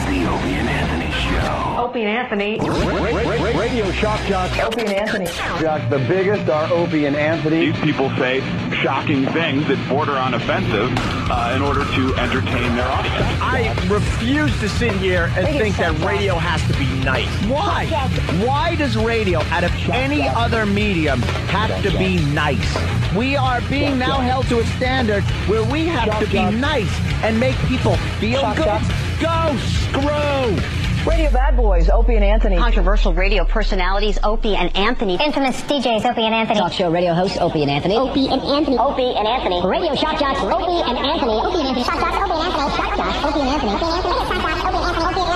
The Opie and Anthony Show. Opie and Anthony. Radio shock jocks. Opie and Anthony. Jocks, the biggest are Opie and Anthony. These people say shocking things that border on offensive in order to entertain their audience. I refuse to sit here and think that radio has to be nice. Why? Why does radio, out of any other medium, have to be nice? We are being now held to a standard where we have to be nice and make people feel good. Go screw! Radio bad boys, Opie and Anthony. Controversial radio personalities, Opie and Anthony. Infamous DJs, Opie and Anthony. Talk show radio hosts, Opie and Anthony. Opie and Anthony. Opie and Anthony. Radio shock jocks, Opie and Anthony. Opie and Anthony. Shock jocks, Opie and Anthony. Shock jocks, Opie and Anthony. Opie and Anthony. Shock jocks, Opie and Anthony. Opie and Anthony.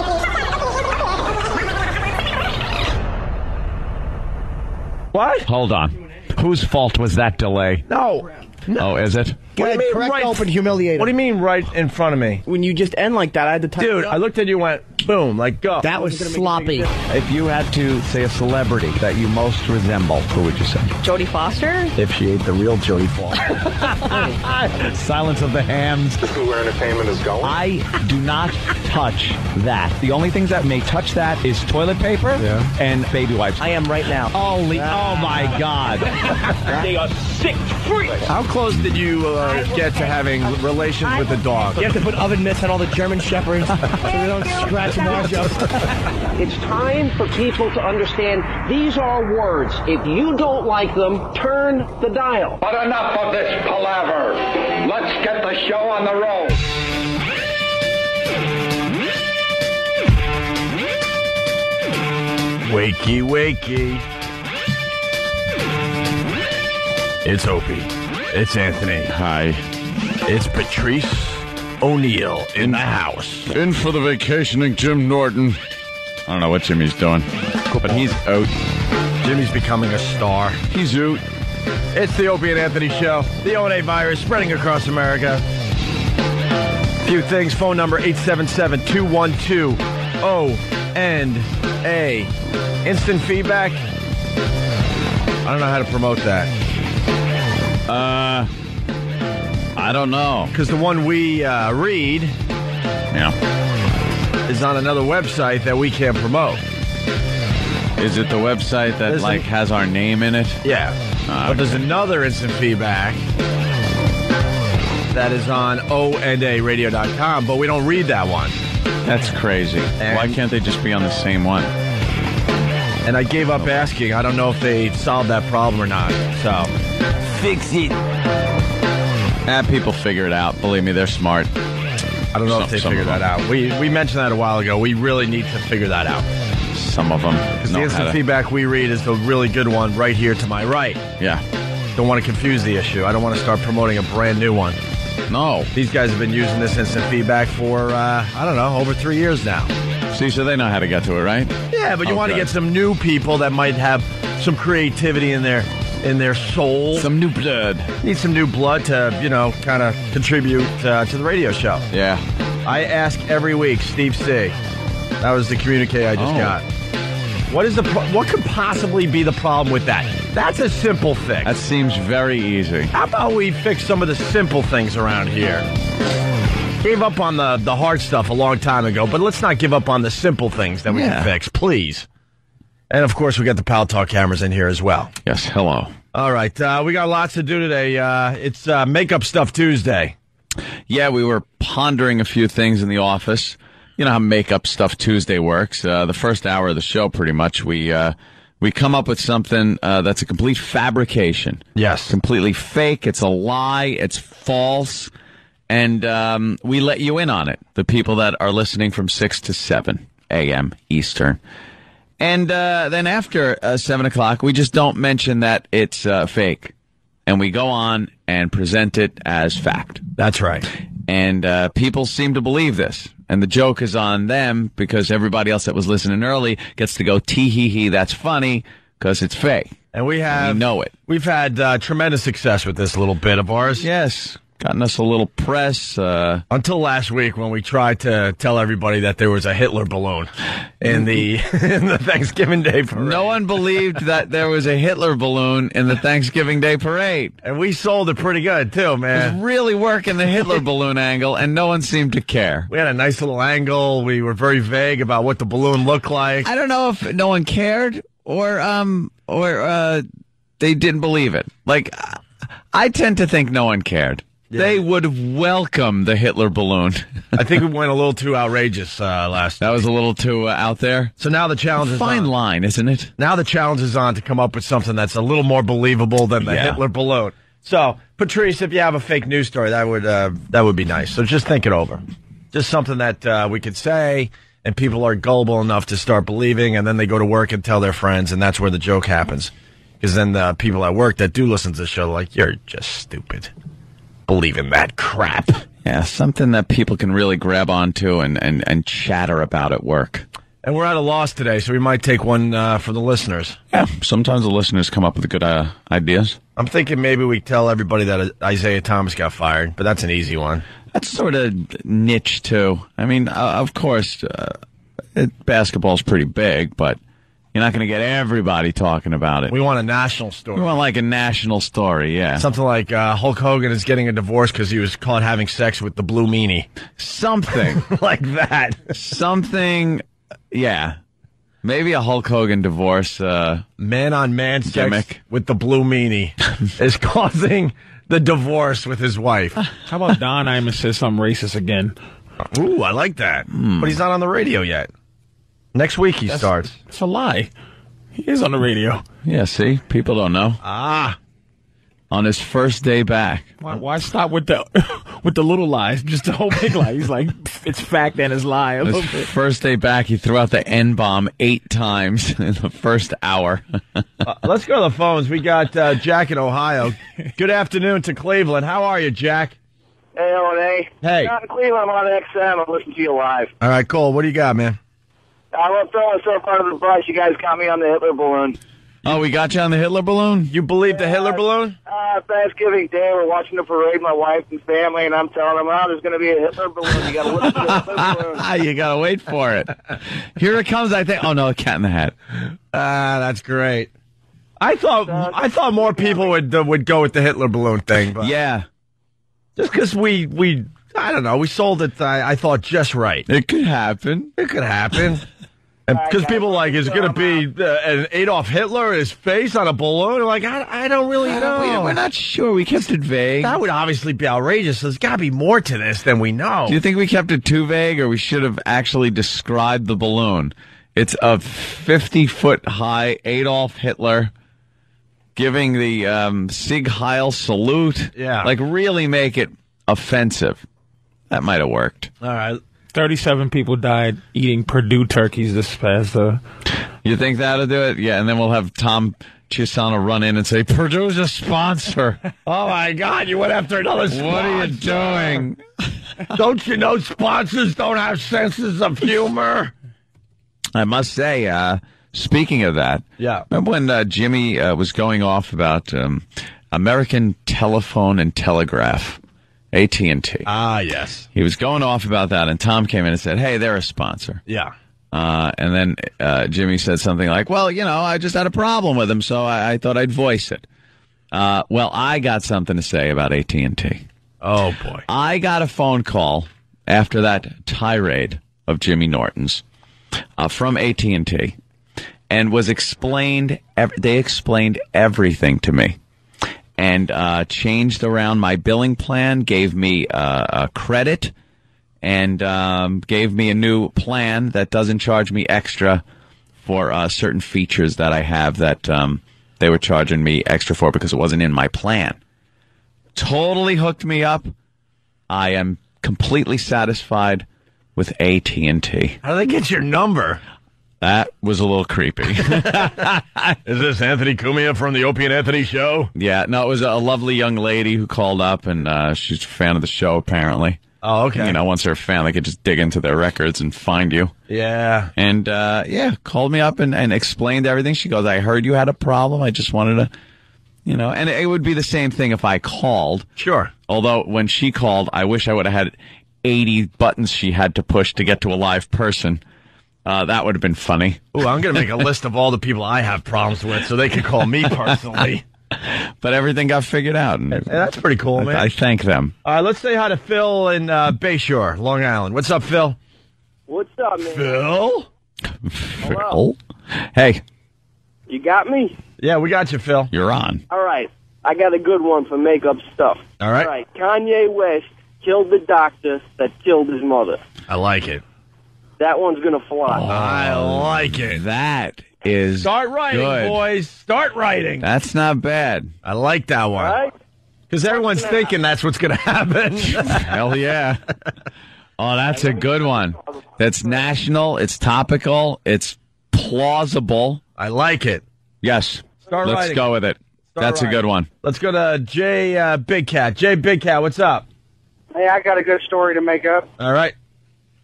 What? Hold on. Whose fault was that delay? No. Oh, is it? What do you mean, correct, right? open, humiliated. What do you mean, right in front of me? When you just end like that, I had to time Dude, it up. I looked at you and went, boom, like, go. That was sloppy. If you had to say a celebrity that you most resemble, who would you say? Jodie Foster? If she ate the real Jodie Foster. Silence of the Hams. This is where entertainment is going. I do not touch that. The only things that may touch that is toilet paper and baby wipes. I am right now. Oh my God. They are sick freaks. How close did you get to having relations with the dog? You have to put oven mitts on all the German shepherds so they don't scratch and wash up. It's time for people to understand these are words. If you don't like them, turn the dial. But enough of this palaver. Let's get the show on the road. Wakey, wakey. It's Opie. It's Anthony. Hi. It's Patrice O'Neill in the house. In for the vacationing Jim Norton. I don't know what Jimmy's doing, but he's out. Jimmy's becoming a star. He's out. It's the Opie and Anthony Show. The O&A virus spreading across America. Few things. Phone number 877-212-O&A. Instant feedback. I don't know how to promote that. I don't know. Because the one we read is on another website that we can't promote. Is it the website that has our name in it? Yeah. But there's another instant feedback that is on onaradio.com, but we don't read that one. That's crazy. Why can't they just be on the same one? And I gave up asking. I don't know if they solved that problem or not. So, fix it. People figure it out. Believe me, they're smart. I don't know if they figured that out. We mentioned that a while ago. We really need to figure that out. Some of them. Because the instant feedback we read is the really good one right here to my right. Yeah. Don't want to confuse the issue. I don't want to start promoting a brand new one. No. These guys have been using this instant feedback for, I don't know, over 3 years now. See, so they know how to get to it, right? Yeah, but you want to get some new people that might have some creativity in their soul. Some new blood. Need some new blood to, kind of contribute to the radio show. Yeah. I ask every week, Steve C. That was the communique I just got. What could possibly be the problem with that? That's a simple fix. That seems very easy. How about we fix some of the simple things around here? Gave up on the hard stuff a long time ago, but let's not give up on the simple things that we can fix, please. And, of course, we got the Pal Talk cameras in here as well. Yes, hello. All right, we got lots to do today. It's Makeup Stuff Tuesday. Yeah, we were pondering a few things in the office. You know how Makeup Stuff Tuesday works. The first hour of the show, pretty much, we come up with something that's a complete fabrication. Yes. Completely fake. It's a lie. It's false. And we let you in on it, the people that are listening from 6 to 7 a.m. Eastern. And then after 7 o'clock, we just don't mention that it's fake. And we go on and present it as fact. That's right. And people seem to believe this. And the joke is on them because everybody else that was listening early gets to go, tee-hee-hee, that's funny, because it's fake. And we know it. We've had tremendous success with this little bit of ours. Yes. gotten us a little press. Until last week when we tried to tell everybody that there was a Hitler balloon in the in the Thanksgiving Day parade. No one believed that there was a Hitler balloon in the Thanksgiving Day parade. And we sold it pretty good, too, man. It was really working the Hitler balloon angle, and no one seemed to care. We had a nice little angle. We were very vague about what the balloon looked like. I don't know if no one cared or they didn't believe it. Like, I tend to think no one cared. Yeah. They would welcome the Hitler balloon. I think we went a little too outrageous last That was a little too out there. So now the challenge is fine line, isn't it? Now the challenge is on to come up with something that's a little more believable than the Hitler balloon. So, Patrice, if you have a fake news story, that would be nice. So just think it over. Just something that we could say, and people are gullible enough to start believing, and then they go to work and tell their friends, and that's where the joke happens. Because then the people at work that do listen to the show are like, you're just stupid. Believe in that crap. Yeah, something that people can really grab onto and chatter about at work. And we're at a loss today, so we might take one for the listeners. Yeah, sometimes the listeners come up with good ideas. I'm thinking maybe we tell everybody that Isaiah Thomas got fired, but that's an easy one. That's sort of niche, too. I mean, of course, basketball's pretty big, but you're not going to get everybody talking about it. We want a national story. We want like a national story, yeah. Something like Hulk Hogan is getting a divorce because he was caught having sex with the blue meanie. Something. Like that. Something, yeah. Maybe a Hulk Hogan divorce. Man-on-man sex gimmick with the blue meanie is causing the divorce with his wife. How about Don Imus says something racist again? Ooh, I like that. But he's not on the radio yet. Next week he starts. It's a lie. He is on the radio. Yeah, see? People don't know. On his first day back. Why stop with the little lies? Just the whole big lie. He's like, it's fact and it's lie. His first day back, he threw out the N-bomb 8 times in the first hour. Let's go to the phones. We got Jack in Ohio. Good afternoon to Cleveland. How are you, Jack? Hey, Owen. Hey. Not in Cleveland. I'm on XM. I'm listening to you live. All right, Cole. What do you got, man? I want to throw myself under the bus. You guys got me on the Hitler balloon. Oh, we got you on the Hitler balloon? You believe the Hitler balloon? Thanksgiving Day, we're watching the parade, my wife and family, and I'm telling them, there's going to be a Hitler balloon. You got to listen to the Hitler balloon. You got to wait for it. Here it comes, I think. Oh, no, a cat in the hat. That's great. I thought more people would go with the Hitler balloon thing. But yeah. Just because we I don't know, we sold it, I thought, just right. It could happen. It could happen. Because people like, is it going to be an Adolf Hitler, his face on a balloon? Like, I don't really know. We're not sure. We kept it vague. That would obviously be outrageous. There's got to be more to this than we know. Do you think we kept it too vague, or we should have actually described the balloon? It's a 50-foot high Adolf Hitler giving the Sieg Heil salute. Yeah. Like, really make it offensive. That might have worked. All right. 37 people died eating Purdue turkeys this past. You think that'll do it? Yeah, and then we'll have Tom Chisano run in and say, Purdue's a sponsor. Oh, my God, you went after another sponsor. What are you doing? Don't you know sponsors don't have senses of humor? I must say, speaking of that, yeah. Remember when Jimmy was going off about American Telephone and Telegraph? AT&T. Ah, yes. He was going off about that, and Tom came in and said, hey, they're a sponsor. Yeah. And then Jimmy said something like, well, I just had a problem with him, so I thought I'd voice it. Well, I got something to say about AT&T. Oh, boy. I got a phone call after that tirade of Jimmy Norton's from AT&T, and was explained, they explained everything to me. And changed around my billing plan, gave me a credit, and gave me a new plan that doesn't charge me extra for certain features that I have that they were charging me extra for because it wasn't in my plan. Totally hooked me up. I am completely satisfied with AT&T. How do they get your number? That was a little creepy. Is this Anthony Cumia from the Opie and Anthony Show? Yeah, no, it was a lovely young lady who called up, and she's a fan of the show, apparently. Oh, okay. Once they're a fan, they could just dig into their records and find you. Yeah. And, called me up and explained everything. She goes, I heard you had a problem. I just wanted to, and it would be the same thing if I called. Sure. Although when she called, I wish I would have had 80 buttons she had to push to get to a live person. That would have been funny. Ooh, I'm going to make a list of all the people I have problems with so they can call me personally. But everything got figured out. And that's pretty cool, man. I thank them. All right, let's say hi to Phil in Bayshore, Long Island. What's up, Phil? What's up, man? Phil? Hello. Hey. You got me? Yeah, we got you, Phil. You're on. All right. I got a good one for makeup stuff. All right. All right. Kanye West killed the doctor that killed his mother. I like it. That one's going to fly. I like it. That is Start writing, good. boys. Start writing. That's not bad. I like that one. All right? Because everyone's thinking that's what's going to happen. Hell yeah. Oh, that's a good one. That's national. It's topical. It's plausible. I like it. Yes. Let's writing. go with it. That's a good one. Let's go to Jay Big Cat. Jay Big Cat, what's up? Hey, I got a good story to make up. All right.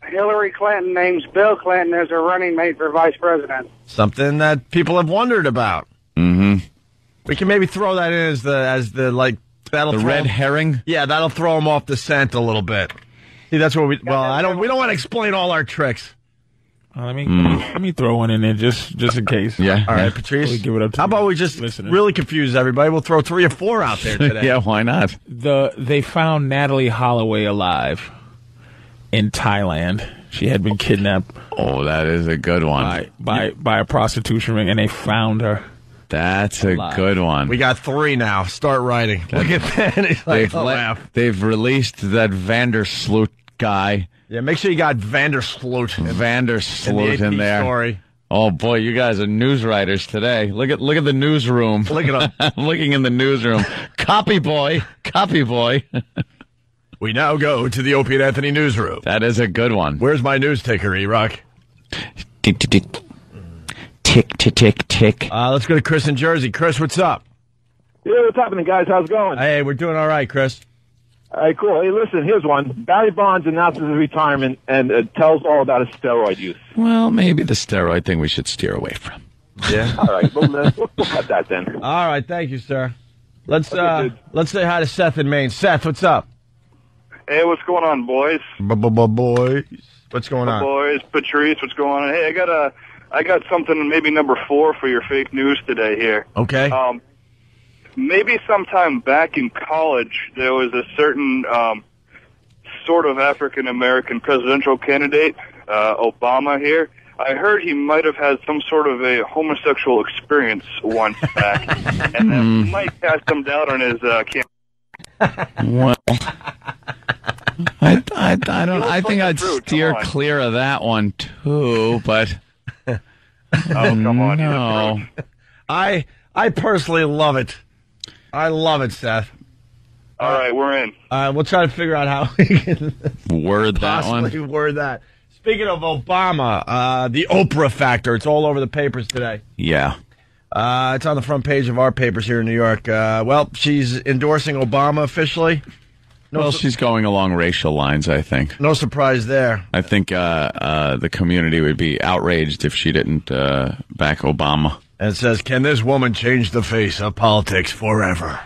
Hillary Clinton names Bill Clinton as her running mate for vice president. Something that people have wondered about. Mm-hmm. We can maybe throw that in as the like that'll the throw red herring. Yeah, that'll throw them off the scent a little bit. See, that's what we. Well, we don't want to explain all our tricks. Let me throw one in there just in case. Yeah. All right, Patrice. We'll give it up to How about we just really confuse everybody? We'll throw 3 or 4 out there today. Yeah, why not? They found Natalie Holloway alive in Thailand. She had been kidnapped. Oh, that is a good one. By a prostitution ring, and they found her. That's a good one. We got 3 now. Start writing. Look at that. He's like, they've released that Vandersloot guy. Yeah, make sure you got Vandersloot in there. Story. Oh boy, you guys are news writers today. Look at the newsroom. Look at them. I'm looking in the newsroom. Copy boy. We now go to the Opie and Anthony newsroom. That is a good one. Where's my news ticker, E-Rock? Tick, tick, tick. Tick, tick, tick, tick. Let's go to Chris in Jersey. Chris, what's up? Yeah, what's happening, guys? How's it going? Hey, we're doing all right, Chris. All right, cool. Hey, listen, here's one. Barry Bonds announces his retirement and tells all about his steroid use. Well, maybe the steroid thing we should steer away from. Yeah. All right, we'll cut that then. All right, thank you, sir. Let's say hi to Seth in Maine. Seth, what's up? Hey, what's going on, boys? Boys. What's going on? Boys, Patrice, what's going on? Hey, I got something maybe number 4 for your fake news today here. Okay. Maybe sometime back in college, there was a certain sort of African-American presidential candidate, Obama here. I heard he might have had some sort of a homosexual experience once back, and that might cast some doubt on his campaign. Well, I don't. I think I'd steer clear of that one too. But oh, come on! No, I personally love it. I love it, Seth. All right, we're in. We'll try to figure out how we can word that one. Possibly word that. Speaking of Obama, the Oprah factor. It's all over the papers today. Yeah. It's on the front page of our papers here in New York. Well, she's endorsing Obama officially. She's going along racial lines, I think. No surprise there. I think the community would be outraged if she didn't back Obama. And it says, can this woman change the face of politics forever?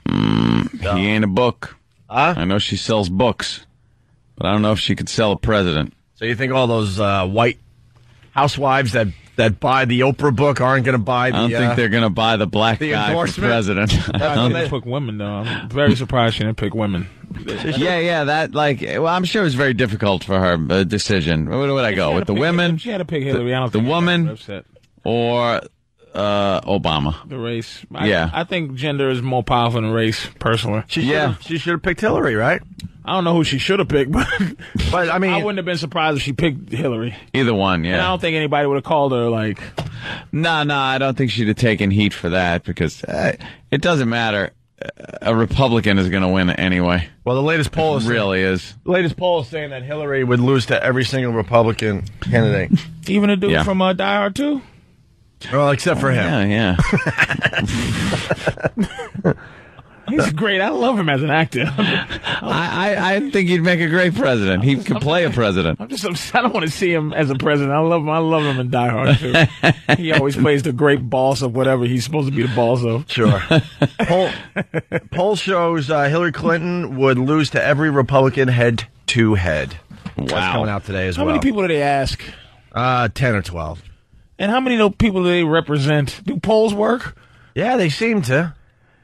He ain't a book. Huh? I know she sells books, but I don't know if she could sell a president. So you think all those white housewives that buy the Oprah book aren't going to buy the... I don't think they're going to buy the black guy for president. I don't think they pick women, though. I'm very surprised she didn't pick women. Yeah, that, I'm sure it was very difficult for her decision. Where would I go? With the women? If she had to pick Hillary, I don't the think woman upset. Or Obama. The race. Yeah. I think gender is more powerful than race, personally. She should have picked Hillary, right? I don't know who she should have picked, but I mean, I wouldn't have been surprised if she picked Hillary. Either one, yeah. And I don't think anybody would have called her like... No, I don't think she'd have taken heat for that because it doesn't matter. A Republican is going to win anyway. Well, the latest poll is... The latest poll is saying that Hillary would lose to every single Republican candidate. Even a dude from Die Hard 2? Well, except for him. Yeah. He's great. I love him as an actor. I think he'd make a great president. He could play a president. I'm just upset. I don't want to see him as a president. I love him in Die Hard, too. He always plays the great boss of whatever he's supposed to be the boss of. Sure. Poll shows Hillary Clinton would lose to every Republican head-to-head. Wow. That's coming out today as How well. many people do they ask? 10 or 12. And how many people do they represent? Do polls work? Yeah, they seem to.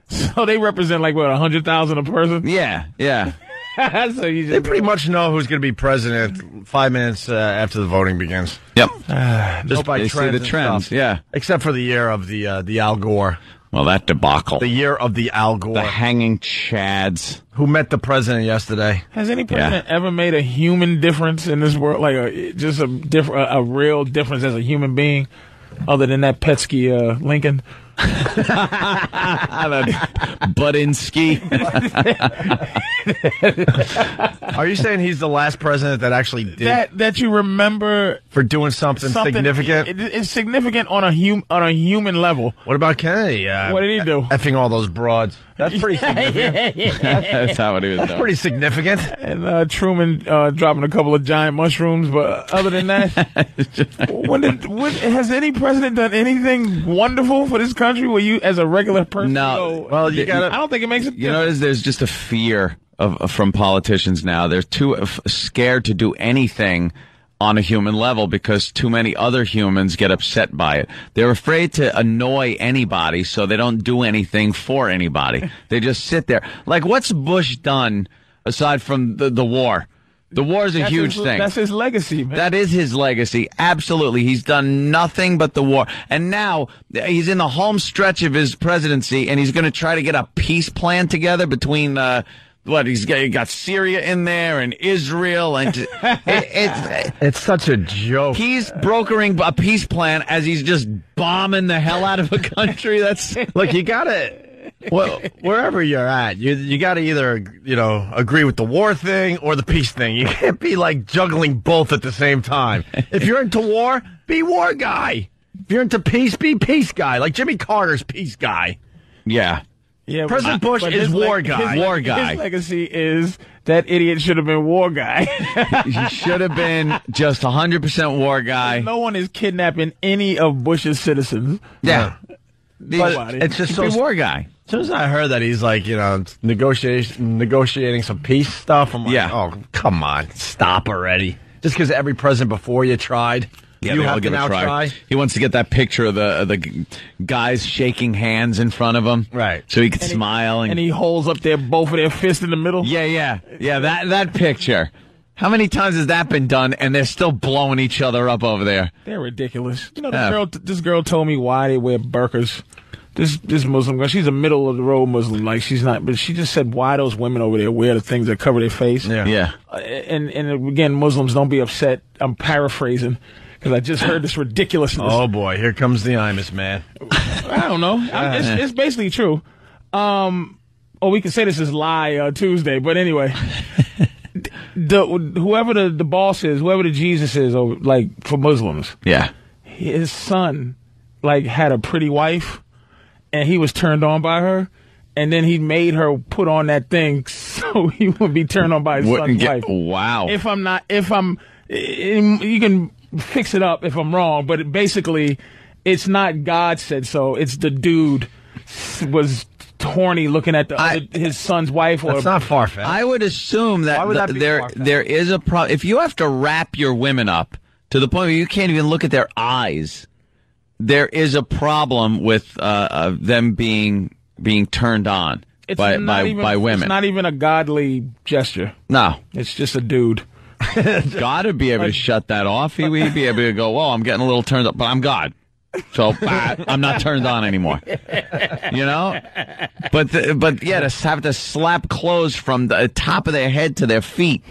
So they represent like, what, 100,000 a person? Yeah. So they pretty much know who's going to be president 5 minutes after the voting begins. Yep. Just by they see the trends, yeah. Except for the year of the Al Gore. Well, that debacle. The year of the Al Gore. The hanging chads. Who met the president yesterday. Has any president ever made a human difference in this world? Like a real difference as a human being, other than that Petsky Lincoln? Budinsky. Are you saying he's the last president that actually did that you remember for doing something significant? It's significant on a human level. What about Kennedy? What did he do? Effing all those broads. That's pretty significant. That's not what he was doing. That's pretty significant. And Truman dropping a couple of giant mushrooms, but other than that, has any president done anything wonderful for this country where you, as a regular person, no. Well, I don't think it makes it. You notice there's just a fear from politicians now. They're too scared to do anything on a human level because too many other humans get upset by it. They're afraid to annoy anybody, so they don't do anything for anybody. They just sit there. Like, what's Bush done aside from the war? The war is a huge thing. That's his legacy, man. That is his legacy. Absolutely. He's done nothing but the war. And now he's in the home stretch of his presidency, and he's going to try to get a peace plan together between he's got Syria in there and Israel, and it's such a joke. He's brokering a peace plan as he's just bombing the hell out of a country. That's look, you gotta. Well, wherever you're at, you got to either, agree with the war thing or the peace thing. You can't be like juggling both at the same time. If you're into war, be war guy. If you're into peace, be peace guy. Like Jimmy Carter's peace guy. Yeah. Yeah, President Bush is war guy. War guy. His legacy is that idiot should have been war guy. He should have been just 100% war guy. No one is kidnapping any of Bush's citizens. Yeah. But it's just so war guy. As soon as I heard that he's like, negotiating some peace stuff, I'm like, oh, come on, stop already. Just because every president before you tried, you have to now try. He wants to get that picture of the guys shaking hands in front of him, right? So he could smile, and he holds up both of their fists in the middle. Yeah. That picture. How many times has that been done, and they're still blowing each other up over there? They're ridiculous. This girl told me why they wear burqas. This Muslim girl, she's a middle of the road Muslim, like she's not, but she just said why those women over there wear the things that cover their face. Yeah. And again, Muslims, don't be upset. I'm paraphrasing because I just heard this ridiculousness. Oh boy, here comes the Imus man. I don't know. It's basically true. We can say this is lie Tuesday, but anyway, whoever the boss is, whoever the Jesus is, like for Muslims, his son had a pretty wife. And he was turned on by her, and then he made her put on that thing so he would be turned on by his son's wife. Wow. You can fix it up if I'm wrong, but basically, it's not God said so. It's the dude was horny looking at his son's wife. That's not far-fetched. I would assume that, there is a problem. If you have to wrap your women up to the point where you can't even look at their eyes, there is a problem with them being turned on by women. It's not even a godly gesture. No. It's just a dude. God would be able to shut that off. He would be able to go, well, I'm getting a little turned up, but I'm God. So I'm not turned on anymore. But to have to slap clothes from the top of their head to their feet,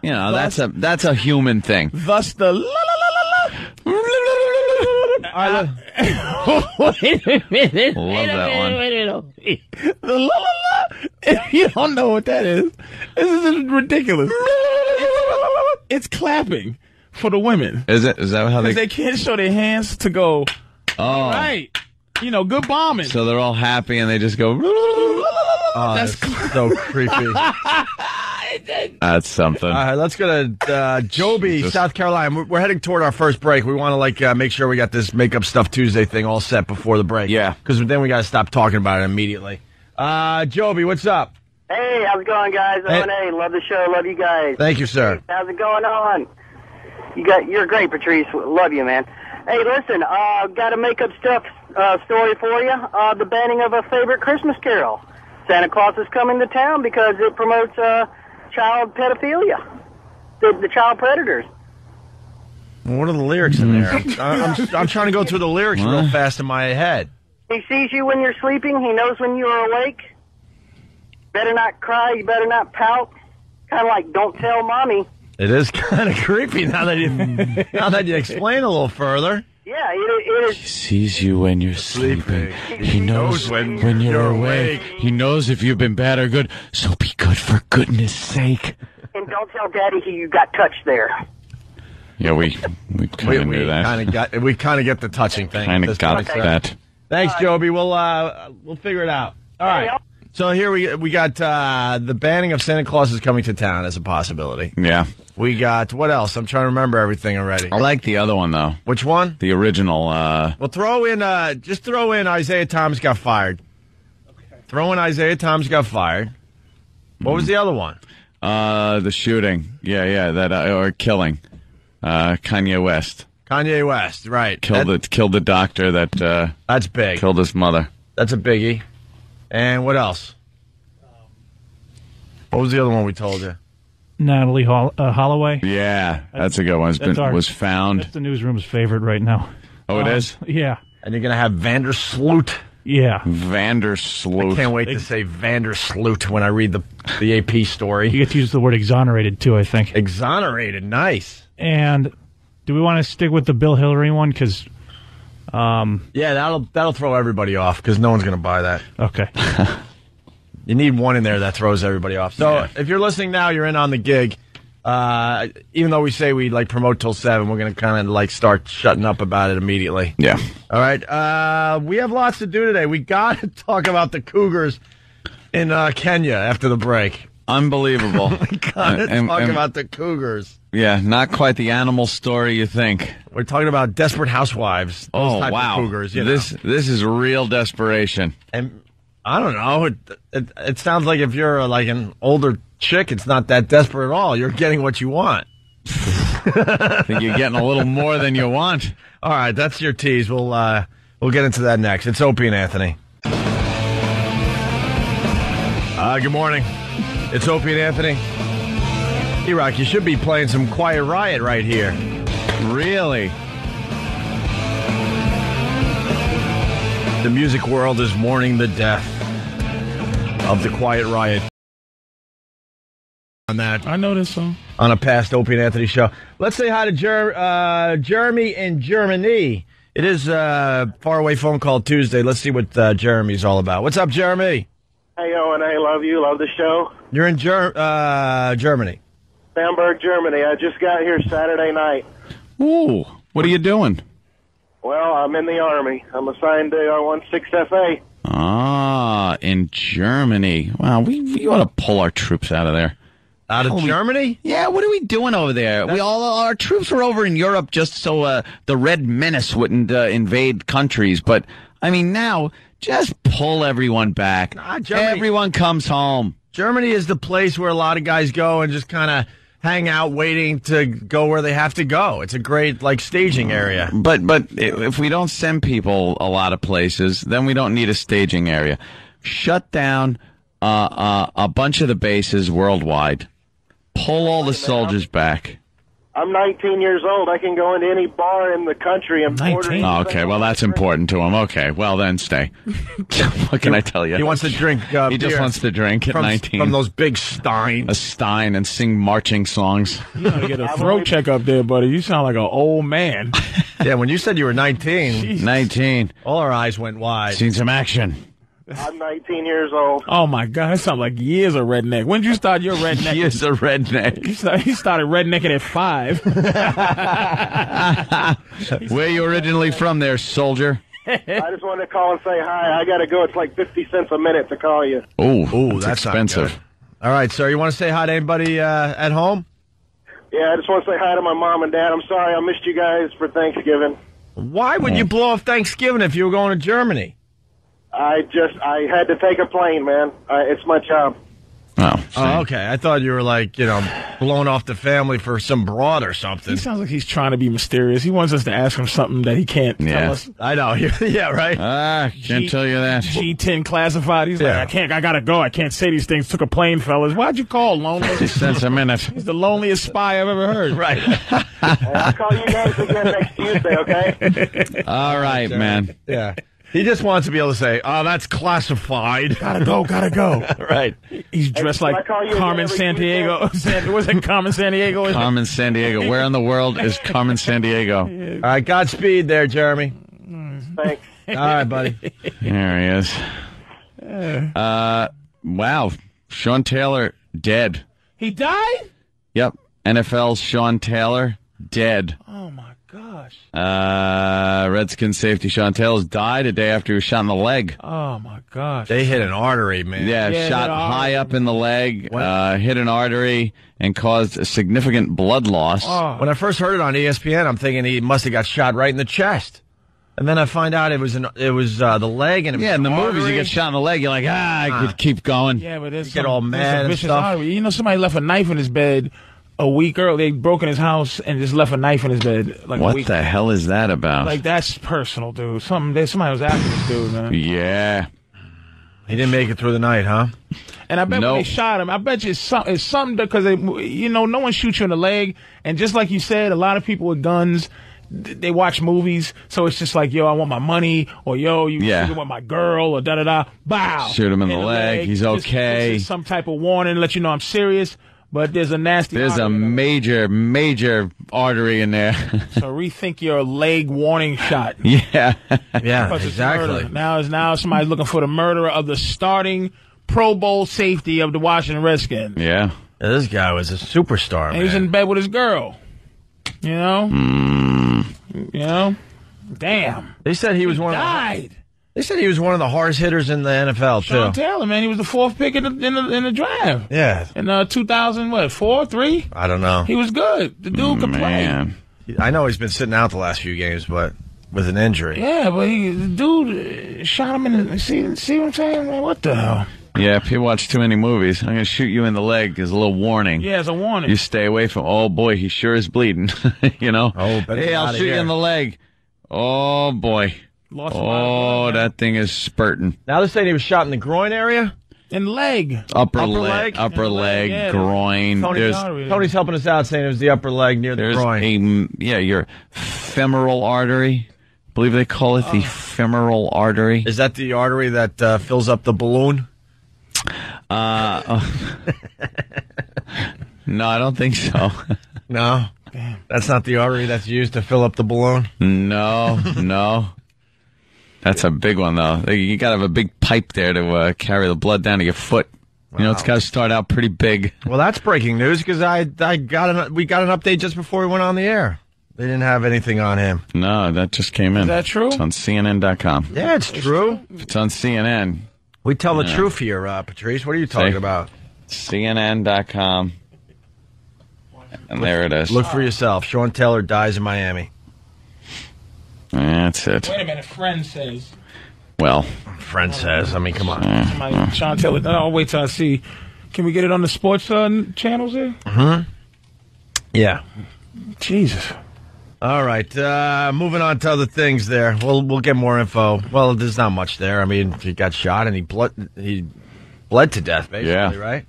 that's a human thing. Thus the la la la la la. Wait a minute. Love that one. Wait a minute. The la la la. If you don't know what that is, this is ridiculous. It's clapping for the women. Is it? Is that how they can't show their hands to go? Oh, all right. Good bombing. So they're all happy and they just go. Oh, that's so creepy. That's something. All right, let's go to Joby, South Carolina. We're heading toward our first break. We want to make sure we got this Make Up Stuff Tuesday thing all set before the break. Yeah. Because then we got to stop talking about it immediately. Joby, what's up? Hey, how's it going, guys? Hey. O&A, love the show, love you guys. Thank you, sir. How's it going on? You're great, Patrice. Love you, man. Hey, listen, got a Make Up Stuff story for you. The banning of a favorite Christmas carol. Santa Claus is coming to town because it promotes child pedophilia, the child predators. What are the lyrics in there? I'm trying to go through the lyrics real fast in my head. He sees you when you're sleeping. He knows when you are awake. Better not cry. You better not pout. Kind of like don't tell mommy. It is kind of creepy now that you explain a little further. Yeah, it is. He sees you when you're sleeping. He knows when you're awake. He knows if you've been bad or good. So be good for goodness sake. And don't tell Daddy you got touched there. Yeah, we kind of knew that. We kind of get the touching thing. Kind of got that. Thanks, Joby. We'll figure it out. All right. So here we got the banning of Santa Claus is coming to town as a possibility. Yeah. We got, what else? I'm trying to remember everything already. I like the other one, though. Which one? The original. Well, throw in Isaiah Thomas got fired. Okay. Throw in Isaiah Thomas got fired. What was the other one? The shooting. Yeah, that, or killing. Kanye West. Kanye West, right. Killed the doctor that, that's big. Killed his mother. That's a biggie. And what else? What was the other one we told you? Natalie Holloway. Yeah, that's a good one. Was found. That's the newsroom's favorite right now. Oh, it is? Yeah. And you're going to have Vandersloot. Yeah. Vandersloot. I can't wait to say Vandersloot when I read the AP story. You get to use the word exonerated, too, I think. Exonerated, nice. And do we want to stick with the Bill Hillary one? Because... yeah, that'll throw everybody off because no one's going to buy that. Okay. You need one in there that throws everybody off. So if you're listening now, you're in on the gig. Even though we say we promote till 7, we're going to kind of start shutting up about it immediately. Yeah. All right. We have lots to do today. We got to talk about the Cougars in Kenya after the break. Unbelievable. We got to talk about the Cougars. Yeah, not quite the animal story you think. We're talking about desperate housewives. Oh, wow. Of Cougars, this is real desperation. And I don't know. It sounds like if you're an older chick, it's not that desperate at all. You're getting what you want. I think you're getting a little more than you want. All right, that's your tease. We'll get into that next. It's Opie and Anthony. Good morning. It's Opie and Anthony. E-Rock, you should be playing some Quiet Riot right here. Really? The music world is mourning the death of the Quiet Riot. On that. I know this song. On a past Opie and Anthony show. Let's say hi to Jeremy in Germany. It is a faraway phone call Tuesday. Let's see what Jeremy's all about. What's up, Jeremy? Hey, O&A, love you, love the show. You're in Germany. Bamberg, Germany. I just got here Saturday night. Ooh, what are you doing? Well, I'm in the Army. I'm assigned to 16FA. Ah, in Germany. Wow, we ought to pull our troops out of there. Out of Germany? Yeah, what are we doing over there? Our troops were over in Europe just so the Red Menace wouldn't invade countries. But, I mean, now, just pull everyone back. Everyone comes home. Germany is the place where a lot of guys go and just kind of hang out waiting to go where they have to go. It's a great, staging area. But if we don't send people a lot of places, then we don't need a staging area. Shut down a bunch of the bases worldwide. Pull all the soldiers back. I'm 19 years old. I can go into any bar in the country and order. Oh, okay, well, that's important to him. Okay, well, then stay. What can I tell you? He wants to drink He just wants to drink at 19. From those big steins. A stein and sing marching songs. You gotta get a throat check up there, buddy. You sound like an old man. Yeah, when you said you were 19. Jesus. 19. All our eyes went wide. Seen some action. I'm 19 years old. Oh, my God. That sounds like years of redneck. When did you start your redneck? Years of redneck. He started rednecking at 5. Where you originally from there, soldier? I just wanted to call and say hi. I got to go. It's like 50 cents a minute to call you. Ooh, that's expensive. All right, sir. You want to say hi to anybody at home? Yeah, I just want to say hi to my mom and dad. I'm sorry I missed you guys for Thanksgiving. Why would you blow off Thanksgiving if you were going to Germany? I had to take a plane, man. It's my job. Oh, okay. I thought you were blowing off the family for some broad or something. He sounds like he's trying to be mysterious. He wants us to ask him something that he can't tell us. I know. Yeah, right. Can't tell you that. G10 classified. He's like, I gotta go. I can't say these things. Took a plane, fellas. Why'd you call, lonely? 50 cents a minute. He's the loneliest spy I've ever heard. Right. I'll call you guys again next Tuesday, okay? All right, man. Yeah. He just wants to be able to say, "Oh, that's classified." Gotta go. Right. He's dressed like Carmen Sandiego. Was it Carmen Sandiego? Carmen Sandiego. Where in the world is Carmen Sandiego? All right, Godspeed there, Jeremy. Thanks. All right, buddy. There he is. Wow. Sean Taylor, dead. He died? Yep. NFL's Sean Taylor, dead. Oh, my gosh. Redskins safety Sean Taylor died a day after he was shot in the leg. Oh, my gosh. They hit an artery, man. Yeah, shot high up in the leg, hit an artery, and caused a significant blood loss. Oh. When I first heard it on ESPN, I'm thinking he must have got shot right in the chest. And then I find out it was the leg, and it was in the artery. movies, you get shot in the leg, you're like, I could keep going. Yeah, but there's get all mad and stuff. Artery. You know, somebody left a knife in his bed a week early. They broke in his house and just left a knife in his bed. What the hell is that about? Like, that's personal, dude. Somebody was after this dude, man. Yeah. He didn't make it through the night, huh? And I bet when they shot him, I bet you it's something because no one shoots you in the leg. And just like you said, a lot of people with guns, they watch movies, so it's just like, yo, I want my money, or yo, you want my girl, or da-da-da, bow. Shoot him in the leg. He's okay. This is some type of warning, let you know I'm serious, but there's a nasty There's a major artery in there. So rethink your leg warning shot. Yeah, exactly. Now somebody's looking for the murderer of the starting Pro Bowl safety of the Washington Redskins. Yeah. This guy was a superstar, and he was in bed with his girl. You know? You know? Damn. They said he was They said he was one of the hardest hitters in the NFL, Sean too. Taylor, man, he was the fourth pick in the draft. Yeah. In 2004, 3? I don't know. He was good. The dude could play. I know he's been sitting out the last few games, but with an injury. Yeah, but the dude shot him in the... See what I'm saying? Man, what the hell? Yeah, if you watch too many movies, I'm going to shoot you in the leg as a little warning. Yeah, as a warning. You stay away from, oh, boy, he sure is bleeding. You know? Oh, hey, I'll shoot you in the leg. Oh, boy. That thing is spurting. Now they're saying he was shot in the groin area? In the leg. Upper leg, groin. Tony's helping us out saying it was the upper leg near the groin. Your femoral artery. I believe they call it the femoral artery. Is that the artery that fills up the balloon? No, I don't think so. No? Damn. That's not the artery that's used to fill up the balloon? No. That's a big one, though. You got to have a big pipe there to carry the blood down to your foot. Wow. You know, it's got to start out pretty big. Well, that's breaking news because we got an update just before we went on the air. They didn't have anything on him. No, that just came in. Is that true? It's on CNN.com. Yeah, it's true. If it's on CNN. We tell the truth here, Patrice. What are you talking about? CNN.com. And there it is. Look for yourself. Sean Taylor dies in Miami. That's it. Wait a minute. Friend says. Well. Friend says. I mean, come on. Sean Taylor. I'll wait till I see. Can we get it on the sports channels here? Mm-hmm. Yeah. Jesus. All right. Moving on to other things there. We'll get more info. Well, there's not much there. I mean, he got shot and he bled to death, basically, right?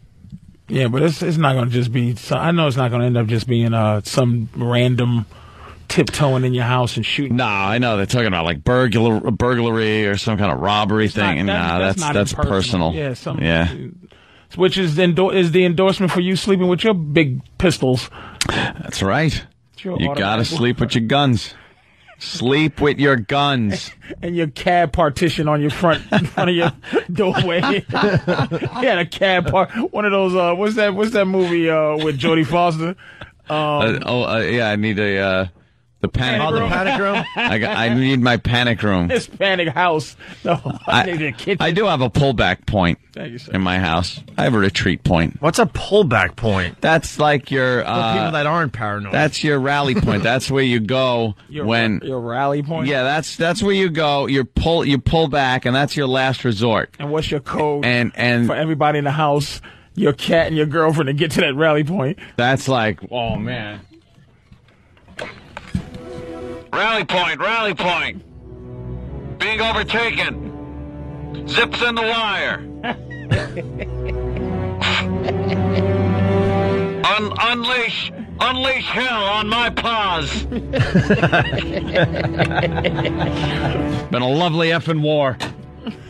Yeah, but it's not going to just be... I know it's not going to end up just being some random tiptoeing in your house and shooting. No, I know. They're talking about like burglary or some kind of robbery thing. That's personal. Yeah, which is the endorsement for you sleeping with your big pistols. That's right. You got to sleep with your guns. Sleep with your guns. And your cab partition on your in front of your doorway. Yeah, a cab one of those, what's that movie with Jodie Foster? I need a The panic room. The panic room? I need my panic room. This panic house. No, I need a kitchen. I do have a pullback point Thank you, sir. in my house. I have a retreat point. What's a pullback point? That's like your... For people that aren't paranoid. That's your rally point. That's where you go when... Your rally point? Yeah, that's where you go. You pull back, and that's your last resort. And what's your code and for everybody in the house, your cat and your girlfriend to get to that rally point? That's like, oh, man. Rally point. Being overtaken. Zips in the wire. Unleash hell on my paws. Been a lovely effing war.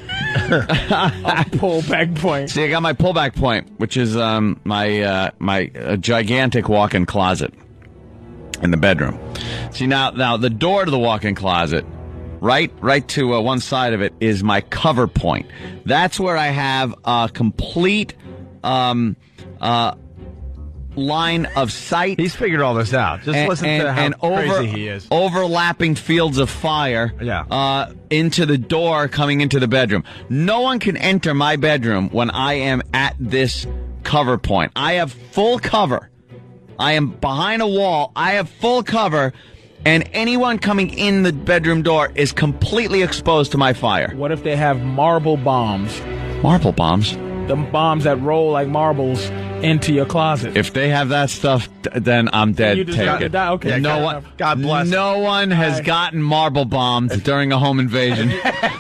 A pullback point. See, I got my pullback point, which is my gigantic walk-in closet in the bedroom. See, now the door to the walk-in closet, right to one side of it, is my cover point. That's where I have a complete line of sight. He's figured all this out. Just listen to how crazy he is. Overlapping fields of fire into the door coming into the bedroom. No one can enter my bedroom when I am at this cover point. I have full cover. I am behind a wall. I have full cover, and anyone coming in the bedroom door is completely exposed to my fire. What if they have marble bombs? Marble bombs? The bombs that roll like marbles into your closet. If they have that stuff, then I'm dead. You just Take got to it. die. Okay. Yeah, God bless. No one has gotten marble bombed during a home invasion.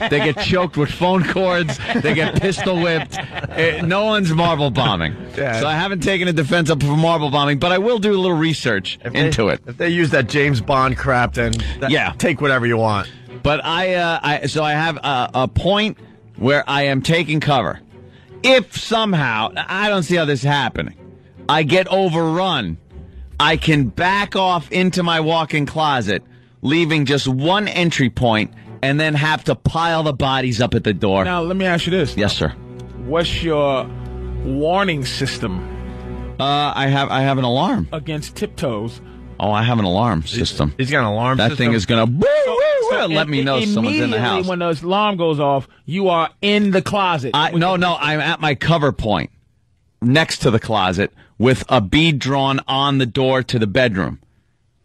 They get choked with phone cords. They get pistol whipped. No one's marble bombing. Yeah. So I haven't taken a defense up for marble bombing, but I will do a little research into it. If they use that James Bond crap, then take whatever you want. But I have a point where I am taking cover. If somehow, I don't see how this is happening, I get overrun, I can back off into my walk-in closet, leaving just one entry point, and then have to pile the bodies up at the door. Now, let me ask you this. Yes, sir. What's your warning system? I have an alarm. Against tiptoes. Oh, I have an alarm system. He's got an alarm system? That thing is going to let me know someone's in the house. Immediately when the alarm goes off, you are in the closet. No, I'm at my cover point next to the closet with a bead drawn on the door to the bedroom.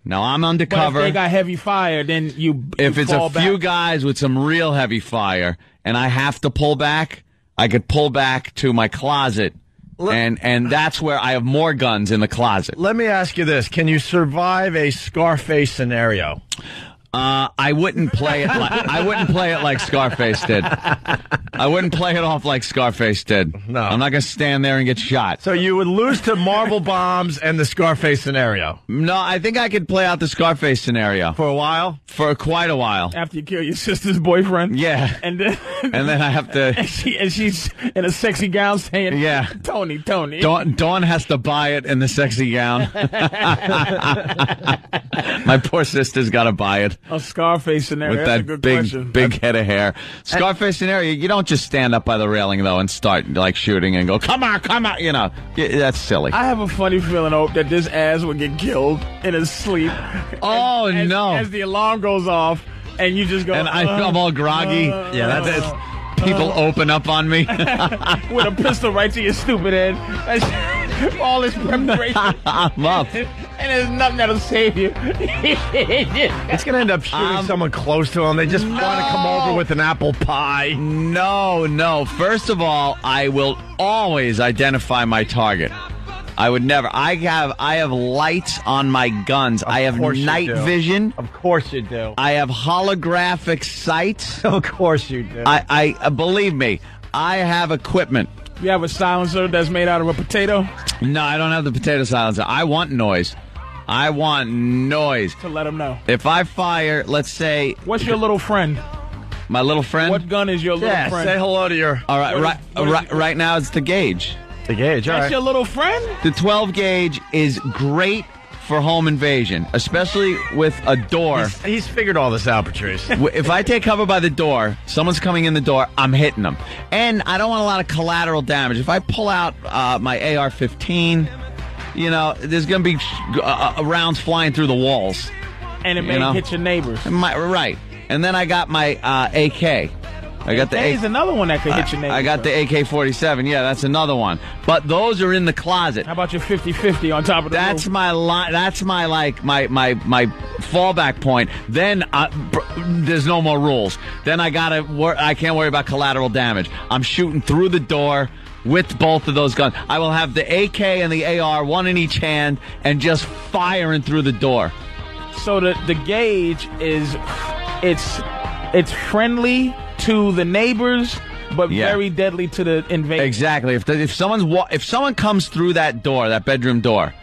Now, I'm undercover. But if they got heavy fire, then you If it's fall a few back. guys with some real heavy fire and I have to pull back, I could pull back to my closet. And that's where I have more guns in the closet. Let me ask you this. Can you survive a Scarface scenario? I wouldn't play it like Scarface did. I wouldn't play it off like Scarface did. No. I'm not going to stand there and get shot. So you would lose to marble bombs and the Scarface scenario? No, I think I could play out the Scarface scenario. For a while? For quite a while. After you kill your sister's boyfriend? Yeah. And then I have to... And she's in a sexy gown saying, yeah. Tony. Dawn has to buy it in the sexy gown. My poor sister's got to buy it. A Scarface scenario. With That's that a good big, question. big head of hair. Scarface scenario, you don't just stand up by the railing, though, and start, like, shooting and go, come on, you know. That's silly. I have a funny feeling, Hope, that this ass would get killed in his sleep. Oh, no. As the alarm goes off, and you just go... And I'm all groggy. Yeah, that's it. People open up on me. With a pistol right to your stupid head. All this preparation. I'm up. And there's nothing that'll save you. It's going to end up shooting someone close to him. They just want to come over with an apple pie. No. First of all, I will always identify my target. I would never. I have lights on my guns. I have night vision. Of course you do. I have holographic sights. Of course you do. I believe me. I have equipment. You have a silencer that's made out of a potato? No, I don't have the potato silencer. I want noise. To let them know. If I fire, let's say... What's your little friend? My little friend? What gun is your little friend? Say hello to your... All right, right now it's the gauge. The gauge, all right. That's your little friend? The 12 gauge is great for home invasion, especially with a door. He's figured all this out, Patrice. If I take cover by the door, someone's coming in the door, I'm hitting them. And I don't want a lot of collateral damage. If I pull out my AR-15, you know, there's going to be rounds flying through the walls. And it may hit your neighbors. Right. And then I got my AK. I got There's another one that could hit your neighbors. I got the AK-47. Yeah, that's another one. But those are in the closet. How about your 50-50 on top of the That's roof? That's my fallback point. Then there's no more rules. Then I can't worry about collateral damage. I'm shooting through the door with both of those guns. I will have the AK and the AR, one in each hand, and just firing through the door. So the gauge is it's friendly to the neighbors, but very deadly to the invader. Exactly. If someone comes through that door, that bedroom door,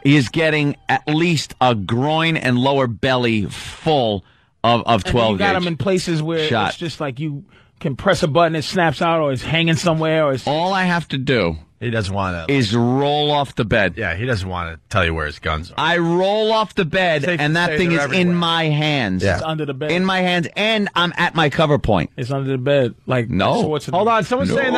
he is getting at least a groin and lower belly full of 12 gauge. You got them in places where it's just like you can press a button, it snaps out, or it's hanging somewhere. Or all I have to do. He doesn't want to. Is roll off the bed. Yeah, he doesn't want to tell you where his guns are. I roll off the bed, and that thing is everywhere. In my hands. Yeah. It's under the bed. In my hands, and I'm at my cover point. It's under the bed. Like, no. Hold on, someone's saying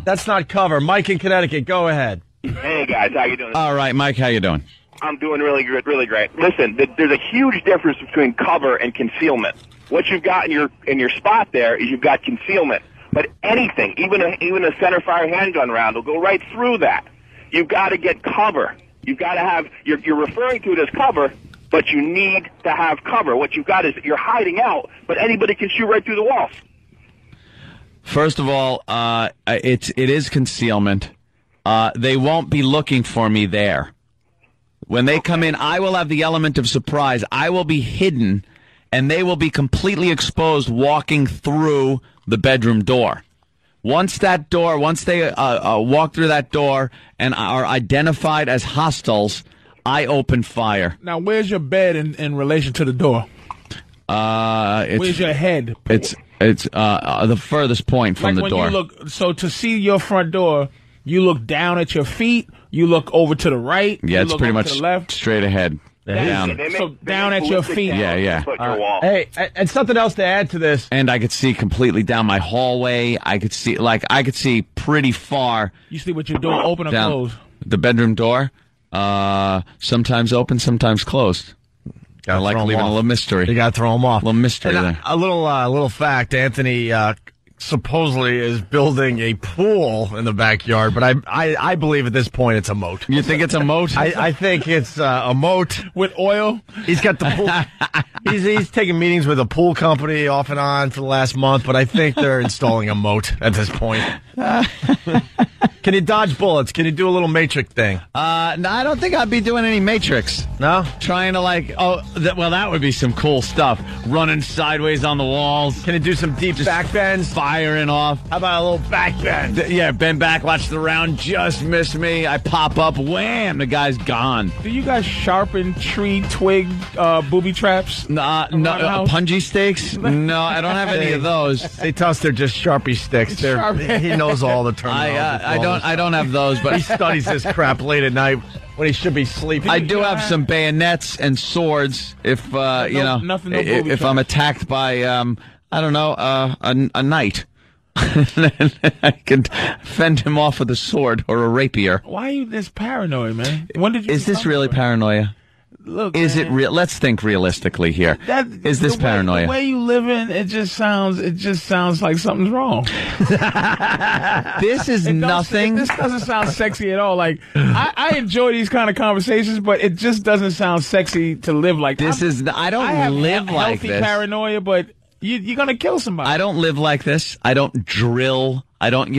that's not cover. Mike in Connecticut, go ahead. Hey, guys, how you doing? All right, Mike, how you doing? I'm doing really good, really great. Listen, there's a huge difference between cover and concealment. What you've got in your spot there is you've got concealment. But anything, even a centerfire handgun round will go right through that. You've got to get cover. You've got to have, you're referring to it as cover, but you need to have cover. What you've got is you're hiding out, but anybody can shoot right through the walls. First of all, it is concealment. They won't be looking for me there. When they come in, I will have the element of surprise. I will be hidden, and they will be completely exposed walking through the bedroom door. Once they walk through that door and are identified as hostiles, I open fire. Now, where's your bed in relation to the door? Where's your head? It's the furthest point from the door. So to see your front door, you look down at your feet, you look over to the right, yeah, it's pretty much to the left. Straight ahead. Down. So down at your feet. Yeah. Hey, and something else to add to this. And I could see completely down my hallway. I could see pretty far. You see what you're doing, open or closed? The bedroom door, sometimes open, sometimes closed. I like leaving a little mystery. You got to throw them off. A little mystery there. A little fact, Anthony supposedly is building a pool in the backyard, but I believe at this point it's a moat. You think it's a moat? I think it's a moat with oil. He's got the pool. He's taking meetings with a pool company off and on for the last month, but I think they're installing a moat at this point. Can you dodge bullets? Can you do a little Matrix thing? No, I don't think I'd be doing any Matrix. No? Trying to that would be some cool stuff. Running sideways on the walls. Can you do some deep back bends? Firing off. How about a little back bend? Yeah, bend back, watch the round, just miss me. I pop up, wham, the guy's gone. Do you guys sharpen tree, twig, booby traps? No, punji stakes? No, I don't have any of those. They tell us they're just Sharpie sticks. He knows all the terminology. I don't have those, but he studies this crap late at night when he should be sleeping. I do have some bayonets and swords if if I'm attacked by a knight. I can fend him off with a sword or a rapier. Why are you this paranoid, man? When did you? Is this really paranoia? Look, is it real? Let's think realistically here. Is this paranoia? The way you live in, it just sounds like something's wrong. This is nothing. This doesn't sound sexy at all. Like I enjoy these kind of conversations, but it just doesn't sound sexy to live like this. I don't live like this. Healthy paranoia, but you're gonna kill somebody. I don't live like this. I don't drill. I don't,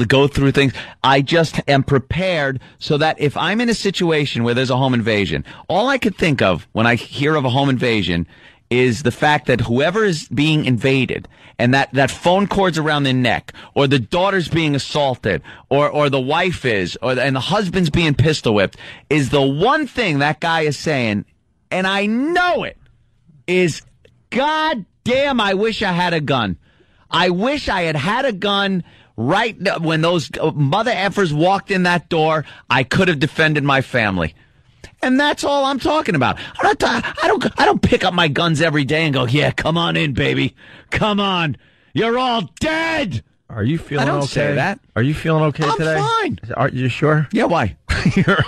go through things. I just am prepared so that if I'm in a situation where there's a home invasion, all I could think of when I hear of a home invasion is the fact that whoever is being invaded and that phone cord's around their neck, or the daughter's being assaulted, or the wife is, and the husband's being pistol whipped, is the one thing that guy is saying, and I know it, is, God damn, I wish I had a gun. I wish I had a gun right when those mother effers walked in that door. I could have defended my family. And that's all I'm talking about. I don't pick up my guns every day and go, yeah, come on in, baby. Come on. You're all dead. Are you feeling I don't okay? say that. Are you feeling okay I'm today? fine. Are you sure? Yeah, why? You're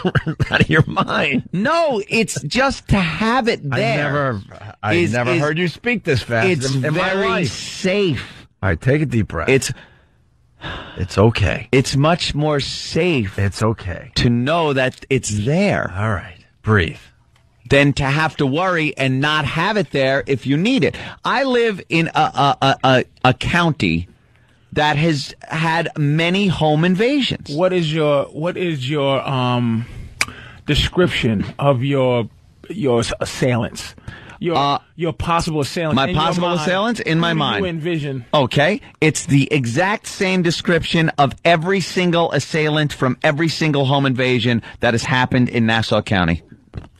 out of your mind. No, it's just to have it there. I never heard you speak this fast. It's in my very life. safe. All right, take a deep breath. It's okay. It's much more safe. It's okay to know that it's there. All right, breathe. Than to have to worry and not have it there if you need it. I live in a county that has had many home invasions. What is your description of your assailants? Your possible assailants. My possible assailants in my mind. You envision. Okay, it's the exact same description of every single assailant from every single home invasion that has happened in Nassau County.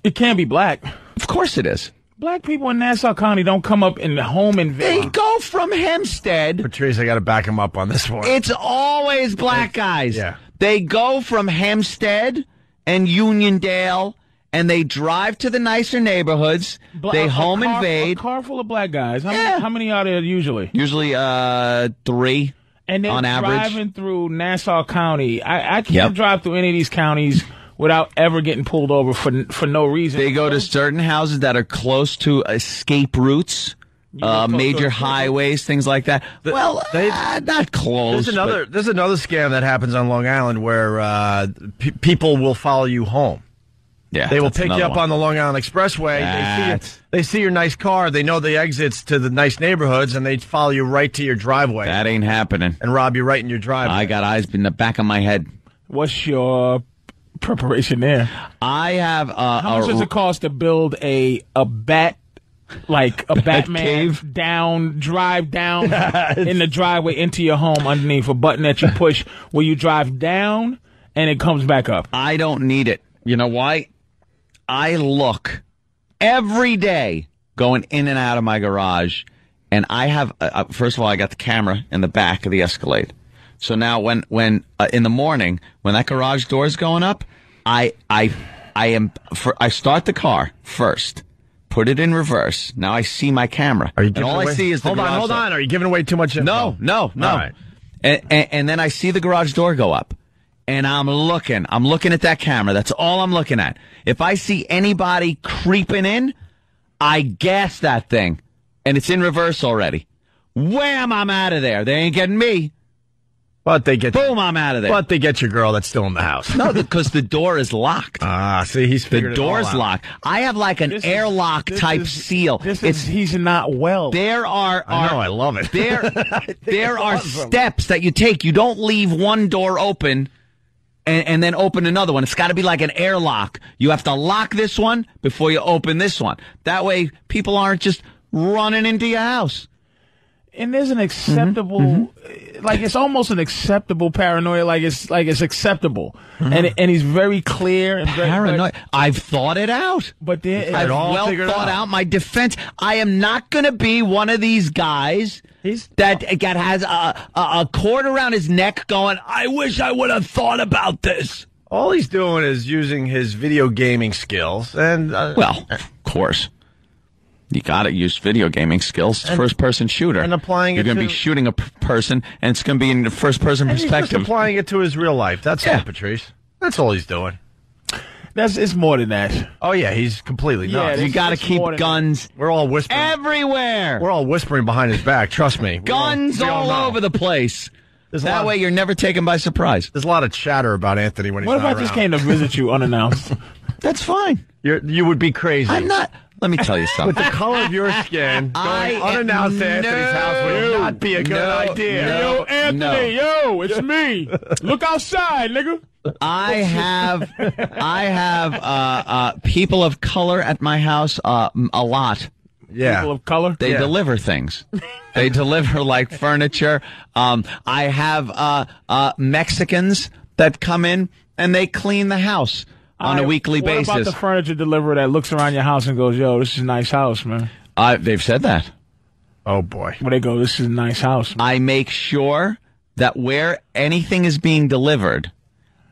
It can't be black. Of course it is. Black people in Nassau County don't come up in the home invasion. They go from Hempstead. Patrice, I got to back him up on this one. It's always black guys. Yeah. They go from Hempstead and Uniondale, and they drive to the nicer neighborhoods. They home invade. A car full of black guys. How many are there usually? Usually 3 and they're on average. Driving through Nassau County. I can't drive through any of these counties without ever getting pulled over for no reason. They go to certain houses that are close to escape routes, major highways, things like that. Not close. There's another scam that happens on Long Island where people will follow you home. Yeah, they will pick you up on the Long Island Expressway. They see your nice car. They know the exits to the nice neighborhoods, and they follow you right to your driveway. That ain't happening. And rob you right in your driveway. I got eyes in the back of my head. What's your preparation there? I have how much does it cost to build a bat, like a Batman drive down in the driveway into your home underneath a button that you push where you drive down and it comes back up? I don't need it. You know why? I look every day going in and out of my garage, and I have first of all, I got the camera in the back of the Escalade. So now when in the morning, when that garage door is going up, I start the car first, put it in reverse. Now I see my camera. Are you and all away? I see is the garage Hold on. Are you giving away too much info? No. All right. And then I see the garage door go up, and I'm looking at that camera. That's all I'm looking at. If I see anybody creeping in, I gas that thing, and it's in reverse already. Wham! I'm out of there. They ain't getting me. But they get boom! I'm out of there. But they get your girl that's still in the house. No, because the door is locked. See, he's figured the door's it all out. locked. I have like an airlock type seal. He's not well. There are. I know. I love it. There are steps that you take. You don't leave one door open and then open another one. It's got to be like an airlock. You have to lock this one before you open this one. That way, people aren't just running into your house. And there's an acceptable, like it's almost an acceptable paranoia, like it's acceptable, and he's very clear and paranoid. I've thought it out, but I've well thought out my defense. I am not going to be one of these guys that has a cord around his neck, going, "I wish I would have thought about this." All he's doing is using his video gaming skills, and well, of course. You got to use video gaming skills. It's first-person shooter. And applying You're going to be shooting a person, and it's going to be in the first-person perspective. He's just applying it to his real life. That's all, Patrice. That's all he's doing. It's more than that. Oh, yeah, he's completely nuts. You got to keep guns. We're all whispering. Everywhere. We're all whispering behind his back. Trust me. Guns all over the place. That way you're never taken by surprise. There's a lot of chatter about Anthony when he's not around. What if I just came to visit you unannounced? That's fine. You would be crazy. I'm not. Let me tell you something. With the color of your skin, going unannounced to Anthony's house would not be a good idea. Yo, Anthony, yo, it's me. Look outside, nigga. I have people of color at my house a lot. Yeah. People of color? They deliver things. They deliver like furniture. I have Mexicans that come in and they clean the house on a weekly basis. What about the furniture deliverer that looks around your house and goes, "Yo, this is a nice house, man"? They've said that. Oh boy. When they go, "This is a nice house," man. I make sure that where anything is being delivered,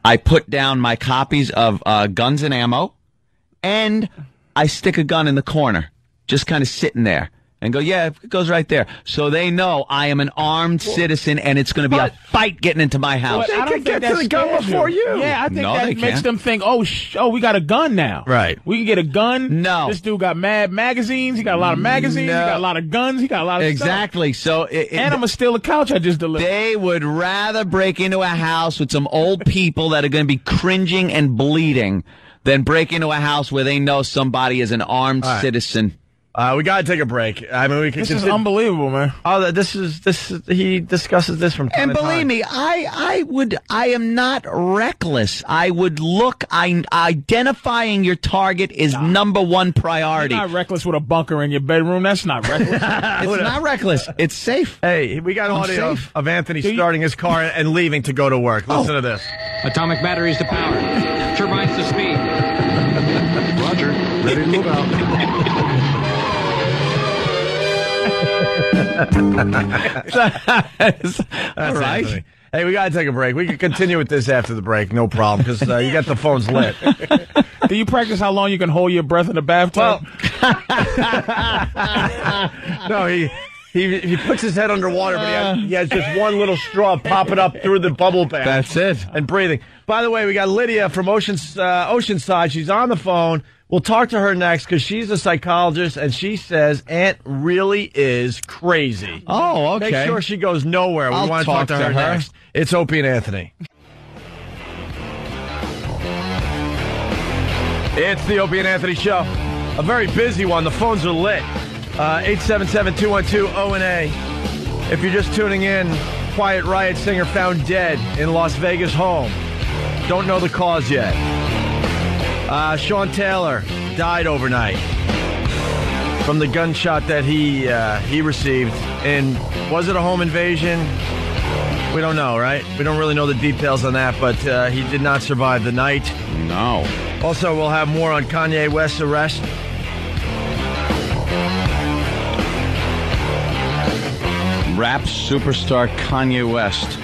I put down my copies of Guns and Ammo, and I stick a gun in the corner, just kind of sitting there. and go, yeah, it goes right there. So they know I am an armed citizen, and it's going to be a fight getting into my house. Well, I don't think that's the gun before you. Yeah, I think that makes them think, oh, we got a gun now. Right. We can get a gun. No. This dude got mad magazines. He got a lot of magazines. No. He got a lot of guns. He got a lot of Exactly. stuff. So and I'm going to steal the couch I just delivered. They would rather break into a house with some old people that are going to be cringing and bleeding than break into a house where they know somebody is an armed citizen. We got to take a break. I mean, this is unbelievable, man. Oh, this is he discusses this from time to time. And believe me, I am not reckless. I would identifying your target is number one priority. You're not reckless with a bunker in your bedroom. That's not reckless. It's not reckless. It's safe. Hey, we got audio of Anthony starting his car and leaving to go to work. Listen to this. Atomic batteries to power. Turbines to speed. Roger. Ready to move out. That's all right. Anthony. Hey, we got to take a break. We can continue with this after the break, no problem, because you got the phones lit. Do you practice how long you can hold your breath in the bathtub? No, he puts his head underwater, but he has just one little straw popping up through the bubble bath. That's it. And breathing. By the way, we got Lydia from Oceanside. She's on the phone. We'll talk to her next because she's a psychologist, and she says Aunt really is crazy. Oh, okay. Make sure she goes nowhere. We want to talk to her next. It's Opie and Anthony. It's the Opie and Anthony Show. A very busy one. The phones are lit. 877-212-ONA. If you're just tuning in, Quiet Riot singer found dead in Las Vegas home. Don't know the cause yet. Sean Taylor died overnight from the gunshot that he received. And was it a home invasion? We don't know, right? We don't really know the details on that, but he did not survive the night. No. Also, we'll have more on Kanye West's arrest. Rap superstar Kanye West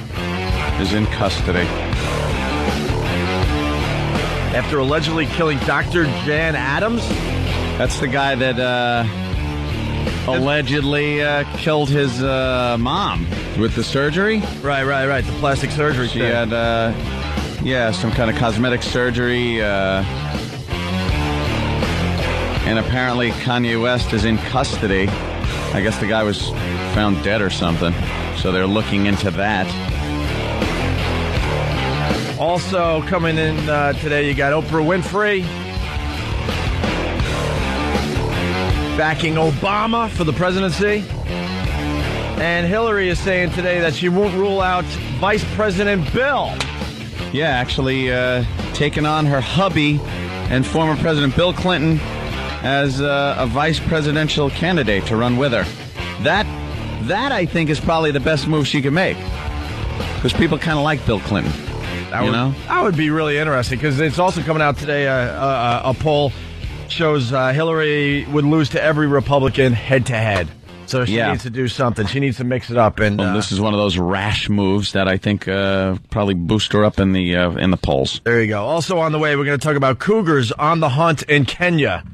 is in custody after allegedly killing Dr. Jan Adams. That's the guy that allegedly killed his mom with the surgery. Right. The plastic surgery. She had, some kind of cosmetic surgery. And apparently Kanye West is in custody. I guess the guy was found dead or something. So they're looking into that. Also coming in today, you got Oprah Winfrey backing Obama for the presidency. And Hillary is saying today that she won't rule out Vice President Bill. Yeah, actually taking on her hubby and former President Bill Clinton as a vice presidential candidate to run with her. That I think is probably the best move she could make. Because people kind of like Bill Clinton. That would be really interesting because it's also coming out today. A poll shows Hillary would lose to every Republican head to head. So she needs to do something. She needs to mix it up. And this is one of those rash moves that I think probably boost her up in the polls. There you go. Also on the way, we're going to talk about cougars on the hunt in Kenya.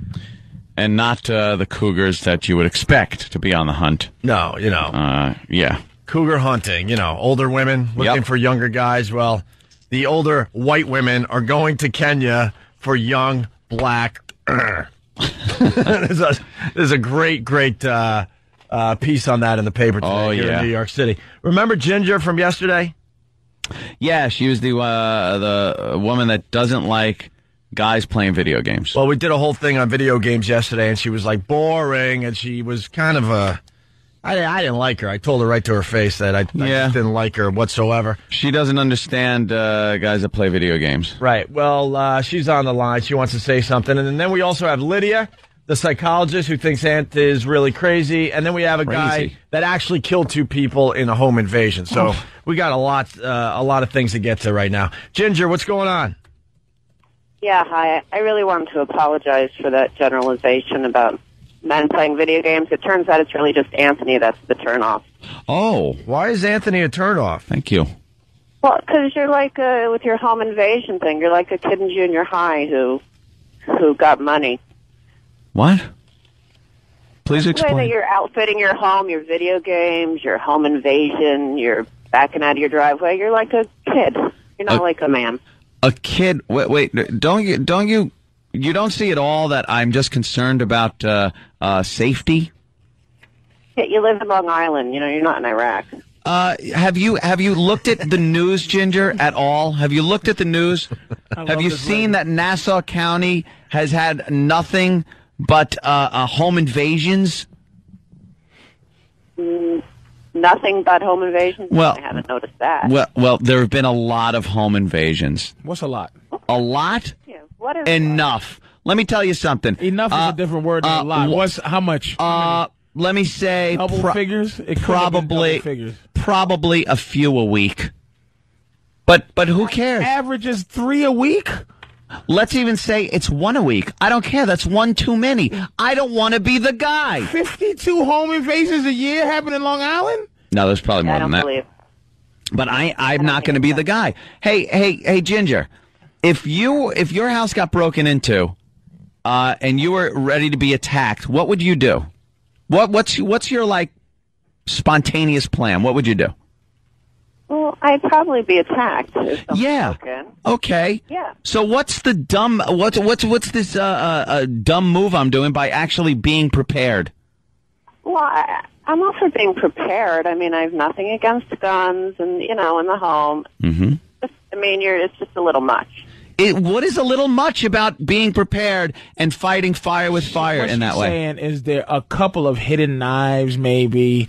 And not the cougars that you would expect to be on the hunt. No, yeah. Cougar hunting, older women looking for younger guys. Well, the older white women are going to Kenya for young black. There's a great piece on that in the paper today here in New York City. Remember Ginger from yesterday? Yeah, she was the woman that doesn't like guys playing video games. Well, we did a whole thing on video games yesterday, and she was like boring, and she was kind of I didn't like her. I told her right to her face that I just didn't like her whatsoever. She doesn't understand guys that play video games. Right. Well, she's on the line. She wants to say something. And then we also have Lydia, the psychologist, who thinks Aunt is really crazy. And then we have a guy that actually killed 2 people in a home invasion. So we got a lot of things to get to right now. Ginger, what's going on? Yeah, hi. I really wanted to apologize for that generalization about men playing video games. It turns out it's really just Anthony that's the turnoff. Oh. Why is Anthony a turnoff? Thank you. Well, because you're like, with your home invasion thing, you're like a kid in junior high who got money. What? Please The way that explain. you're outfitting your home, your video games, your home invasion, you're backing out of your driveway. You're like a kid. You're not like a man. A kid? Wait. Don't you see at all that I'm just concerned about safety? Yeah, you live in Long Island. You know, you're not in Iraq. Have you looked at the news, Ginger, at all? Have you looked at the news? Have you seen that Nassau County has had nothing but home invasions? Nothing but home invasions? Well, I haven't noticed that. Well, there have been a lot of home invasions. What's a lot? A lot? Yeah, what is Enough. Let me tell you something. Enough is a different word than a lot. How much? Let me say double figures. It probably double figures. Probably a few a week. But who cares? Average is 3 a week. Let's even say it's 1 a week. I don't care. That's one too many. I don't want to be the guy. 52 home invasions a year happen in Long Island? No, there's probably more than that. But I'm not going to be the guy. Hey, Ginger, if your house got broken into, and you were ready to be attacked, what would you do? What's your like spontaneous plan? What would you do? Well, I'd probably be attacked. Yeah. Okay. Yeah. So what's the dumb? What's this dumb move I'm doing by actually being prepared? Well, I'm also being prepared. I mean, I have nothing against guns, and in the home. Mm-hmm. It's just a little much. What is a little much about being prepared and fighting fire with fire in that way? What she's saying is there a couple of hidden knives, maybe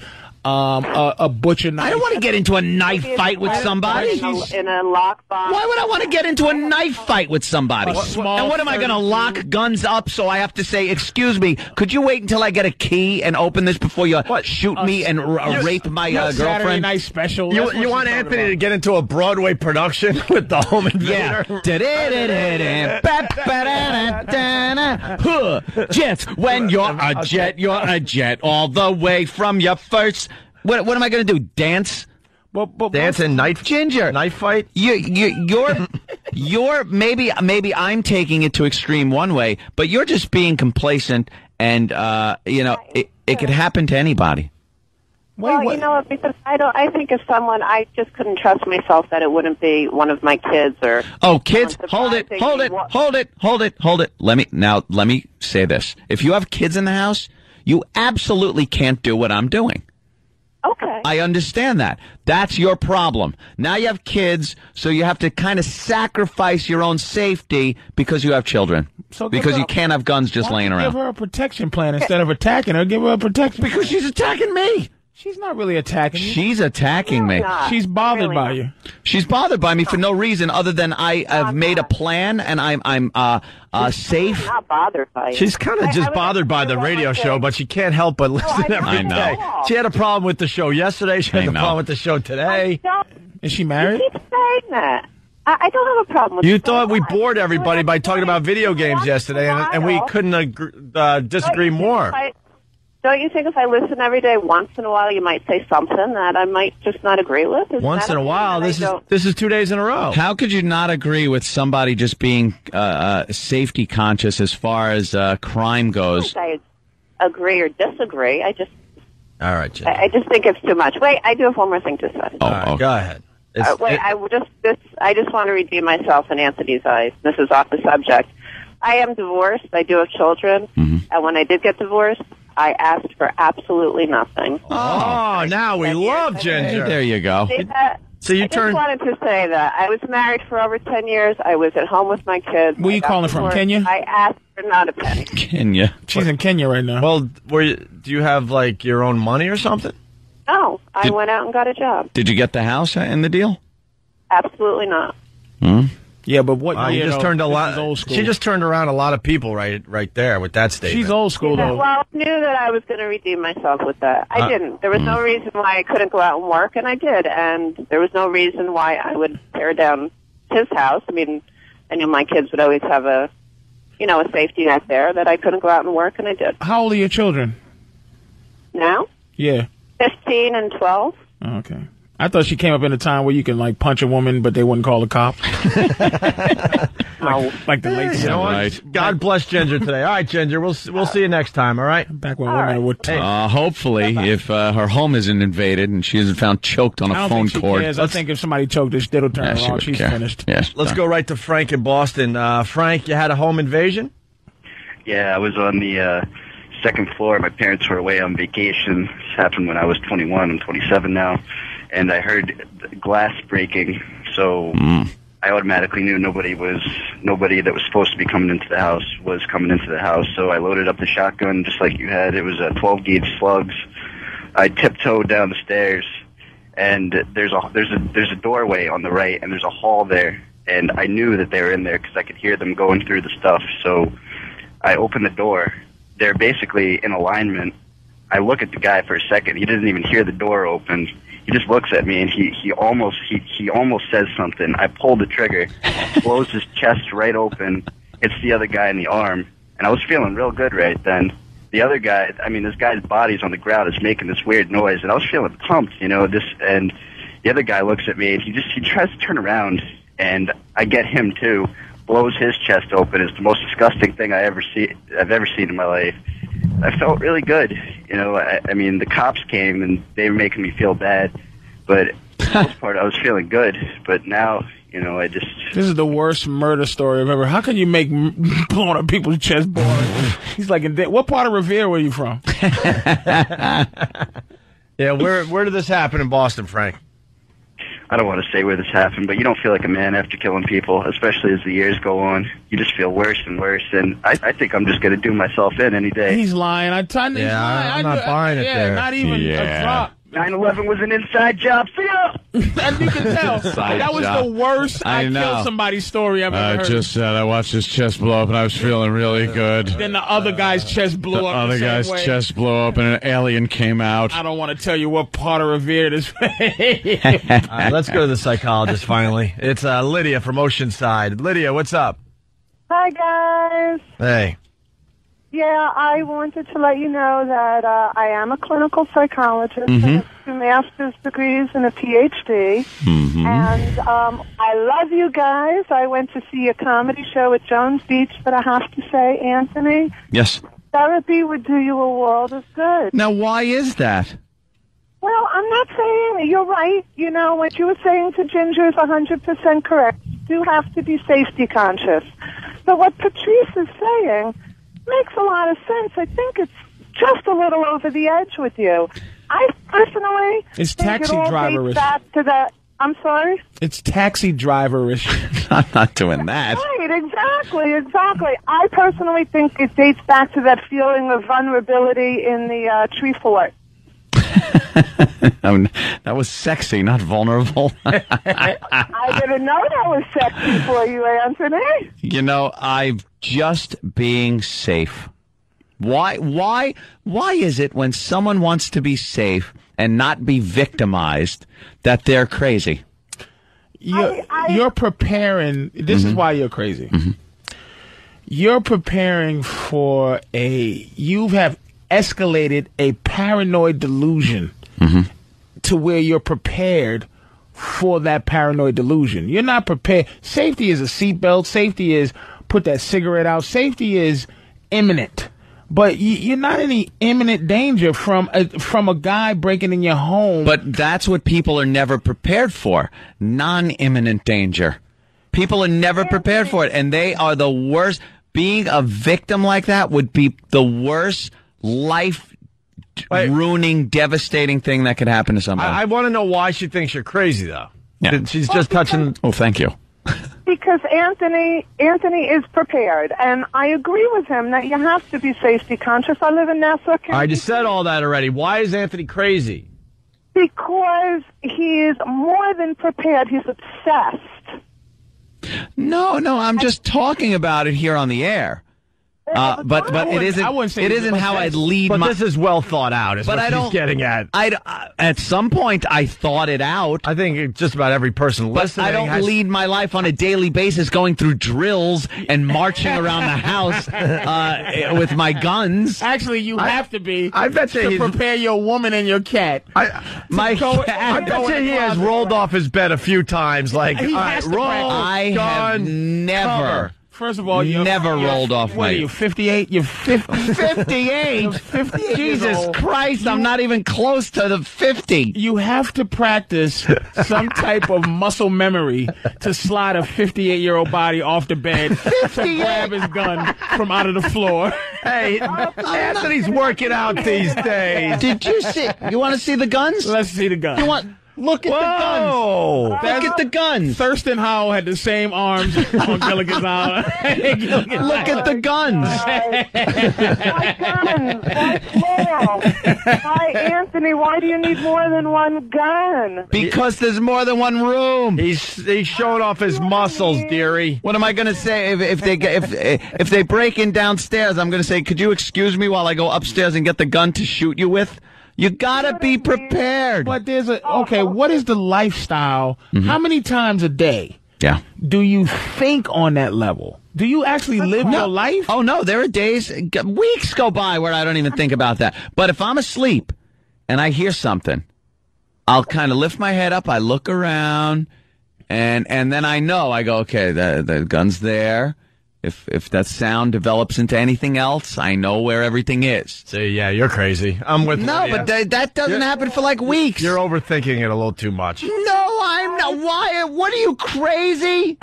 a butcher knife. I don't want to get into a knife fight with somebody. In a lockbox. Why would I want to get into a knife fight with somebody? And what am I going to lock guns up so I have to say, excuse me, could you wait until I get a key and open this before you shoot me and rape my Saturday girlfriend? night special. You want Anthony to get into a Broadway production with the home invader? Yeah. Jets, when you're a jet all the way from your first. What am I going to do? Dance? Dance and knife fight? You're maybe I'm taking it to extreme one way, but you're just being complacent, and it could happen to anybody. Well, you know what? Because I think if someone, I just couldn't trust myself that it wouldn't be one of my kids or. Oh, kids! Hold it! Let me say this: if you have kids in the house, you absolutely can't do what I'm doing. Okay. I understand that. That's your problem. Now you have kids, so you have to kind of sacrifice your own safety because you have children. Because you can't have guns just laying around. Give her a protection plan instead of attacking her. Give her a protection plan. Because she's attacking me. She's not really attacking you. She's attacking me. She's bothered by you. She's bothered by me for no reason other than I have made a plan and I'm safe. I'm not bothered by you. She's kind of just bothered by the radio show, but she can't help but listen every day. She had a problem with the show yesterday. She has a problem with the show today. Is she married? You keep saying that. I don't have a problem with You thought we bored everybody by talking about video games yesterday, and we couldn't disagree more. Don't you think if I listen every day, once in a while, you might say something that I might just not agree with? Once in a while? This is 2 days in a row. How could you not agree with somebody just being safety conscious as far as crime goes? I agree or disagree. All right, Jim. I just think it's too much. Wait, I do have one more thing to say. Go ahead. I just want to redeem myself in Anthony's eyes. This is off the subject. I am divorced. I do have children. Mm-hmm. And when I did get divorced, I asked for absolutely nothing. Oh, now we love Ginger. Hey, there you go. So you I just wanted to say that. I was married for over 10 years. I was at home with my kids. Where are you calling from, Kenya? I asked for not a penny. Kenya. She's in Kenya right now. Well, do you have, like, your own money or something? No, I went out and got a job. Did you get the house in the deal? Absolutely not. Yeah, but what? You just turned old school. She just turned around a lot of people right there with that statement. She's old school though. Well, I knew that I was going to redeem myself with that. I didn't. There was no reason why I couldn't go out and work, and I did. And there was no reason why I would tear down his house. I mean, I knew my kids would always have a safety net there that I couldn't go out and work, and I did. How old are your children? Now? Yeah. 15 and 12. Oh, okay. I thought she came up in a time where you can like punch a woman, but they wouldn't call the cops. like the late. You know what? Right. God bless Ginger today. All right, Ginger. We'll see you next time. All right. Back when women would. Hopefully, if her home isn't invaded and she isn't found choked on a phone cord. I think if somebody choked her, it'll turn her on. She's finished. Yes. Let's go right to Frank in Boston. Frank, you had a home invasion? Yeah, I was on the second floor. My parents were away on vacation. This happened when I was 21. I'm 27 now. And I heard glass breaking, so I automatically knew nobody that was supposed to be coming into the house was coming into the house. So I loaded up the shotgun just like you had. It was a 12-gauge slugs. I tiptoed down the stairs, and there's a doorway on the right, and there's a hall there. And I knew that they were in there because I could hear them going through the stuff. So I opened the door. They're basically in alignment. I look at the guy for a second. He doesn't even hear the door open. He just looks at me, and he almost says something. I pull the trigger, blows his chest right open, hits the other guy in the arm, and I was feeling real good right then. The other guy, this guy's body's on the ground, is making this weird noise, and I was feeling pumped, and the other guy looks at me, and he tries to turn around, and I get him too, blows his chest open. It's the most disgusting thing I've ever seen in my life. I felt really good. The cops came and they were making me feel bad, but for the most part I was feeling good. But now, I just... This is the worst murder story I've ever... How can you make blowing up people's chest boring? He's like, what part of Revere were you from? Yeah, where did this happen in Boston, Frank? I don't want to say where this happened, but you don't feel like a man after killing people, especially as the years go on. You just feel worse and worse, and I think I'm just going to do myself in any day. He's lying. I'm not buying it there. Not even a drop. 9/11 was an inside job. See ya! And you can tell. That was the worst I killed somebody story I've ever heard. Just said I watched his chest blow up and I was feeling really good. Then the other guy's chest blew up. The other guy's chest blew up and an alien came out. I don't want to tell you what part of Revere this is. All right, let's go to the psychologist finally. It's Lydia from Oceanside. Lydia, what's up? Hi, guys. Hey. Yeah, I wanted to let you know that I am a clinical psychologist. I have 2 master's degrees and a PhD. And I love you guys. I went to see a comedy show at Jones Beach, but I have to say, Anthony, yes, therapy would do you a world of good. Now, why is that? Well, I'm not saying you're right. What you were saying to Ginger is 100% correct. You do have to be safety conscious. But what Patrice is saying makes a lot of sense. I think it's just a little over the edge with you. I personally it's think taxi it all driver-ish. dates back to that. I'm sorry? It's taxi driver-ish. I'm not doing that. Right, exactly. I personally think it dates back to that feeling of vulnerability in the tree fort. That was sexy, not vulnerable. I didn't know that was sexy for you, Anthony. I'm just being safe. Why is it when someone wants to be safe and not be victimized that they're crazy? You're preparing. This is why you're crazy. You're preparing for you have escalated a paranoid delusion to where you're prepared for that paranoid delusion. You're not prepared. Safety is a seatbelt. Safety is put that cigarette out. Safety is imminent. But you're not in any imminent danger from a guy breaking in your home. But that's what people are never prepared for. Non-imminent danger. People are never prepared for it, and they are the worst. Being a victim like that would be the worst life-ruining, devastating thing that could happen to somebody. I want to know why she thinks you're crazy, though. Yeah. She's just touching... Oh, thank you. Because Anthony is prepared, and I agree with him that you have to be safety conscious. I live in Nassau County. I just said all that already. Why is Anthony crazy? Because he is more than prepared. He's obsessed. No, I'm just talking about it here on the air. But it isn't. I wouldn't say it isn't how I'd lead. But my, this is well thought out. Is but what I don't. she's getting at. At some point, I thought it out. I think just about every person But listening. I don't lead my life on a daily basis, going through drills and marching around the house with my guns. Actually, you have to be. I bet you to prepare your woman and your cat. I bet you he has rolled off his bed a few times. Like, He has to roll, practice. I have gun, never. cover. First of all, you're rolled off What my. are you, 58? You're 50. 58? You're 58 Jesus years old. Christ, I'm not even close to the 50. You have to practice some type of muscle memory to slide a 58-year-old body off the bed to grab his gun from out of the floor. Hey, Anthony's working out these days. Did you see? You want to see the guns? Let's see the guns. You want? Look at the guns. Look at the guns. Thurston Howell had the same arms on Gilligan's Island. Look at the guns. Why guns? Why plural? Why, Anthony, why do you need more than one gun? Because there's more than one room. He's showing off his muscles, dearie. What am I going to say if they break in downstairs? I'm going to say, could you excuse me while I go upstairs and get the gun to shoot you with? You gotta be prepared. But what is the lifestyle? Mm-hmm. How many times a day do you think on that level? Do you actually live your life? Oh, no, there are days, weeks go by where I don't even think about that. But if I'm asleep and I hear something, I'll kind of lift my head up, I look around, and then I know, I go, okay, the gun's there. If that sound develops into anything else, I know where everything is. So, yeah, you're crazy. I'm with you. No, but that doesn't happen for like weeks. You're overthinking it a little too much. No, I'm not. Why? What are you, crazy?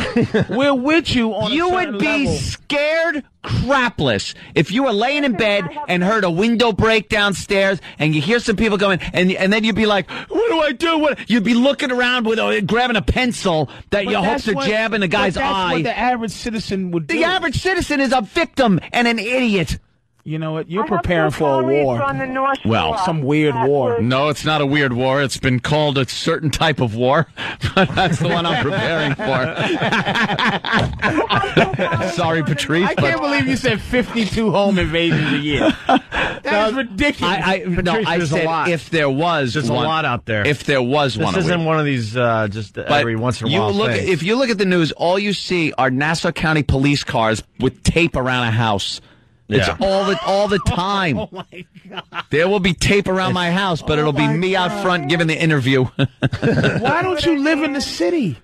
We're with you on You a would certain be level. scared crapless if you were laying in bed and heard a window break downstairs and you hear some people going and then you'd be like, what do I do? What? You'd be looking around with grabbing a pencil that your hopes are jabbing the guy's that's eye. What the average citizen would do. The average citizen is a victim and an idiot. You know what? You're preparing for a war. Well, some weird war. No, it's not a weird war. It's been called a certain type of war, but that's the one I'm preparing for. Sorry, Patrice. I can't believe you said 52 home invasions a year. That is ridiculous. I said lot. if there was There's one, a lot out there. If there was one. This isn't one of these just every once in a while things. If you look at the news, all you see are Nassau County police cars with tape around a house. It's all the time. Oh my God. There will be tape around my house, but it'll be me out front giving the interview. Why don't you live in the city?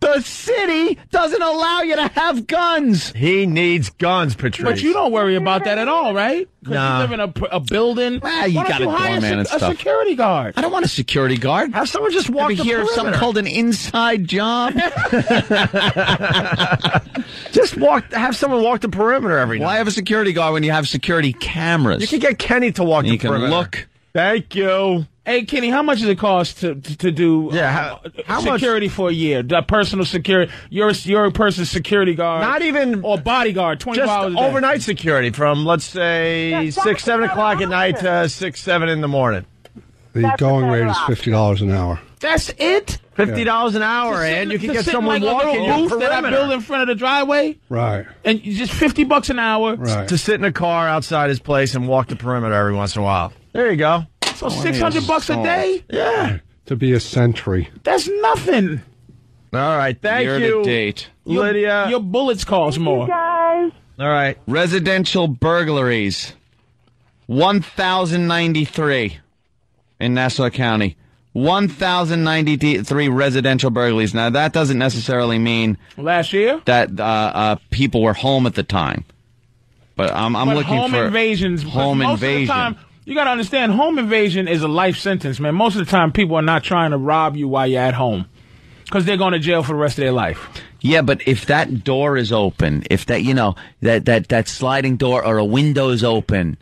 The city doesn't allow you to have guns. He needs guns, Patrice. But you don't worry about that at all, right? Because Nah. you live in a building. You Why got don't a hire doorman and a stuff. security guard? I don't want a security guard. Have someone just walk the Hear something perimeter. called an inside job. Just have someone walk the perimeter every night. Why have a security guard when you have security cameras? You can get Kenny to walk the You can perimeter. look. Thank you. Hey, Kenny, how much does it cost to do how much- security for a year? Personal security. You're a person's security guard. Not even or bodyguard. 24 just hours a day. overnight security from let's say 6, 7 o'clock at night to 6, 7 in the morning. The going rate is $50 an hour. That's it. $50 an hour, and you can get someone like walking a your little booth that I perimeter. build in front of the driveway, Right. and just $50 an hour. Right. To sit in a car outside his place and walk the perimeter every once in a while. There you go. So $600 a day. Yeah. To be a sentry. That's nothing. All right. Thank Year you, to date. Lydia. Your bullets cost more. Guys, All right. Residential burglaries. 1,093 in Nassau County. 1,093 residential burglaries. Now, that doesn't necessarily mean Last year. that people were home at the time. But I'm But looking home for invasions. home most invasion. Of the time, you got to understand, home invasion is a life sentence, man. Most of the time, people are not trying to rob you while you're at home because they're going to jail for the rest of their life. Yeah, but if that door is open, if that, that sliding door or a window is open,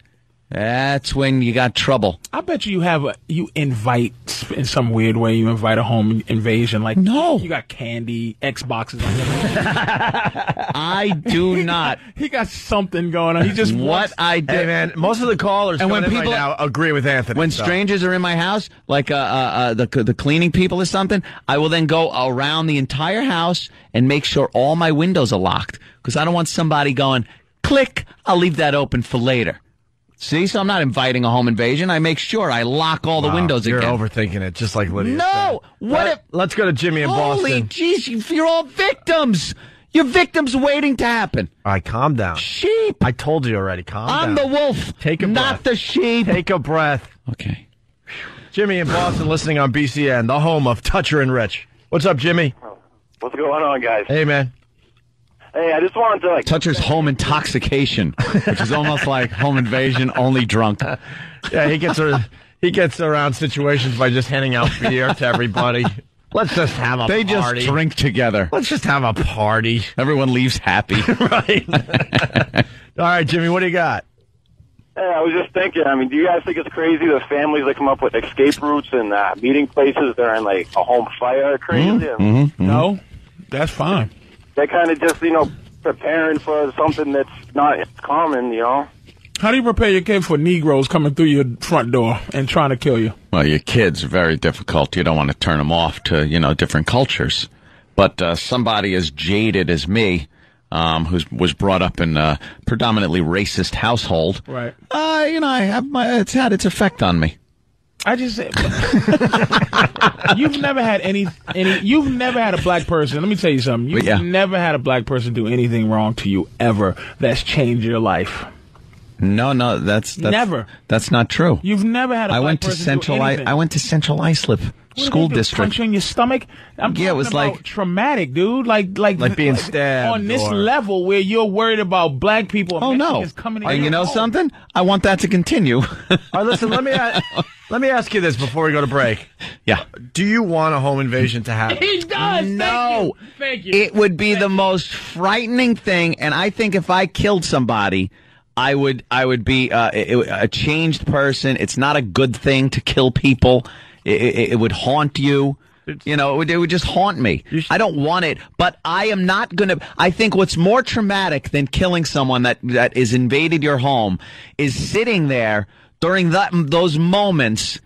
that's when you got trouble. I bet you you invite in some weird way. You invite a home invasion, like no, you got candy, Xboxes. I do not. He got something going on. He just I did. Hey, man, most of the callers and when coming in people right now agree with Anthony. When so. strangers are in my house, like the cleaning people or something, I will then go around the entire house and make sure all my windows are locked because I don't want somebody going click, I'll leave that open for later. See, so I'm not inviting a home invasion. I make sure I lock all the windows You're again. overthinking it, just like Lydia No! said. What if... Let's go to Jimmy in Boston. Holy jeez, you're all victims! You're victims waiting to happen. All right, calm down. Sheep! I told you already, calm down. I'm the wolf, Take a not breath. the sheep. Take a breath. Okay. Jimmy in Boston listening on BCN, the home of Toucher and Rich. What's up, Jimmy? What's going on, guys? Hey, man. Hey, I just wanted to Toucher's home intoxication, which is almost like home invasion, only drunk. Yeah, he gets around situations by just handing out beer to everybody. Let's just have a They party. just drink together. Let's just have a party. Everyone leaves happy. Right. All right, Jimmy, what do you got? Hey, I was just thinking, I mean, do you guys think it's crazy the families that come up with escape routes and meeting places during, like, a home fire are crazy? No, that's fine. They're kind of just, preparing for something that's not common, How do you prepare your kid for Negroes coming through your front door and trying to kill you? Well, your kids are very difficult. You don't want to turn them off to, different cultures. But somebody as jaded as me, who was brought up in a predominantly racist household, right? I have it's had its effect on me. I just said, you've never had you've never had a black person. Let me tell you something. You've never had a black person do anything wrong to you ever that's changed your life. No, that's never. That's not true. You've never had a black person do anything. I went to Central Islip School District. Punch you in your stomach? It was like traumatic, dude. Like being stabbed on this level where you're worried about black people. Oh no! Coming in and you know something? I want that to continue. All right, listen. Let me ask you this before we go to break. Yeah. Do you want a home invasion to happen? He does. No. Thank you. It would be the most frightening thing, and I think if I killed somebody, I would be a changed person. It's not a good thing to kill people. It would haunt you. It would just haunt me. I don't want it, but I am not going to. I think what's more traumatic than killing someone that is invaded your home is sitting there during those moments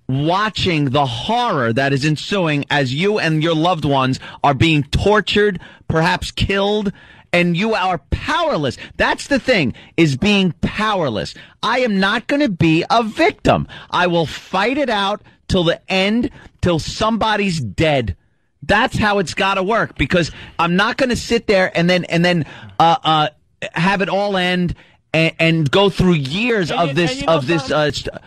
watching the horror that is ensuing as you and your loved ones are being tortured, perhaps killed, and you are powerless. That's the thing, is being powerless. I am not going to be a victim. I will fight it out till the end, till somebody's dead. That's how it's got to work, because I'm not going to sit there and then have it all end and go through years of this.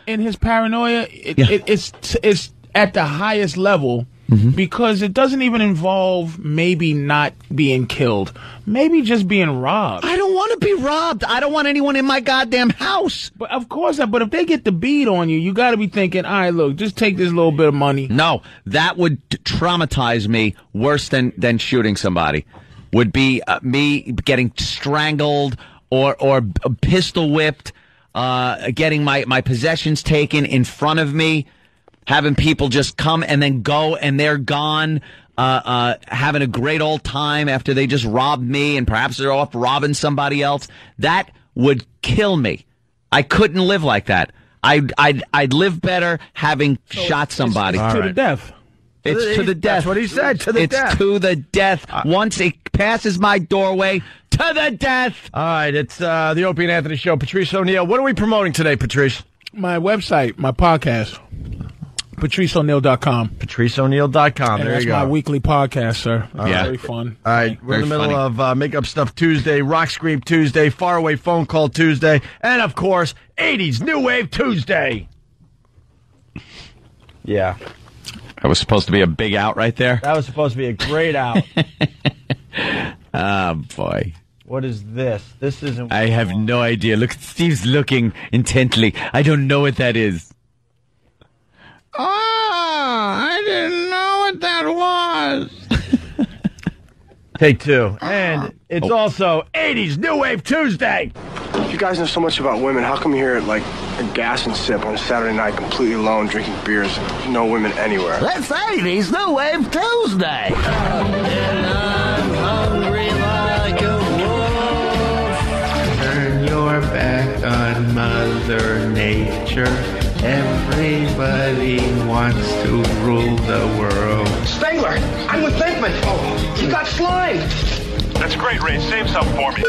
In his paranoia, it's at the highest level. Mm-hmm. Because it doesn't even involve maybe not being killed. Maybe just being robbed. I don't want to be robbed. I don't want anyone in my goddamn house. But of course, but if they get the beat on you, you got to be thinking, all right, look, just take this little bit of money. No, that would traumatize me worse than shooting somebody. Would be me getting strangled or pistol whipped, getting my possessions taken in front of me. Having people just come and then go and they're gone, having a great old time after they just robbed me and perhaps they're off robbing somebody else. That would kill me. I couldn't live like that. I'd live better having shot somebody. It's to the death. It's to the death. That's what he said, to the death. It's to the death. Once it passes my doorway, to the death. All right, it's the Opie and Anthony Show. Patrice O'Neill, what are we promoting today, Patrice? My website, my podcast. PatriceO'Neill.com. PatriceO'Neill.com. There you go. That's my weekly podcast, sir. Yeah. Very fun. All right. We're in the middle of Make Up Stuff Tuesday, Rock Scream Tuesday, Faraway Phone Call Tuesday, and, of course, 80s New Wave Tuesday. Yeah. That was supposed to be a big out right there. That was supposed to be a great out. Oh, boy. What is this? This isn't... I have no idea. Look, Steve's looking intently. I don't know what that is. Oh, I didn't know what that was. Take two. And it's also 80s New Wave Tuesday. If you guys know so much about women, how come you're here at, like, a gas and sip on a Saturday night completely alone drinking beers? No women anywhere. Let's 80s New Wave Tuesday. And I'm hungry like a wolf. Turn your back on Mother Nature. Everybody wants to rule the world. Spangler, I'm with Bankman. Oh, he got slimed. That's great, Ray. Save some for me.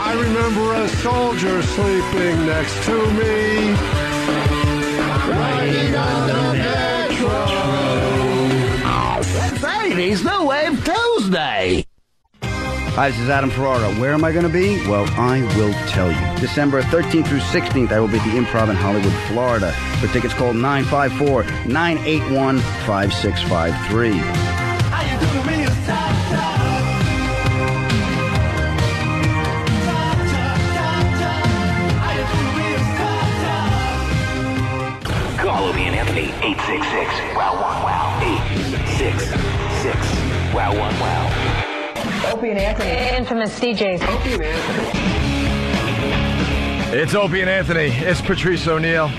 I remember a soldier sleeping next to me, riding on the metro. It's 80s New Wave Tuesday. Hi, this is Adam Ferrara. Where am I going to be? Well, I will tell you. December 13th through 16th, I will be at the Improv in Hollywood, Florida. For tickets, call 954-981-5653. Call Opie and Anthony, 866-WOW-WOW-WOW, 866-WOW-WOW-WOW. Opie and Anthony. Infamous DJs. Opie and Anthony. It's Opie and Anthony. It's Patrice O'Neill.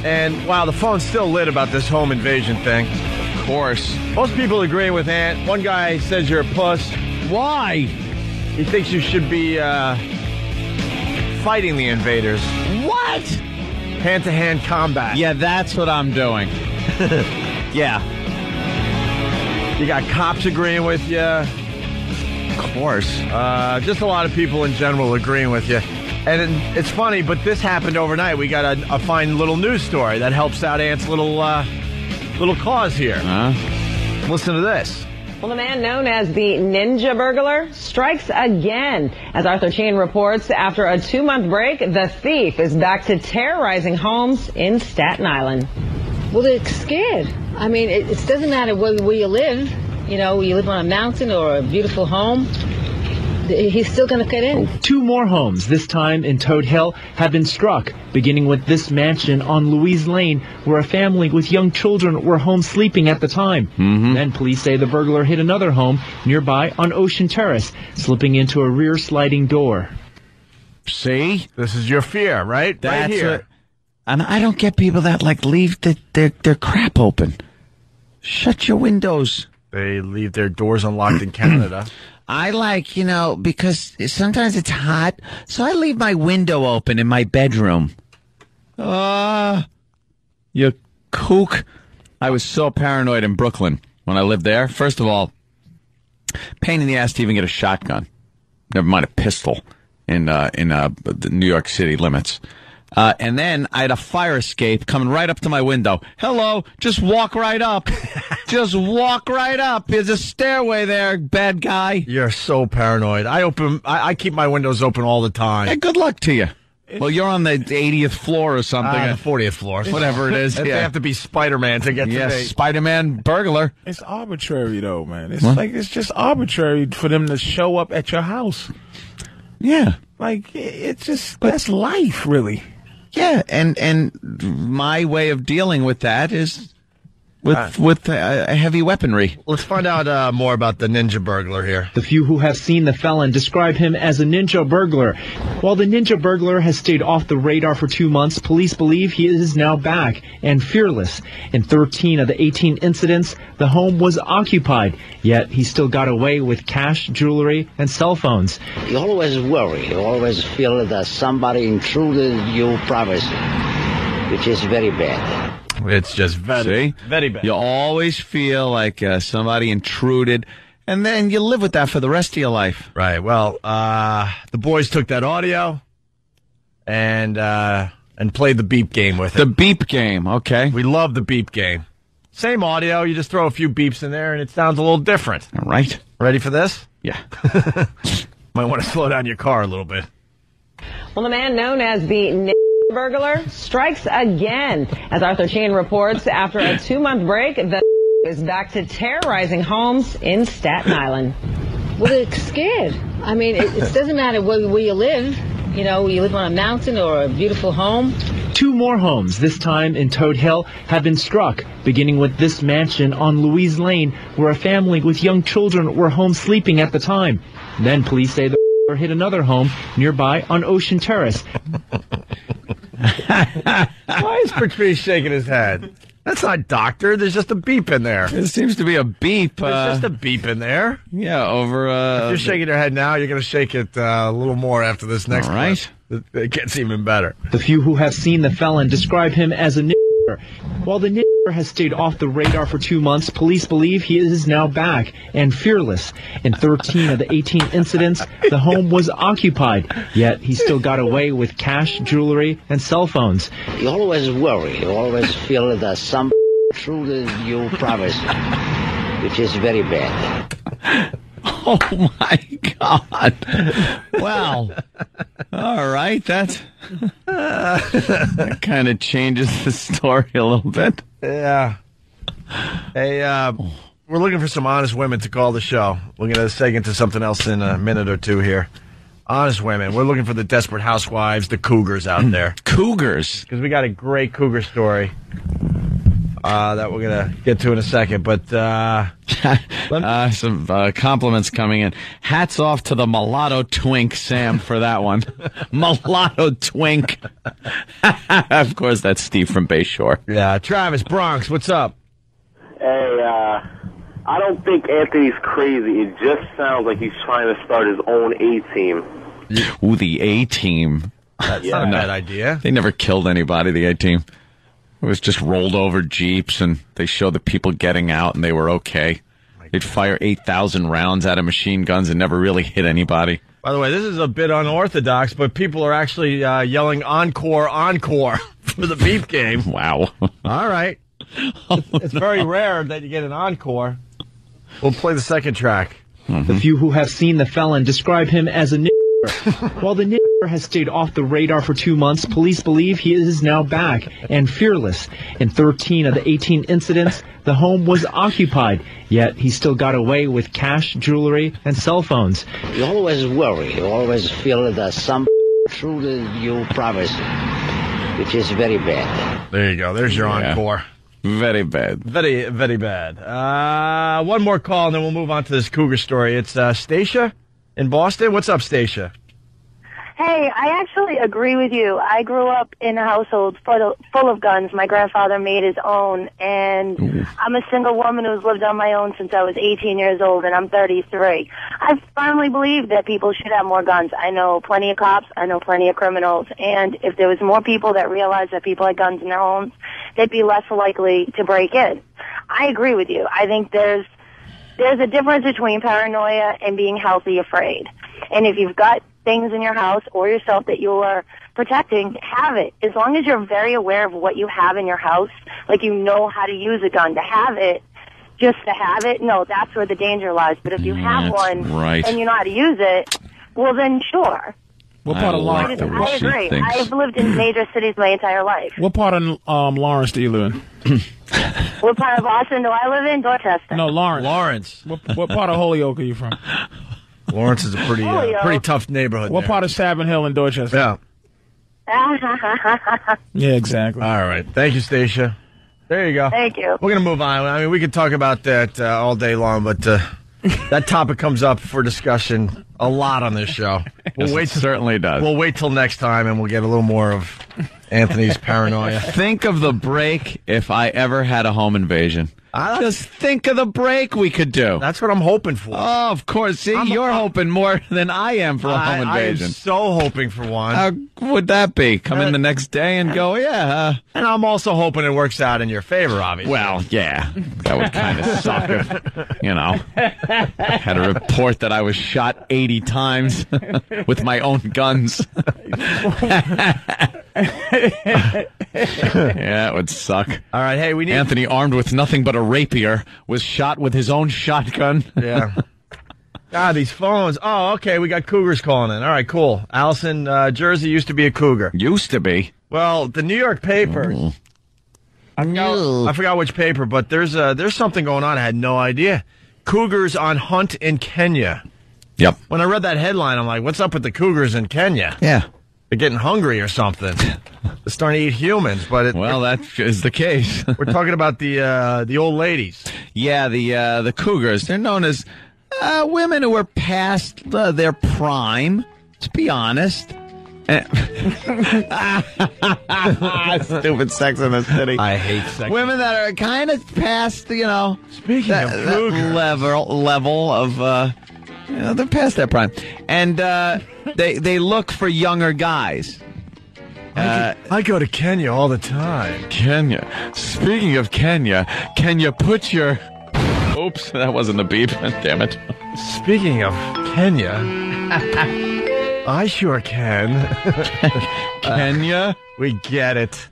And, wow, the phone's still lit about this home invasion thing. Of course. Most people agree with Ant. One guy says you're a puss. Why? He thinks you should be fighting the invaders. What? Hand-to-hand combat. Yeah, that's what I'm doing. Yeah. You got cops agreeing with you. Of course. Just a lot of people in general agreeing with you. And it's funny, but this happened overnight. We got a fine little news story that helps out Ant's little cause here. Listen to this. Well, the man known as the Ninja Burglar strikes again. As Arthur Chain reports, after a 2-month break, the thief is back to terrorizing homes in Staten Island. Well, they're scared. I mean, it doesn't matter where you live. You know, you live on a mountain or a beautiful home, he's still going to get in. 2 more homes, this time in Toad Hill, have been struck, beginning with this mansion on Louise Lane, where a family with young children were home sleeping at the time. Then police say the burglar hit another home nearby on Ocean Terrace, slipping into a rear sliding door. See? This is your fear, right? That's right here. What, and I don't get people that, like, leave their crap open. Shut your windows. They leave their doors unlocked in Canada. I like, because sometimes it's hot, so I leave my window open in my bedroom. You kook. I was so paranoid in Brooklyn when I lived there. First of all, pain in the ass to even get a shotgun. Never mind a pistol in the New York City limits. And then I had a fire escape coming right up to my window. Hello, just walk right up. Just walk right up. There's a stairway there, bad guy. You're so paranoid. I keep my windows open all the time. Hey, good luck to you. Well, you're on the 80th floor or something. The 40th floor. Whatever it is. They have to be Spider-Man to get to me. Yes, Spider-Man burglar. It's arbitrary, though, man. It's just arbitrary for them to show up at your house. Yeah. Like, that's life, really. Yeah, and my way of dealing with that is with heavy weaponry. Let's find out more about the ninja burglar here. The few who have seen the felon describe him as a ninja burglar. While the ninja burglar has stayed off the radar for 2 months, police believe he is now back and fearless. In 13 of the 18 incidents, the home was occupied, yet he still got away with cash, jewelry, and cell phones. You always worry. You always feel that somebody intruded your privacy, which is very bad. It's just very bad. You always feel like somebody intruded, and then you live with that for the rest of your life. Right. Well, the boys took that audio and played the beep game with it. The beep game, okay. We love the beep game. Same audio, you just throw a few beeps in there, and it sounds a little different. All right. Ready for this? Yeah. Might want to slow down your car a little bit. Well, the man known as the burglar strikes again. As Arthur Chain reports, after a 2-month break, the is back to terrorizing homes in Staten Island. Well, they're scared. I mean, it doesn't matter where you live. You know, you live on a mountain or a beautiful home. 2 more homes, this time in Toad Hill, have been struck, beginning with this mansion on Louise Lane, where a family with young children were home sleeping at the time. Then police say the hit another home nearby on Ocean Terrace. Why is Patrice shaking his head? That's not doctor. There's just a beep in there. It seems to be a beep. There's just a beep in there. Yeah, over... if you're shaking your head now, you're going to shake it a little more after this next one. All right. It gets even better. The few who have seen the felon describe him as a While the ninja has stayed off the radar for 2 months, police believe he is now back and fearless. In 13 of the 18 incidents, the home was occupied, yet he still got away with cash, jewelry, and cell phones. You always worry. You always feel that some intruded your privacy, which is very bad. Oh, my God. Wow. All right. That kind of changes the story a little bit. Yeah. Hey, we're looking for some honest women to call the show. We're going to seg into something else in a minute or two here. Honest women. We're looking for the desperate housewives, the cougars out there. Cougars? Because we got a great cougar story that we're going to get to in a second. But some compliments coming in. Hats off to the mulatto twink, Sam, for that one. Mulatto twink. Of course, that's Steve from Bayshore. Yeah, Travis, Bronx, what's up? Hey, I don't think Anthony's crazy. It just sounds like he's trying to start his own A-team. Ooh, the A-team. That's not a bad idea. They never killed anybody, the A-team. It was just rolled over Jeeps, and they showed the people getting out, and they were okay. They'd fire 8,000 rounds out of machine guns and never really hit anybody. By the way, this is a bit unorthodox, but people are actually yelling encore, encore for the beef game. Wow. All right. It's very rare that you get an encore. We'll play the second track. The few who have seen the felon describe him as a ninja. While the ninja has stayed off the radar for 2 months, police believe he is now back and fearless. In 13 of the 18 incidents, the home was occupied, yet he still got away with cash, jewelry, and cell phones. You always worry. You always feel that some intruded your privacy, which is very bad. There you go. There's your encore. Very bad. Very, very bad. One more call, and then we'll move on to this cougar story. It's Stacia in Boston. What's up, Stacia? Hey, I actually agree with you. I grew up in a household full of guns. My grandfather made his own, and I'm a single woman who's lived on my own since I was 18 years old, and I'm 33. I firmly believe that people should have more guns. I know plenty of cops. I know plenty of criminals, and if there was more people that realized that people had guns in their homes, they'd be less likely to break in. I agree with you. I think there's a difference between paranoia and being healthy afraid. And if you've got things in your house or yourself that you are protecting, have it. As long as you're very aware of what you have in your house, like you know how to use a gun, to have it, just to have it, no, that's where the danger lies. But if you have one and you know how to use it, well then sure. What part of Lawrence? I agree. I've lived in major cities my entire life. What part of Lawrence do you live in? What part of Boston do I live in? Dorchester. No, Lawrence. Lawrence. What part of Holyoke are you from? Lawrence is a pretty tough neighborhood. What part of Savin Hill in Dorchester? Yeah. Yeah, exactly. All right. Thank you, Stacia. There you go. Thank you. We're going to move on. I mean, we could talk about that all day long, but that topic comes up for discussion a lot on this show. It certainly does. We'll wait till next time, and we'll get a little more of Anthony's paranoia. Think of the break if I ever had a home invasion. Just think of the break we could do. That's what I'm hoping for. Oh, of course. See, you're hoping more than I am for a home invasion. I am so hoping for one. How would that be? Come in the next day and go, yeah. And I'm also hoping it works out in your favor, obviously. Well, yeah. That would kind of suck if, had to report that I was shot 80 times with my own guns. Yeah, it would suck. All right, hey, we need Anthony, armed with nothing but a rapier, was shot with his own shotgun. Yeah. God, these phones. Oh, okay, we got cougars calling in. All right, cool. Allison, Jersey used to be a cougar. Used to be? Well, the New York paper. I forgot which paper, but there's something going on. I had no idea. Cougars on hunt in Kenya. Yep. When I read that headline, I'm like, what's up with the cougars in Kenya? Yeah. They're getting hungry or something. They're starting to eat humans, but that is the case. We're talking about the old ladies. Yeah, the cougars. They're known as women who are past their prime. To be honest. Stupid Sex in the City. I hate sex. Women that are kind of past, Speaking of cougars. level of. They're past that prime, and they look for younger guys. I go to Kenya all the time. Kenya. Speaking of Kenya, can you put your... Oops, that wasn't a beep. Damn it. Speaking of Kenya, I sure can. Kenya? We get it.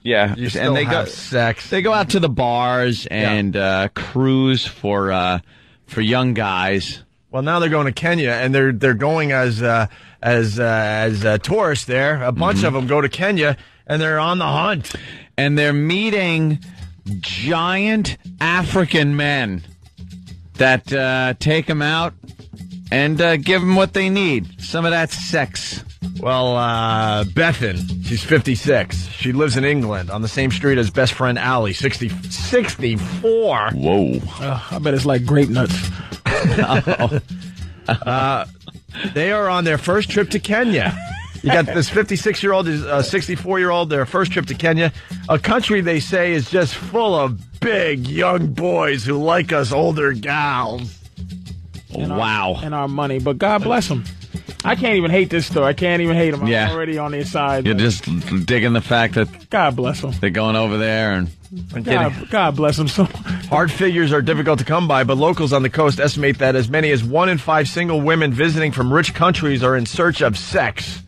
Yeah, You still have sex. They go out to the bars and cruise for young guys. Well, now they're going to Kenya, and they're going as tourists there. A bunch of them go to Kenya, and they're on the hunt. And they're meeting giant African men that take them out and give them what they need. Some of that sex. Well, Bethan, she's 56. She lives in England on the same street as best friend Allie, 64. Whoa. I bet it's like grape nuts. They are on their first trip to Kenya. You got this 56-year-old, 64-year-old, their first trip to Kenya, a country they say is just full of big young boys who like us older gals. Wow. And our money, but God bless them. I can't even hate this story. I can't even hate them. I'm Yeah. already on their side. You're just digging the fact that God bless them. they're going over there and God bless them. So hard figures are difficult to come by, but locals on the coast estimate that as many as 1 in 5 single women visiting from rich countries are in search of sex.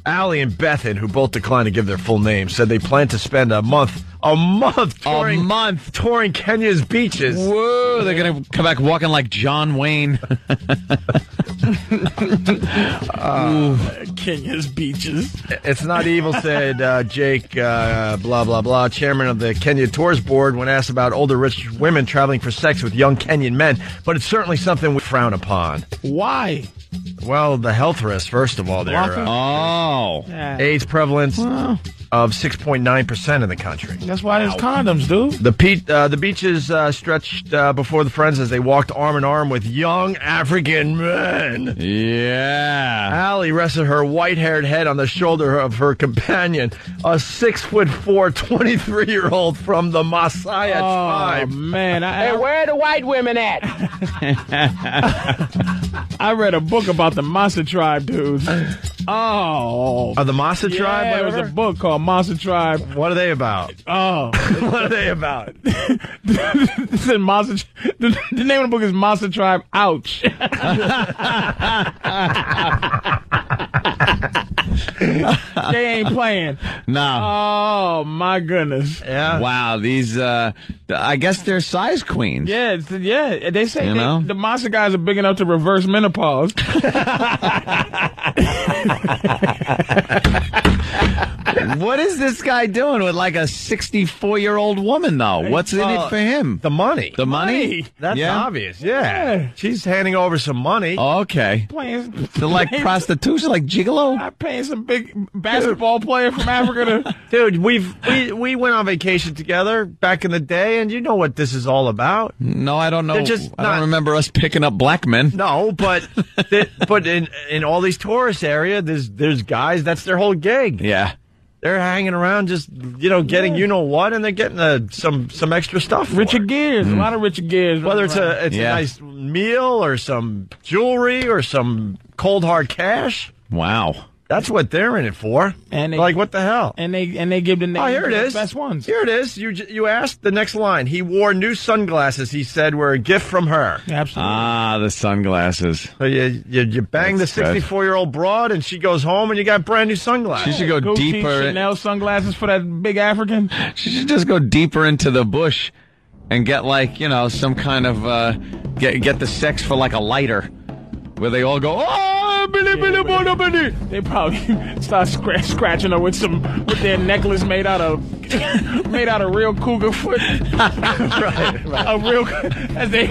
Allie and Bethan, who both declined to give their full names, said they plan to spend a month touring Kenya's beaches. Whoa, they're going to come back walking like John Wayne. Kenya's beaches. It's not evil, said Jake, blah, blah, blah, chairman of the Kenya Tours Board, when asked about older rich women traveling for sex with young Kenyan men. But it's certainly something we frown upon. Why? Well, the health risks, first of all. AIDS prevalence of 6.9% in the country. That's why there's condoms, dude. The beaches stretched before the friends as they walked arm in arm with young African men. Yeah. Allie rested her white-haired head on the shoulder of her companion, a 6'4", 23-year-old from the Maasai tribe. Oh, man. Hey, where are the white women at? I read a book about the Maasai tribe, dude. Oh. The Maasai tribe? Yeah, it was a book called Maasai Tribe. What are they about? Oh. What are they about? The name of the book is Maasai Tribe. Ouch. They ain't playing. No. Oh, my goodness. Yeah. Wow, these, I guess they're size queens. Yeah, they say You know? the Maasai guys are big enough to reverse menopause. What is this guy doing with like a 64-year-old woon, though? What's in it for him? The money. The money? That's Yeah. obvious, yeah. She's handing over some money. Okay. Playing, So like prostitution, like gigolo? I'm paying some big basketball player from Africa to... Dude, we went on vacation together back in the day, and you know what this is all about. No, I don't know. They're just I don't remember us picking up black men. No, but but in all these tourist areas, there's guys, that's their whole gig. Yeah. They're hanging around just, getting you know what, and they're getting some extra stuff for Richard it. Gears, a lot of Richard Gears. Whether it's a nice meal or some jewelry or some cold hard cash. Wow. That's what they're in it for. And they, like, what the hell? And they give the name. Oh, here it is. Best ones. Here it is. You asked the next line. He wore new sunglasses. He said were a gift from her. Absolutely. Ah, the sunglasses. So you bang the 64-year-old broad, and she goes home, and you got brand new sunglasses. She should go Gucci, deeper. Chanel sunglasses for that big African. She should just go deeper into the bush and get like, some kind of get the sex for like a lighter, where they all go, oh, Billy, Billy, Billy, Billy. They probably start scratching her with their necklace made out of real cougar foot. right. A real as they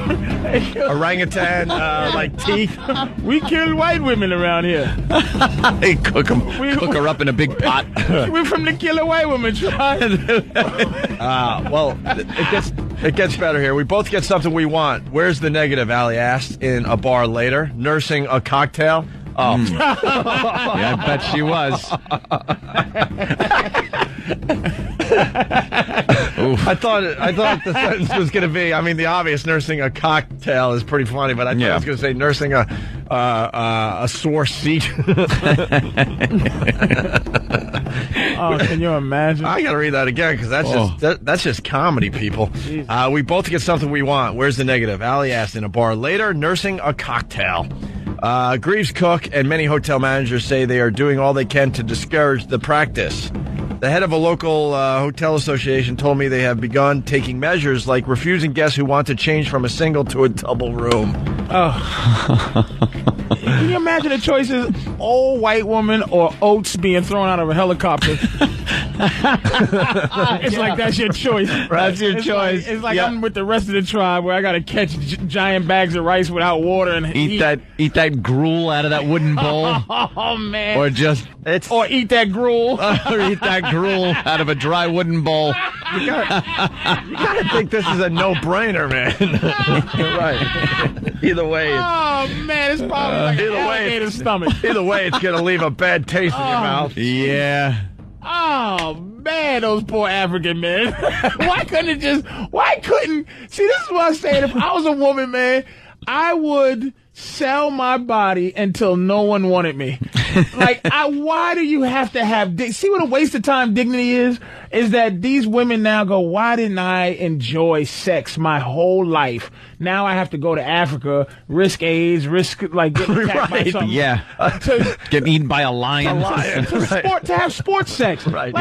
orangutan like teeth. We kill white women around here. They cook her up in a big pot. We're from the killer white woman tribe. Well, it gets better here. We both get something we want. Where's the negative? Allie asked in a bar later, nursing a cocktail. Oh, yeah, I bet she was. I thought the sentence was going to be, I mean, the obvious nursing a cocktail is pretty funny, but I thought I was going to say nursing a sore seat. Oh, can you imagine? I got to read that again because that's just comedy, people. We both get something we want. Where's the negative? Allie asked in a bar later, nursing a cocktail. Greaves cook and many hotel managers say they are doing all they can to discourage the practice. The head of a local hotel association told me they have begun taking measures like refusing guests who want to change from a single to a double room. Oh. Can you imagine the choices? Old white woman or oats being thrown out of a helicopter? It's like that's your choice. That's your choice. It's like I'm with the rest of the tribe where I got to catch giant bags of rice without water and eat that gruel out of that wooden bowl. Oh man! Or eat that gruel. Or eat that gruel out of a dry wooden bowl. You gotta think this is a no-brainer, man. Right. Either way. Oh man, it's probably like an alligator's stomach. Either way, it's gonna leave a bad taste in your mouth. Yeah. Oh man, those poor African men. Why couldn't see, this is what I'm saying. If I was a woman, man, I would sell my body until no one wanted me. Why do you have to have, see what a waste of time dignity is? Is that these women now go, why didn't I enjoy sex my whole life? Now I have to go to Africa, risk AIDS, getting attacked by something. Yeah. Getting eaten by a lion. To have sports sex. Right.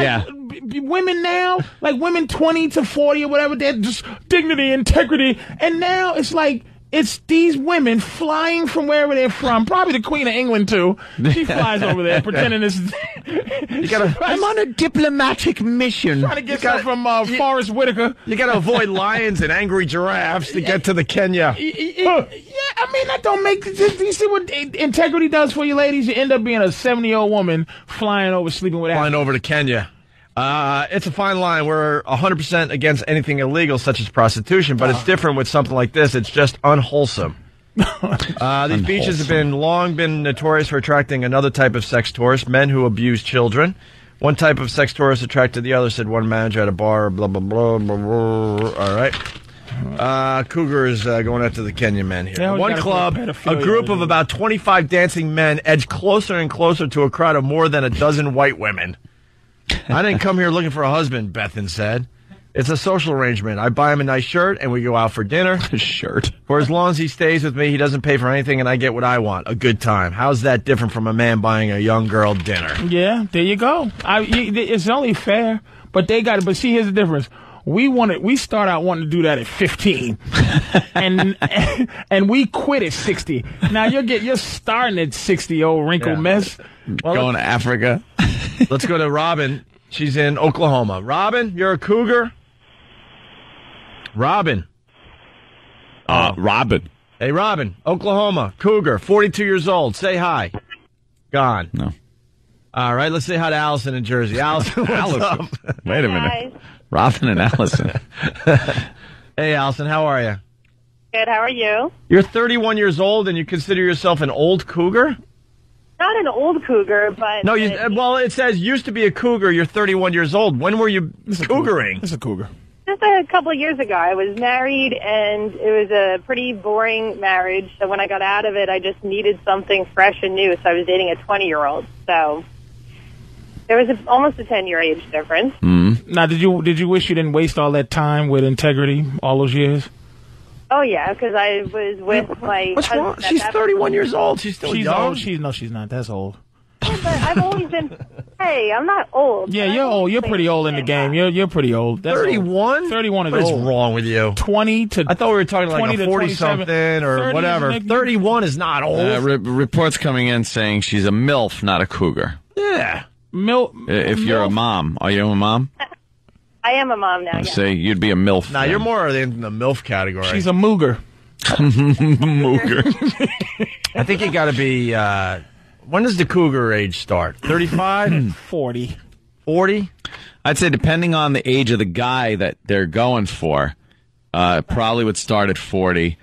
Women now, women 20 to 40 or whatever, they're just dignity, integrity. And now it's like, it's these women flying from wherever they're from. Probably the Queen of England, too. She flies over there pretending this is... I'm on a diplomatic mission. Trying to get something from Forrest Whitaker. You got to avoid lions and angry giraffes to get to the Kenya. Yeah, I mean, that don't make... Do you see what integrity does for you ladies? You end up being a 70-year-old woman flying over, sleeping with... Flying over to Kenya. It's a fine line. We're 100% against anything illegal, such as prostitution, but it's different with something like this. It's just unwholesome. These beaches have long been notorious for attracting another type of sex tourist, men who abuse children. One type of sex tourist attracted the other, said one manager at a bar, blah, blah, blah, blah, blah. All right. Cougar is going after the Kenyan men here. Yeah, one club, a group of about 25 dancing men edged closer and closer to a crowd of more than a dozen white women. I didn't come here looking for a husband, Bethan said. It's a social arrangement. I buy him a nice shirt, and we go out for dinner. Shirt. For as long as he stays with me, he doesn't pay for anything, and I get what I want, a good time. How's that different from a man buying a young girl dinner? Yeah, there you go. It's only fair, but they got it. But see, here's the difference. We start out wanting to do that at 15, and we quit at 60. Now you're starting at 60, old wrinkled mess. Well, going to Africa. Let's go to Robin. She's in Oklahoma. Robin, you're a cougar? Robin. Robin. Hey, Robin, Oklahoma, cougar, 42 years old. Say hi. Gone. No. All right, let's say hi to Allison in Jersey. Allison, what's up? Wait a minute. Robin and Allison. Hey, Allison, how are you? Good, how are you? You're 31 years old and you consider yourself an old cougar? Not an old cougar, but... No, well, it says used to be a cougar. You're 31 years old. When were you cougaring? It's a cougar. Just a couple of years ago. I was married, and it was a pretty boring marriage. So when I got out of it, I just needed something fresh and new. So I was dating a 20-year-old. So there was almost a 10-year age difference. Now, did you wish you didn't waste all that time with integrity all those years? Oh, yeah, because I was with my... What's wrong? She's 31 years old. She's still young. Old. She's not. That's old. Yeah, but I've always been... Hey, I'm not old. Yeah, you're old. You're pretty old in the game. You're pretty old. That's 31? 31 is old. old. What is wrong with you? 20 to... I thought we were talking like a 40-something or whatever. 31 is not old. Reports coming in saying she's a MILF, not a cougar. Yeah. If you're a mom. Are you a mom? I am a mom now, Say you'd be a MILF. Now, you're more in the MILF category. She's a mooger. Mooger. I think you got to be... when does the cougar age start? 35? 40. 40? I'd say depending on the age of the guy that they're going for, probably would start at 40.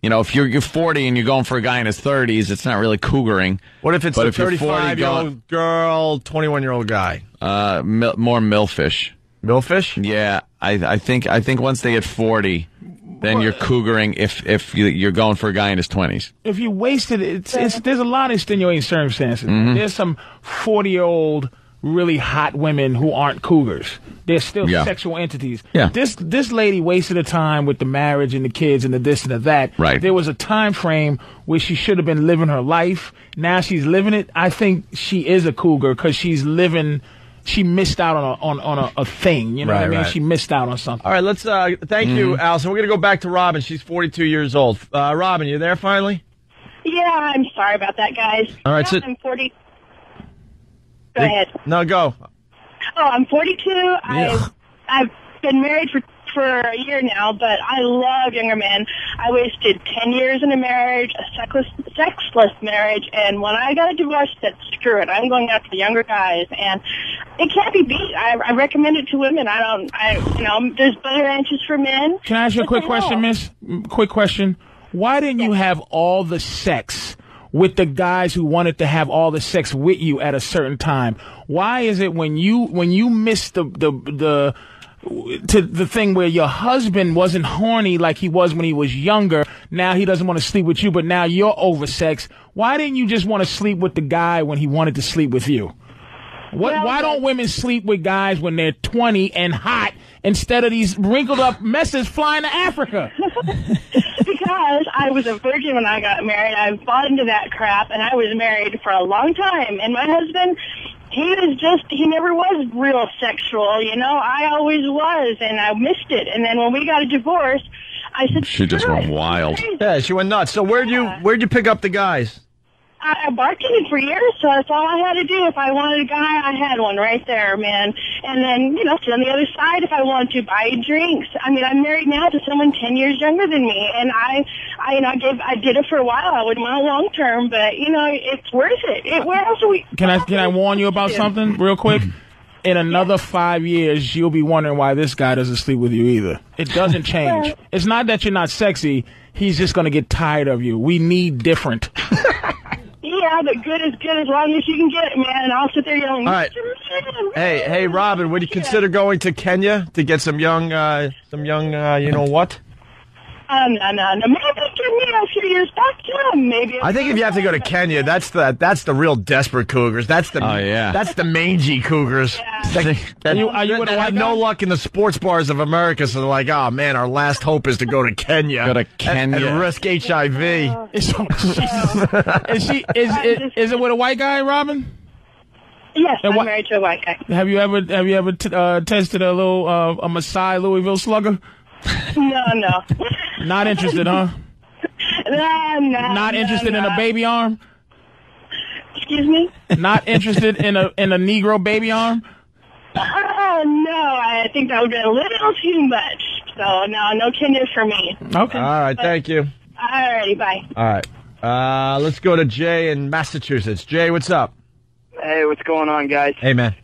You know, if you're 40 and you're going for a guy in his 30s, it's not really cougaring. What if it's but a if you're 35-year-old girl, 21-year-old guy? More millfish. Millfish? Yeah, I think once they hit 40, then you're cougaring if you're going for a guy in his 20s. If you wasted it, there's a lot of extenuating circumstances. Mm-hmm. There's some 40-year-old really hot women who aren't cougars. They're still sexual entities. Yeah. This lady wasted her time with the marriage and the kids and the this and the that. Right. There was a time frame where she should have been living her life. Now she's living it. I think she is a cougar because she's living. She missed out on a thing. You know what I mean? Right. She missed out on something. All right, let's thank you, Allison. We're going to go back to Robin. She's 42 years old. Robin, you there finally? Yeah, I'm sorry about that, guys. All right, so I'm 40. Go ahead. No, go. Oh, I'm 42. I've been married for a year now, but I love younger men. I wasted 10 years in a marriage, a sexless marriage, and when I got a divorce, I said, screw it. I'm going after the younger guys, and it can't be beat. I recommend it to women. There's better answers for men. Can I ask you a quick question, miss? Quick question. Why didn't you have all the sex with the guys who wanted to have all the sex with you at a certain time? Why is it when you miss the thing where your husband wasn't horny like he was when he was younger, now he doesn't want to sleep with you, but now you're oversexed? Why didn't you just want to sleep with the guy when he wanted to sleep with you? Why don't women sleep with guys when they're 20 and hot instead of these wrinkled up messes flying to Africa? Because I was a virgin when I got married. I bought into that crap, and I was married for a long time. And my husband, he never was real sexual, you know. I always was, and I missed it. And then when we got a divorce, I said, she just went wild. Yeah, she went nuts. So where'd you pick up the guys? I bartended for years, so that's all I had to do. If I wanted a guy, I had one right there, man. And then, sit on the other side if I wanted to, buy drinks. I mean, I'm married now to someone 10 years younger than me, and I did it for a while. I wouldn't want a long term, but it's worth it. Where else are we? Can I warn you about something real quick? In another 5 years, you'll be wondering why this guy doesn't sleep with you either. It doesn't change. It's not that you're not sexy. He's just going to get tired of you. We need different. Yeah, but good is good as long as you can get it, man. And I'll sit there yelling. All right. Hey, Robin, would you consider going to Kenya to get some young, you know what? No. Maybe Kenya a few years back, yeah. Maybe. I think if you have to go to Kenya, that's the real desperate cougars. That's the mangy cougars. Yeah. Are you that have no luck in the sports bars of America, so they're like, oh man, our last hope is to go to Kenya. And risk HIV. Is it with a white guy, Robin? Yes, I'm married to a white guy. Have you ever tested a little a Maasai Louisville Slugger? No. Not interested, huh? No. Not interested in a baby arm? Excuse me? Not interested in a Negro baby arm? No, I think that would be a little too much. So, no Kenya for me. Okay. All right, thank you. All righty, bye. All right. Let's go to Jay in Massachusetts. Jay, what's up? Hey, what's going on, guys? Hey, man.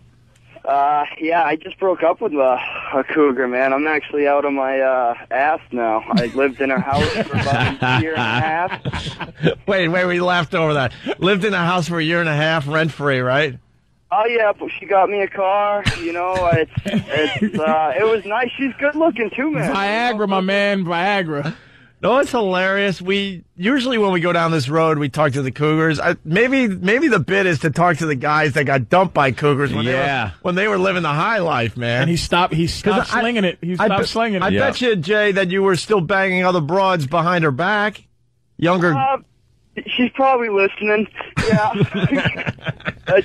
Yeah, I just broke up with a cougar, man. I'm actually out of my ass now. I lived in her house for about a year and a half. Wait, we laughed over that. Lived in a house for a year and a half, rent-free, right? Oh, yeah, but she got me a car, it was nice. She's good-looking, too, man. Viagra, my man, Viagra. No, it's hilarious. We usually when we go down this road, we talk to the cougars. Maybe the bit is to talk to the guys that got dumped by cougars when they were living the high life, man. And he stopped slinging it. He stopped slinging it. I bet you, Jay, that you were still banging other broads behind her back. Younger. She's probably listening. Yeah.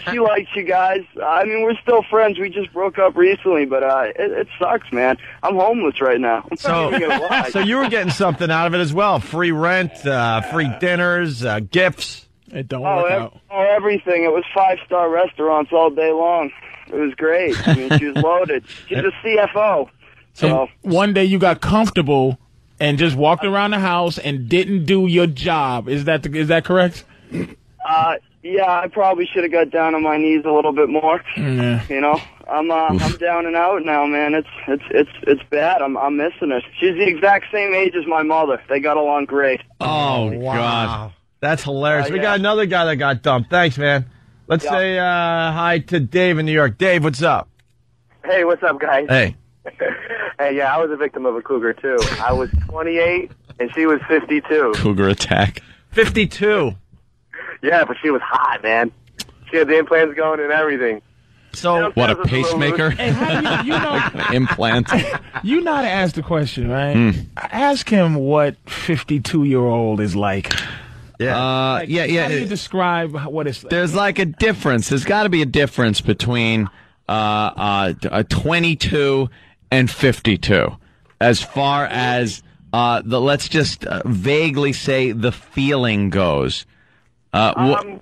She likes you guys. I mean, we're still friends. We just broke up recently, but it sucks, man. I'm homeless right now. So you were getting something out of it as well. Free rent, free dinners, gifts. It don't work out. Everything. It was 5-star restaurants all day long. It was great. I mean, she was loaded. She's a CFO. So one day you got comfortable and just walked around the house and didn't do your job. Is that correct? Yeah, I probably should have got down on my knees a little bit more. Yeah. I'm down and out now, man. It's bad. I'm missing her. She's the exact same age as my mother. They got along great. Oh, God. That's hilarious. We got another guy that got dumped. Thanks, man. Let's say hi to Dave in New York. Dave, what's up? Hey, what's up, guys? Hey. Hey, yeah, I was a victim of a cougar, too. I was 28, and she was 52. Cougar attack. 52. Yeah, but she was hot, man. She had the implants going and everything. So what, a pacemaker? Hey, how you know implant? You know how to ask the question, right? Ask him what 52-year-old is like. Yeah. How do you describe what it's like? There's like a difference. There's got to be a difference between 22 and 52, as far as let's just vaguely say the feeling goes. There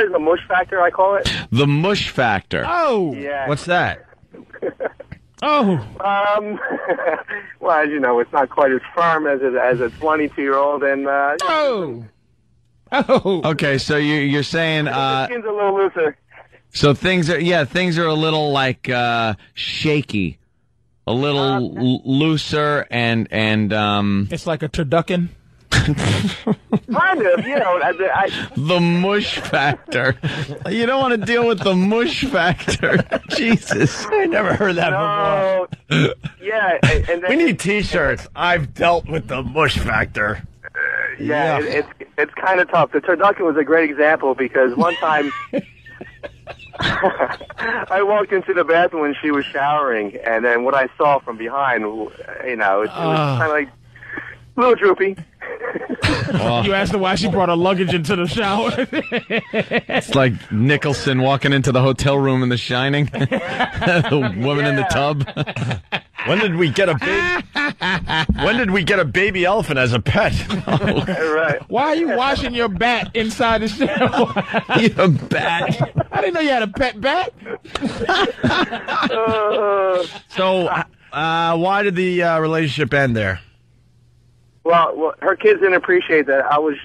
is a mush factor, I call it. The mush factor. Oh, yeah. What's that? Oh. Well, as you know, it's not quite as firm as a 22-year-old, and Oh. Okay, so you're saying the skin's a little looser. So things are a little like shaky, a little looser, and it's like a turducken. Kind of, you know. The mush factor. You don't want to deal with the mush factor. Jesus, I never heard that before. Yeah, and then we need T-shirts. I've dealt with the mush factor. Yeah, it's kind of tough. The turducken was a great example because one time I walked into the bathroom when she was showering, and then what I saw from behind, you know, it was kind of like a little droopy. You asked her why she brought her luggage into the shower. It's like Nicholson walking into the hotel room in The Shining. The woman in the tub. When did we get a baby elephant as a pet? Right. Why are you washing your bat inside the shower? You a bat? I didn't know you had a pet bat. So, why did the relationship end there? Well, her kids didn't appreciate that I was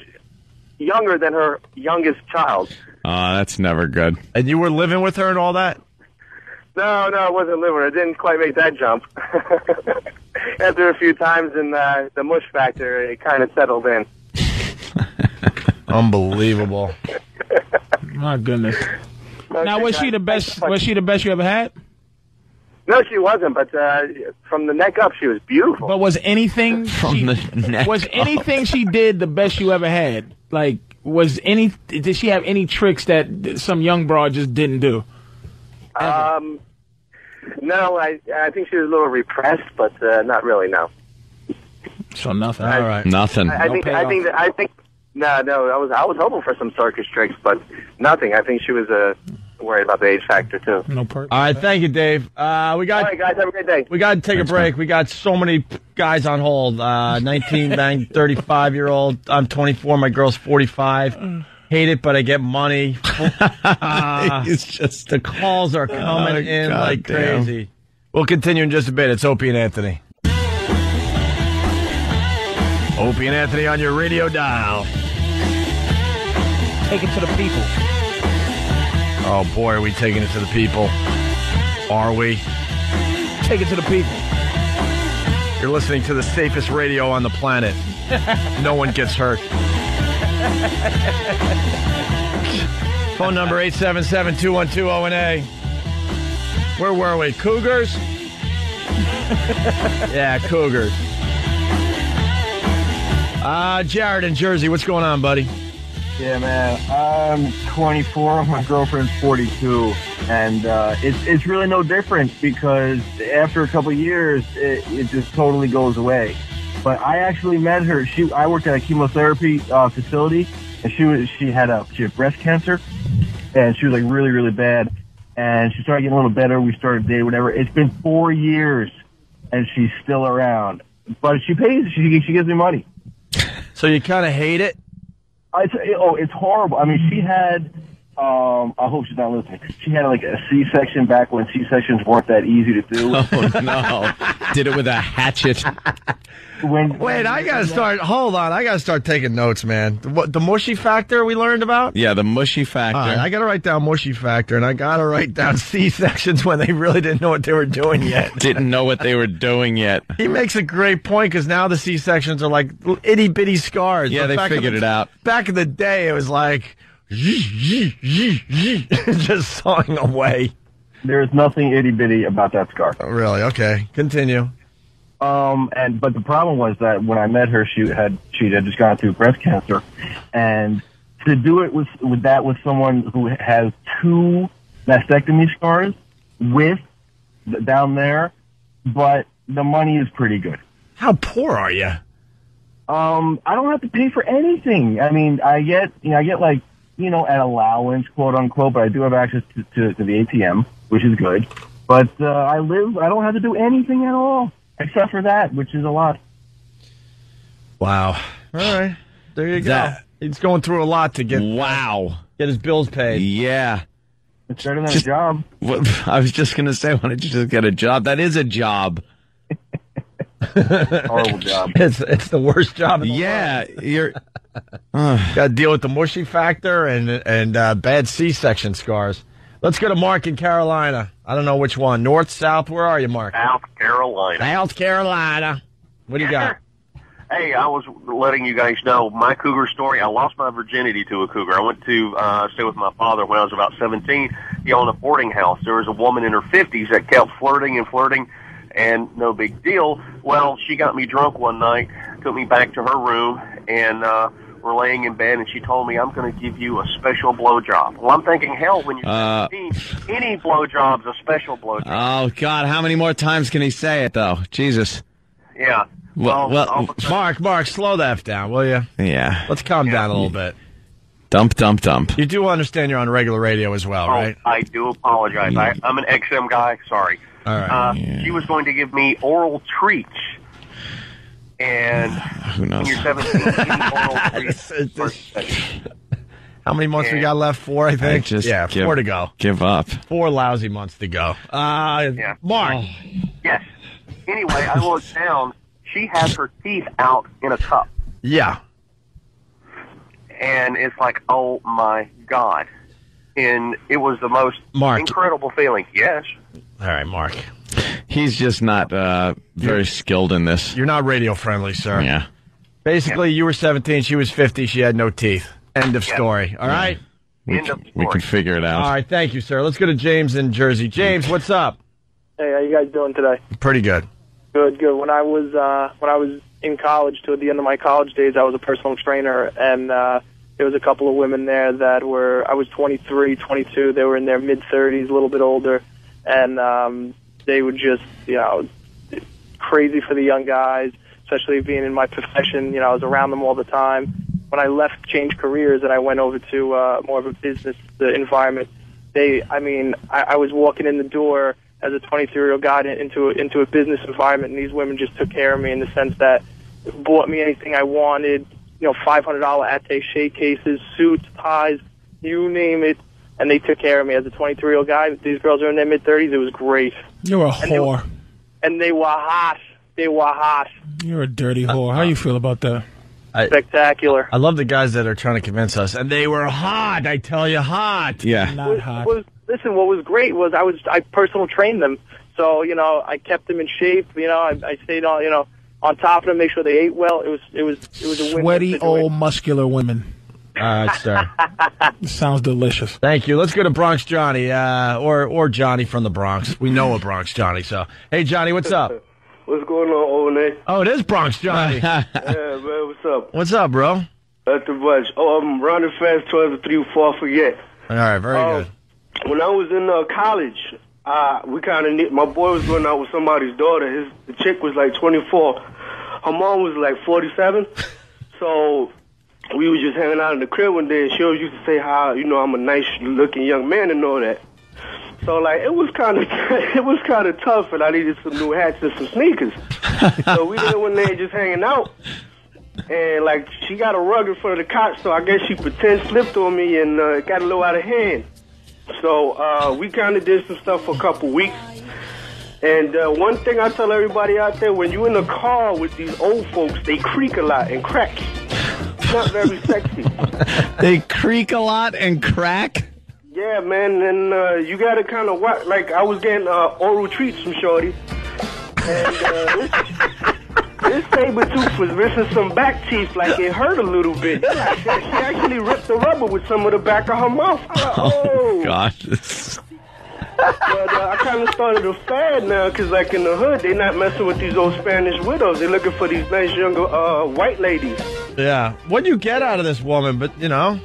younger than her youngest child. Oh, that's never good. And you were living with her and all that? No, I wasn't living with her. I didn't quite make that jump. After a few times in the mush factor, it kind of settled in. Unbelievable. My goodness. Now, was she the best? Was she the best you ever had? No, she wasn't. But from the neck up, she was beautiful. But was anything anything she did the best you ever had? Like, did she have any tricks that some young broad just didn't do? No, I think she was a little repressed, but not really. No. So nothing. All right, nothing. I think. No. I was hoping for some circus tricks, but nothing. I think she was worried about the age factor too. No purpose. All right, thank you, Dave. All right, guys, have a great day. We got to take a break. We got so many guys on hold. 19, 35-year-old. I'm 24. My girl's 45. Hate it, but I get money. It's just the calls are coming in like crazy. We'll continue in just a bit. It's Opie and Anthony. Opie and Anthony on your radio dial. Take it to the people. Oh, boy, are we taking it to the people? Are we? Take it to the people. You're listening to the safest radio on the planet. No one gets hurt. Phone number 877-212-ONA. Where were we? Cougars? Yeah, Cougars. Jared in Jersey, what's going on, buddy? Yeah, man. I'm 24. My girlfriend's 42. And it's really no different because after a couple of years, it just totally goes away. But I actually met her. I worked at a chemotherapy facility, and she had breast cancer, and she was like really, really bad. And she started getting a little better. We started dating, whatever. It's been 4 years, and she's still around. But she pays. She gives me money. So you kind of hate it? It's horrible. I mean, she had I hope she's not listening. She had like a C-section back when C-sections weren't that easy to do. Oh, no. Did it with a hatchet. Wait, I gotta start. Hold on, I gotta start taking notes, man. The mushy factor we learned about? Yeah, the mushy factor. All right, I gotta write down mushy factor, and I gotta write down C-sections when they really didn't know what they were doing yet. Didn't know what they were doing yet. He makes a great point because now the C-sections are like itty bitty scars. Yeah, they figured it out. Back in the day, it was like just sawing away. There's nothing itty bitty about that scar. Oh, really? Okay, continue. But the problem was that when I met her, she had just gone through breast cancer, and to do it with someone who has 2 mastectomy scars down there, but the money is pretty good. How poor are you? I don't have to pay for anything. I mean, I get like, an allowance, quote unquote, but I do have access to the ATM, which is good. But I don't have to do anything at all. Except for that, which is a lot. Wow. All right. There you go. He's going through a lot to get his bills paid. Yeah. It's better than a job. I was just going to say, why don't you just get a job? That is a job. Horrible job. It's the worst job in the world. You're... Got to deal with the mushy factor and bad C-section scars. Let's go to Mark in Carolina. I don't know which one. North, south, where are you, Mark? South Carolina. South Carolina. What do you got? Hey, I was letting you guys know my cougar story. I lost my virginity to a cougar. I went to stay with my father when I was about 17. He owned a boarding house. There was a woman in her 50s that kept flirting, and no big deal. Well, she got me drunk one night, took me back to her room, and we're laying in bed, and she told me, I'm going to give you a special blowjob. Well, I'm thinking, hell, when you're 17, any blowjob's a special blowjob. Oh, God, how many more times can he say it, though? Jesus. Yeah. Well, Mark, slow that F down, will you? Yeah. Let's calm down a little bit. Dump. You do understand you're on regular radio as well, right? I do apologize. I'm an XM guy. Sorry. All right. She was going to give me oral treats. And who knows? When you're 17, oral treats. How many months we got left? 4, I think. 4 to go. Give up. 4 lousy months to go. Mark. Yes. Anyway, I looked down. She has her teeth out in a cup. Yeah. And it's like, oh my God. And it was the most incredible feeling. Yes. All right, Mark. He's just not very skilled in this. You're not radio friendly, sir. Yeah. Basically, you were 17, she was 50, she had no teeth. End of story. All right? We can figure it out. All right, thank you, sir. Let's go to James in Jersey. James, what's up? Hey, how you guys doing today? Pretty good. Good. When I was in college, toward the end of my college days, I was a personal trainer, and there was a couple of women there that I was 23, 22. They were in their mid-30s, a little bit older, and they were just, crazy for the young guys, especially being in my profession. I was around them all the time. When I changed careers, and I went over to more of a business environment, I was walking in the door as a 23-year-old guy into a business environment, and these women just took care of me in the sense that bought me anything I wanted, $500 attaché cases, suits, ties, you name it, and they took care of me as a 23-year-old guy. These girls are in their mid-30s. It was great. You're a whore. And they were hot. They were hot. You're a dirty whore. How you feel about that? Spectacular. I love the guys that are trying to convince us, and they were hot. I tell you, hot. Yeah, not hot. Listen, what was great was I personal trained them, so I kept them in shape. I stayed on top of them, make sure they ate well. It was a win-win Sweaty situation. old muscular women. All right, sir. Sounds delicious. Thank you. Let's go to Bronx Johnny, or Johnny from the Bronx. We know a Bronx Johnny. So, hey, Johnny, what's up? What's going on, Owen? Oh, it is Bronx Johnny. Yeah, man, what's up? What's up, bro? Nothing much. Oh, I'm running fast towards the 3 before I forget. All right, very good. When I was in college, we kind of my boy was going out with somebody's daughter. The chick was like 24. Her mom was like 47. So we was just hanging out in the crib one day, and she always used to say how I'm a nice looking young man and all that. So like it was kind of tough, and I needed some new hats and some sneakers. So we did one day just hanging out, And, like, she got a rug in front of the couch, so I guess she pretend slipped on me and it got a little out of hand. So we kind of did some stuff for a couple weeks. And one thing I tell everybody out there, when you're in a car with these old folks, they creak a lot and crack. It's not very sexy. They creak a lot and crack? Yeah, man, and you got to kind of watch. Like, I was getting oral treats from Shorty. And this saber tooth was missing some back teeth, like it hurt a little bit. Like, she actually ripped the rubber with some of the back of her mouth. I'm like, oh. Gosh. But I kind of started a fad now, because, like, in the hood, they're not messing with these old Spanish widows. They're looking for these nice, younger white ladies. Yeah. What'd you get out of this woman? But, you know.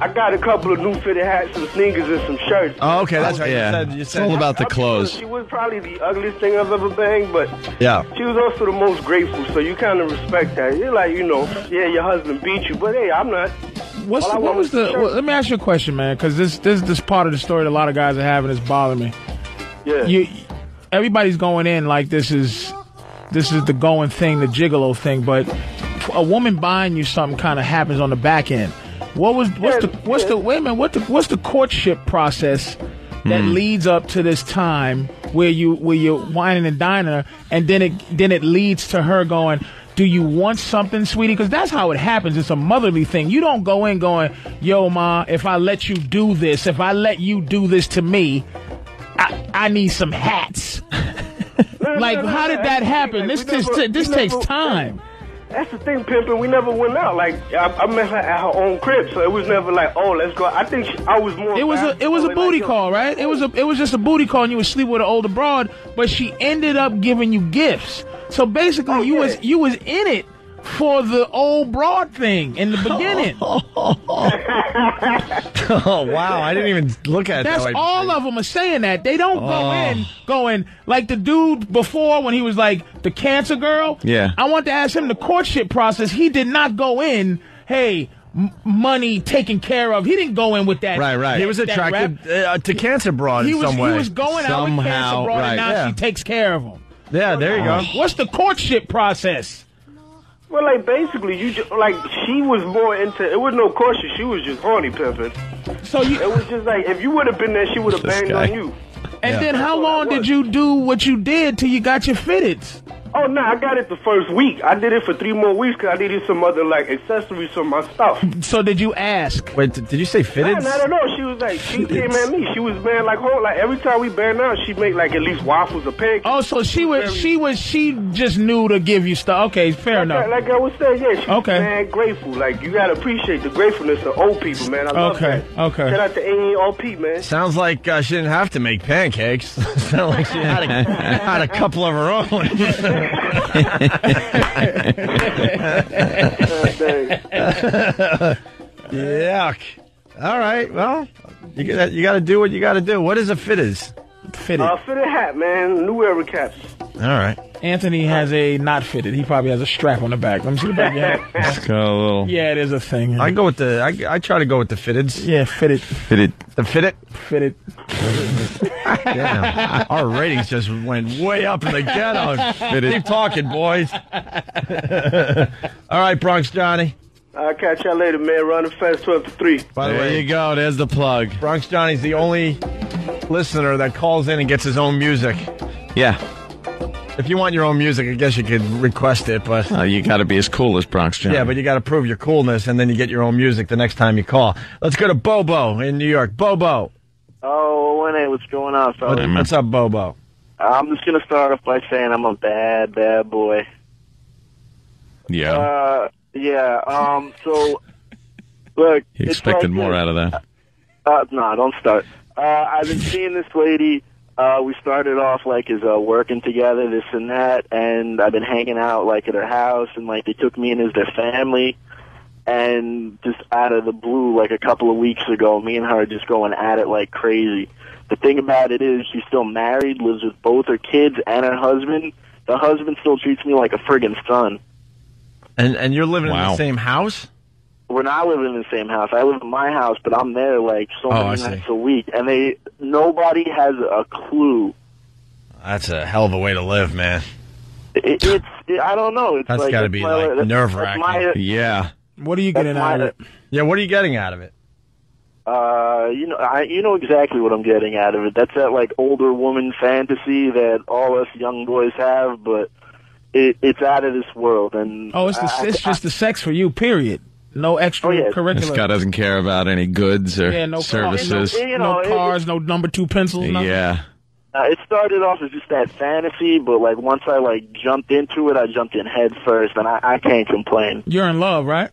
I got a couple of new fitted hats, some sneakers, and some shirts. Oh, okay, that's right. Yeah. You It's said all about the clothes. She was probably the ugliest thing I've ever banged, but yeah, she was also the most grateful, so you kind of respect that. You're like, you know, yeah, your husband beat you, but hey, I'm not. Let me ask you a question, man, because this part of the story that a lot of guys are having is bothering me. Yeah. Everybody's going in like this is the going thing, the gigolo thing, but a woman buying you something kind of happens on the back end. What's the courtship process that leads up to this time where you're whining and dining her, and then it leads to her going, do you want something, sweetie? Because that's how it happens. It's a motherly thing. You don't go in going, yo, ma, if I let you do this to me, I need some hats. How did that happen? This takes time. That's the thing, pimping. We never went out. Like, I met her at her own crib, so it was never like, oh, let's go. I think I was more. It was a booty call, right? It was just a booty call, and you would sleep with an older broad. But she ended up giving you gifts. So basically, you was in it for the old broad thing in the beginning. Oh, wow. I didn't even look at it. That's all of them are saying that. They don't go in going like the dude before when he was like the cancer girl. Yeah. I want to ask him the courtship process. He did not go in, hey, money taken care of. He didn't go in with that. Right. He was attracted to cancer broad in some way. He was going out with cancer broad, and now she takes care of him. Yeah, there you go. What's the courtship process? Well, like, basically, she was more into, it was no courtship, she was just horny pimping. So it was just like, if you would have been there, she would have banged on you. And then how long did you do what you did till you got your fitteds? Oh, no, I got it the first week. I did it for 3 more weeks because I needed some other, like, accessories for my stuff. So did you ask? Wait, did you say fitteds? I don't know. She was like, she came at me. She was banging like every time we bang out, she'd make like at least waffles or pancakes. Oh, so she just knew to give you stuff. Okay, fair enough. Like I was saying, yeah, she was mad grateful. Like, you gotta appreciate the gratefulness of old people, man. I love that. Okay. Shout out to AARP, man. Sounds like she didn't have to make pancakes. Sounds like she had a couple of her own. Yuck. All right. Well, you got to do what you got to do. What is a fitted? Fitted. Fitted hat, man. New era caps. All right. Anthony has a not fitted. He probably has a strap on the back. Let me see the back of your hat. It's got a little. Yeah, it is a thing. I go with I try to go with the fitteds. Yeah, fitted. The fitted. Fitted. Damn. Our ratings just went way up in the ghetto. Keep talking, boys. All right, Bronx Johnny. I'll catch y'all later, man. Running fast 12 to 3. By the way, there you go. There's the plug. Bronx Johnny's the only listener that calls in and gets his own music. Yeah. If you want your own music, I guess you could request it, but you got to be as cool as Bronx Johnny. Yeah, but you got to prove your coolness, and then you get your own music the next time you call. Let's go to Bobo in New York. Bobo. Oh, what's going on, fellas? What's up, Bobo? I'm just gonna start off by saying I'm a bad boy. Yeah. So, look. You expected more out of that. No, don't start. I've been seeing this lady. We started off like as working together, this and that, and I've been hanging out like at her house, and like they took me in as their family, and just out of the blue, like a couple of weeks ago, me and her are just going at it like crazy. The thing about it is she's still married, lives with both her kids and her husband. The husband still treats me like a friggin' son. And you're living in the same house? We're not living in the same house. I live in my house, but I'm there like so many nights a week, and nobody has a clue. That's a hell of a way to live, man. I don't know. It's That's like, got to be like nerve-wracking. Yeah. What are you getting out of it? Yeah, what are you getting out of it? You know exactly what I'm getting out of it. That's that like older woman fantasy that all us young boys have, but it's out of this world. And it's just the sex for you. Period. No extra curricular. This guy doesn't care about any goods or services. No cars, no number 2 pencils. Nothing. Yeah. It started off as just that fantasy, but like once I like jumped into it, I jumped in head first, and I can't complain. You're in love, right?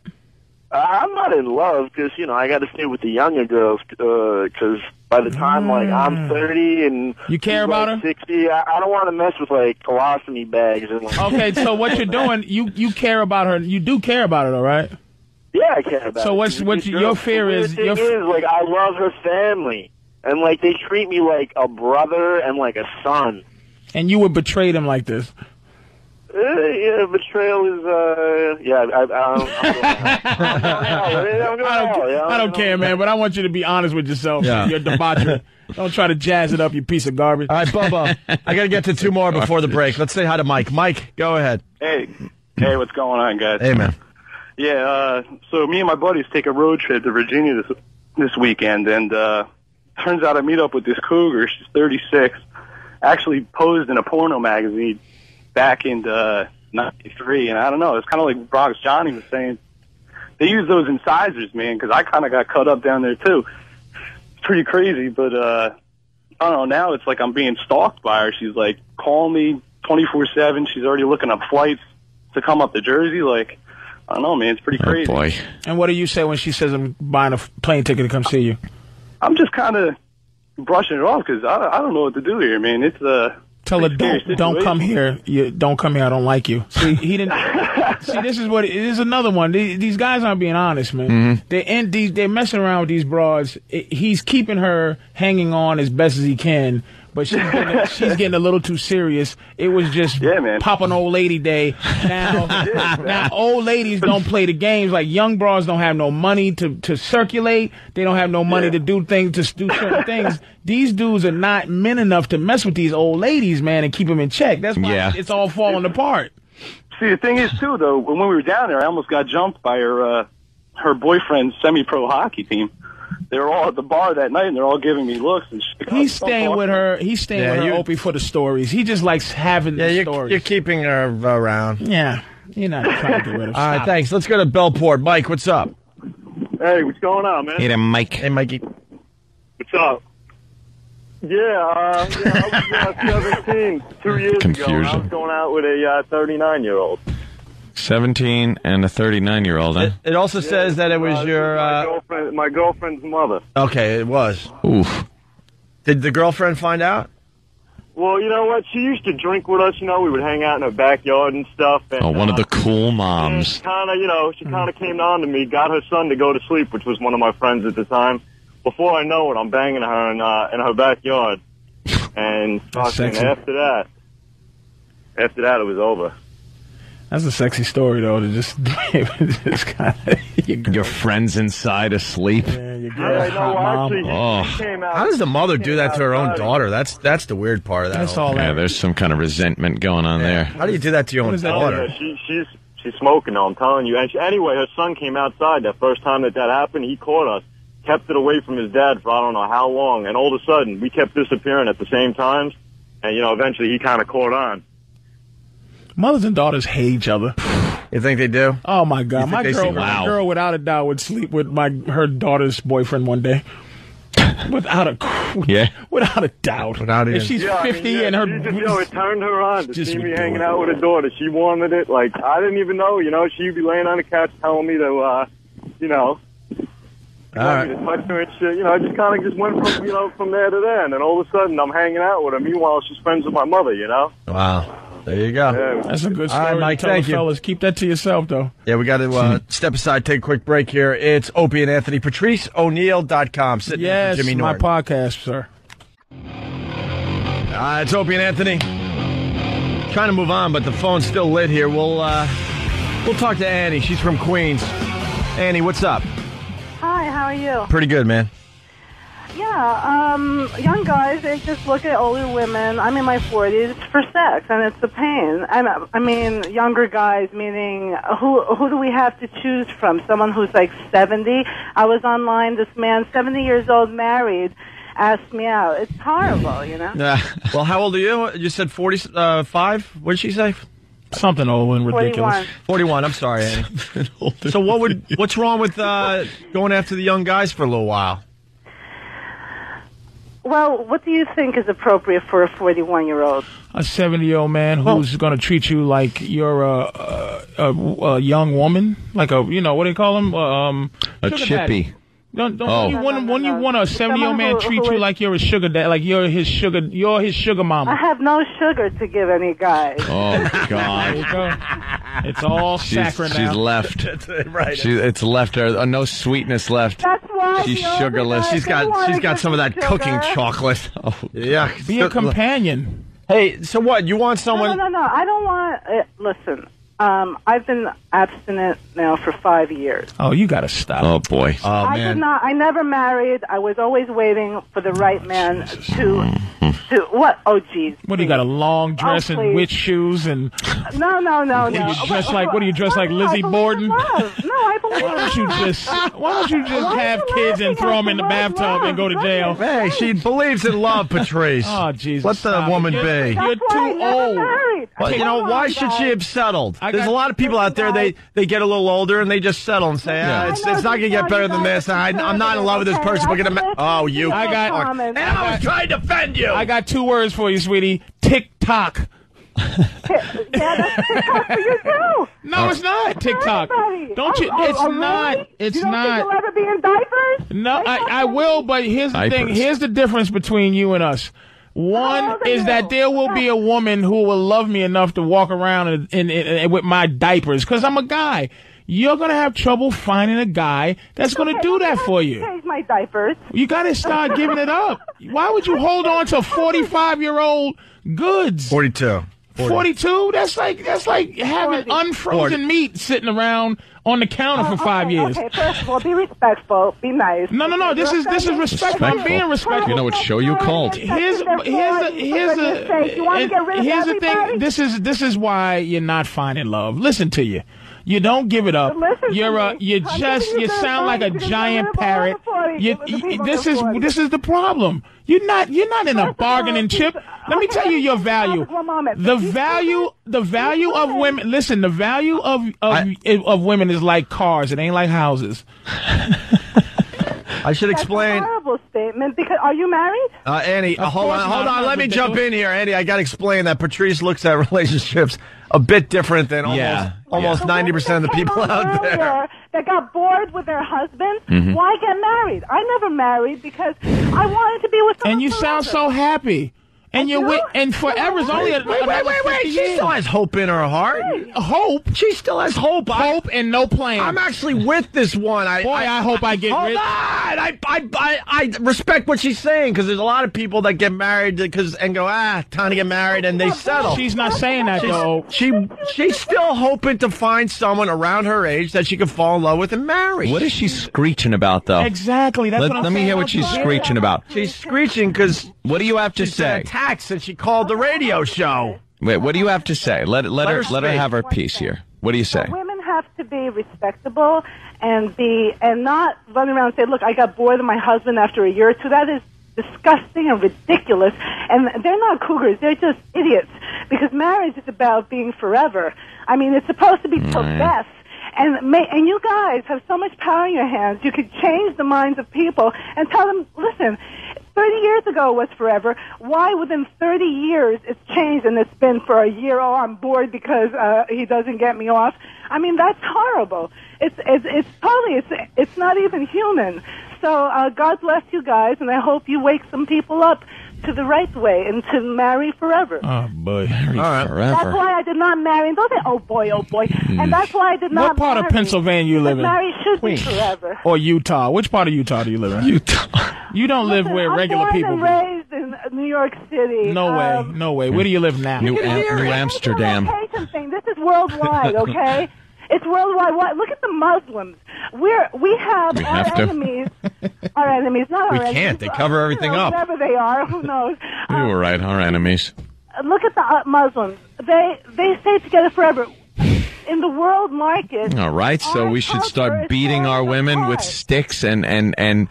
I'm not in love because, I got to stay with the younger girls because by the time, like, I'm 30 and... You care about her? 60, I don't want to mess with, like, colostomy bags. And, like, okay, so what you're doing, you care about her. You do care about her, though, right? Yeah, I care about her. So what's your fear is... The thing is, like, I love her family. And, like, they treat me like a brother and like a son. And you would betray them like this? Yeah, betrayal is, I don't care, man, but I want you to be honest with yourself. Yeah. You're debauchery. Don't try to jazz it up, you piece of garbage. All right, Bubba, I got to get to 2 more before the break. Let's say hi to Mike. Mike, go ahead. Hey, what's going on, guys? Hey, man. Yeah, so me and my buddies take a road trip to Virginia this weekend, and turns out I meet up with this cougar. She's 36, actually posed in a porno magazine back in 93, and I don't know, it's kind of like Bronx Johnny was saying. They use those incisors, man, because I kind of got cut up down there, too. It's pretty crazy, but I don't know, now it's like I'm being stalked by her. She's, like, calling me 24/7. She's already looking up flights to come up to Jersey. Like, I don't know, man, it's pretty crazy. Oh, boy. And what do you say when she says I'm buying a plane ticket to come see you? I'm just kind of brushing it off because I don't know what to do here, man. It's Tell her don't come here. Don't come here. I don't like you. See, he didn't. See, this is another one. These guys aren't being honest, man. Mm-hmm. They're messing around with these broads. He's keeping her hanging on as best as he can, but she's getting a little too serious. It was just popping old lady day. Now old ladies don't play the games. Like young broads don't have no money to circulate. They don't have no money to do certain things. These dudes are not men enough to mess with these old ladies, man, and keep them in check. That's why it's all falling apart. See, the thing is, too, though, when we were down there, I almost got jumped by her boyfriend's semi-pro hockey team. They were all at the bar that night, and they're all giving me looks. And shit. He's staying with her. He's staying with her, Opie, for the stories. He just likes having the stories. You're keeping her around. Yeah. You're not trying to get rid of her. All right, thanks. Let's go to Bellport. Mike, what's up? Hey, what's going on, man? Hey there, Mike. Hey, Mikey. What's up? I was 17 2 years ago. And I was going out with a 39-year-old. 17 and a 39-year-old, huh? It also says that it was your... my girlfriend's mother. Okay, it was. Oof. Did the girlfriend find out? Well, you know what? She used to drink with us. We would hang out in her backyard and stuff. And, one of the cool moms. She kind of came on to me, got her son to go to sleep, which was one of my friends at the time. Before I know it, I'm banging her in her backyard. And fucking after that, it was over. That's a sexy story, though, to just kind of... Your friend's inside asleep. Yeah, your girl's hot mom. Actually, How does the mother do that to her own daughter? That's the weird part of that. That's all. Yeah, there's some kind of resentment going on there. How do you do that to your own daughter? She's smoking, though, I'm telling you. And anyway, her son came outside that first time that happened. He caught us, kept it away from his dad for I don't know how long. And all of a sudden, we kept disappearing at the same times. And, eventually he kind of caught on. Mothers and daughters hate each other. You think they do? Oh, my God. My girl, without a doubt, would sleep with her daughter's boyfriend one day. Without a doubt. If she's 50 and her... it turned her on to see me hanging out with her daughter. She wanted it. Like, I didn't even know, she'd be laying on the couch telling me to, All right. to touch her and shit. I just kind of went from, from there to there. And then all of a sudden, I'm hanging out with her. Meanwhile, she's friends with my mother, Wow. There you go. Yeah. That's a good story. All right, Mike, tell thank the fellas. Keep that to yourself, though. Yeah, we got to step aside, take a quick break here. It's Opie and Anthony. PatriceO'Neal.com. Sitting in for Jimmy Norton. My podcast, sir. It's Opie and Anthony. Trying to move on, but the phone's still lit here. We'll talk to Annie. She's from Queens. Annie, what's up? Hi, how are you? Pretty good, man. Young guys, they just look at older women. I'm in my 40s for sex, and it's a pain. And I mean, younger guys, meaning who do we have to choose from? Someone who's like 70? I was online. This man, 70 years old, married, asked me out. It's horrible, you know? Well, how old are you? You said 45? What did she say? Something old and ridiculous. 41. I'm sorry, Annie. So what's wrong with going after the young guys for a little while? Well, what do you think is appropriate for a 41-year-old? A 70-year-old man who's going to treat you like you're a young woman, like a, you know, what do they call them? A chippy. Don't you want a 70-year-old man treat you like you're a sugar dad, like you're his sugar mama? I have no sugar to give any guy. Oh God! There you go. It's all saccharine now. She's left. Right. It's left her. No sweetness left. That's why she's sugarless. She's got some of that cooking chocolate. Oh, yeah. Be a companion. Hey, so what? You want someone? No. I don't want. Listen. I've been abstinent now for 5 years. Oh, you got to stop. Oh, boy. Oh, I man. did not. I never married. I was always waiting for the right man to what? Oh, geez. What, do you got a long dress and witch shoes and... No. What do you dress like Lizzie Borden? No, I believe Why don't you just have kids and throw them in the bathtub and go to jail? Hey, she believes in love, Patrice. Oh, Jesus. Let the woman be. You're too old. Well, you know, why should she have settled? There's a lot of people out there, they get a little older and they just settle and say, it's not going to get better than this. I'm not in love with this person. We're going to... Oh, you... And I was trying to defend you. I got 2 words for you, sweetie. TikTok. Yeah, that's TikTok for you too. No, it's not TikTok. Don't you? It's not. Really? It's you don't not. Think you'll ever be in diapers? No, I will. But here's the thing. Here's the difference between you and us. One is that there will be a woman who will love me enough to walk around in with my diapers because I'm a guy. You're going to have trouble finding a guy that's going to do that for you. Change my diapers. You got to start giving it up. Why would you hold on to 45-year-old goods? 42. 42? That's like having unfrozen meat sitting around on the counter for 5 years. Okay, first of all, be respectful, be nice. No. This is respectful. I'm being respectful. You know what show you called? Here's the thing. This is why you're not finding love. Listen to you. You don't give it up. You sound like a giant parrot. This is the problem. You're not in a bargaining chip. Let me tell you your value. The value of women. Listen, the value of women is like cars. It ain't like houses. I should explain. That's a horrible statement. Because are you married? Annie, hold on. Let me jump in here, Annie. I got to explain that Patrice looks at relationships a bit different than almost 90% of the people out there that got bored with their husband. Mm-hmm. Why get married? I never married because I wanted to be with someone. And you sound so happy. And and forever is only wait. She still has hope in her heart. Hope? She still has hope. Hope and no plan. I'm actually with this one. I hope I get rich. I respect what she's saying because there's a lot of people that get married and go, time to get married, and they settle. She's not saying that, though. She's still hoping to find someone around her age that she can fall in love with and marry. What is she screeching about, though? Exactly. That's what I'm saying. Let me hear what she's screeching about. She's screeching because... What do you have to say? Since she called the radio show. Wait, what do you have to say? Let her have her piece here. What do you say? Women have to be respectable and not run around and say, "Look, I got bored of my husband after a year or two." That is disgusting and ridiculous. And they're not cougars; they're just idiots. Because marriage is about being forever. I mean, it's supposed to be till death. And you guys have so much power in your hands. You could change the minds of people and tell them, listen, 30 years ago was forever. Why within 30 years it's changed and it's been for a year? Oh, I'm bored because he doesn't get me off. I mean, that's horrible. It's not even human. So God bless you guys, and I hope you wake some people up to the right way and to marry forever. Oh, boy. Marry forever. That's why I did not marry. Don't say, oh, boy. And that's why I did not marry. What part of Pennsylvania you live in? Marriage should be forever. Or Utah. Which part of Utah do you live in? Utah. You don't live where regular people live. I'm born and raised in New York City. No way. Where do you live now? New Amsterdam. This is a location thing. This is worldwide, okay? It's worldwide. Look at the Muslims. We have our enemies. Our enemies, not our enemies. We can't. They cover everything up. Whatever they are, who knows? You were right. Our enemies. Look at the Muslims. They stay together forever. In the world market. All right, so we should start beating our women with sticks and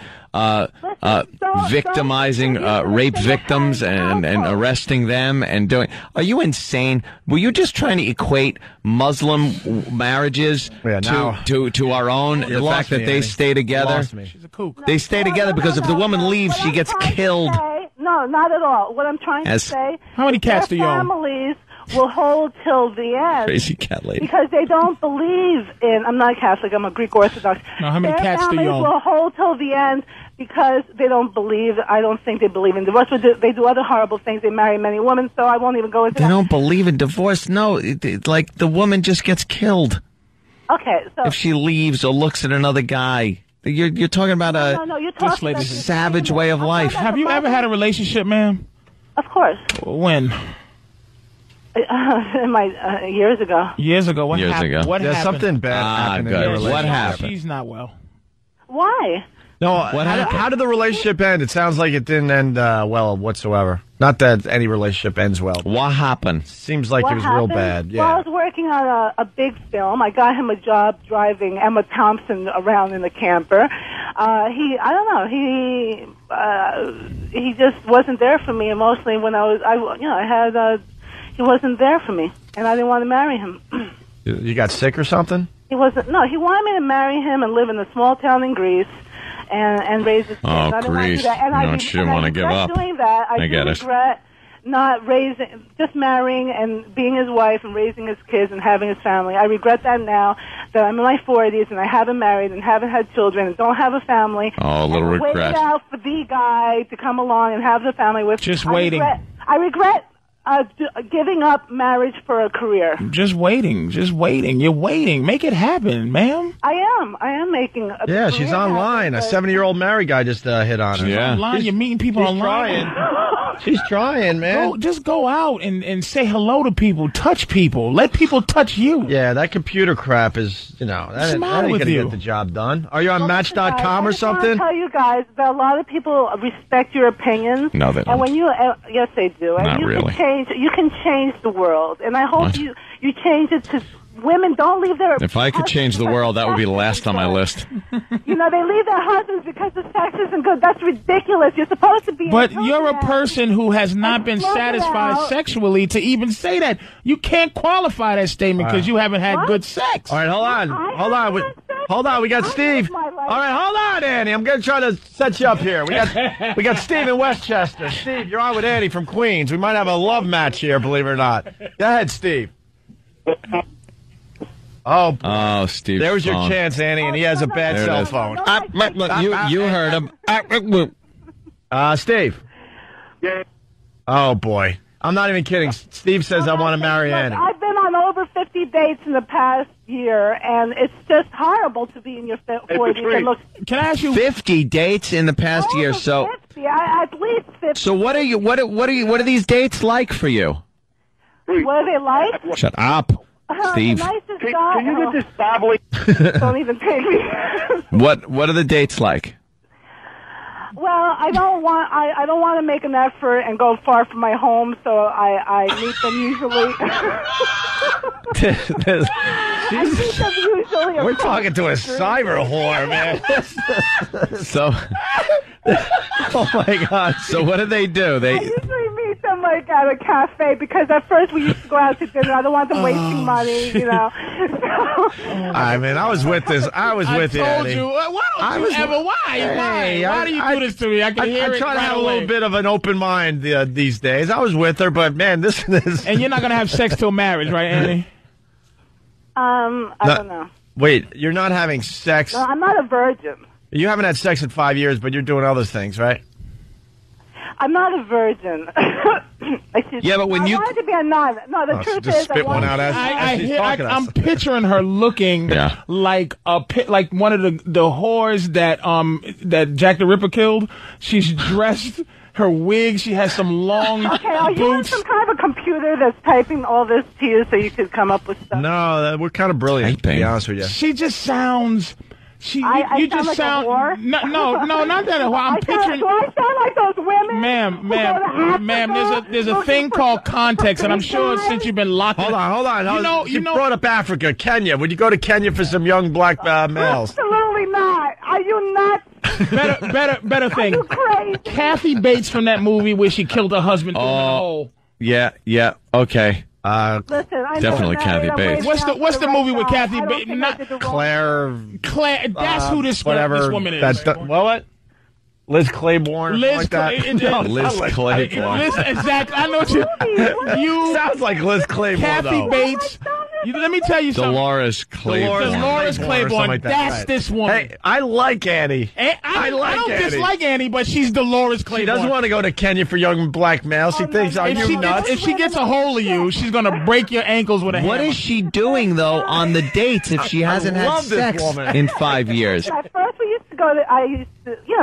victimizing rape victims and arresting them and doing. Are you insane? Were you just trying to equate Muslim marriages to our own? The fact that they stay together. She's a kook. They stay together because if the woman leaves, she gets killed. No, not at all. What I'm trying to say. How many cats do you own? Families will hold till the end. Crazy cat lady. Because they don't believe in. I'm not Catholic. I'm a Greek Orthodox. No, how many cats do you own? Their families will hold till the end because they don't believe. I don't think they believe in divorce. They do other horrible things. They marry many women. So I won't even go into that. They don't believe in divorce. No, like the woman just gets killed. Okay, so if she leaves or looks at another guy. You're talking about you're talking about savage way of life. Have you ever had a relationship, ma'am? Of course. When? In my years ago. Years ago. What years happened? ago. What There's happened? something bad happened. Good. What happened? She's not well. Why? No, how did the relationship end? It sounds like it didn't end well whatsoever. Not that any relationship ends well. What happened? Seems like it was real bad. Yeah. Well, I was working on a big film. I got him a job driving Emma Thompson around in the camper. He just wasn't there for me emotionally when he wasn't there for me, and I didn't want to marry him. You got sick or something? He wasn't. No, he wanted me to marry him and live in a small town in Greece and raise his kids. Oh, I didn't want to Greece! do that. And No, she didn't want to give up. Doing that, I get it. regret not raising, just marrying and being his wife and raising his kids and having his family. I regret that now that I'm in my 40s and I haven't married and haven't had children and don't have a family. Oh, a little regret. Waited out for the guy to come along and have the family with. Just waiting. I regret giving up marriage for a career. Just waiting. You're waiting. Make it happen, ma'am. I am making a Yeah, she's online. A 70-year-old married guy just hit on her. Yeah. Online. You're meeting people online. She's trying, man. Just go out and say hello to people. Touch people. Let people touch you. Yeah, that computer crap is, that ain't going to get the job done. Are you on Match.com or something? I tell you guys that a lot of people respect your opinions. No, they don't. And when yes, they do. And Not really. You can change the world. And I hope you change it to women don't leave their... If I could change the world, that would be last on my list. They leave their husbands because the sex isn't good. That's ridiculous. You're supposed to be... But you're a person who has not been satisfied sexually to even say that. You can't qualify that statement because you haven't had good sex. All right, hold on. We got Steve. All right, hold on, Annie. I'm going to try to set you up here. We got Steve in Westchester. Steve, you're on with Annie from Queens. We might have a love match here, believe it or not. Go ahead, Steve. Oh, Steve. There was your chance, Annie, and he has a bad cell phone. Look, you heard him. Steve. Yeah. Oh, boy. I'm not even kidding. Steve says I want to marry Annie. I've been on over 50 dates in the past year, and it's just horrible to be in your 40s. And look, can I ask you 50 dates in the past year? So 50, at least 50. So what are these dates like for you? What are they like? Shut up, Steve. The nicest Can you get this babbling? Don't even take me. What are the dates like? Well, I don't want to make an effort and go far from my home, so I meet them usually. I meet them usually. We're talking to a cyber whore, man. So, oh my God. So what do they do? I usually meet them like at a cafe because at first we used to go out to dinner. I don't want them wasting money, I mean, I was with you, I told Annie. you. Why don't you ever? Why do you do this to me? I can hear it. I try to have a little bit of an open mind these days. I was with her, but man, this. And you're not gonna have sex till marriage, right, Annie? I don't know. Wait, you're not having sex? No, I'm not a virgin. You haven't had sex in 5 years, but you're doing other things, right? I'm not a virgin. Yeah, but when I wanted to be a nun. No, the truth is, spit one out I'm picturing her looking like one of the whores that Jack the Ripper killed. She's dressed her wig. She has some long Okay, are you on boots. some kind of a computer that's typing all this to you so you could come up with stuff? No, we're kind of brilliant, to be honest with you. She just sounds. I You sound just like sound. a whore? No, not that. I'm picturing. Do I sound like those women? Ma'am. There's a thing called context, and I'm sure since you've been locked. Hold on. You brought up Africa, Kenya. Would you go to Kenya for some young black males? Absolutely not. Are you nuts? Better thing. Kathy Bates from that movie where she killed her husband. Yeah, okay. Listen, I definitely Kathy Bates. What's the movie with Kathy Bates? Claire. That's who this woman is. What? Liz Claiborne. Liz Claiborne. Exactly. I know what you sounds like Liz Claiborne. Kathy Bates. Let me tell you something. Dolores Claiborne. That's this woman. Hey, I like Annie. I don't dislike Annie, but she's Dolores Claiborne. She doesn't want to go to Kenya for young black males. She thinks, are you nuts? If she gets a hold of you, she's going to break your ankles with a hammer. What is she doing, though, on the dates if she hasn't had sex in 5 years? At first we used to go to,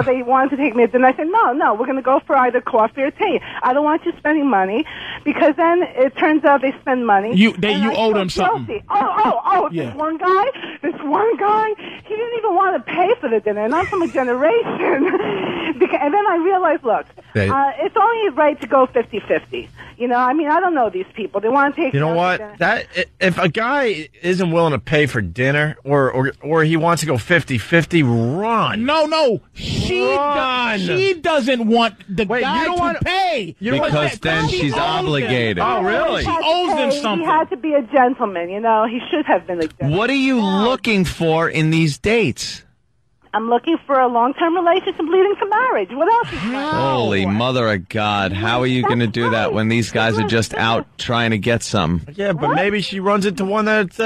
they wanted to take me to dinner. I said, no, we're going to go for either coffee or tea. I don't want you spending money because then it turns out they spend money. You owe them something. Oh, this one guy, he didn't even want to pay for the dinner, and I'm from a generation. And then I realized, look, it's only right to go 50-50. I don't know these people. They want to take. You know what? If a guy isn't willing to pay for dinner or he wants to go 50-50, run. No. She doesn't want the guy to pay. Because then she's obligated. Oh, really? She owes them something. He had to be a gentleman, He should have been a gentleman. What are you looking for in these dates? I'm looking for a long-term relationship leading to marriage. What else is Holy mother of God. How are you going to do that when these guys are just out trying to get some? Yeah, but maybe she runs into one that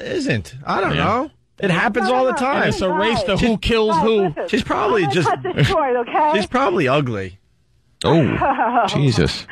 isn't. I don't know. It happens all the time. And it's a race to who kills who. She's probably she's probably ugly. Oh, Jesus.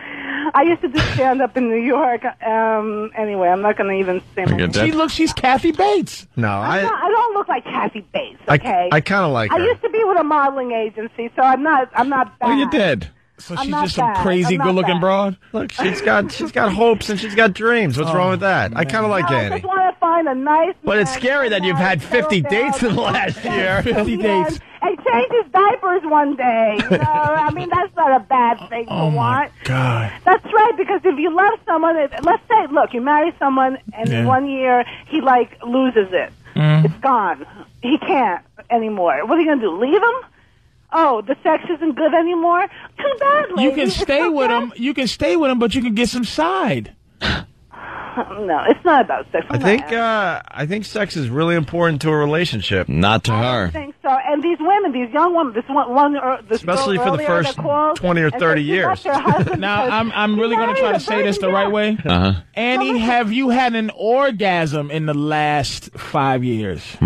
I used to do stand-up in New York. Anyway, I'm not going to even say my name. She's Kathy Bates. No, I don't look like Kathy Bates, okay? I kind of like her. I used to be with a modeling agency, so I'm not bad. Oh, you did? So she's just some crazy good-looking broad? Look, she's got hopes and she's got dreams. What's wrong with that? I kind of like Annie. I just want to find a nice But it's scary that you've had 50 dates in the last year. 50 dates. And change his diapers one day. That's not a bad thing to want. God. That's right, because if you love someone, let's say, look, you marry someone, and in 1 year, he, loses it. It's gone. He can't anymore. What are you going to do, leave him? Oh, the sex isn't good anymore? Too bad, lady. You can stay with him. You can stay with him, but you can get some side. No, it's not about sex. I think sex is really important to a relationship. Not to her. I think so. And these women, these young women, especially for the first 20 or 30 years. Now, I'm really going to try to say this the right way. Uh-huh. Annie, have you had an orgasm in the last 5 years?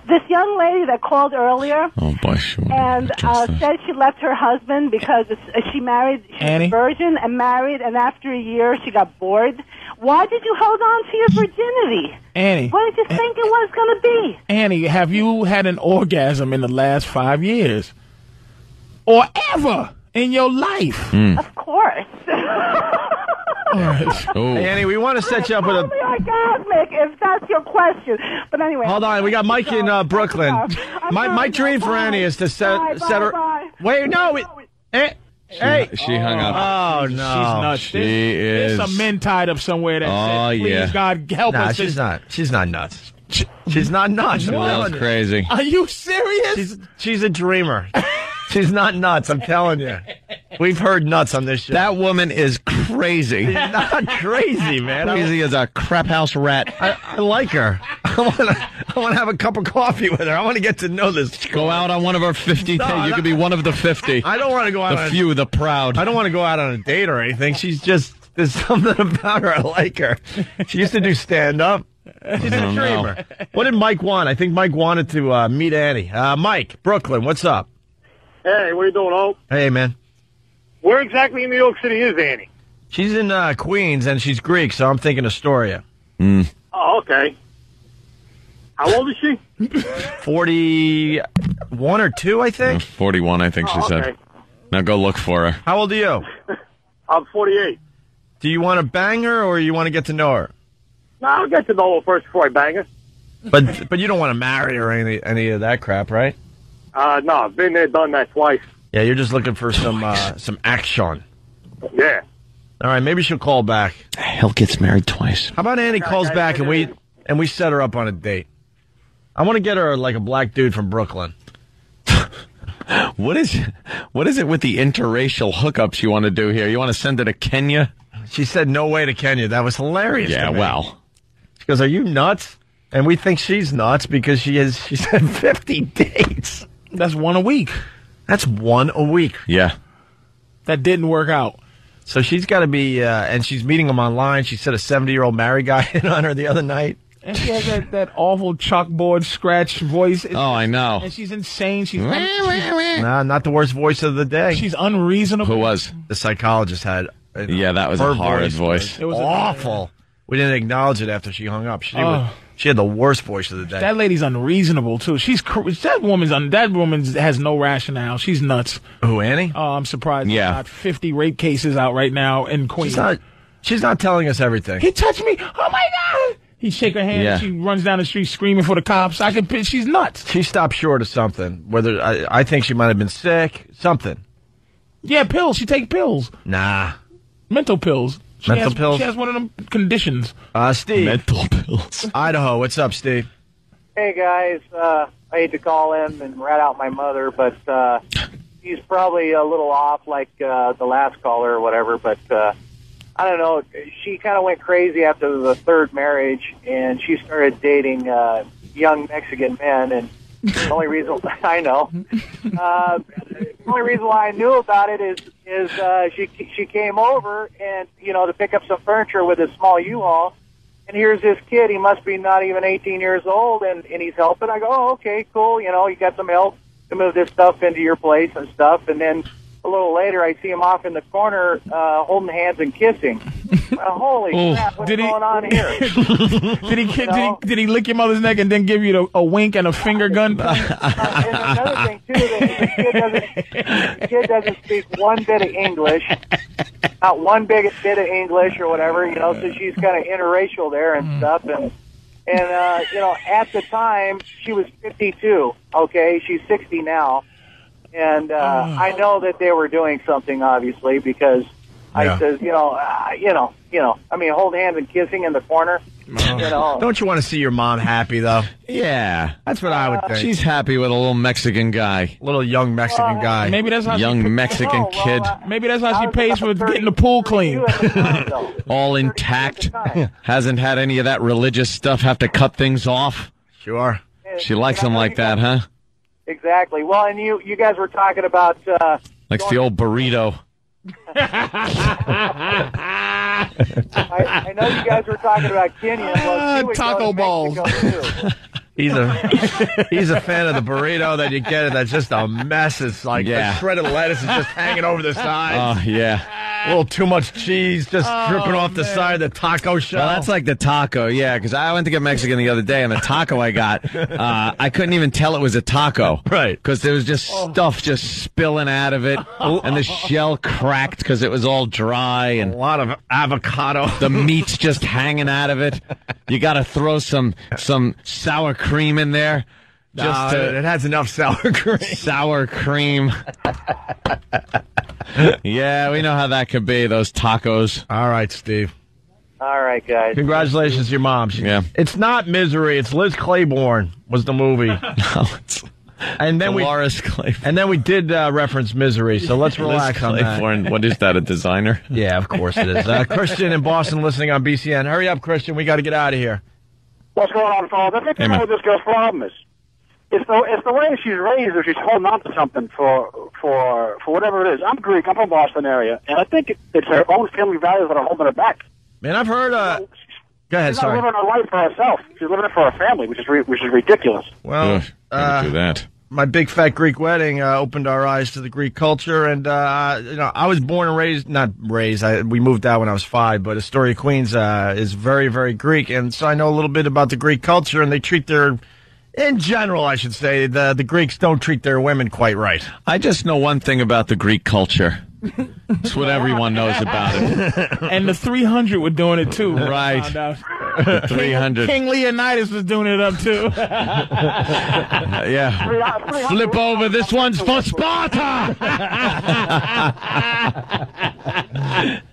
This young lady that called earlier and said she left her husband because she married, she was a virgin and married, and after a year she got bored. Why did you hold on to your virginity? Annie. What did you think it was going to be? Annie, have you had an orgasm in the last 5 years? Or ever in your life? Of course. Hey, Annie, we want to set you up with Totally orgasmic, if that's your question. But anyway. Hold on, we got Mike in Brooklyn. My dream for Annie is to set her. Wait, no. She hung up. Oh, no. She's nuts. She is. There's some men tied up somewhere that said, please, God, help us. She's not. She's not nuts. She's not nuts. That's crazy. Are you serious? She's a dreamer. She's not nuts, I'm telling you. We've heard nuts on this show. That woman is crazy. She's not crazy, man. Crazy as a crap house rat. I like her. I want to have a cup of coffee with her. I want to get to know this. Go out on one of our 50 days. You could be one of the 50. I don't want to go out the few, the proud. I don't want to go out on a date or anything. She's just, there's something about her. I like her. She used to do stand-up. She's a dreamer. What did Mike want? I think Mike wanted to meet Annie. Mike, Brooklyn, what's up? Hey, what are you doing, Hope? Hey, man. Where exactly in New York City is Annie? She's in Queens, and she's Greek, so I'm thinking Astoria. Oh, okay. How old is she? 41 or 2, I think. 41, I think she said. Now go look for her. How old are you? I'm 48. Do you want to bang her or you want to get to know her? No, I'll get to know her first before I bang her. But you don't want to marry her or any of that crap, right? No, I've been there, done that twice. Yeah, you're just looking for some action. Yeah. All right, maybe she'll call back. Hell gets married twice. How about Annie calls back and we set her up on a date? I want to get her like a black dude from Brooklyn. What is it with the interracial hookups you want to do here? You want to send her to Kenya? She said no way to Kenya. That was hilarious. Yeah, to me. well. She goes, are you nuts? And we think she's nuts because she said 50 dates. That's one a week. That's one a week. Yeah. That didn't work out. So she's got to be, and she's meeting him online. She said a 70-year-old married guy hit on her the other night. And she has that awful chalkboard scratch voice. Oh, I know. And she's insane. She's Nah, not the worst voice of the day. She's unreasonable. Who was? The psychologist had. Yeah, that was a horrid voice. It was awful. We didn't acknowledge it after she hung up. She had the worst voice of the day. That lady's unreasonable too. That woman has no rationale. She's nuts. Who, Annie? Oh, I'm surprised. Yeah. There's not 50 rape cases out right now in Queens. She's not telling us everything. He touched me. Oh my God! He shake her hand. Yeah. And she runs down the street screaming for the cops. She's nuts. She stopped short of something. Whether I think she might have been sick. Something. Yeah, pills. She take pills. Nah. Mental pills. She pills. She has one of them conditions. Steve. Mental pills. Idaho. What's up, Steve? Hey, guys. I hate to call in and rat out my mother, but she's probably a little off like the last caller or whatever, but I don't know. She kind of went crazy after the third marriage, and she started dating young Mexican men, and the only reason I know, the only reason why I knew about it is she came over and to pick up some furniture with a small U-Haul, and here's this kid. He must be not even 18 years old, and he's helping. I go, oh, okay, cool. You got some help to move this stuff into your place and stuff, and then a little later, I see him off in the corner holding hands and kissing. Holy crap, what's going on here? Did he lick your mother's neck and then give you a wink and a finger gun? And another thing, too, the kid doesn't speak one bit of English, not one bit of English or whatever, so she's kind of interracial there and stuff. And at the time, she was 52, okay? She's 60 now. And I know that they were doing something, obviously, because I says, hold hands and kissing in the corner. Don't you want to see your mom happy, though? Yeah. That's what I would think. She's happy with a little Mexican guy. Little young Mexican guy. Maybe that's how young Mexican kid. Maybe that's how she pays for getting the pool clean. All intact. Hasn't had any of that religious stuff have to cut things off. Sure. She likes them like that, huh? Exactly. Well, and you guys were talking about... likes the old burrito. I know you guys were talking about Kenya. Well, taco balls. He's a fan of the burrito that you get. That's just a mess. It's like the shredded lettuce is just hanging over the sides. Oh, yeah. A little too much cheese just dripping off the side of the taco shell. Well, that's like the taco, yeah, because I went to get Mexican the other day, and the taco I got, I couldn't even tell it was a taco. Right. Because there was just stuff just spilling out of it, and the shell cracked because it was all dry. And a lot of avocado. The meat's just hanging out of it. You got to throw some sour cream in there. It has enough sour cream. Sour cream. Yeah, we know how that could be, those tacos. All right, Steve. All right, guys. Congratulations to your mom. It's not Misery. It's Liz Claiborne was the movie. No, it's Dolores Claiborne. And then we did reference Misery, so let's relax on that. What is that, a designer? Yeah, of course it is. Christian in Boston listening on BCN. Hurry up, Christian. We got to get out of here. What's going on, fellas? I think what this girl's problem is. It's the way she's raised, or she's holding on to something for whatever it is. I'm Greek. I'm from Boston area, and I think it's her own family values that are holding her back. Man, I've heard. Go ahead. She's not living her life for herself. She's living it for her family, which is ridiculous. Well, do that. My big fat Greek wedding opened our eyes to the Greek culture, and I was born and raised. Not raised. We moved out when I was 5, but Astoria, Queens, is very, very Greek, and so I know a little bit about the Greek culture, and they treat their In general, I should say, the Greeks don't treat their women quite right. I just know one thing about the Greek culture. It's what everyone knows about it. And the 300 were doing it too. Right. The 300. King Leonidas was doing it up too. Yeah. Flip over. This one's for Sparta.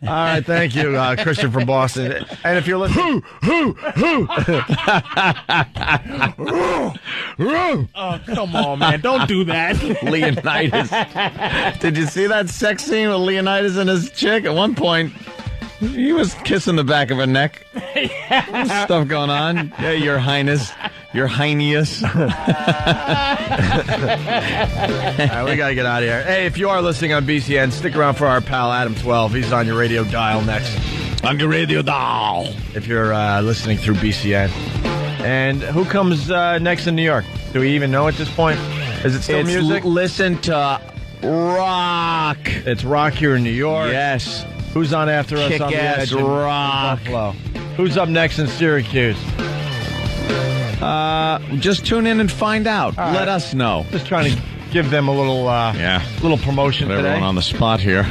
All right, thank you, Christian from Boston. And if you're listening, Oh, come on, man! Don't do that, Leonidas. Did you see that sex scene with Leonidas and his chick? At one point, he was kissing the back of her neck. Stuff going on. Yeah, Your Highness. Your Highness. All right, we got to get out of here. Hey, if you are listening on BCN, stick around for our pal Adam 12. He's on your radio dial next. On your radio dial. If you're listening through BCN. And who comes next in New York? Do we even know at this point? Is it still music? Listen to rock. It's rock here in New York. Yes. Who's on after us on the Kick-ass edge? rock. Buffalo. Who's up next in Syracuse? Just tune in and find out. All Let right. us know. Just trying to give them a little little promotion Put today. everyone on the spot here.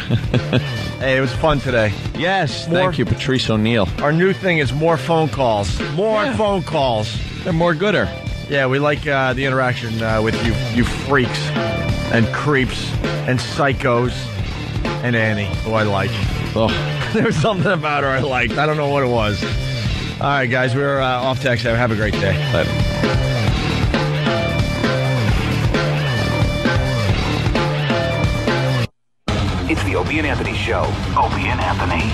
Hey, it was fun today. Yes, thank you, Patrice O'Neill. Our new thing is more phone calls. More phone calls. They're more gooder. Yeah, we like the interaction with you freaks and creeps and psychos and Annie, who I like. Oh, there was something about her I liked. I don't know what it was. All right, guys, we're off to XM. Have a great day. Later. It's the Opie and Anthony Show. Opie and Anthony.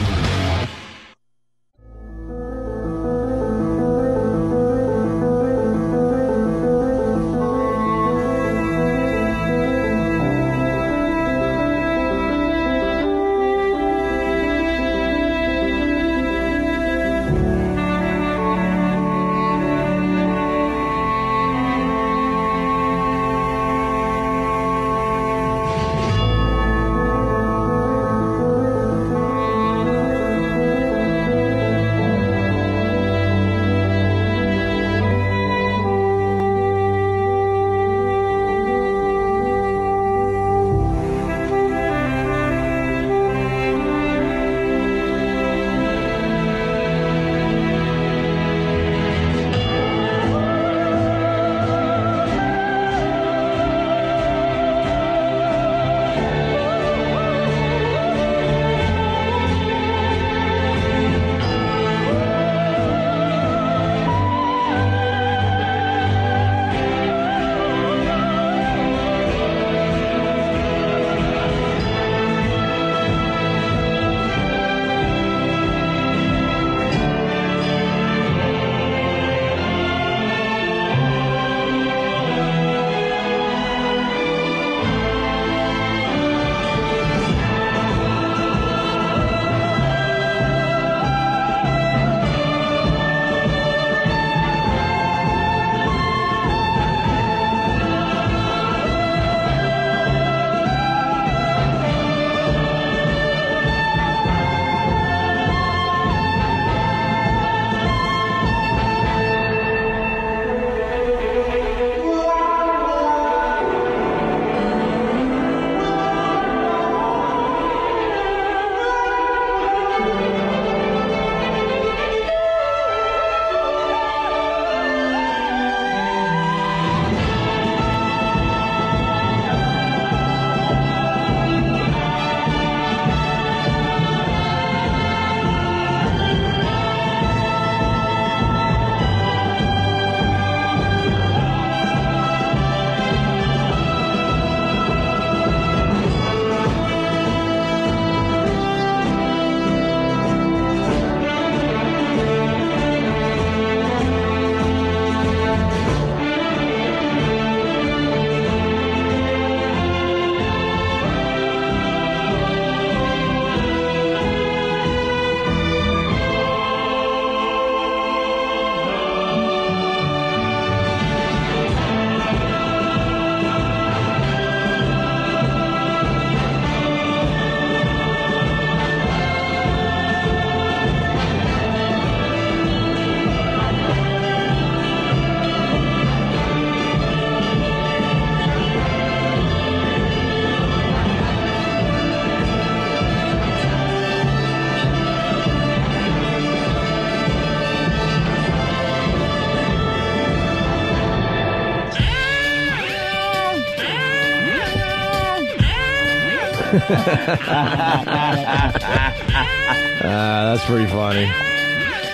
That's pretty funny.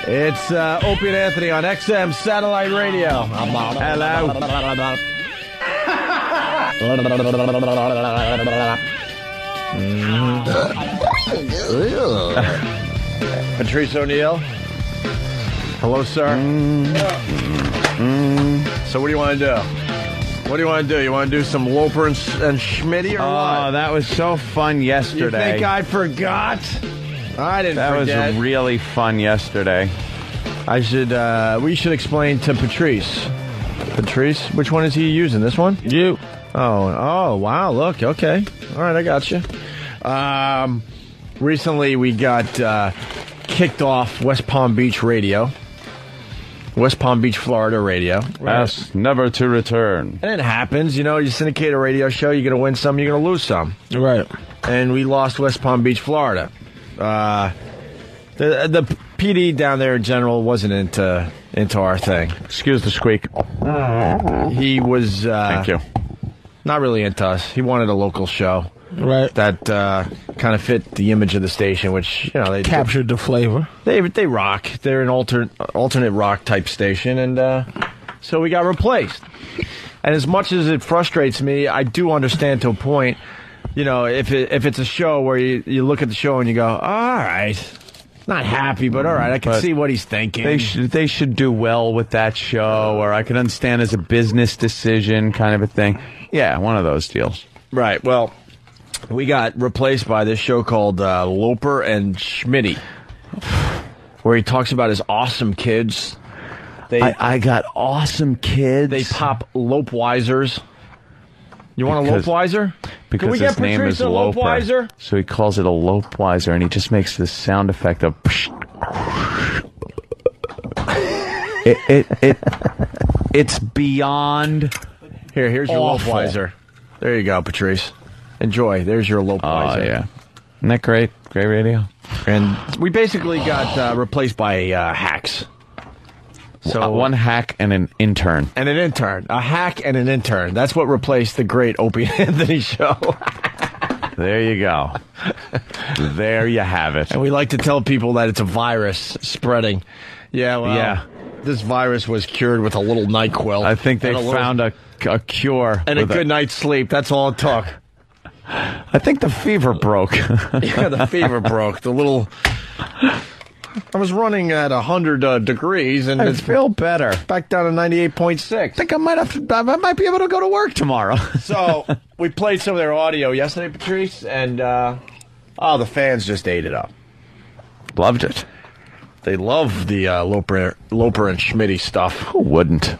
It's Opie and Anthony on XM Satellite Radio. Hello. Patrice O'Neill. Hello, sir. So what do you want to do? What do you want to do? You want to do some Loper and Schmitty or what? Oh, that was so fun yesterday. You think I forgot? I didn't forget. That was really fun yesterday. We should explain to Patrice. Patrice, which one is he using? This one? You. Oh, wow, look, okay. All right, I got you. Recently we got kicked off West Palm Beach Radio. West Palm Beach, Florida radio. Asked never to return. And it happens, you syndicate a radio show, you're going to win some, you're going to lose some. Right. And we lost West Palm Beach, Florida. The PD down there in general wasn't into our thing. Excuse the squeak. He was thank you. Not really into us. He wanted a local show. Right. That kind of fit the image of the station, which, they captured the flavor. They rock. They're an alternate rock type station, and so we got replaced. And as much as it frustrates me, I do understand to a point. If it's a show where you look at the show and you go, all right, not happy, but all right, I can see what he's thinking. They should do well with that show, or I can understand as a business decision kind of a thing. Yeah, one of those deals. Right. Well, we got replaced by this show called Loper and Schmitty, where he talks about his awesome kids. I got awesome kids. They pop Lopeweisers. You want a Lopeweiser? Because Can we his get name Patrice is a Loper, Lopeweiser? so he calls it a Lopeweiser, and he just makes this sound effect of. It's beyond. Here's your awful. Lopeweiser. There you go, Patrice. Enjoy. There's your Lopeweiser. Oh yeah, isn't that great? Great radio. And we basically got replaced by hacks. So one hack and an intern. And an intern. A hack and an intern. That's what replaced the great Opie and Anthony show. There you go. There you have it. And we like to tell people that it's a virus spreading. Yeah, well, yeah. This virus was cured with a little NyQuil. I think they found a cure. And a good night's sleep. That's all it took. I think the fever broke. Yeah, the fever broke. The little... I was running at 100 degrees, and I feel better. Back down to 98.6. I think I might be able to go to work tomorrow. So we played some of their audio yesterday, Patrice, and the fans just ate it up. Loved it. They love the Loper and Schmitty stuff. Who wouldn't?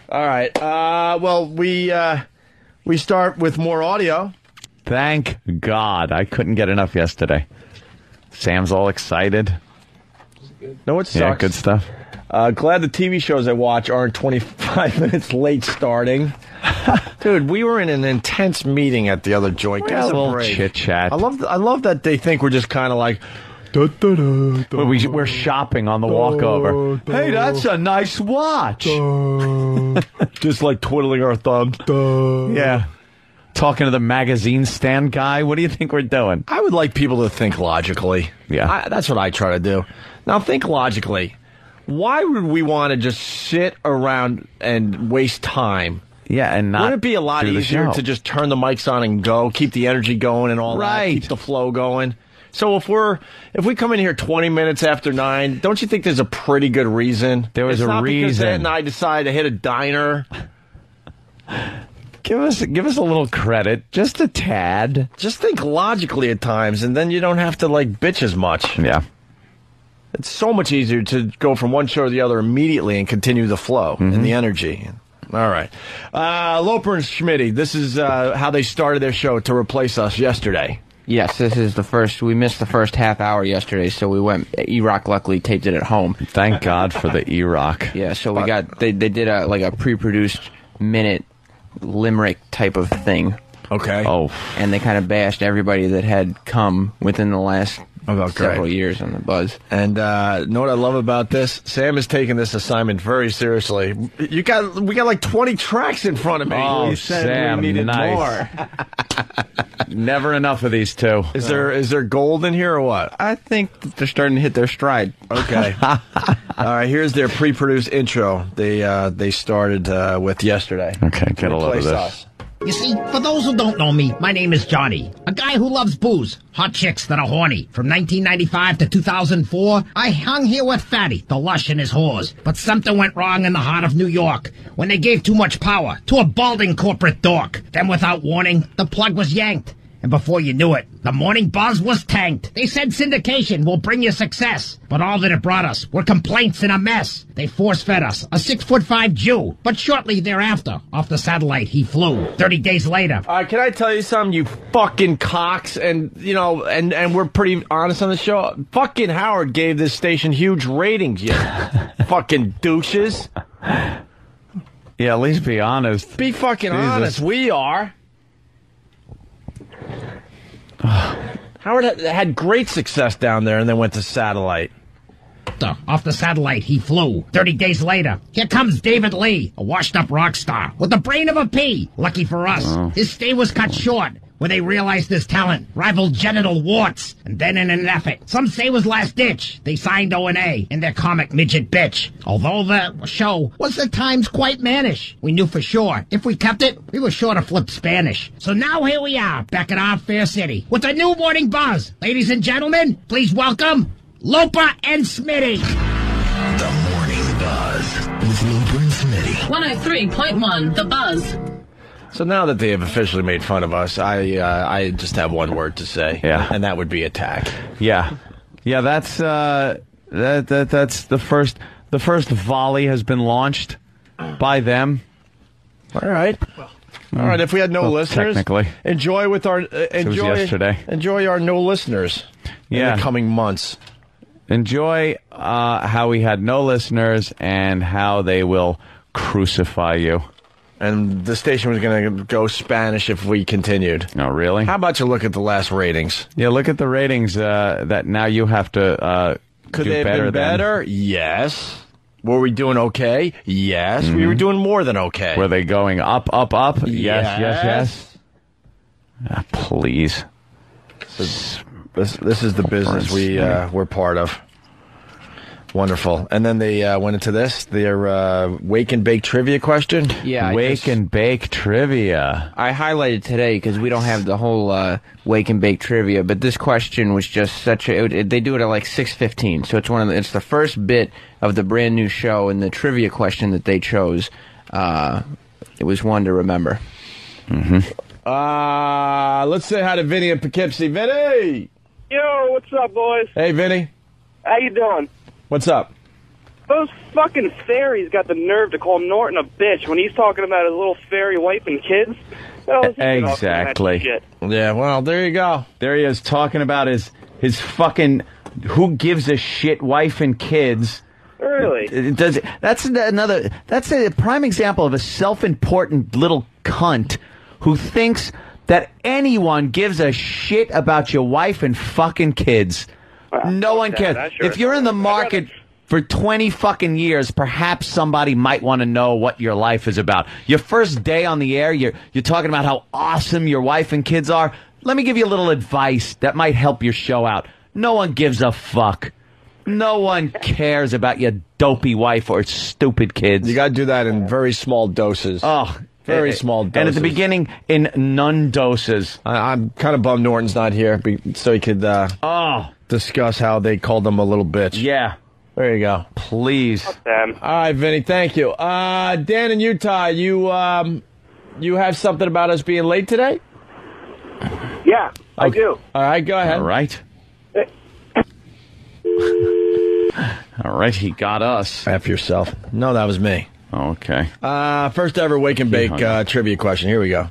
All right. Well, we start with more audio. Thank God. I couldn't get enough yesterday. Sam's all excited. No, it sucks. Yeah, good stuff. Glad the TV shows I watch aren't 25 minutes late starting. Dude, we were in an intense meeting at the other joint. Give us a little chit-chat. I love that they think we're just kind of like... We're shopping on the walkover. Hey, that's a nice watch. Just like twiddling our thumbs. Yeah. Talking to the magazine stand guy. What do you think we're doing? I would like people to think logically. Yeah. That's what I try to do. Now, think logically. Why would we want to just sit around and waste time? Yeah, and not. Wouldn't it be a lot easier to just turn the mics on and go, keep the energy going and all that, keep the flow going? So if we come in here 20 minutes after 9, don't you think there's a pretty good reason? There was a reason. Because then I decided to hit a diner. Give us a little credit, just a tad. Just think logically at times, and then you don't have to bitch as much. Yeah. It's so much easier to go from one show to the other immediately and continue the flow and the energy. All right. Loper and Schmitty, this is how they started their show to replace us yesterday. Yes, this is the first. We missed the first half hour yesterday, so we went. E-Rock luckily taped it at home. Thank God for the E-Rock. Yeah, so we got. They did a pre-produced minute limerick type of thing. Okay. Oh. And they kind of bashed everybody that had come within the last several years on the Buzz. And know what I love about this? Sam is taking this assignment very seriously. We got like 20 tracks in front of me. Oh, He said Sam, we needed nice. more. Never enough of these two. Is there gold in here or what? I think that they're starting to hit their stride. Okay. All right, here's their pre-produced intro. They started with yesterday. Okay, get a load of this. Us. You see, for those who don't know me, my name is Johnny. A guy who loves booze, hot chicks that are horny. From 1995 to 2004, I hung here with Fatty, the lush and his whores. But something went wrong in the heart of New York when they gave too much power to a balding corporate dork. Then without warning, the plug was yanked. And before you knew it, the morning buzz was tanked. They said syndication will bring you success. But all that it brought us were complaints and a mess. They force-fed us a 6'5" Jew. But shortly thereafter, off the satellite he flew. 30 days later. Can I tell you something, you fucking cocks? And, you know, and we're pretty honest on the show. Fucking Howard gave this station huge ratings, you fucking douches. Yeah, at least be honest. Be fucking honest. We are. Howard had great success down there and then went to satellite. Off the satellite he flew. 30 days later, here comes David Lee, a washed-up rock star with the brain of a pea. Lucky for us, his stay was cut short when they realized his talent rivaled genital warts. And then in an effort, some say was last ditch, they signed O&A in their comic midget bitch. Although the show was at times quite mannish, we knew for sure if we kept it, we were sure to flip Spanish. So now here we are, back at our fair city, with a new morning buzz. Ladies and gentlemen, please welcome Loper and Smitty. The Morning Buzz with Loper and Smitty. 103.1 The Buzz. So now that they have officially made fun of us, I just have one word to say. Yeah. And that would be attack. Yeah. Yeah, that's that's the first volley has been launched by them. All right. All right, if we had no listeners, technically. enjoy with our It was yesterday. Enjoy our no listeners in the coming months. Enjoy how we had no listeners and how they will crucify you. And the station was going to go Spanish if we continued. Oh, really? How about you look at the last ratings? Yeah, look at the ratings that now you have to Could do they have better been better? Yes. Were we doing okay? Yes. We were doing more than okay. Were they going up, up, up? Yes. Please. This is the business we're part of. Wonderful. And then they went into their wake and bake trivia question. Yeah, wake and bake trivia. I highlighted today because we don't have the whole wake and bake trivia, but this question was just such a. They do it at like 6:15, so it's the first bit of the brand new show, and the trivia question that they chose. It was one to remember. Let's say hi to Vinny in Poughkeepsie. Vinny. Yo, what's up, boys? Hey, Vinny. How you doing? What's up? Those fucking fairies got the nerve to call Norton a bitch when he's talking about his little fairy wife and kids. Exactly. Yeah, well, there you go. There he is talking about his fucking who gives a shit wife and kids. Really? That's a prime example of a self-important little cunt who thinks that anyone gives a shit about your wife and fucking kids. No one cares. If you're in the market for 20 fucking years, perhaps somebody might want to know what your life is about. Your first day on the air, you're talking about how awesome your wife and kids are. Let me give you a little advice that might help your show out. No one gives a fuck. No one cares about your dopey wife or stupid kids. You got to do that in very small doses. Oh, very small doses. And at the beginning, in none doses. I'm kind of bummed Norton's not here so he could discuss how they called him a little bitch. Yeah. There you go. Please. Fuck them. All right, Vinny, thank you. Dan in Utah, you have something about us being late today? Yeah, I do. All right, go ahead. All right. All right, he got us. F yourself. No, that was me. Okay. First ever Wake and Bake trivia question. Here we go.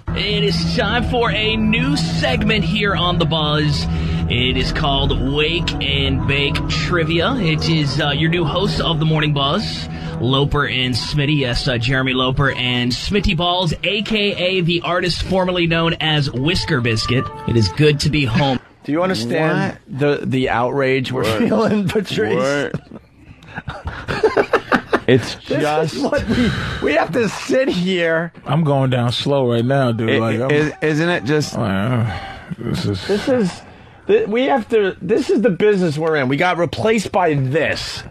It is time for a new segment here on The Buzz. It is called Wake and Bake Trivia. It is your new hosts of The Morning Buzz, Loper and Smitty. Yes, Jeremy Loper and Smitty Balls, a.k.a. the artist formerly known as Whisker Biscuit. It is good to be home. Do you understand the outrage we're feeling, Patrice? It's This just is what we have to sit here. I'm going down slow right now, dude. Isn't it just? This is the business we're in. We got replaced by this.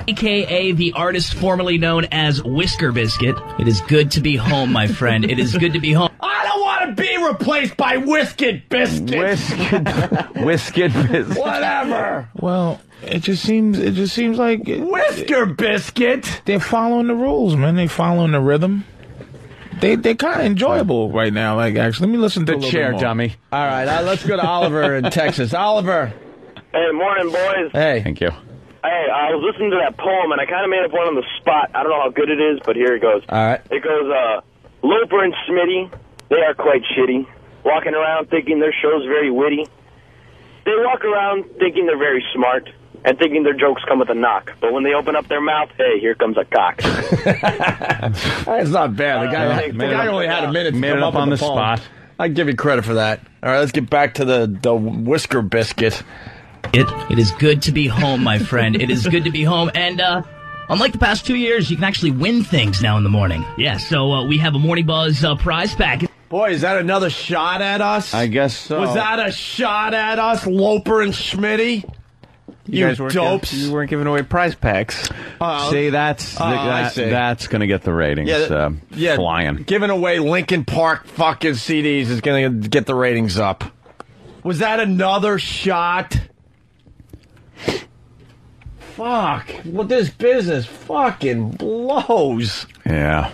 AKA the artist formerly known as Whisker Biscuit. It is good to be home, my friend. It is good to be home. I don't want to be replaced by Whisket Biscuit. Whisket Biscuit. Whatever. Well, it just seems like Whisker Biscuit. They're following the rules, man. They following the rhythm. They're kind of enjoyable right now. Like, actually, let me listen to The chair, dummy. All right, let's go to Oliver in Texas. Oliver. Hey, morning, boys. Hey. Thank you. Hey, I was listening to that poem, and I kind of made up one on the spot. I don't know how good it is, but here it goes. All right. It goes, Loper and Smitty, they are quite shitty. Walking around thinking their show's very witty. They walk around thinking they're very smart and thinking their jokes come with a knock. But when they open up their mouth, hey, here comes a cock. That's not bad. The guy only had a minute to Made come it up up on with the poem. spot. I give you credit for that. All right, let's get back to the Whisker Biscuit. It is good to be home, my friend. It is good to be home. And unlike the past 2 years, you can actually win things now in the morning. Yeah, so we have a Morning Buzz prize pack. Boy, is that another shot at us? I guess so. Was that a shot at us, Loper and Schmitty? You dopes. You weren't giving away prize packs. See, that's going to get the ratings flying. Giving away Linkin Park fucking CDs is going to get the ratings up. Was that another shot? Fuck. Well, this business fucking blows. Yeah.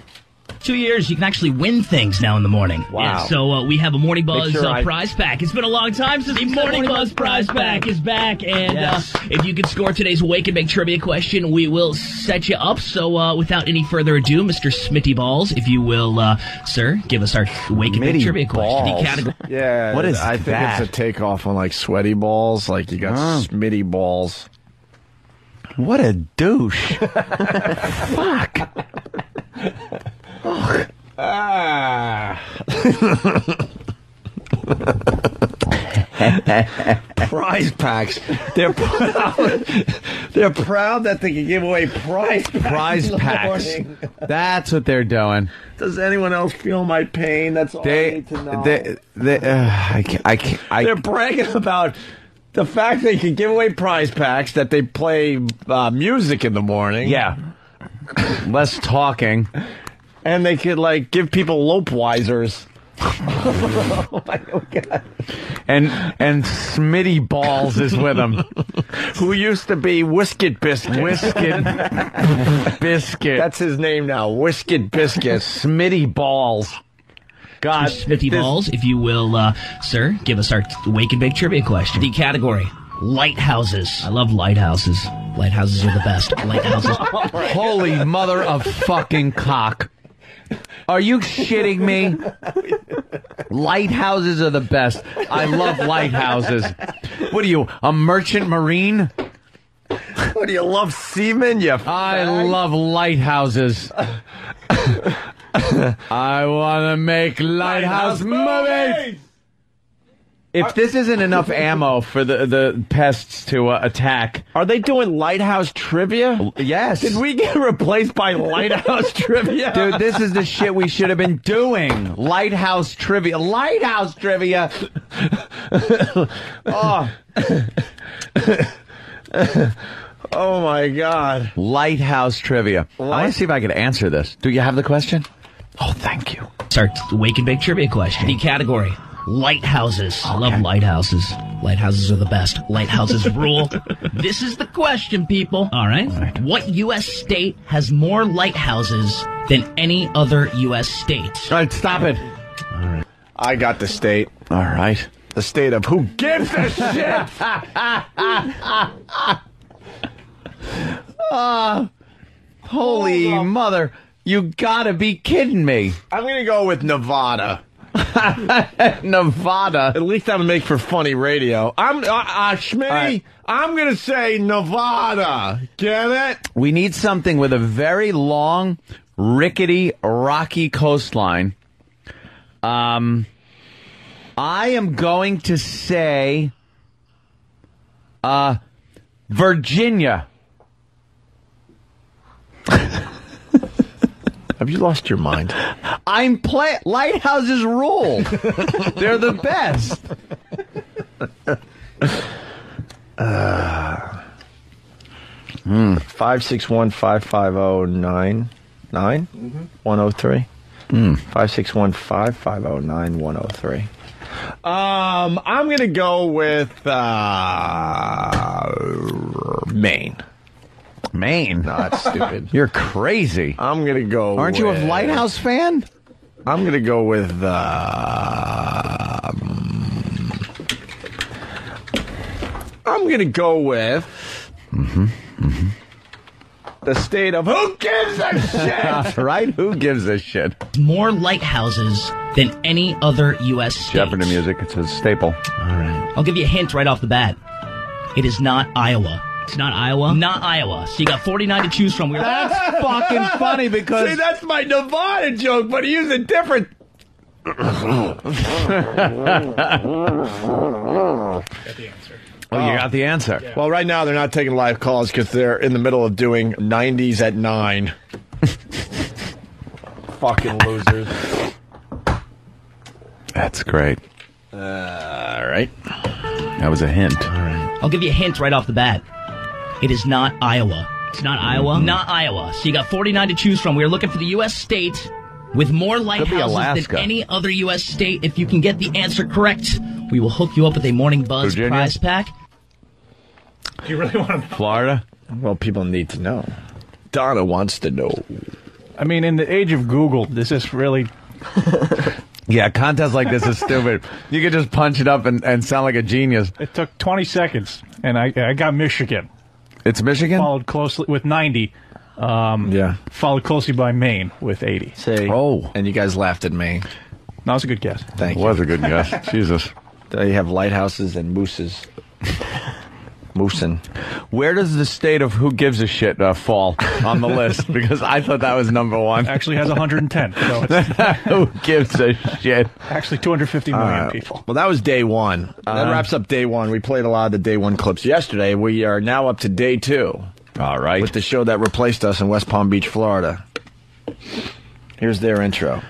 2 years, you can actually win things now in the morning. Wow. Yeah, so we have a Morning Buzz prize pack. It's been a long time since the Morning Buzz prize pack is back. And if you can score today's Wake and Bake trivia question, we will set you up. So without any further ado, Mr. Smitty Balls, if you will, sir, give us our Wake and Bake trivia question. Yeah. What is I think that? it's a takeoff on like sweaty balls. Like you got Smitty balls. What a douche. Fuck. Prize packs. They're proud that they can give away prize packs. Morning. That's what they're doing. Does anyone else feel my pain? That's all I need to know. They're bragging about the fact they can give away prize packs, that they play music in the morning. Yeah. Less talking. And they could, like, give people Lopeweisers. Oh, my God. And Smitty Balls is with them. Who used to be Whisket Biscuit. Whisket Biscuit. That's his name now. Whisket Biscuit. Smitty Balls. God. Smitty Balls, if you will, sir, give us our Wake and Bake trivia question. The category, lighthouses. I love lighthouses. Lighthouses are the best. Lighthouses. Holy mother of fucking cock. Are you shitting me? Lighthouses are the best. I love lighthouses. What are you, a merchant marine? What, do you love seamen, I love lighthouses. I want to make lighthouse movies. If this isn't enough ammo for the pests to attack. Are they doing lighthouse trivia? Yes. Did we get replaced by lighthouse trivia? Dude, this is the shit we should have been doing. Lighthouse trivia. Lighthouse trivia. Oh. Oh, my God. Lighthouse trivia. I want to see if I could answer this. Do you have the question? Oh, thank you. Start the Wake and Bake trivia question. The category, lighthouses. I love lighthouses. Lighthouses are the best. Lighthouses rule. This is the question, people. All right. What U.S. state has more lighthouses than any other U.S. state? All right, stop it. All right. I got the state. All right. The state of who gives a shit? Holy mother. You gotta be kidding me. I'm gonna go with Nevada. Nevada. At least that would make for funny radio. Schmitty, right. I'm gonna say Nevada. Get it? We need something with a very long, rickety, rocky coastline. I am going to say Virginia. Have you lost your mind? I'm lighthouses rule. They're the best. 561-550-99 103. 561-550-9103. I'm gonna go with Maine. Maine? No, that's stupid. You're crazy. I'm gonna go. Aren't you a Lighthouse fan? I'm gonna go with. I'm gonna go with. The state of who gives a shit? Right? Who gives a shit? More lighthouses than any other U.S. state. Jeopardy music. It's a staple. All right. I'll give you a hint right off the bat. It is not Iowa. It's not Iowa? Not Iowa. So you got 49 to choose from. That's fucking funny because... See, that's my Nevada joke, but he used a different... Got the answer. Oh, you got the answer. Yeah. Well, right now they're not taking live calls because they're in the middle of doing 90s at 9. Fucking losers. That's great. All right. That was a hint. All right. I'll give you a hint right off the bat. It is not Iowa. It's not Iowa? Not Iowa. So you got 49 to choose from. We are looking for the U.S. state with more lighthouses than any other U.S. state. If you can get the answer correct, we will hook you up with a Morning Buzz Virginia? prize pack. Do you really want to know? Florida? Well, people need to know. Donna wants to know. I mean, in the age of Google, this is really... Yeah, contests like this is stupid. You could just punch it up and sound like a genius. It took 20 seconds, and I got Michigan. It's Michigan? Followed closely with 90. Yeah. Followed closely by Maine with 80. Say, and you guys laughed at Maine. That was a good guess. Thank you. It was a good guess. Jesus. They have lighthouses and mooses. Moosin. Where does the state of who gives a shit fall on the list? Because I thought that was number one. Actually has 110. So it's who gives a shit? Actually 250 million people. Well, that was day one. That wraps up day one. We played a lot of the day one clips yesterday. We are now up to day two. All right. With the show that replaced us in West Palm Beach, Florida. Here's their intro.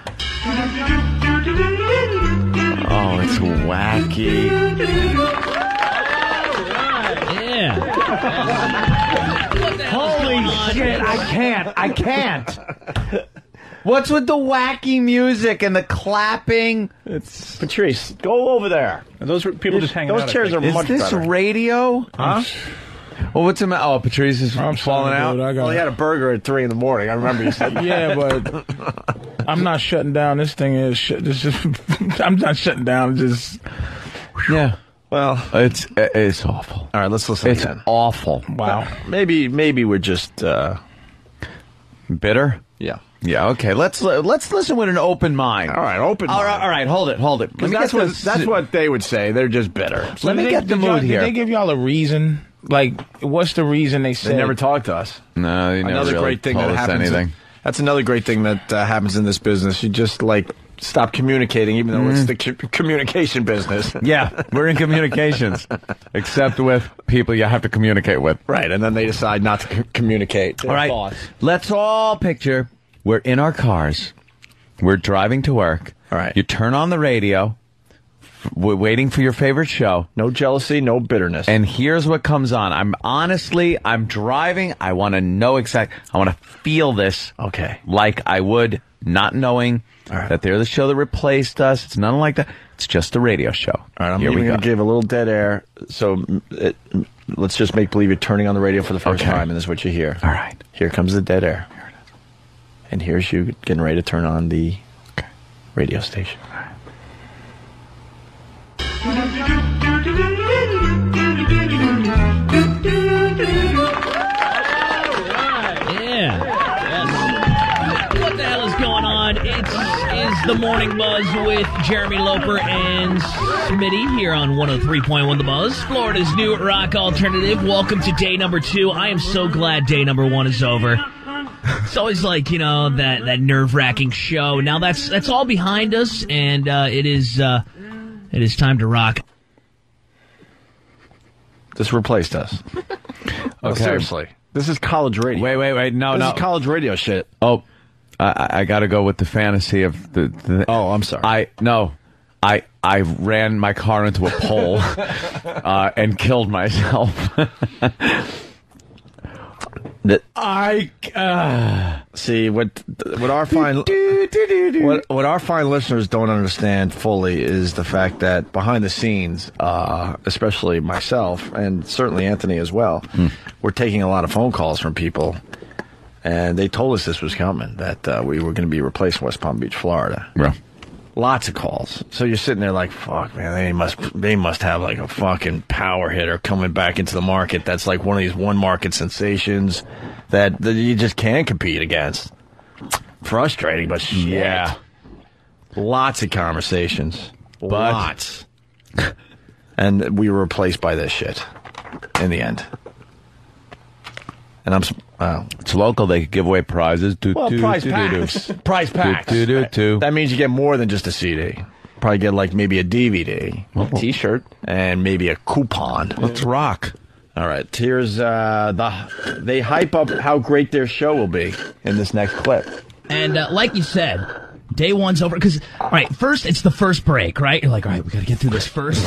Oh, it's wacky. Holy shit, I can't. What's with the wacky music and the clapping? It's Patrice, go over there. And those people just hanging out. Those chairs are much better. Is this radio? Huh? Well, what's the matter? Oh, Patrice is falling out. Well, he had a burger at 3 a.m. I remember you said. Yeah, but I'm not shutting down. This thing is I'm not shutting down. Just yeah. Well, it's awful. All right, let's listen It's again. awful. Wow. Maybe we're just bitter. Yeah. Yeah. Okay. Let's listen with an open mind. All right, open mind. All right. Hold it. That's what they would say. They're just bitter. Let me get the mood here. Did they give y'all a reason? Like, what's the reason they said? They never talked to us. No, they never another really great thing told that us happens. anything. That's another great thing that happens in this business. You just stop communicating, even though it's the communication business. Yeah, we're in communications, except with people you have to communicate with. Right, and then they decide not to communicate. All right, let's all picture we're in our cars. We're driving to work. All right. You turn on the radio. We're waiting for your favorite show. No jealousy, no bitterness. And here's what comes on. I'm driving. I want to know I want to feel this. Okay. Like I would, not knowing that they're the show that replaced us. It's nothing like that. It's just a radio show. All right, I'm even going to give a little dead air. So let's just make believe you're turning on the radio for the first time, and this is what you hear. All right. Here comes the dead air. Here it is. And here's you getting ready to turn on the radio station. All right. What the hell is going on? It is the Morning Buzz with Jeremy Loper and Smitty here on 103.1 The Buzz, Florida's new rock alternative. Welcome to day number 2. I am so glad day number 1 is over. It's always like, that nerve-wracking show. Now that's all behind us, and it is It is time to rock. This replaced us. Okay. Seriously. This is college radio. Wait. No. This is college radio shit. Oh, I got to go with the fantasy of the. Oh, I'm sorry. I ran my car into a pole and killed myself. See what our fine what our fine listeners don't understand fully is the fact that behind the scenes, especially myself and certainly Anthony as well, we're taking a lot of phone calls from people, and they told us this was coming, that we were going to be replaced in West Palm Beach, Florida. Yeah. Lots of calls. So you're sitting there like, fuck, man, they must have like a fucking power hitter coming back into the market that's like one of these one market sensations that you just can't compete against. Frustrating, but shit. Yeah. Lots of conversations. Lots. And we were replaced by this shit in the end. And it's local. They could give away prizes. Prize packs. Prize packs. That means you get more than just a CD. Probably get like maybe a DVD, a T-shirt, and maybe a coupon. Let's rock. All right. Here's they hype up how great their show will be in this next clip. And like you said, day one's over. Because, all right, first, it's the first break, right? You're like, all right, we got to get through this first.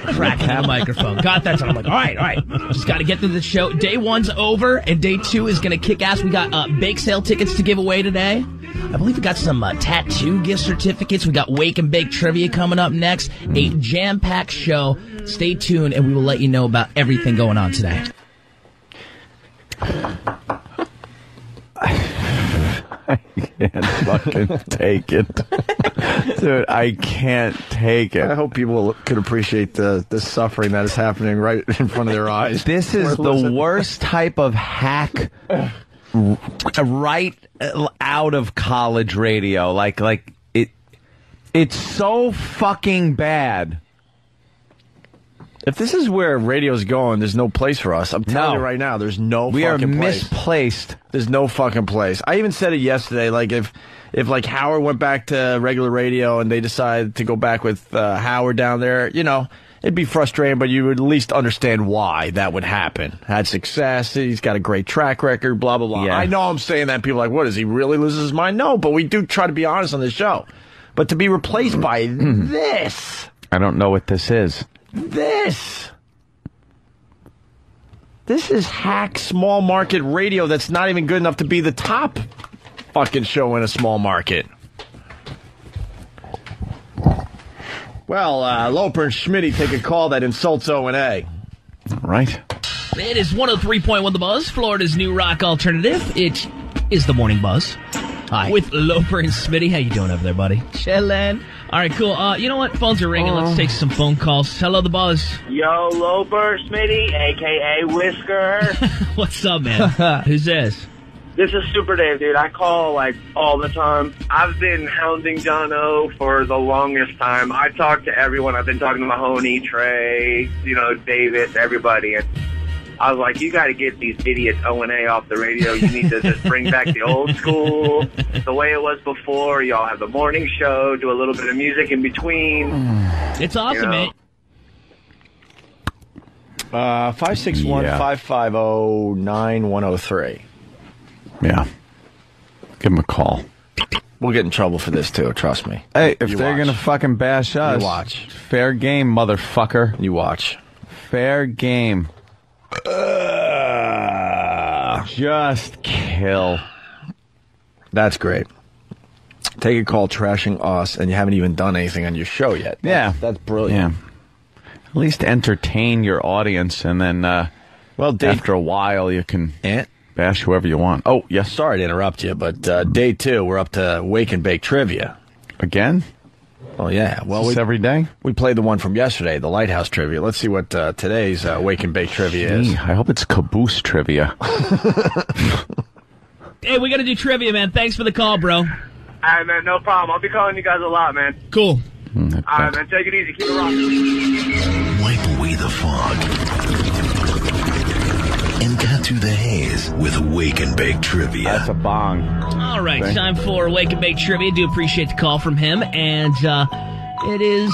Cracking the microphone. Got that. So I'm like, all right. Just got to get through the show. Day one's over, and day two is going to kick ass. We got bake sale tickets to give away today. I believe we got some tattoo gift certificates. We got Wake and Bake trivia coming up next. A jam-packed show. Stay tuned, and we will let you know about everything going on today. I can't fucking take it. Dude, I can't take it. I hope people could appreciate the suffering that is happening right in front of their eyes. This is the worst type of hack right out of college radio. Like it's so fucking bad. If this is where radio's going, there's no place for us. I'm telling you right now, there's no fucking place. We are misplaced. There's no fucking place. I even said it yesterday, like if like Howard went back to regular radio and they decided to go back with Howard down there, you know, it'd be frustrating, but you would at least understand why that would happen. Had success, he's got a great track record, blah, blah, blah. Yeah. I know I'm saying that, and people are like, what, does he really lose his mind? No, but we do try to be honest on this show. But to be replaced by this... I don't know what this is. This is hack small market radio that's not even good enough to be the top fucking show in a small market. Well, Loper and Schmitty take a call that insults O&A. Right. It is 103.1 The Buzz, Florida's new rock alternative. It is the Morning Buzz. Hi. With Loper and Smitty. How you doing over there, buddy? Chillin'. All right, cool. You know what? Phones are ringing. Let's take some phone calls. Hello, The Buzz. Yo, Loper, Smitty, a.k.a. Whisker. What's up, man? Who's this? This is Super Dave, dude. I call, like, all the time. I've been hounding John O for the longest time. I talk to everyone. I've been talking to Mahoney, Trey, David, everybody. And I was like, you got to get these idiots O&A off the radio. You need to just bring back the old school, the way it was before. Y'all have the morning show, do a little bit of music in between. It's awesome, man. 561-550-9103. Yeah. Give him a call. We'll get in trouble for this, too. Trust me. Hey, if they're going to fucking bash us, you watch. Fair game, motherfucker. You watch. Fair game. Just kill. That's great. Take a call trashing us, and you haven't even done anything on your show yet. That's brilliant. Yeah. At least entertain your audience, and then, after a while, you can bash whoever you want. Oh, yes. Sorry to interrupt you, but day two, we're up to Wake and Bake trivia. Again? Oh, yeah. Well, every day? We played the one from yesterday, the Lighthouse trivia. Let's see what today's Wake and Bake trivia is. I hope it's caboose trivia. Hey, we got to do trivia, man. Thanks for the call, bro. All right, man. No problem. I'll be calling you guys a lot, man. Cool. All right, man. Take it easy. Keep it rocking. Wipe away the fog and cut through the haze with Wake and Bake trivia. That's a bong. All right, time for Wake and Bake trivia. Do appreciate the call from him, and it is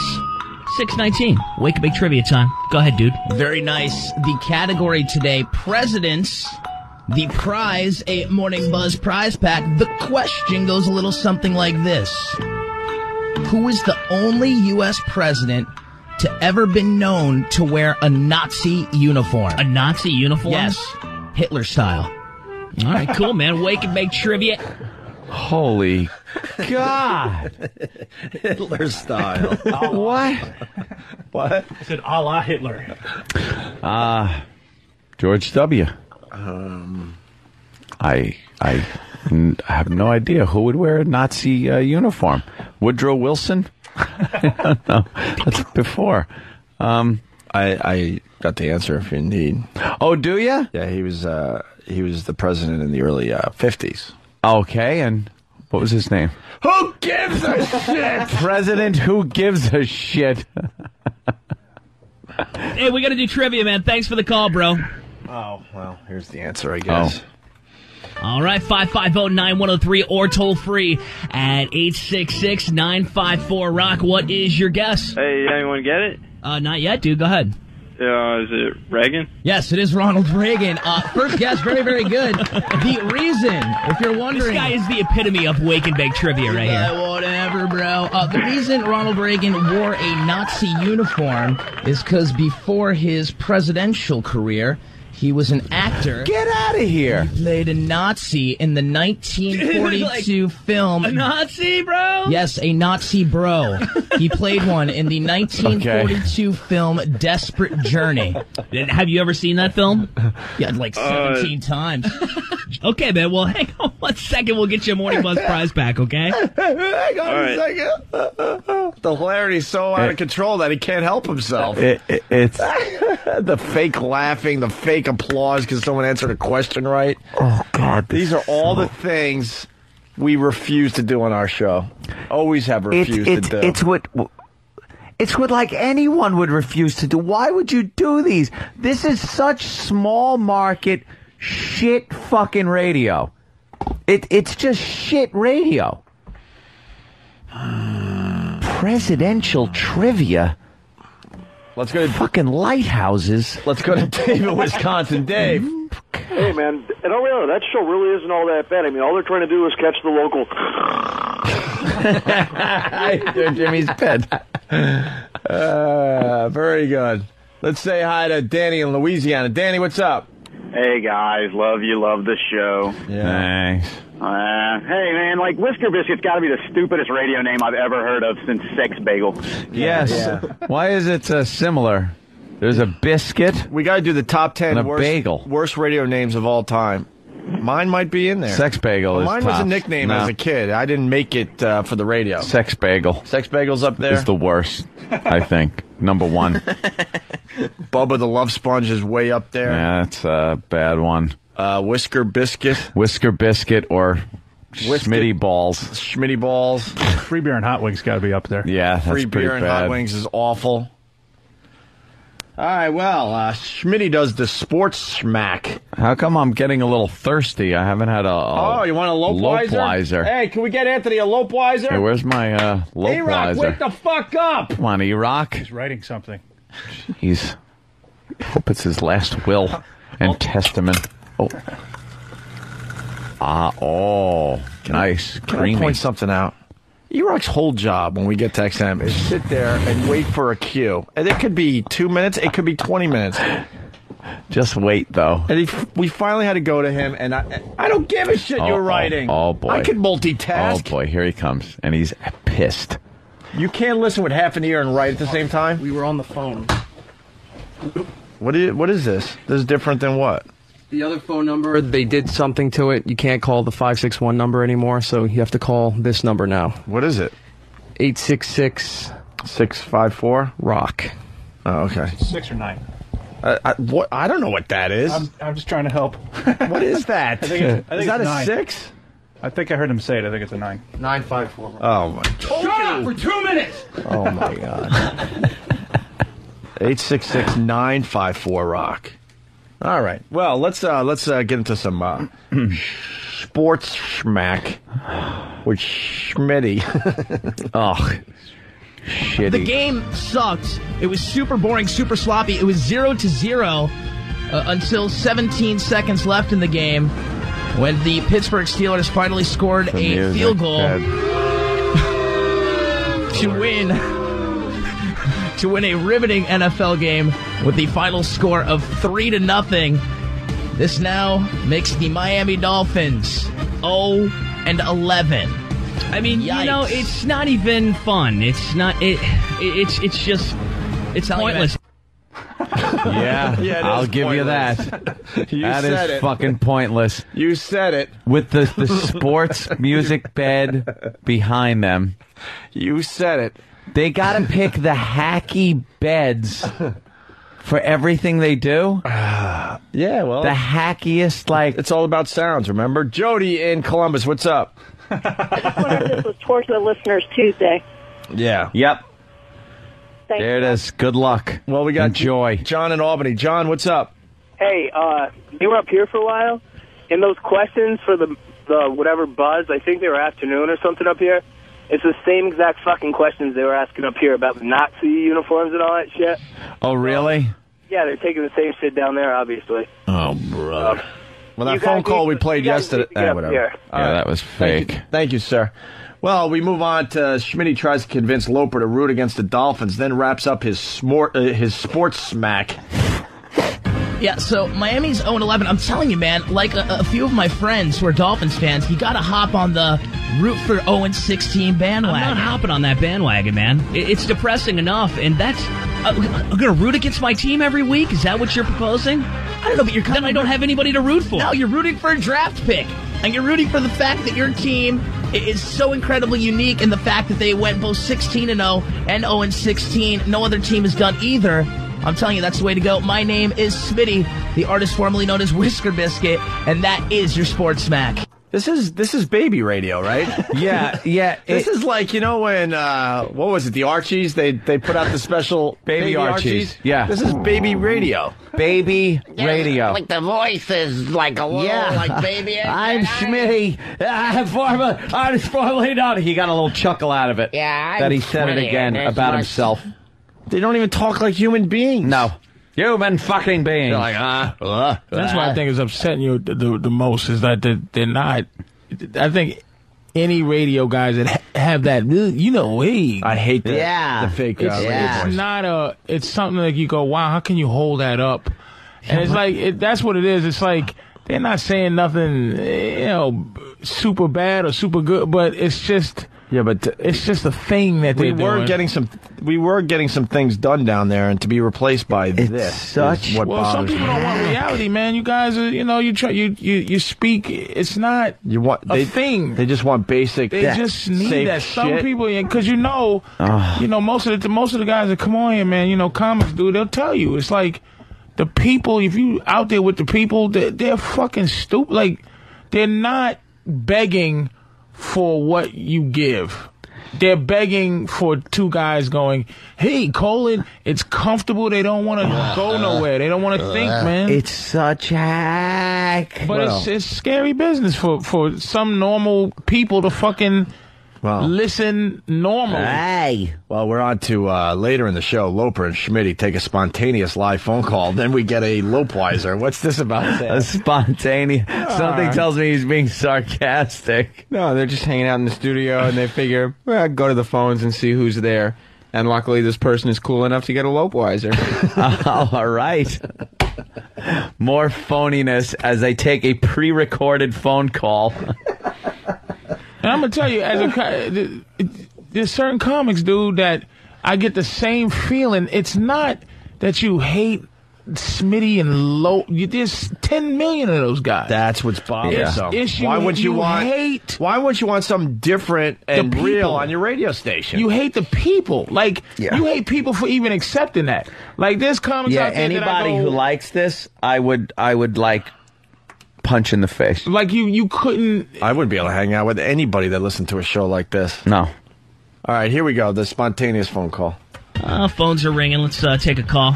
6:19. Wake and Bake Trivia time. Go ahead, dude. Very nice. The category today, presidents. The prize, a Morning Buzz prize pack. The question goes a little something like this. Who is the only U.S. president to ever been known to wear a Nazi uniform? A Nazi uniform? Yes. Hitler style. All right, cool, man. Wake and Bake Trivia. Holy God. Hitler style. What? What? I said a la Hitler. George W. I have no idea who would wear a Nazi uniform. Woodrow Wilson? I don't know. That's before. I got the answer if you need. Oh, do you? Yeah, he was the president in the early 50s. Okay, and what was his name? Who gives a shit? President Who Gives a Shit. Hey, we got to do trivia, man. Thanks for the call, bro. Oh, well, here's the answer, I guess. All right, 550-9103 or toll free at 866-954-ROCK. What is your guess? Hey, anyone get it? Not yet, dude. Go ahead. Is it Reagan? Yes, it is Ronald Reagan. First guess, very, very good. The reason, if you're wondering... This guy is the epitome of Wake and Bake Trivia right here. Whatever, bro. The reason Ronald Reagan wore a Nazi uniform is because before his presidential career, he was an actor. Get out of here. He played a Nazi in the 1942 film... A Nazi, bro? Yes, a Nazi bro. He played one in the 1942 film Desperate Journey. Have you ever seen that film? Yeah, like 17 times. Okay, man. Well, hang on 1 second. We'll get you a Morning Buzz prize back, okay? Hang on a second. The hilarity's so out of control that he can't help himself. It's the fake laughing, the fake applause because someone answered a question right. Oh, God. These are all the things we refuse to do on our show. Always have refused to do. It's what like anyone would refuse to do. Why would you do these? This is such small market shit fucking radio. It's just shit radio. Presidential trivia. Let's go to fucking lighthouses. Let's go to David, Wisconsin. Dave. Hey, man, and really, that show really isn't all that bad. I mean, all they're trying to do is catch the local. Jimmy's pet. Very good. Let's say hi to Danny in Louisiana. Danny, what's up? Hey, guys. Love you. Love the show. Yeah. Thanks. Hey, man, like, Whisker Biscuit's got to be the stupidest radio name I've ever heard of since Sex Bagel. Yes. Yeah. Why is it similar? There's a biscuit. We got to do the top 10 and a bagel. Worst radio names of all time. Mine might be in there. Sex Bagel is mine tops. Was a nickname as a kid. I didn't make it for the radio. Sex Bagel. Sex Bagel's up there? Is the worst, I think. Number one. Bubba the Love Sponge is way up there. Yeah, that's a bad one. Whisker Biscuit. Whisker Biscuit or Schmitty Balls. Schmitty Balls. Free beer and hot wings got to be up there. Yeah, that's Free pretty beer and bad. hot wings is awful. All right, well, Schmitty does the sports smack. How come I'm getting a little thirsty? I haven't had Oh, you want a Lopeweiser? Hey, can we get Anthony a Lopeweiser? Hey, where's my Lopeweiser? E-Rock, wake the fuck up! Come on, E-Rock. He's writing something. He's... hope it's his last will and testament. Oh. Nice. Can Creamy. I point something out? E-Rock's whole job when we get to XM is sit there and wait for a cue. And it could be 2 minutes, it could be 20 minutes. Just wait, though. And we finally had to go to him, and I don't give a shit you're writing. Oh, boy. I can multitask. Oh, boy, here he comes. And he's pissed. You can't listen with half an ear and write at the same time? We were on the phone. What is this? This is different than what? The other phone number, they did something to it. You can't call the 561 number anymore, so you have to call this number now. What is it? 866-654-ROCK. Oh, okay. 6 or 9. What? I don't know what that is. I'm just trying to help. What is that? I think is that it's a 9. 6? I think I heard him say it. I think it's a 9. 954. Oh, my God. Shut up for 2 minutes! Oh, my God. 866-954-ROCK. All right. Well, let's get into some sports schmack with Schmitty. Shitty. The game sucked. It was super boring, super sloppy. It was 0-0 until 17 seconds left in the game when the Pittsburgh Steelers finally scored a field goal to win a riveting NFL game with the final score of 3-0. This now makes the Miami Dolphins 0-11. I mean, Yikes. you know, it's not even fun. It's not. It's just. It's pointless. Yeah, I'll give you that. That is fucking pointless. You said it. With the sports music bed behind them. You said it. They gotta pick the hacky beds for everything they do. Yeah, well. The hackiest, like... It's all about sounds, remember? Jody in Columbus, what's up? I just wondered if this was Torture the Listeners Tuesday. Yeah. Yep. Thanks. There it is. Good luck. Well, we got Enjoy. John in Albany. John, what's up? Hey, they were up here for a while, and those questions for the whatever buzz, I think they were afternoon or something up here, it's the same exact fucking questions they were asking up here about the Nazi uniforms and all that shit. Oh, really? Yeah, they're taking the same shit down there, obviously. Oh, brother. Well, that phone call we played yesterday. Whatever. Yeah, that was fake. Thank you, sir. Well, we move on to Schmitty tries to convince Loper to root against the Dolphins, then wraps up his sports smack. Yeah, so Miami's 0-11. I'm telling you, man, like a few of my friends who are Dolphins fans, you got to hop on the root for 0-16 bandwagon. I'm not hopping on that bandwagon, man. It's depressing enough, and that's... I'm going to root against my team every week? Is that what you're proposing? I don't know, but then I don't have anybody to root for. No, you're rooting for a draft pick. And you're rooting for the fact that your team is so incredibly unique in the fact that they went both 16-0 and 0-16. No other team has done either. I'm telling you, that's the way to go. My name is Smitty, the artist formerly known as Whisker Biscuit, and that is your Sports Smack. This is baby radio, right? Yeah. This is like, you know, when, what was it, the Archies? They put out the special Baby Archies. Yeah. This is baby radio. Baby radio. Like the voice is like a little like baby. I'm Schmitty. Artist formerly known. He got a little chuckle out of it. Yeah, that he said it again about himself. They don't even talk like human beings. No. Human fucking beings. They're like, That's what I think is upsetting you the most is that they're not. I think any radio guys that have that, I hate that. The fake radio voice. It's not it's something like you go, wow, how can you hold that up? And it's like, that's what it is. It's like, they're not saying nothing, super bad or super good, but it's just... Yeah, but it's just a thing that we were getting some things done down there, and to be replaced by this such. Is what bothers some people don't want reality, man. You guys are, you try, you speak. It's not a thing. They just want basic. They just need that. Some shit. people, because most of the guys that come on here, man, comics dude, they'll tell you it's like the people. If you out there with the people, they're fucking stupid. Like they're not begging for what you give. They're begging for two guys going, hey, Colin, it's comfortable. They don't want to go nowhere. They don't want to think, man. It's such hack. But it's scary business for some normal people to fucking listen normal. Hey. Well, we're on to later in the show. Loper and Schmitty take a spontaneous live phone call. Then we get a Lopeweiser. What's this about? A spontaneous. Something tells me he's being sarcastic. No, they're just hanging out in the studio, and they figure, well, go to the phones and see who's there. And luckily, this person is cool enough to get a Lopeweiser. All right. More phoniness as I take a pre-recorded phone call. And I'm going to tell you, there's certain comics, dude, that I get the same feeling. It's not that you hate Smitty and there's 10 million of those guys. That's what's bothersome. Why wouldn't you want something different and real on your radio station? You hate the people. Like, you hate people for even accepting that. Like, there's comics out there anybody who likes this, I would like... punch in the face. Like you couldn't... I wouldn't be able to hang out with anybody that listened to a show like this. No. All right, here we go. The spontaneous phone call. Phones are ringing. Let's take a call.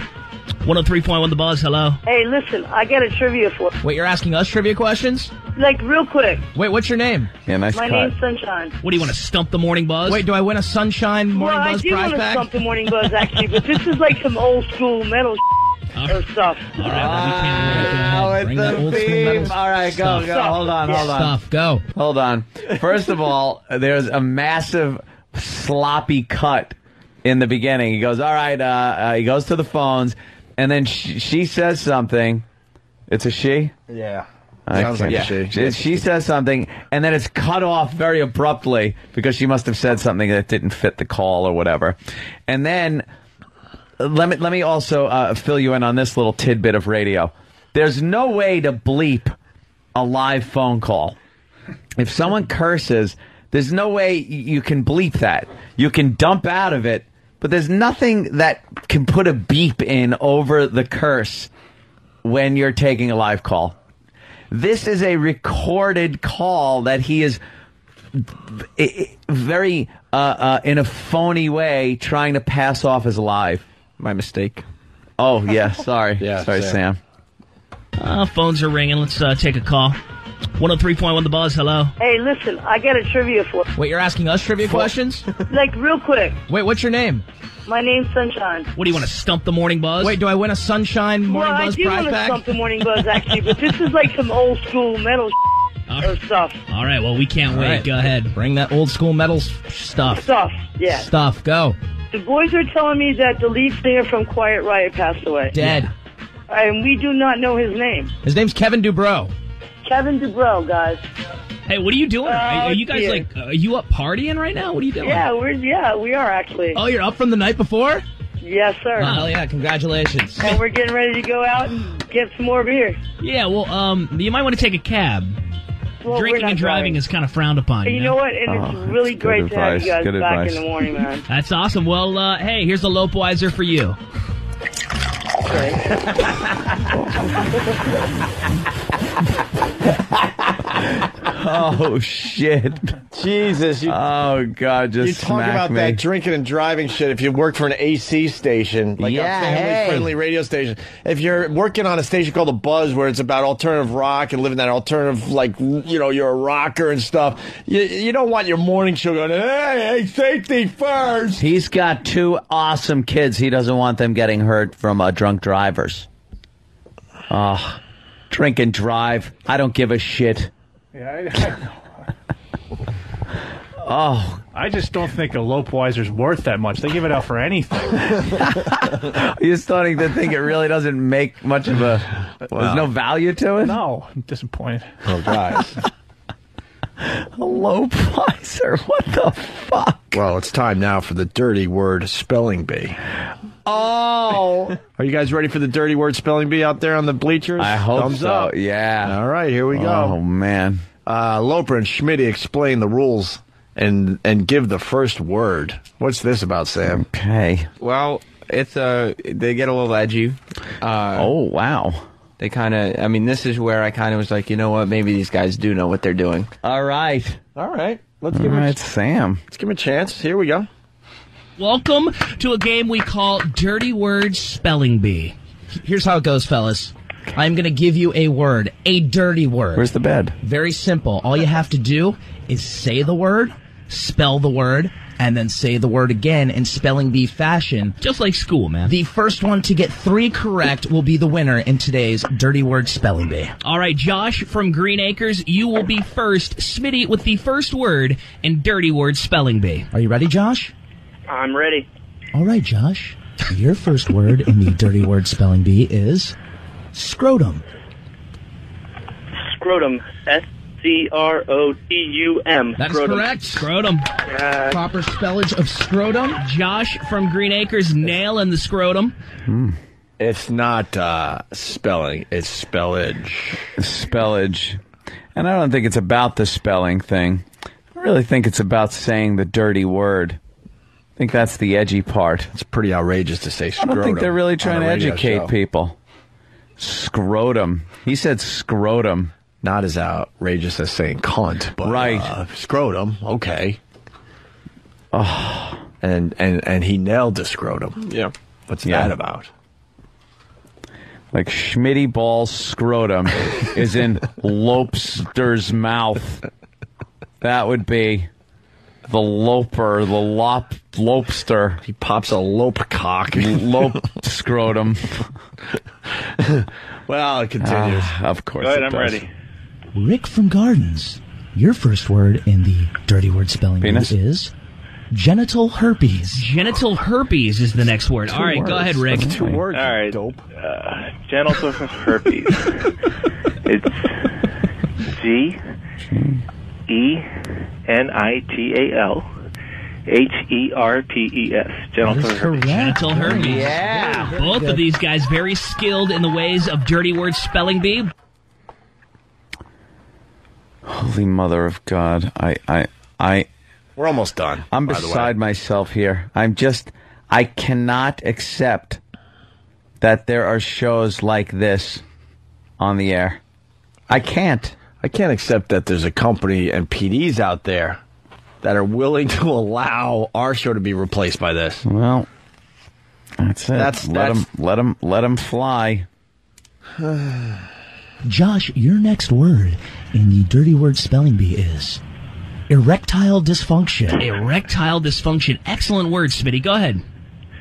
103.1 The Buzz, hello. Hey, listen, I got a trivia for you. Wait, you're asking us trivia questions? Like, real quick. Wait, what's your name? Yeah, nice My name's Sunshine. What, do you want to stump the Morning Buzz? Wait, do I win a Sunshine Morning Buzz prize pack? Well, I do want to stump the Morning Buzz, actually, but this is like some old school metal or stuff. All right, bring that old school metal All right, go. Hold on. Stuff, go. Hold on. First of all, there's a massive sloppy cut in the beginning. He goes, all right, he goes to the phones, and then she says something. It's a she? Yeah. Sounds like a she. She says something, and then it's cut off very abruptly because she must have said something that didn't fit the call or whatever. And then let me also fill you in on this little tidbit of radio. There's no way to bleep a live phone call. If someone curses, there's no way you can bleep that. You can dump out of it, but there's nothing that can put a beep in over the curse when you're taking a live call. This is a recorded call that he is very in a phony way trying to pass off as live. My mistake. Oh, yeah. Sorry. Sorry, Sam. Phones are ringing. Let's take a call. 103.1 The Buzz, hello. Hey, listen, I got a trivia for you. Wait, you're asking us trivia questions? Like, real quick. Wait, what's your name? My name's Sunshine. What, do you want to stump the Morning Buzz? Wait, do I win a Sunshine Morning Buzz prize pack? Well, I do want to stump the Morning Buzz, actually, but this is like some old school metal or stuff. All right, well, we can't wait. Go ahead. Bring that old school metal stuff. Stuff, yeah. Stuff, go. The boys are telling me that the lead singer from Quiet Riot passed away. Dead. And we do not know his name. His name's Kevin Dubrow. Kevin Dubrow, guys. Hey, what are you doing? Are you guys are you up partying right now? What are you doing? Yeah, we are actually. Oh, you're up from the night before? Yes, sir. Oh, yeah, congratulations. And we're getting ready to go out and get some more beer. Yeah, well, you might want to take a cab. Well, drinking and driving is kind of frowned upon. You know what? And it's really great to have you guys back in the morning, man. That's awesome. Well, hey, here's a Lopeweiser for you. Oh, shit. Jesus. Oh, God, just you talk about me. that drinking and driving shit if you work for an AC station, like a family-friendly radio station. If you're working on a station called The Buzz where it's about alternative rock and living that alternative, like, you know, you're a rocker and stuff, you don't want your morning show going, hey, safety first. He's got 2 awesome kids. He doesn't want them getting hurt from drunk drivers. Oh, drink and drive. I don't give a shit. Yeah, I just don't think a Lopeweiser's worth that much. They give it out for anything. You're starting to think it really doesn't make much of a... There's no value to it? No, I'm disappointed. Oh, guys. A Lopeweiser? What the fuck? Well, it's time now for the dirty word spelling bee. Oh! Are you guys ready for the dirty word spelling bee out there on the bleachers? I hope Thumbs so, up. yeah. All right, here we go. Oh, man. Loper and Schmitty explain the rules and give the first word. What's this about, Sam? Okay. Well, it's they get a little edgy. Oh, wow. They kind of, I mean, this is where I kind of was like, you know what, maybe these guys do know what they're doing. All right. All right. Let's give him Sam. Let's give him a chance. Here we go. Welcome to a game we call Dirty Word Spelling Bee. Here's how it goes, fellas. I'm going to give you a word, a dirty word. Where's the bed? Very simple. All you have to do is say the word, spell the word, and then say the word again in spelling bee fashion. Just like school, man. The first one to get 3 correct will be the winner in today's Dirty Word Spelling Bee. All right, Josh from Green Acres, you will be first. Smitty with the first word in Dirty Word Spelling Bee. Are you ready, Josh? I'm ready. All right, Josh. Your first word in the Dirty Word Spelling Bee is scrotum. Scrotum. S-C-R-O-T-U-M. That is correct. Scrotum. Proper spellage of scrotum. Josh from Green Acres, nail in the scrotum. It's not spelling, it's spellage. Spellage. And I don't think it's about the spelling thing. I really think it's about saying the dirty word. I think that's the edgy part. It's pretty outrageous to say scrotum. I don't think they're really trying to educate people. Scrotum. He said scrotum. Not as outrageous as saying cunt, but right. Scrotum, okay. Oh. And he nailed the scrotum. Yeah. What's that about? Like Schmitty Ball's scrotum is in Lopster's mouth. That would be the Loper, the Lopster. He pops a lope cock. Lope scrotum. Well, it continues. Of course. Go ahead, it I'm does. ready. Rick from Gardens. Your first word in the dirty word spelling bee is genital herpes. Genital herpes is the next word. All right, go ahead, Rick. That's 2 words. All right. Dope. Genital herpes. It's GENITALHERPES. Genital herpes. Genital herpes. Yeah. Both of these guys very skilled in the ways of dirty word spelling bee. Holy mother of God. We're almost done. I'm by the way. beside myself here. I cannot accept that there are shows like this on the air. I can't. I can't accept that there's a company and PDs out there that are willing to allow our show to be replaced by this. Well, that's it. Let them fly. Josh, your next word in the dirty word spelling bee is erectile dysfunction. Erectile dysfunction. Excellent word, Smitty. Go ahead.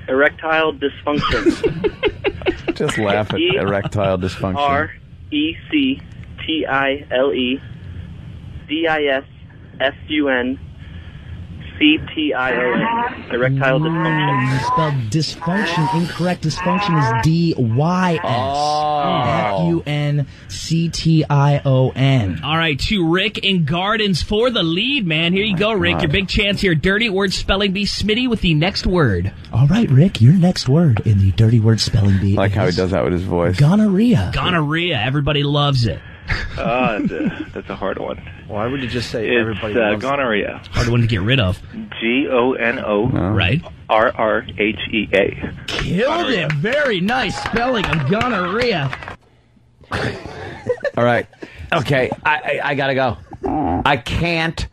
Erectile dysfunction. Just laugh at erectile dysfunction. RECTILEDISFUNCTION. Erectile dysfunction. You spelled dysfunction incorrect. Dysfunction is DYSFUNCTION. All right, to Rick in Gardens for the lead, man. Here you go, Rick. Your big chance here. Dirty word spelling bee. Smitty with the next word. All right, Rick, your next word in the dirty word spelling bee Like is how he does that with his voice. gonorrhea. Gonorrhea. Everybody loves it. That's a hard one. Why would you just say It's everybody loves gonorrhea. Hard one to get rid of. GONO. Right. RRHEA. Killed it. Very nice spelling of gonorrhea. All right. Okay, I gotta go. I can't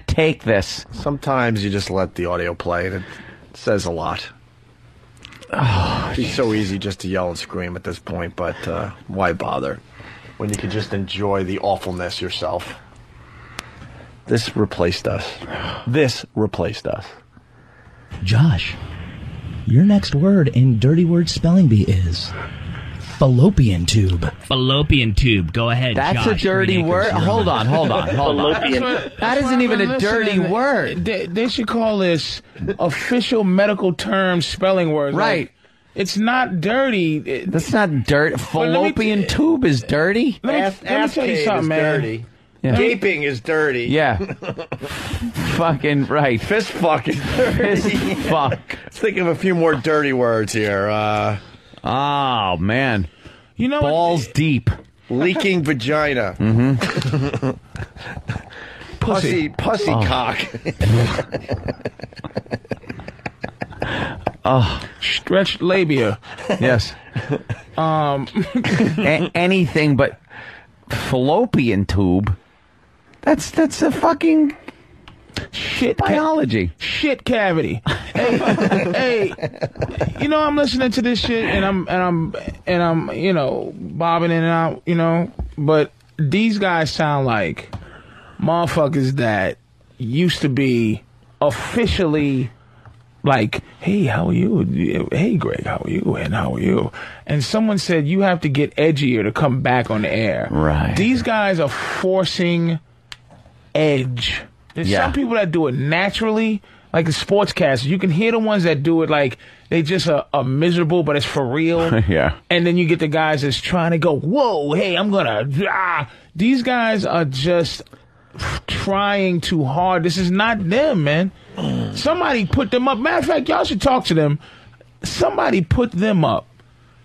take this. Sometimes you just let the audio play, and it says a lot. Oh, it's so easy just to yell and scream at this point, but why bother when you can just enjoy the awfulness yourself? This replaced us. Josh, your next word in dirty word spelling bee is fallopian tube. Fallopian tube. Go ahead, That's Josh. a dirty word? Hold on. Fallopian. That isn't even a dirty word. They should call this official medical term spelling words. Right. Like, it's not dirty. That's not dirt. Fallopian tube is dirty? Let me tell you something, man. Dirty. Yeah. Gaping is dirty. Yeah. Fucking right. Fist fuck is dirty. Fist fuck. Let's think of a few more dirty words here. Oh, man. You know Balls deep. Leaking vagina. Mm-hmm. Pussy cock. Oh. Stretched labia. Yes. Anything but fallopian tube. That's a fucking shit biology. Shit cavity. Hey, you know, I'm listening to this shit and I'm you know, bobbing in and out, you know, but these guys sound like motherfuckers that used to be officially like, hey, how are you? Hey, Greg, how are you? And how are you? And someone said you have to get edgier to come back on the air. Right. These guys are forcing edge. There's some people that do it naturally, like the sportscasters. You can hear the ones that do it like they just are miserable, but it's for real. Yeah. And then you get the guys that's trying to go, whoa, hey, I'm gonna. These guys are just trying too hard. This is not them, man. Somebody put them up. Matter of fact, y'all should talk to them. Somebody put them up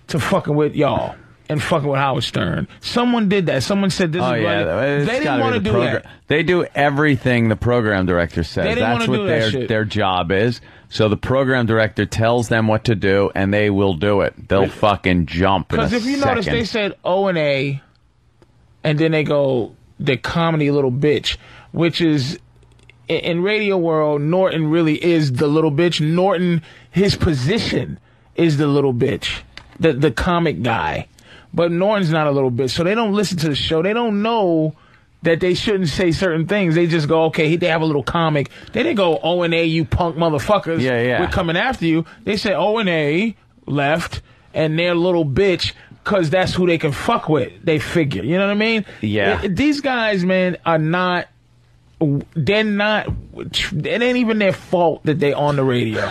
to fucking with y'all and fucking with Howard Stern. Someone did that. Someone said this is right. They didn't want to do that. They do everything the program director says. They didn't That's wanna what do that shit. their job is. So the program director tells them what to do, and they will do it. They'll fucking jump in a Because if you notice, second. they said O and A, and then they go the comedy little bitch, which is in radio world. Norton really is the little bitch. Norton, his position is the little bitch. the comic guy. But Norton's not a little bitch, so they don't listen to the show. They don't know that they shouldn't say certain things. They just go, okay, they have a little comic. They didn't go, O&A, you punk motherfuckers. Yeah. We're coming after you. They say O&A left, and they're a little bitch because that's who they can fuck with. They figure. You know what I mean? Yeah. These guys, man, are not... They're not... It ain't even their fault that they're on the radio.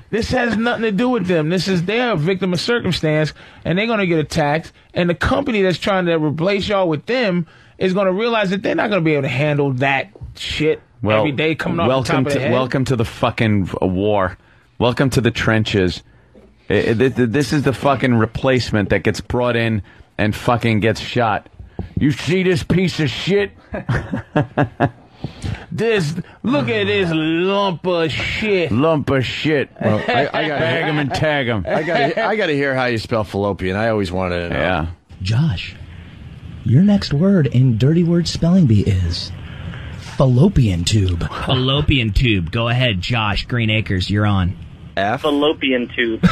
This has nothing to do with them. They're a victim of circumstance, and they're going to get attacked. And the company that's trying to replace y'all with them is going to realize that they're not going to be able to handle that shit every day coming off the top of their head. Welcome to the fucking war. Welcome to the trenches. This is the fucking replacement that gets brought in and fucking gets shot. You see this piece of shit? Look at this lump of shit. Lump of shit. Well, I gotta bag him and tag him. I gotta hear how you spell fallopian. I always wanted to know. Yeah. Josh, your next word in Dirty Word Spelling Bee is fallopian tube. Fallopian tube. Go ahead, Josh. Green Acres, you're on. F. Fallopian tube.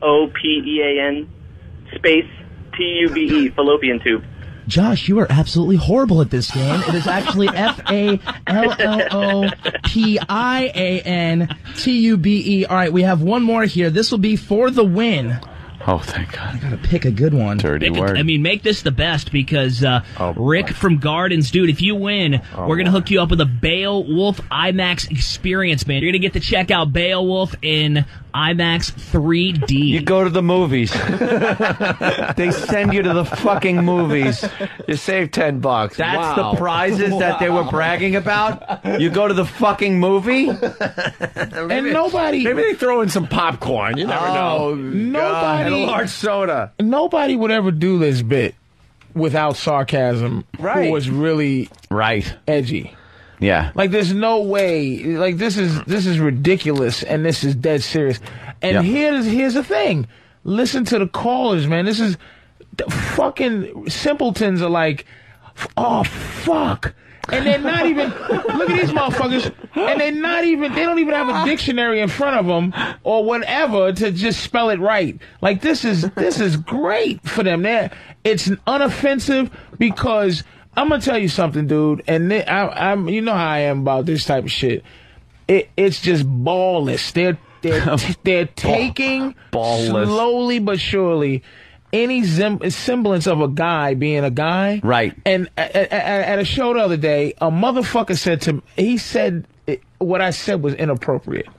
SALLOPEAN space TUBE. Fallopian tube. Josh, you are absolutely horrible at this game. It is actually FALLOPIANTUBE. All right, we have one more here. This will be for the win. Oh, thank God. I gotta pick a good one. Dirty word. I mean, make this the best because Rick from Gardens, dude, if you win, we're going to hook you up with a Beowulf IMAX experience, man. You're going to get to check out Beowulf in IMAX 3D. You go to the movies. They send you to the fucking movies. You save $10. That's the prizes that they were bragging about? You go to the fucking movie? And nobody... Maybe they throw in some popcorn. You never know. Nobody... And a large soda. Nobody would ever do this bit without sarcasm. Right. Who was really edgy. Yeah. Like, there's no way. Like, this is ridiculous, and this is dead serious. And here's the thing. Listen to the callers, man. This is... fucking simpletons are like, oh, fuck. And they're not even... Look at these motherfuckers. And they don't even have a dictionary in front of them or whatever to just spell it right. Like, this is great for them. It's unoffensive because... I'm gonna tell you something, dude, and I'm you know how I am about this type of shit. It's just ballless. They're taking slowly but surely any semblance of a guy being a guy. Right. And at a show the other day, a motherfucker said what I said was inappropriate,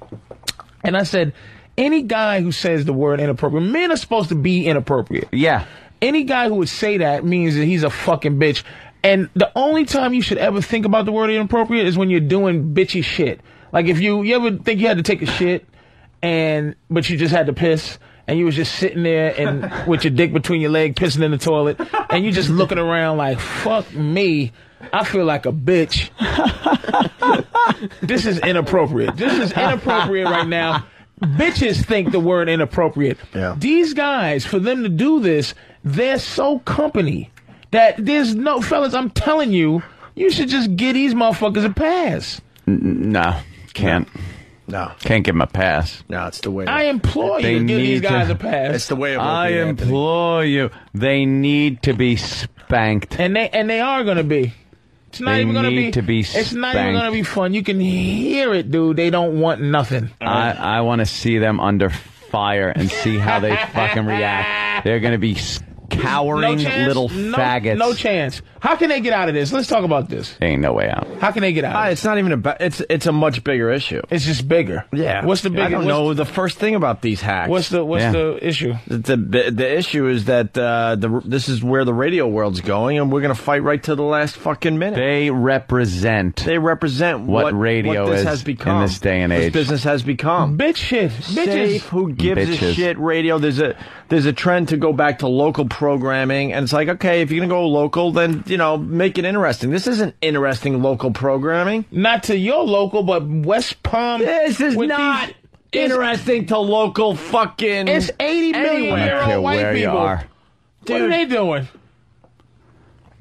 and I said any guy who says the word inappropriate, men are supposed to be inappropriate. Yeah. Any guy who would say that means that he's a fucking bitch. And the only time you should ever think about the word inappropriate is when you're doing bitchy shit. Like if you ever think you had to take a shit, but you just had to piss, and you was just sitting there and with your dick between your legs pissing in the toilet, and you just looking around like, fuck me, I feel like a bitch. This is inappropriate. This is inappropriate right now. Bitches think the word inappropriate. Yeah. These guys, for them to do this, they're so company that there's no... Fellas, I'm telling you, you should just give these motherfuckers a pass. No, can't. No. Can't give them a pass. No, it's the way... I implore you to give these guys a pass. It's the way of... I implore you. They need to be spanked. And they are going to be. It's not even going to be It's not even going to be fun. You can hear it, dude. They don't want nothing. I want to see them under fire and see how they fucking react. They're going to be cowering little faggots. No chance. How can they get out of this? Let's talk about this. Ain't no way out. How can they get out? It's not even it's a much bigger issue. It's just bigger. Yeah. What's the big? I don't know the first thing about these hacks. What's the issue? The issue is that this is where the radio world's going, and we're going to fight right to the last fucking minute. They represent what radio what this is has become in this day and age. This business has become bitch shit. Safe. Who gives a shit? Radio. There's a trend to go back to local programming, and it's like, okay, if you're going to go local, then make it interesting. This isn't interesting local programming. Not to your local, but West Palm. This is not interesting to local fucking... It's 80 million-year-old white people. You are. Dude, what are they doing?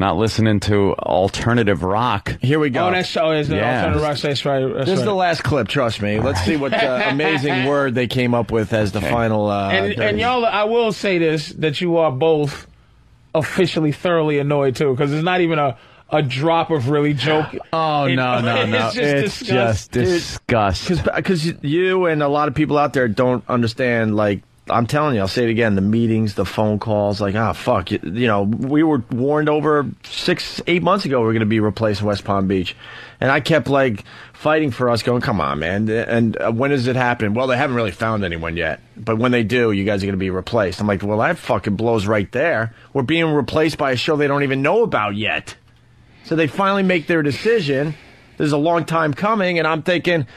Not listening to alternative rock. Here we go. Oh, that's alternative rock. That's right. This is the last clip, trust me. Let's see what amazing word they came up with as the final... and y'all, I will say this, that you are both officially thoroughly annoyed, too, because it's not even a drop of really joke. Oh, no. It's just disgust. Because you and a lot of people out there don't understand, like, I'm telling you, I'll say it again, the meetings, the phone calls, like, fuck. You know, we were warned over 6-8 months ago we're going to be replaced in West Palm Beach. And I kept, like, fighting for us, going, come on, man. And when does it happen? Well, they haven't really found anyone yet. But when they do, you guys are going to be replaced. I'm like, well, that fucking blows right there. We're being replaced by a show they don't even know about yet. So they finally make their decision. This is a long time coming, and I'm thinking...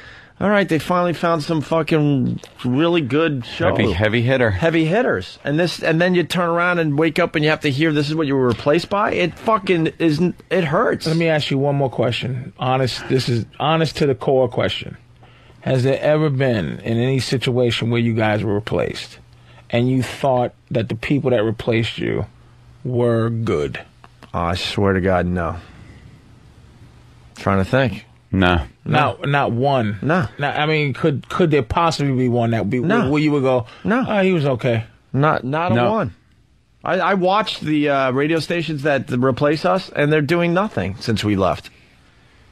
All right, they finally found some fucking really good show. Heavy hitter. Heavy hitters. And then you turn around and wake up and you have to hear this is what you were replaced by? It fucking isn't, it hurts. Let me ask you one more question. This is honest to the core question. Has there ever been in any situation where you guys were replaced and you thought that the people that replaced you were good? Oh, I swear to God, no. Trying to think. No. Not one. No. I mean, could there possibly be one that would be where you would go, no, he was okay? Not a one. I watched the radio stations that replace us, and they're doing nothing since we left.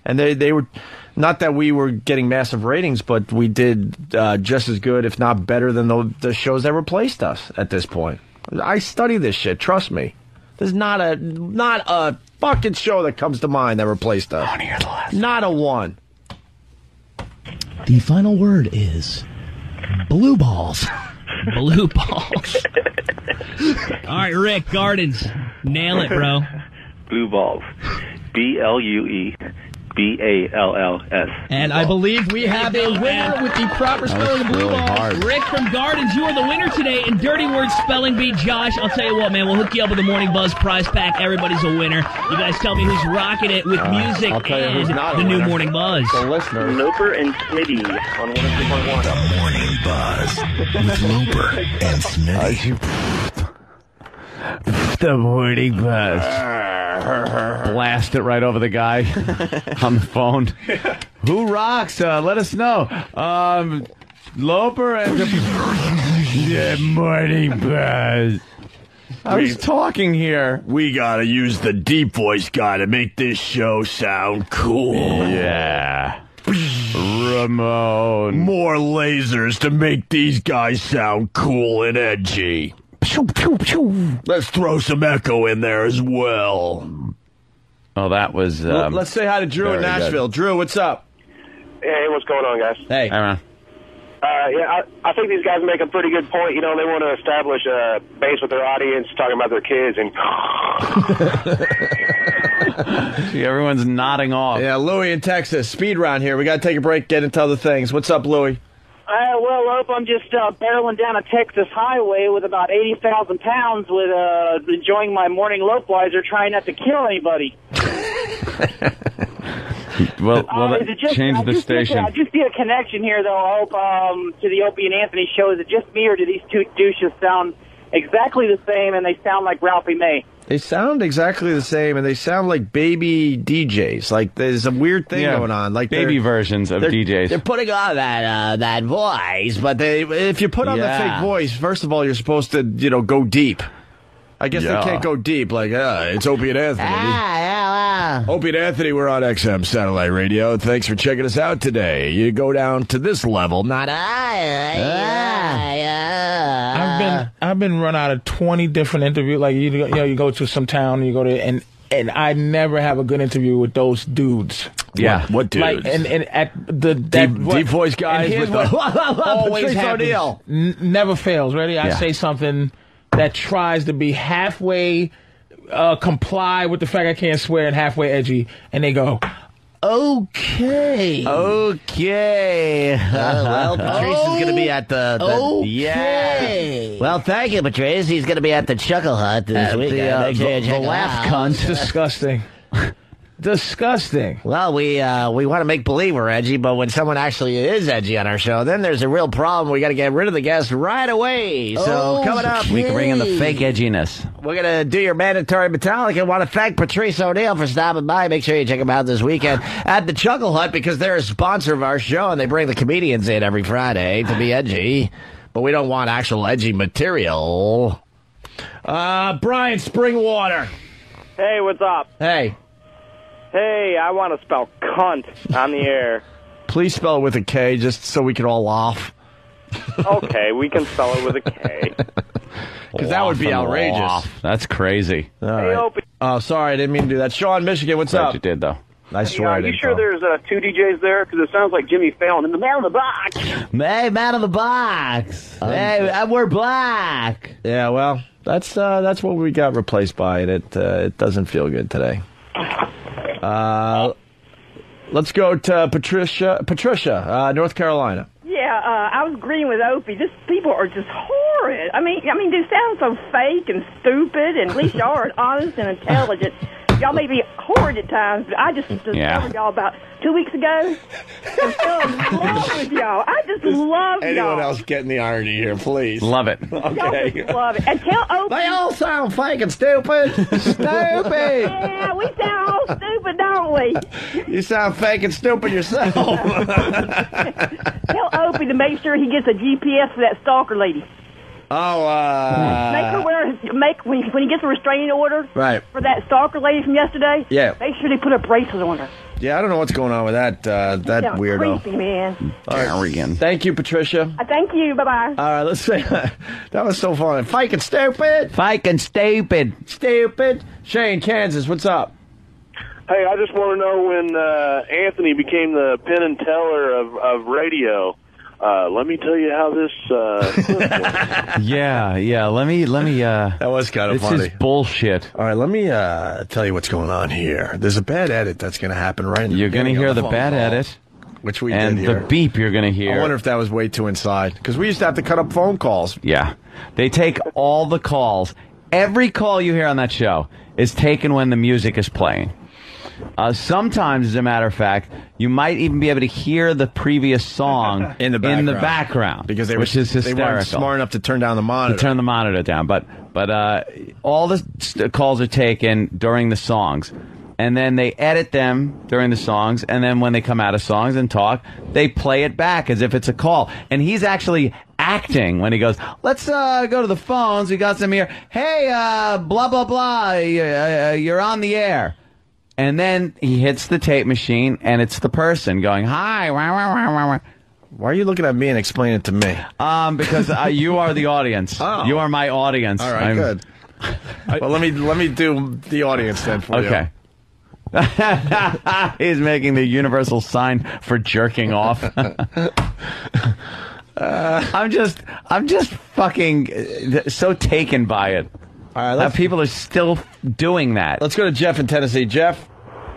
And they were, not that we were getting massive ratings, but we did just as good, if not better, than the shows that replaced us at this point. I study this shit, trust me. There's not a fucking show that comes to mind that replaced us. Not a one. The final word is blue balls. Blue balls. All right, Rick, Gardens. Nail it, bro. Blue balls. BLUEBALLS. And I believe we have a winner with the proper spelling of blue balls. Hard. Rick from Gardens, you are the winner today in Dirty Word Spelling Bee. Josh, I'll tell you what, man, we'll hook you up with the Morning Buzz prize pack. Everybody's a winner. You guys tell me who's rocking it with music and the new Morning Buzz. The listeners. Loper and Smitty on 102.1. The Morning Buzz with Loper and Smitty. The Morning Buzz. Blast it right over the guy on the phone. Who rocks? Let us know. Loper and the Morning Buzz. I was talking here. We gotta use the deep voice guy to make this show sound cool. Yeah. Ramon. More lasers to make these guys sound cool and edgy. Pew, pew, pew. Let's throw some echo in there as well. Oh, that was... let's say hi to Drew in Nashville. Good. Drew, what's up? Hey, what's going on, guys? Hey. Hey, man. I think these guys make a pretty good point. You know, they want to establish a base with their audience, talking about their kids, and... See, everyone's nodding off. Yeah, Louie in Texas. Speed round here. We got to take a break, get into other things. What's up, Louie? Well, Lope, I'm just barreling down a Texas highway with about 80,000 pounds with enjoying my morning Lopeweiser, trying not to kill anybody. Well, change the station. I just see a connection here, though, I hope, to the Opie and Anthony show. Is it just me, or do these two douches sound exactly the same, and they sound like Ralphie May? They sound exactly the same, and they sound like baby DJs. Like, there's a weird thing going on. Like baby versions of DJs. They're putting on that voice, but if you put on the fake voice, first of all, you're supposed to, go deep. I guess they can't go deep. Like, it's Opie and Anthony. Opie and Anthony, we're on XM Satellite Radio. Thanks for checking us out today. You go down to this level. I've been run out of 20 different interviews. Like you go to some town and you go to and I never have a good interview with those dudes. Yeah, what dudes? Like and at the deep voice guys with the always happens. Never fails. Ready? I say something that tries to be halfway comply with the fact I can't swear and halfway edgy, and they go, okay. Well, Patrice is going to be at the okay. Well, thank you, Patrice. He's going to be at the Chuckle Hut this weekend. The laugh cunt. Disgusting. disgusting. Well, we want to make believe we're edgy, but when someone actually is edgy on our show, then there's a real problem. We got to get rid of the guest right away. So coming up, we can bring in the fake edginess. We're going to do your mandatory Metallica. Want to thank Patrice O'Neill for stopping by. Make sure you check him out this weekend at the Chuckle Hut because they're a sponsor of our show, and they bring the comedians in every Friday to be edgy. But we don't want actual edgy material. Brian Springwater. Hey, what's up? Hey. Hey, I want to spell cunt on the air. Please spell it with a K just so we can all laugh. Okay, we can spell it with a K. Because that would be outrageous. That's crazy. All right. Opie. Oh, sorry, I didn't mean to do that. Sean, Michigan, what's up? You did, though. I swear Are I you didn't. sure there's two DJs there? Because it sounds like Jimmy Fallon and the man in the box. Hey, man of the box. Hey, we're black. Yeah, well, that's what we got replaced by, and it doesn't feel good today. Let's go to Patricia, North Carolina. Yeah, I was agreeing with Opie. These people are just horrid. I mean, they sound so fake and stupid, and at least y'all are honest and intelligent. Y'all may be horrid at times, but I just discovered y'all about 2 weeks ago. I'm still in love with y'all. I just love Anyone y'all. else getting the irony here, please? Love it. Y'all just love it. And tell Opie. They all sound fake and stupid. Stupid. Yeah, we sound all stupid, don't we? You sound fake and stupid yourself. Tell Opie to make sure he gets a GPS for that stalker lady. Oh, make her when he gets a restraining order right. for that stalker lady from yesterday. Yeah. Make sure they put a bracelet on her. Yeah, I don't know what's going on with that weirdo. Creepy, man. Right. Thank you, Patricia. Thank you. Bye-bye. All right, let's say that was so fun. Fake and stupid. Fake and stupid. Stupid. Shane, Kansas, what's up? Hey, I just want to know when Anthony became the Penn and Teller of radio. Let me tell you how this. Yeah. Let me. That was kind of funny. This is bullshit. All right, let me tell you what's going on here. There's a bad edit that's going to happen right in the You're going to hear the bad edit, which we and did here. the beep you're going to hear. I wonder if that was way too inside because we used to have to cut up phone calls. Yeah, they take all the calls. Every call you hear on that show is taken when the music is playing. Sometimes, as a matter of fact, you might even be able to hear the previous song in the background because which is hysterical. They weren't smart enough to turn down the monitor. To turn the monitor down, but all the calls are taken during the songs, and then they edit them during the songs, and then when they come out of songs and talk, they play it back as if it's a call. And he's actually acting when he goes, let's go to the phones. We got some here. Hey, blah blah blah. You're on the air. And then he hits the tape machine, and it's the person going, hi. Why are you looking at me and explaining it to me? Because you are the audience. Oh. You are my audience. All right, good. Well, let me do the audience then for you. Okay. He's making the universal sign for jerking off. I'm just fucking so taken by it. All right, people are still doing that. Let's go to Jeff in Tennessee. Jeff?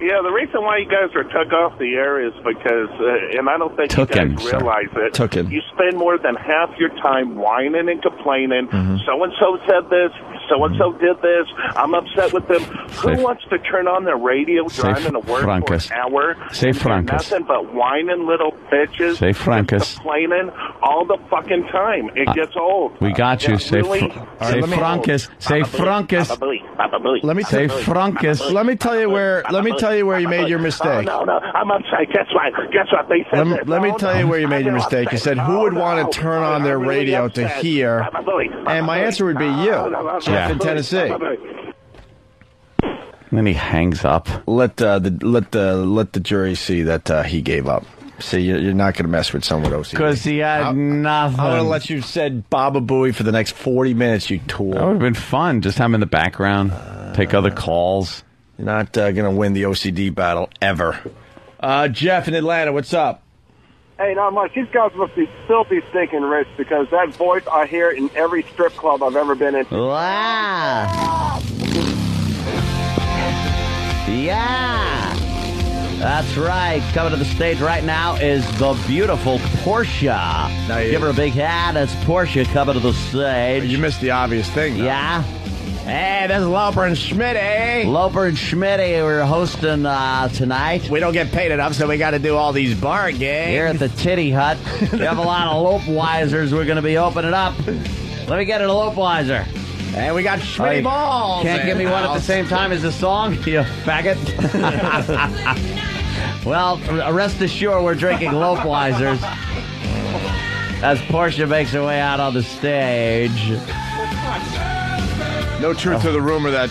Yeah, the reason why you guys are took off the air is because, and I don't think you guys realize it, you spend more than half your time whining and complaining. So-and-so said this, so-and-so did this, I'm upset with them. Who wants to turn on their radio, driving to work for an hour, Say Francus. nothing but whining little bitches, Say Francus. complaining all the fucking time? It gets old. We got you. Say really? Francus. Say Francus. Let me say Francus. Let me tell you where you made your mistake. No, I'm upset. Guess what? They said let me tell you where you made your mistake. You said who would want to turn on their radio to hear, and my answer would be you, Jeff in Tennessee. And then he hangs up. Let the jury see that he gave up. See, you're not going to mess with someone with OCD. Because he had nothing. I'm going to let you said Baba Booey for the next 40 minutes, you tool. That would have been fun. Just have him in the background, take other calls. You're not going to win the OCD battle ever. Jeff in Atlanta, what's up? Hey, not much. These guys must be filthy stinking rich because that voice I hear in every strip club I've ever been in. Wow. Yeah. That's right. Coming to the stage right now is the beautiful Portia. Give her a big hand. It's Portia coming to the stage. You missed the obvious thing, though. Yeah? Hey, this is Loper and Schmitty. Loper and Schmitty, we're hosting tonight. We don't get paid enough, so we got to do all these bar games. Here at the Titty Hut. We have a lot of Lopeweisers we're going to be opening up. Let me get an Lopewiser. And we got Schmitty balls. Can't give me one at the same time as the song, you faggot. Well, rest assured we're drinking Lopeweisers as Portia makes her way out on the stage. No truth to the rumor that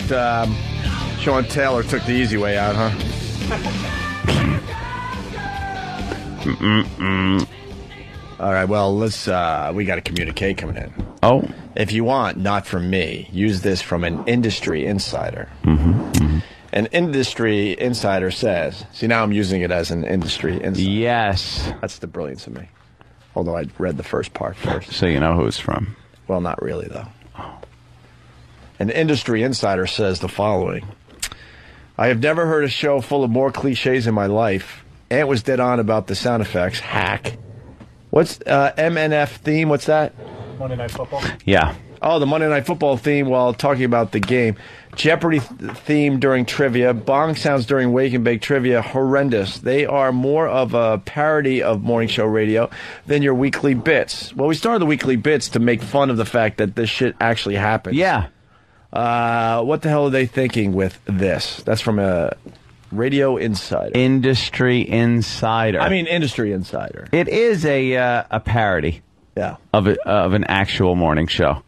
Sean Taylor took the easy way out, huh? All right, well, let's. We got a communique coming in. Oh. If you want, not from me, use this from an industry insider. An industry insider says, see, now I'm using it as an industry insider. Yes. That's the brilliance of me. Although I read the first part first. So you know who it's from. Well, not really, though. An industry insider says the following. I have never heard a show full of more cliches in my life. Ant was dead on about the sound effects. Hack. What's MNF theme? What's that? Monday Night Football. Yeah. Oh, the Monday Night Football theme while talking about the game. Jeopardy theme during trivia. Bong sounds during Wake and Bake trivia. Horrendous. They are more of a parody of morning show radio than your weekly bits. Well, we started the weekly bits to make fun of the fact that this shit actually happens. Yeah. What the hell are they thinking with this? That's from a radio insider. Industry insider. I mean, industry insider. It is a parody. Yeah. Of an actual morning show.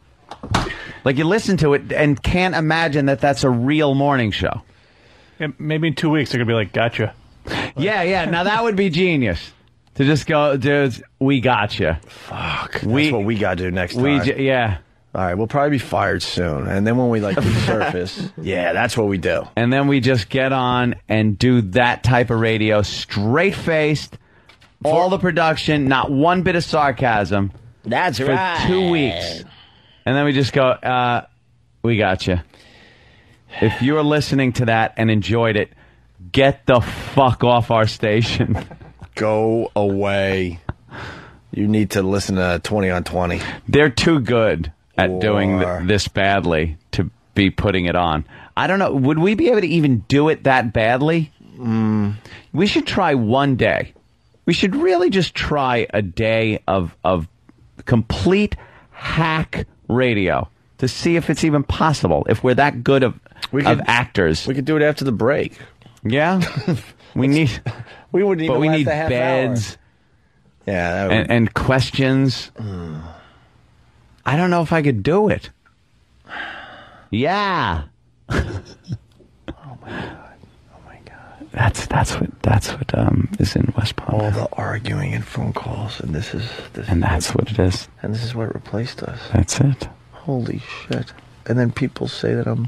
Like, you listen to it and can't imagine that that's a real morning show. Yeah, maybe in 2 weeks they're going to be like, gotcha. Yeah. Now, that would be genius. To just go, dudes, we gotcha. Fuck. That's what we got to do next time. Yeah. All right, we'll probably be fired soon. And then when we, resurface, yeah, that's what we do. And then we just get on and do that type of radio, straight-faced, all the production, not one bit of sarcasm. That's right. For 2 weeks. And then we just go, we got you. If you're listening to that and enjoyed it, get the fuck off our station. Go away. You need to listen to 20 on 20. They're too good at doing this badly to be putting it on. I don't know. Would we be able to even do it that badly? We should try one day. We should really just try a day of complete hack radio to see if it's even possible, if we're that good of actors. We could do it after the break. Yeah? We need beds. Hour. Yeah. And questions. I don't know if I could do it. Yeah. Oh my god. That's what is in West Palm. All the arguing and phone calls, and that's what it is. And this is what replaced us. That's it. Holy shit. And then people say that I'm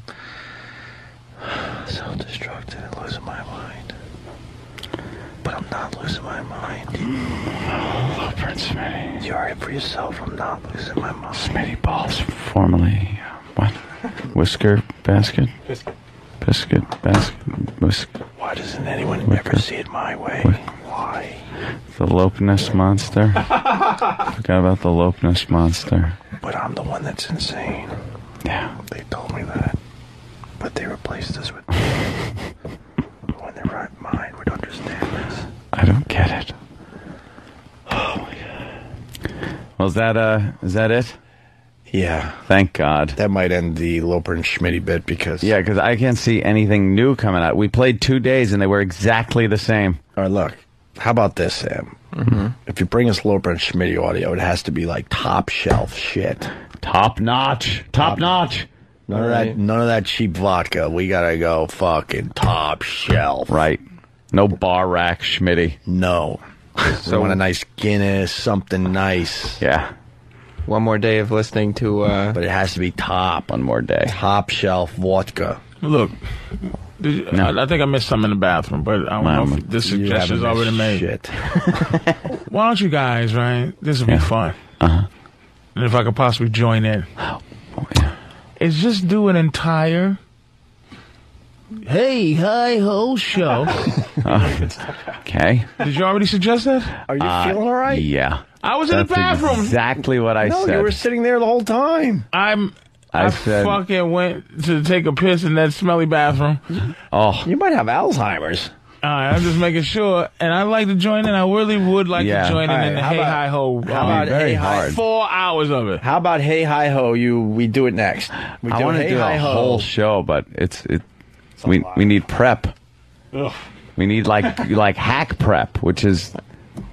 self-destructed and losing my mind. But I'm not losing my mind. Oh, Prince Smitty. You heard it for yourself. I'm not losing my mind. Smitty Balls, formerly, what? Whisker Basket? Biscuit Basket? Whisker. Why doesn't anyone ever see it my way? Why? The Lopeness Monster? Forgot about the Lopeness Monster. But I'm the one that's insane. Yeah. They told me that. But they replaced us with when their right mind would understand this. I don't get it. Oh my god. Well, is that it? Yeah. Thank God. That might end the Loper and Schmitty bit because... Yeah, because I can't see anything new coming out. We played 2 days and they were exactly the same. All right, look. How about this, Sam? Mm-hmm. If you bring us Loper and Schmitty audio, it has to be like top shelf shit. Top notch. Top notch. None of that cheap vodka. We gotta go fucking top shelf. Right. No bar rack Schmitty. No. So I want a nice Guinness, something nice. Yeah. One more day of listening to... But it has to be top. One more day. Top shelf vodka. Look, I think I missed something in the bathroom, but I don't know if this suggestion's already made. Shit. Why don't you guys, right? This would be fun. Uh-huh. And if I could possibly join in. Oh, yeah. It's just do an entire hey, hi, ho show. Okay. Did you already suggest that? Are you feeling all right? Yeah. I was in the bathroom. Exactly what I said. No, you were sitting there the whole time. I'm I fucking went to take a piss in that smelly bathroom. Oh, you might have Alzheimer's. All right, I'm just making sure, and I'd like to join in. I really would like to join in the Hey Hi Ho. How about very Hey hard? 4 hours of it. How about Hey Hi Ho? We do it next. I want to do a whole show, but we need prep. Ugh. We need like hack prep, which is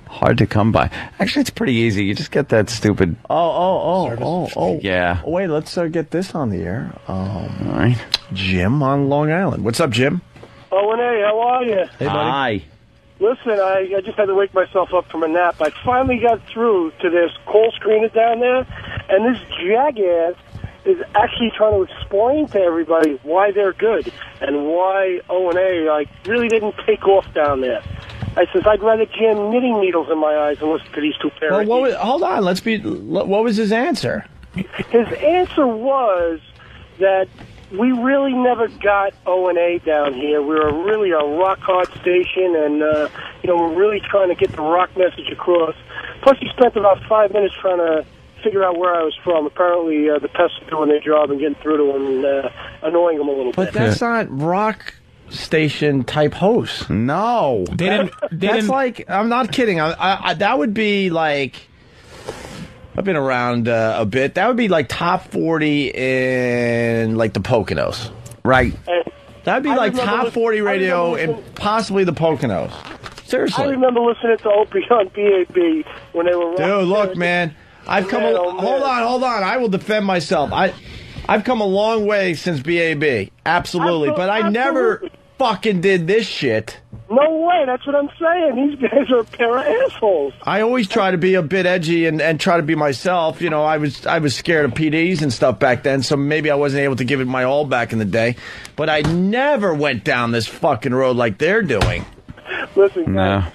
hard to come by. Actually, it's pretty easy. You just get that stupid. Oh. Yeah. Oh, wait, let's get this on the air. All right. Jim on Long Island. What's up, Jim? Oh, and hey, how are you? Hey, buddy. Hi. Listen, I just had to wake myself up from a nap. I finally got through to this call screener down there, and this jackass is actually trying to explain to everybody why they're good and why O&A really didn't take off down there. I says, I'd rather jam knitting needles in my eyes than listen to these two parrots. Well, hold on. What was his answer? His answer was that we really never got O&A down here. We were really a rock hard station, and we're really trying to get the rock message across. Plus, he spent about 5 minutes trying to figure out where I was from. Apparently, the pests are doing their job and getting through to him and annoying him a little bit. But that's not rock station type host. No, that's like, I'm not kidding. I that would be like, I've been around a bit. That would be like top 40 in like the Poconos, right? That'd be like top 40 radio in possibly the Poconos. Seriously, I remember listening to Opie on BAB when they were. Dude, look, man, I've come. Hold on. I will defend myself. I've come a long way since BAB, absolutely, but I never fucking did this shit. No way, that's what I'm saying. These guys are a pair of assholes. I always try to be a bit edgy and try to be myself. You know, I was scared of PDs and stuff back then, so maybe I wasn't able to give it my all back in the day. But I never went down this fucking road like they're doing. Listen, guys,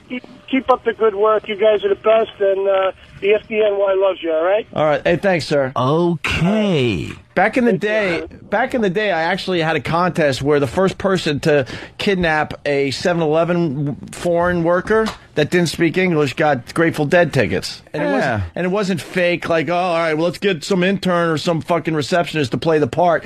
keep up the good work. You guys are the best, and the FDNY loves you, all right? All right. Hey, thanks, sir. Okay. Back in the day, I actually had a contest where the first person to kidnap a 7-Eleven foreign worker that didn't speak English got Grateful Dead tickets. And it wasn't fake, like, oh, all right, well, let's get some intern or some fucking receptionist to play the part.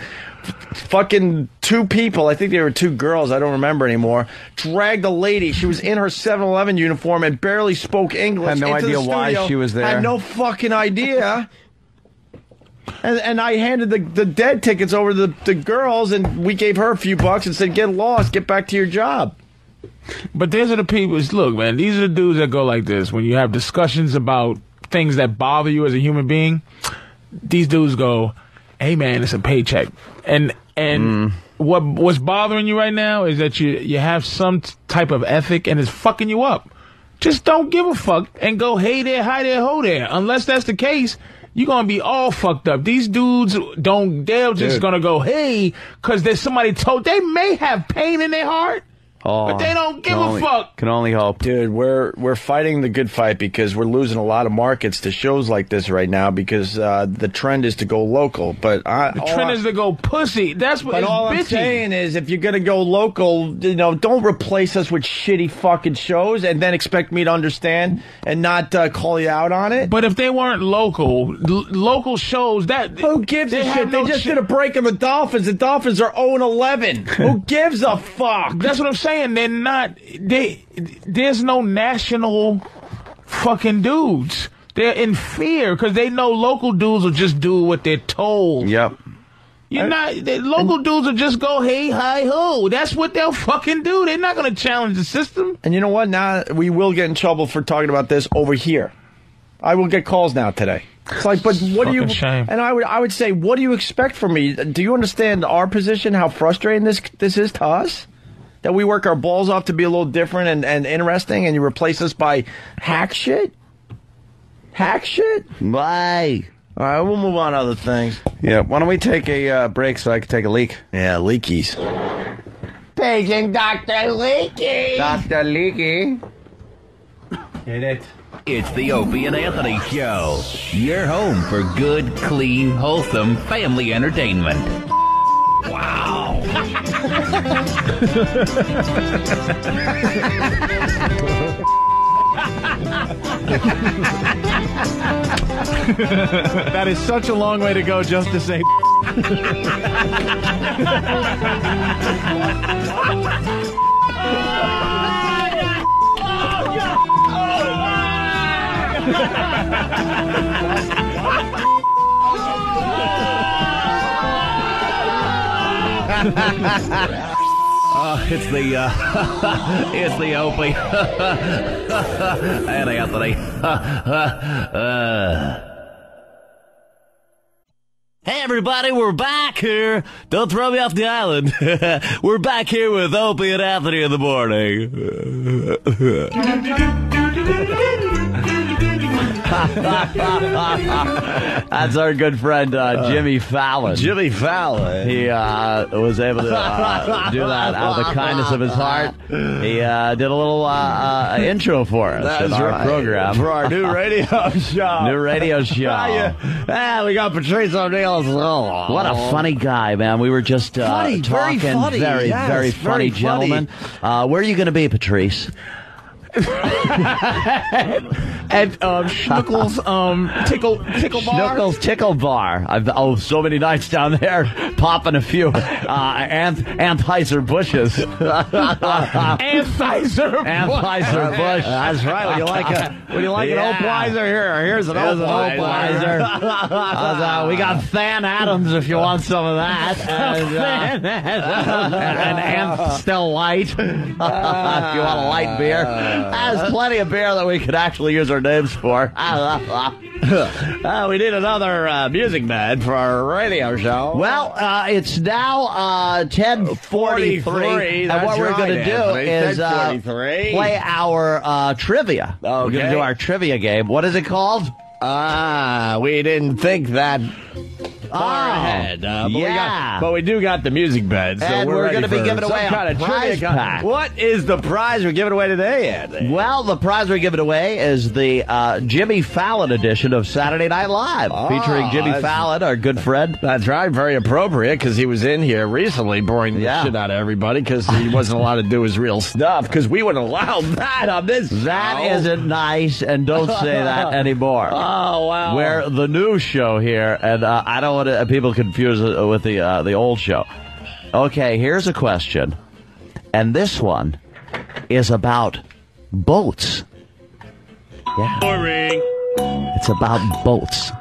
Fucking 2 people, I think they were 2 girls, I don't remember anymore, dragged a lady. She was in her 7-Eleven uniform and barely spoke English. Had no idea why she was there. Had no fucking idea. And I handed the dead tickets over to the girls, and we gave her a few bucks and said, get lost, get back to your job. But these are the people, look, man, these are the dudes that go like this. When you have discussions about things that bother you as a human being, these dudes go, hey, man, it's a paycheck. And what's bothering you right now is that you have some type of ethic, and it's fucking you up. Just don't give a fuck and go, hey there, hi there, ho there. Unless that's the case, you're going to be all fucked up. These dudes they're just going to go, hey, because there's somebody they may have pain in their heart. But they don't give a fuck. Can only hope. Dude, we're fighting the good fight because we're losing a lot of markets to shows like this right now because the trend is to go local. But the trend is to go pussy. That's what. But all I'm saying is, if you're gonna go local, don't replace us with shitty fucking shows and then expect me to understand and not call you out on it. But if they weren't local shows, who gives a shit? They just did a break on the Dolphins. The Dolphins are 0-11. Who gives a fuck? That's what I'm saying. They're not. There's no national fucking dudes. They're in fear because they know local dudes will just do what they're told. Yep. Local dudes will just go, hey, hi, ho. That's what they'll fucking do. They're not going to challenge the system. And you know what? Now we will get in trouble for talking about this over here. I will get calls now today. It's like, but what do you? Shame. And I would say, what do you expect from me? Do you understand our position? How frustrating this is to us? That we work our balls off to be a little different and interesting, and you replace us by hack shit? Hack shit? Why? All right, we'll move on to other things. Yeah, why don't we take a break so I can take a leak? Yeah, leakies. Paging Dr. Leaky. Dr. Leaky. Hit it. It's the Opie and Anthony Show. Your home for good, clean, wholesome family entertainment. Wow. That is such a long way to go just to say. It's the Opie and Anthony. Hey everybody, we're back here. Don't throw me off the island. We're back here with Opie and Anthony in the morning. That's our good friend Jimmy Fallon. Jimmy Fallon. He was able to do that out of the kindness of his heart. He did a little intro for us in our program. For our new radio show. New radio show. We got Patrice O'Neill as well. What a funny guy, man. We were just talking. Very funny. Very, Yes, very funny very gentleman. Where are you going to be, Patrice? At Schnuckles Tickle Bar. Schnuckles Tickle Bar. So many nights down there, popping a few Anheuser Bushes. Anheuser Busch. That's right. When you like an old Weiser, here's an old Weiser. We got Than Adams if you want some of that. And Amstel Light if you want a light beer. There's plenty of beer that we could actually use our names for. We need another music man for our radio show. Well, it's now 10:43, and what we're going to do is play our trivia. Okay. We're going to do our trivia game. What is it called? We didn't think that far ahead. But we do got the music bed, so and we're going to be giving away a prize pack. What is the prize we're giving away today, Andy? Well, the prize we're giving away is the Jimmy Fallon edition of Saturday Night Live, featuring Jimmy Fallon, our good friend. That's right, very appropriate, because he was in here recently boring the shit out of everybody, because he wasn't allowed to do his real stuff, because we wouldn't allow that on this show. That isn't nice, and don't say that anymore. Oh, wow. We're the new show here, and I don't want people confuse it with the old show. Okay, here's a question, and this one is about boats. Yeah. Boring. It's about boats.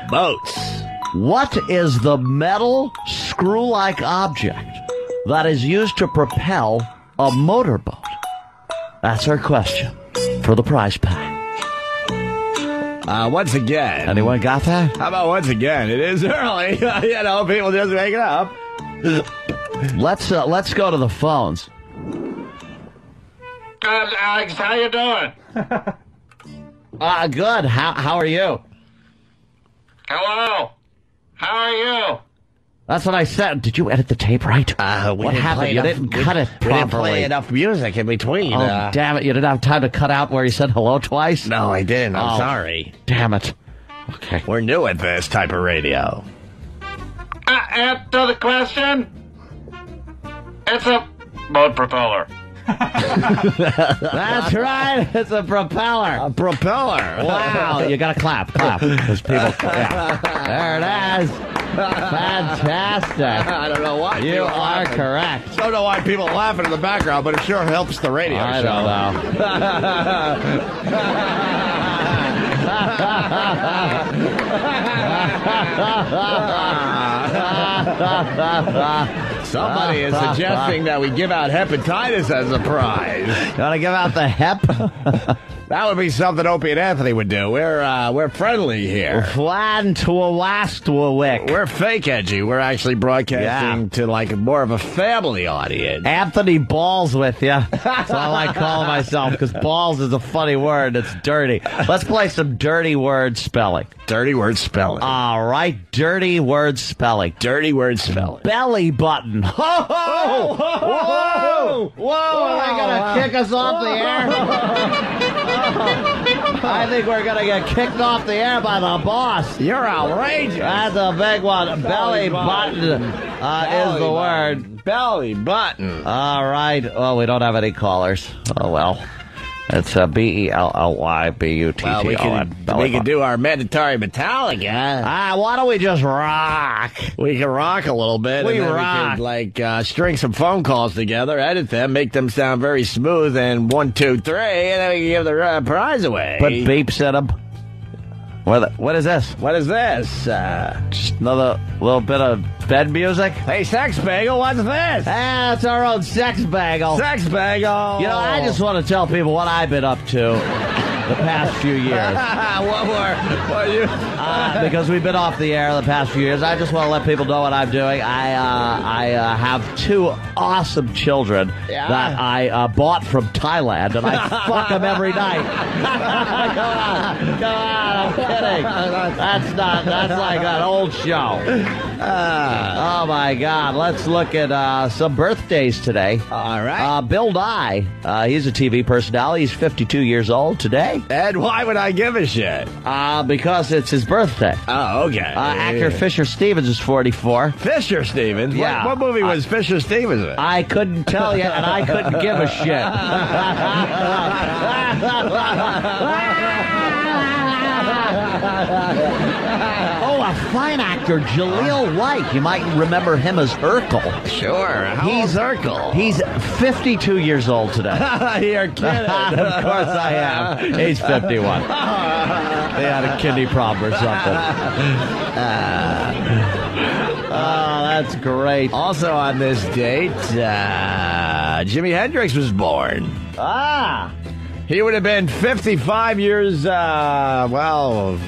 Boats. What is the metal screw-like object that is used to propel a motorboat? That's our question for the prize pack. Once again. Anyone got that? How about once again? It is early. People just make it up. Let's go to the phones. Good, Alex. How you doing? Good. How are you? Hello. How are you? That's what I said. Did you edit the tape right? What happened? You didn't cut it properly. We didn't play enough music in between. Oh, damn it. You didn't have time to cut out where you said hello twice? No, I didn't. I'm sorry. Damn it. Okay. We're new at this type of radio. Answer the question. It's a boat propeller. That's right. It's a propeller. A propeller. Wow. You got to clap. Because people. Yeah. There it is. Fantastic. I don't know why. You are correct. Don't know why people are laughing in the background, but it sure helps the radio show. I don't know. Somebody is suggesting that we give out hepatitis as a prize. You want to give out the hep? That would be something Opie and Anthony would do. We're friendly here. Flan to a last to a wick. We're fake edgy. We're actually broadcasting to like more of a family audience. Anthony Balls with you. That's all I call myself, because balls is a funny word. It's dirty. Let's play some dirty word spelling. Dirty word spelling. All right, dirty word spelling. Dirty word spelling. Belly button. Ho, ho, whoa, whoa. Are they going to kick us off the air? I think we're going to get kicked off the air by the boss. You're outrageous. That's a big one. Belly button is the word. Belly button. All right. Well, we don't have any callers. Oh, well. It's BELLYBUTTON. Well, we can do our mandatory Metallica. Why don't we just rock? We can rock a little bit. We and then rock. We could, string some phone calls together, edit them, make them sound very smooth, and 1, 2, 3, and then we can give the prize away. Put beeps in them. What is this? What is this? Just another little bit of bed music? Hey, Sex Bagel, what's this? It's our own Sex Bagel. Sex Bagel. You know, I just want to tell people what I've been up to the past few years. What are you? Because we've been off the air the past few years. I just want to let people know what I'm doing. I have 2 awesome children that I bought from Thailand, and I fuck them every night. Come on, I'm kidding. That's like an old show. Oh my God, let's look at some birthdays today. All right. Bill Nye, he's a TV personality. He's 52 years old today. And why would I give a shit? Because it's his birthday. Oh, okay. Actor Fisher Stevens is 44. Fisher Stevens? Yeah. What movie was Fisher Stevens in? I couldn't tell you, and I couldn't give a shit. Oh, a fine actor, Jaleel White. You might remember him as Urkel. Sure. How old's Urkel? He's 52 years old today. You're kidding. Of course I am. He's 51. They had a kidney problem or something. Oh, that's great. Also on this date, Jimi Hendrix was born. He would have been 55 years, almost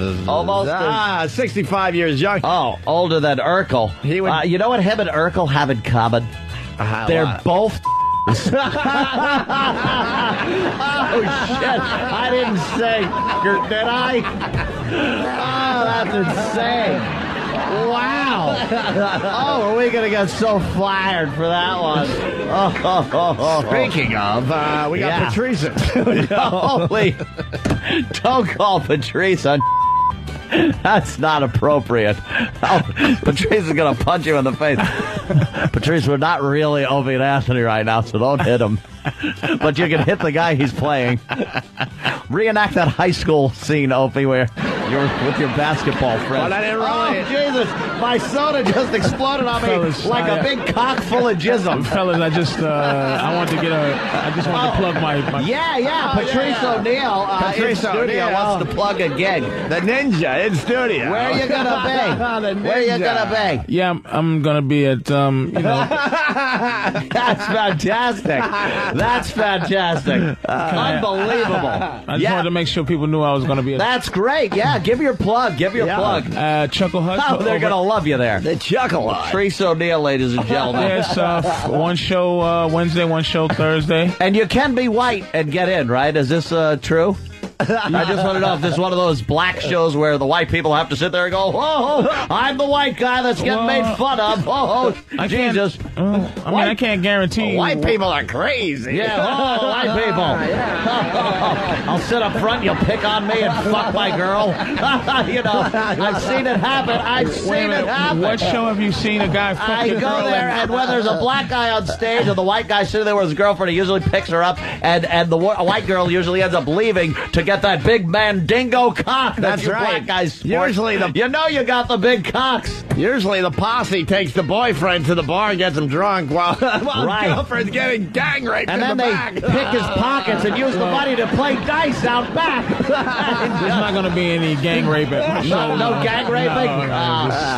65 years young. Oh, older than Urkel. He would, you know what him and Urkel have in common? They're both Oh, shit. I didn't say, did I? Oh, that's insane. Wow. Oh, are we going to get so fired for that one? Speaking of, we got Patrice. Holy. Don't call Patrice on. That's not appropriate. Oh, Patrice is going to punch you in the face. Patrice, we're not really Opie and Anthony right now, so don't hit him. But you can hit the guy he's playing. Reenact that high school scene, Opie, where you're with your basketball friend. But I didn't really. Oh, Jesus. My soda just exploded on me like a big cock full of jism. Fellas, I just wanted to plug my Patrice O'Neill in studio wants to plug a gig. The Ninja in studio. Where are you going to be? Where are you going to be? Yeah, I'm going to be at, That's fantastic. That's fantastic. Unbelievable. I just wanted to make sure people knew I was going to be at. That's great. Yeah, give your plug. Plug. Chuckle Hut. Oh, they're going to love you there. The Chuckle Hut. Patrice O'Neill, ladies and gentlemen. Yes, one show Wednesday, one show Thursday. And you can be white and get in, right? Is this true? I just want to know if this is one of those black shows where the white people have to sit there and go, oh, I'm the white guy that's getting made fun of. Oh, Jesus. I can't guarantee. White people are crazy. Yeah, white people. I'll sit up front, you'll pick on me and fuck my girl. I've seen it happen. I've seen it happen. What show have you seen a guy fuck your girl? I go there, and when there's a black guy on stage and the white guy sitting there with his girlfriend, he usually picks her up, and the white girl usually ends up leaving to get that big mandingo cock. That's right. Black guys sport. Usually you you got the big cocks. Usually the posse takes the boyfriend to the bar and gets him drunk while girlfriend's getting gang raped and in then the back. They pick his pockets and use the money to play dice out back. There's not going to be any gang rape at my show. No gang raping?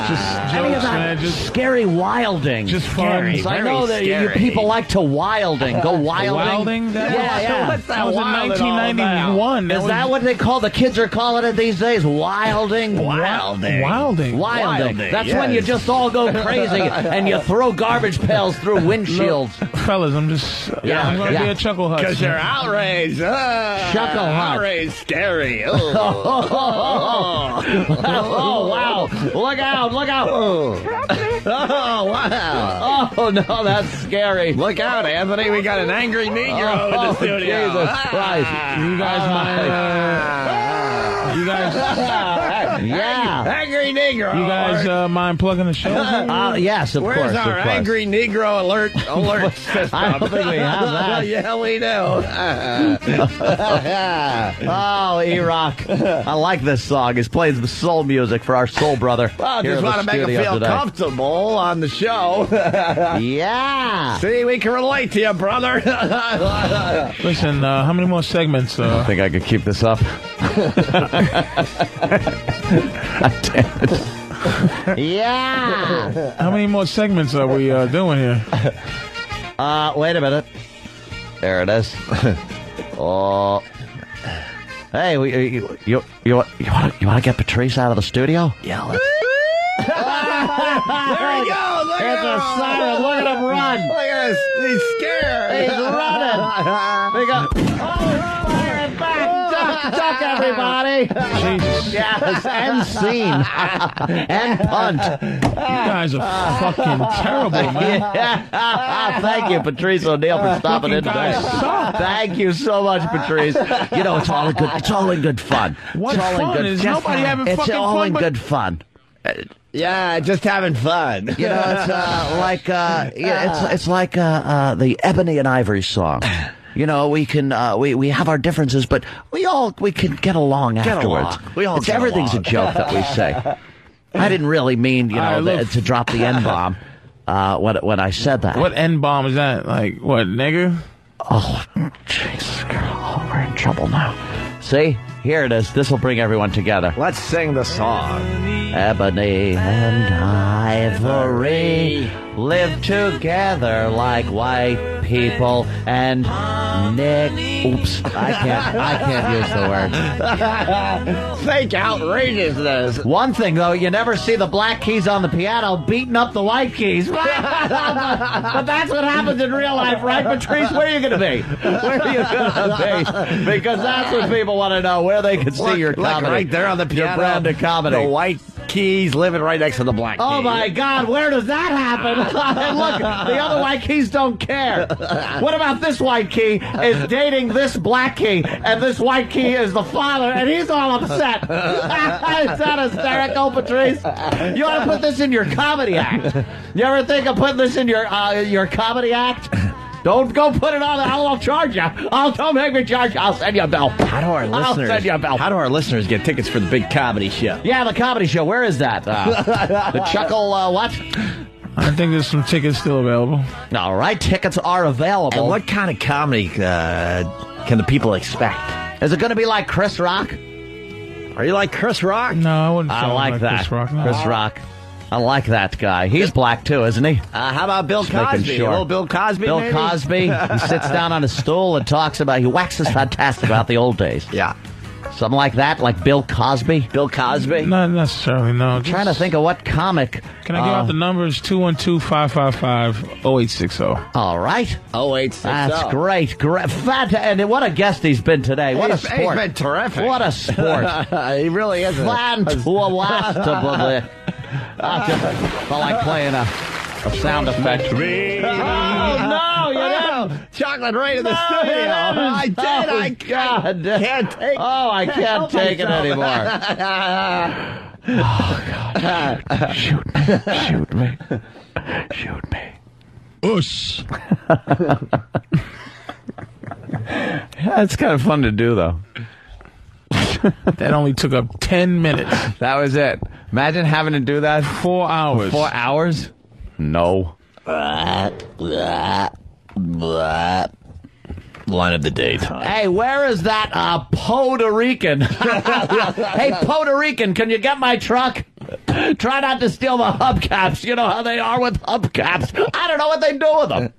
Just jokes, man. Just scary wilding. Just fun. I know that you people like to wilding. Go wilding. Wilding? Yeah. What's that was in 1991. Is that what they call the kids are calling it these days? Wilding? Wilding. That's when you just all go crazy and you throw garbage pails through windshields. Fellas, I'm just I'm going to be a Chuckle Hut. Because you're outraged. Chuckle Hut. Outraged, scary. Oh, wow. Look out. Oh, wow. Oh, no, that's scary. Look out, Anthony. We got an angry Negro in the studio. Jesus Christ. You guys Yeah. Angry Negro. You guys mind plugging the show? Yes, of Where's course. our of course. Angry Negro alert system? I don't think we have that. Yeah, we do. Oh, E-Rock. I like this song. He's playing the soul music for our soul brother. Well, here just in the want to make him studio feel today. comfortable on the show. Yeah. See, we can relate to you, brother. Listen, how many more segments? I think I could keep this up. Damn it. Yeah. How many more segments are we doing here? Wait a minute. There it is. Oh. Hey, you want to get Patrice out of the studio? Yeah. Let's... There he goes. Look It's a siren. Look at him run. Look at this. He's scared. He's running. We got... Duck, everybody. Jesus. Yes, and scene. And punt. You guys are fucking terrible, man. Yeah. Thank you, Patrice O'Neill, for stopping in today. Thank you so much, Patrice. You know, it's all in good fun. What it's all fun? in good Is nobody having It's fucking all fun? in good fun. Yeah, just having fun. You know, it's it's like the Ebony and Ivory song. You know, we can we have our differences, but we can get along afterwards. We all get everything's along. a joke that we say. I didn't really mean, to drop the N-bomb when I said that. What N-bomb is that? Like, what, nigger? Oh, Jesus, girl. Oh, we're in trouble now. See? Here it is. This will bring everyone together. Let's sing the song. Ebony and ivory live together like white people and Oops, I can't use the word. Fake outrageousness. One thing though, you never see the black keys on the piano beating up the white keys. But that's what happens in real life, right, Patrice? Where are you going to be? Where are you going to be? Because that's what people want to know, where they can see your comedy. Look right there on the piano. Your brand of comedy. The white keys living right next to the black keys. Oh my God, where does that happen? Look, the other white keys don't care. What about this white key is dating this black key, and this white key is the father, and he's all upset. Is that hysterical, Patrice? You ought to put this in your comedy act. You ever think of putting this in your comedy act? Don't go put it on. I'll charge you. Don't make me charge you. I'll send you a bill. How do our listeners get tickets for the big comedy show? Yeah, the comedy show. Where is that? The Chuckle what? I think there's some tickets still available. All right, tickets are available. And what kind of comedy can the people expect? Is it going to be like Chris Rock? Are you like Chris Rock? No, I wouldn't. I like that. Chris Rock. No. Chris Rock. I like that guy. He's black too, isn't he? How about Bill Cosby? Sure. A little Bill Cosby, Bill maybe? Cosby. He sits down on a stool and he waxes fantastic about the old days. Yeah. Something like that, like Bill Cosby. Bill Cosby? Not necessarily, no. I'm trying to think of what comic. Can I give out the numbers? 212-555-0860. All right. 0860. That's great. And what a guest he's been today. What a sport. He's been terrific. What a sport. He really is. Fantastic. I like playing a sound effect. Oh, no, you didn't. Chocolate right in the studio. I did. Oh, God. Can't take I can't take it anymore. Oh, God. Shoot me. Shoot me. Oosh. Yeah, it's kind of fun to do, though. That only took up 10 minutes. That was it. Imagine having to do that 4 hours. 4 hours? No. Line of the day time. Hey, where is that Puerto Rican? Hey, Puerto Rican, can you get my truck? Try not to steal the hubcaps. You know how they are with hubcaps. I don't know what they do with them.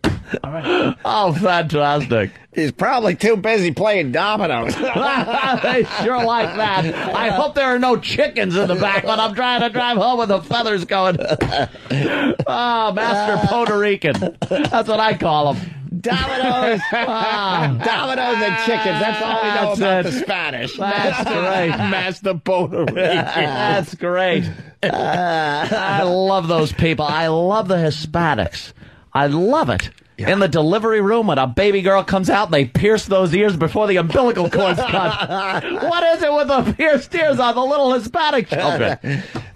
Oh, fantastic. He's probably too busy playing dominoes. They sure like that. I hope there are no chickens in the back when I'm trying to drive home with the feathers going. Oh, Master Puerto Rican. That's what I call him. Dominoes. Dominoes and chickens. That's all we know about the Spanish. That's great. Master Puerto Rican. That's great. I love those people. I love the Hispanics. I love it. in the delivery room when a baby girl comes out and they pierce those ears before the umbilical cord's cut. What is it with the pierced ears on the little Hispanic children?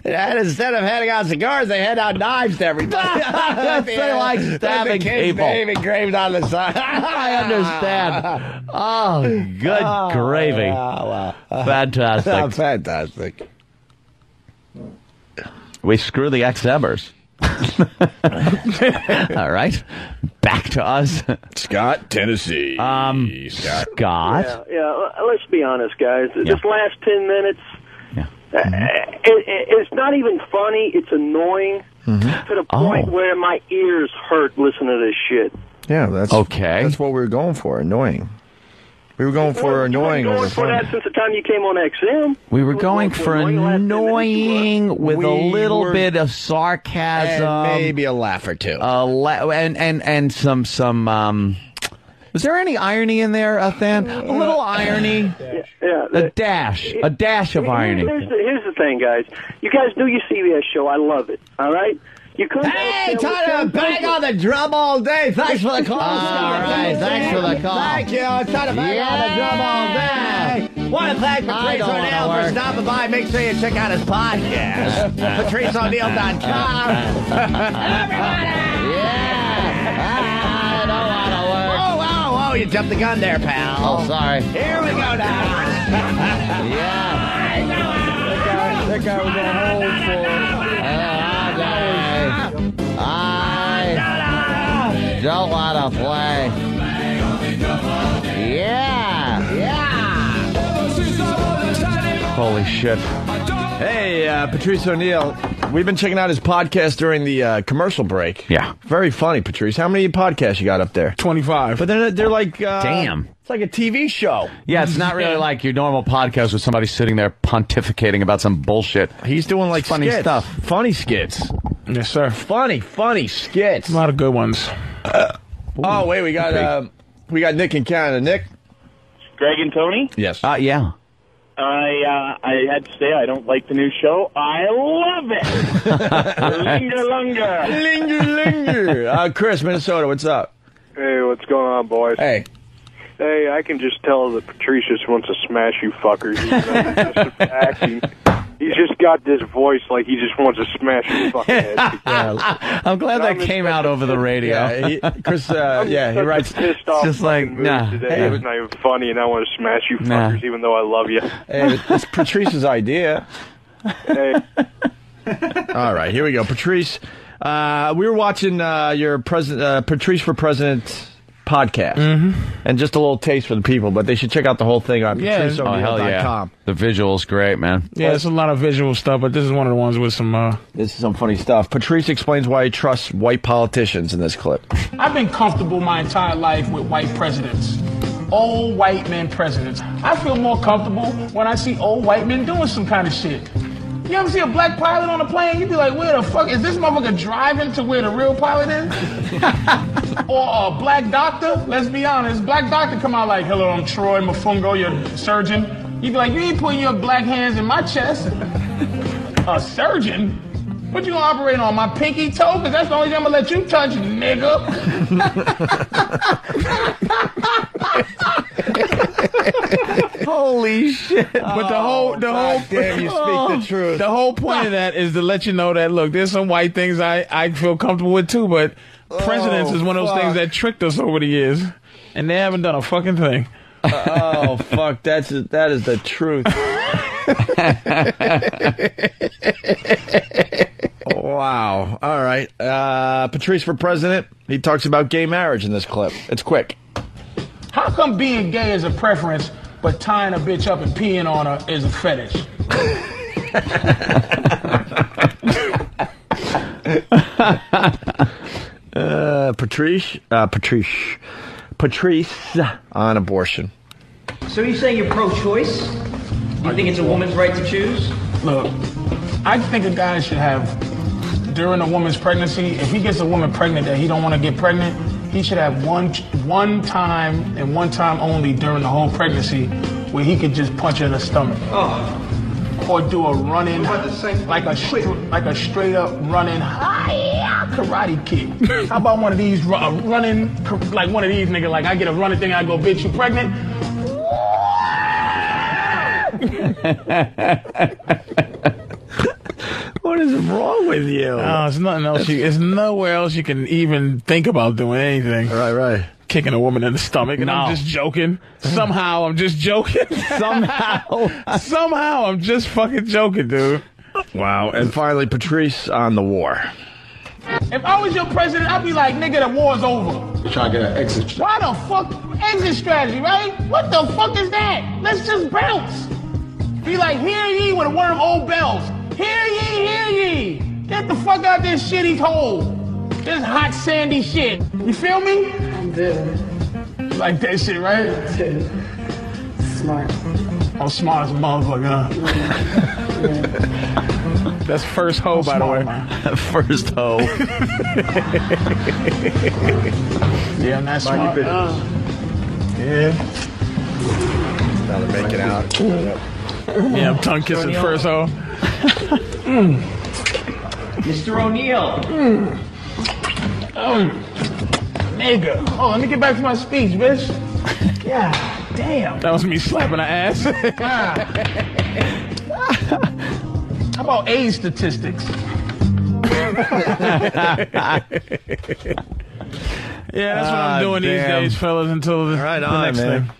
And instead of handing out cigars, they hand out knives to everybody. They like stabbing people. Name engraved on the side. I understand. Oh, good gravy. Wow. Fantastic. Fantastic. We screw the XMers. All right. Back to us. Scott, Tennessee. Scott. Yeah, let's be honest, guys. This last 10 minutes, it's not even funny. It's annoying to the point where my ears hurt listening to this shit. Yeah, that's okay. That's what we were going for, annoying. We were going for annoying. You've been going for that since the time you came on XM. We were going for annoying with a little bit of sarcasm, and maybe a laugh or two, and some. Was there any irony in there, Than? A little irony, a dash of irony. Here's the thing, guys. You guys do your CBS show. I love it. All right. You couldn't. Hey, trying to bang on the drum all day. Thanks for the call. All right, thanks for the call. Thank you. I'm trying to bang on the drum all day. Want to thank Patrice O'Neill for stopping by. Make sure you check out his podcast. PatriceO'Neill.com. Everybody! I don't want to work. Whoa, you jumped the gun there, pal. Oh, sorry. Here we go now. That guy was on hold for... I don't want to play. Yeah. Holy shit. Hey, Patrice O'Neill. We've been checking out his podcast during the commercial break. Yeah. Very funny, Patrice. How many podcasts you got up there? 25. But they're like... Damn. It's like a TV show. Yeah, it's not really like your normal podcast with somebody sitting there pontificating about some bullshit. He's doing like funny skits. stuff. Funny skits. Yes, sir. Funny skits. A lot of good ones. Oh, wait, we got Nick in Canada. Nick? Greg and Tony? Yes. Yeah. I had to say I don't like the new show. I love it. Linger. Chris, Minnesota, what's up? Hey, what's going on, boys? Hey, I can just tell that Patrice just wants to smash you fuckers. He's just acting. He's just got this voice like he just wants to smash your fucking head. I'm glad that came out over the radio. Yeah, Chris, he writes... Pissed off just like, nah. Today. It's not even funny, and I want to smash you fuckers even though I love you. Hey, it's Patrice's idea. Hey. All right, here we go. Patrice, we were watching your Patrice for President podcast, and just a little taste for the people, but they should check out the whole thing on PatriceO'Neill.com. The visual's great, man. Yeah, it's a lot of visual stuff, but this is one of the ones with some... This is some funny stuff. Patrice explains why he trusts white politicians in this clip. I've been comfortable my entire life with white presidents. Old white men presidents. I feel more comfortable when I see old white men doing some kind of shit. You ever see a black pilot on a plane? You'd be like, where the fuck is this motherfucker driving to where the real pilot is? Or a black doctor? Let's be honest. Black doctor come out like, hello, I'm Troy Mafungo, your surgeon. You'd be like, you ain't putting your black hands in my chest. A surgeon? What you gonna operate on, my pinky toe? Because that's the only thing I'm gonna let you touch, nigga. Holy shit. But the whole damn, you speak the truth. The whole point of that is to let you know that, look, there's some white things I feel comfortable with too, but presidents is one of those things that tricked us over the years, and they haven't done a fucking thing. Oh, fuck, that is the truth. Wow. All right. Patrice for president. He talks about gay marriage in this clip. It's quick. How come being gay is a preference, but tying a bitch up and peeing on her is a fetish? Patrice on abortion. So you saying you're pro-choice? You think it's a woman's right to choose? Look, I think a guy should have, during a woman's pregnancy, if he gets a woman pregnant that he don't want to get pregnant, he should have one time and one time only during the whole pregnancy where he could just punch her in the stomach. Oh. or do a running, like a straight up running karate kick. How about one of these running, like one of these nigga, like I get a running thing, I go, bitch, you pregnant? What is wrong with you? Oh, it's nothing else. It's nowhere else you can even think about doing anything. Right. Kicking a woman in the stomach, and I'm just joking. Somehow I'm just joking. Somehow I'm just fucking joking, dude. Wow. And finally, Patrice on the war. If I was your president, I'd be like, nigga, the war's over. You're trying to get an exit strategy. Why the fuck? Exit strategy, right? What the fuck is that? Let's just bounce. Be like, hear ye with a word of old bells. Hear ye, hear ye. Get the fuck out this shitty hole. This hot, sandy shit. You feel me? I'm dead. You like that shit, right? Dead. Smart. I'm smart as a motherfucker, huh? That's first hoe, by the way. First hoe. Yeah, I'm not smart. Yeah. Now they're making out. Yeah, I'm tongue kissing first hoe. Mr. O'Neill. Oh, nigga. Oh, let me get back to my speech, bitch. Yeah, damn. That was me slapping her ass. How about AIDS statistics? Yeah, that's what I'm doing these days, fellas, until the next thing.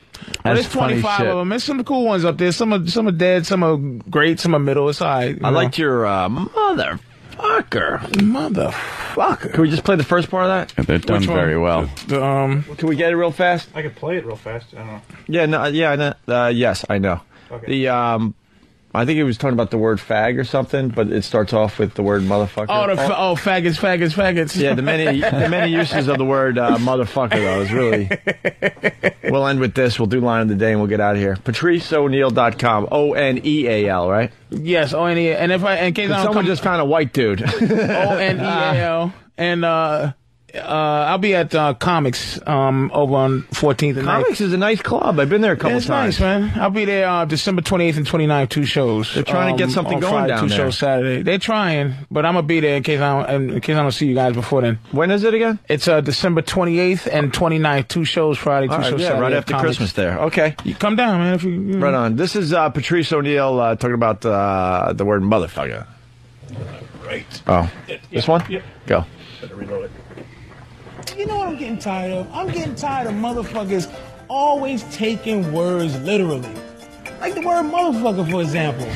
But there's 25 of them. There's some cool ones up there. Some are dead, some are great, some are middle. It's all right. I liked your motherfucker. Can we just play the first part of that? Yeah, they're done very well. Can we get it real fast? I could play it real fast. I don't know. Yes, I know. Okay. I think he was talking about the word fag or something, but it starts off with the word motherfucker. Faggots. Yeah, the many uses of the word motherfucker, though, is really... We'll end with this. We'll do line of the day, and we'll get out of here. PatriceO'Neill.com. O-N-E-A-L, right? Yes, O-N-E-A-L. And in case I don't someone just found a white dude. O-N-E-A-L. And I'll be at Comics over on 14th and 9th. Comics is a nice club. I've been there a couple times. It's nice, man. I'll be there December 28th and 29th, 2 shows. They're trying to get something going Friday, down 2 there. shows Saturday. They're trying, but I'm gonna be there in case I don't see you guys before then. When is it again? It's December 28th and 29th, 2 shows Friday, 2 shows Saturday. Yeah, right after Christmas there. Okay. You come down, man. If you Right on. This is Patrice O'Neill talking about the word motherfucker. Great. Oh, this one? Yeah. Go. Better reload it. You know what I'm getting tired of? I'm getting tired of motherfuckers always taking words literally. Like the word motherfucker, for example.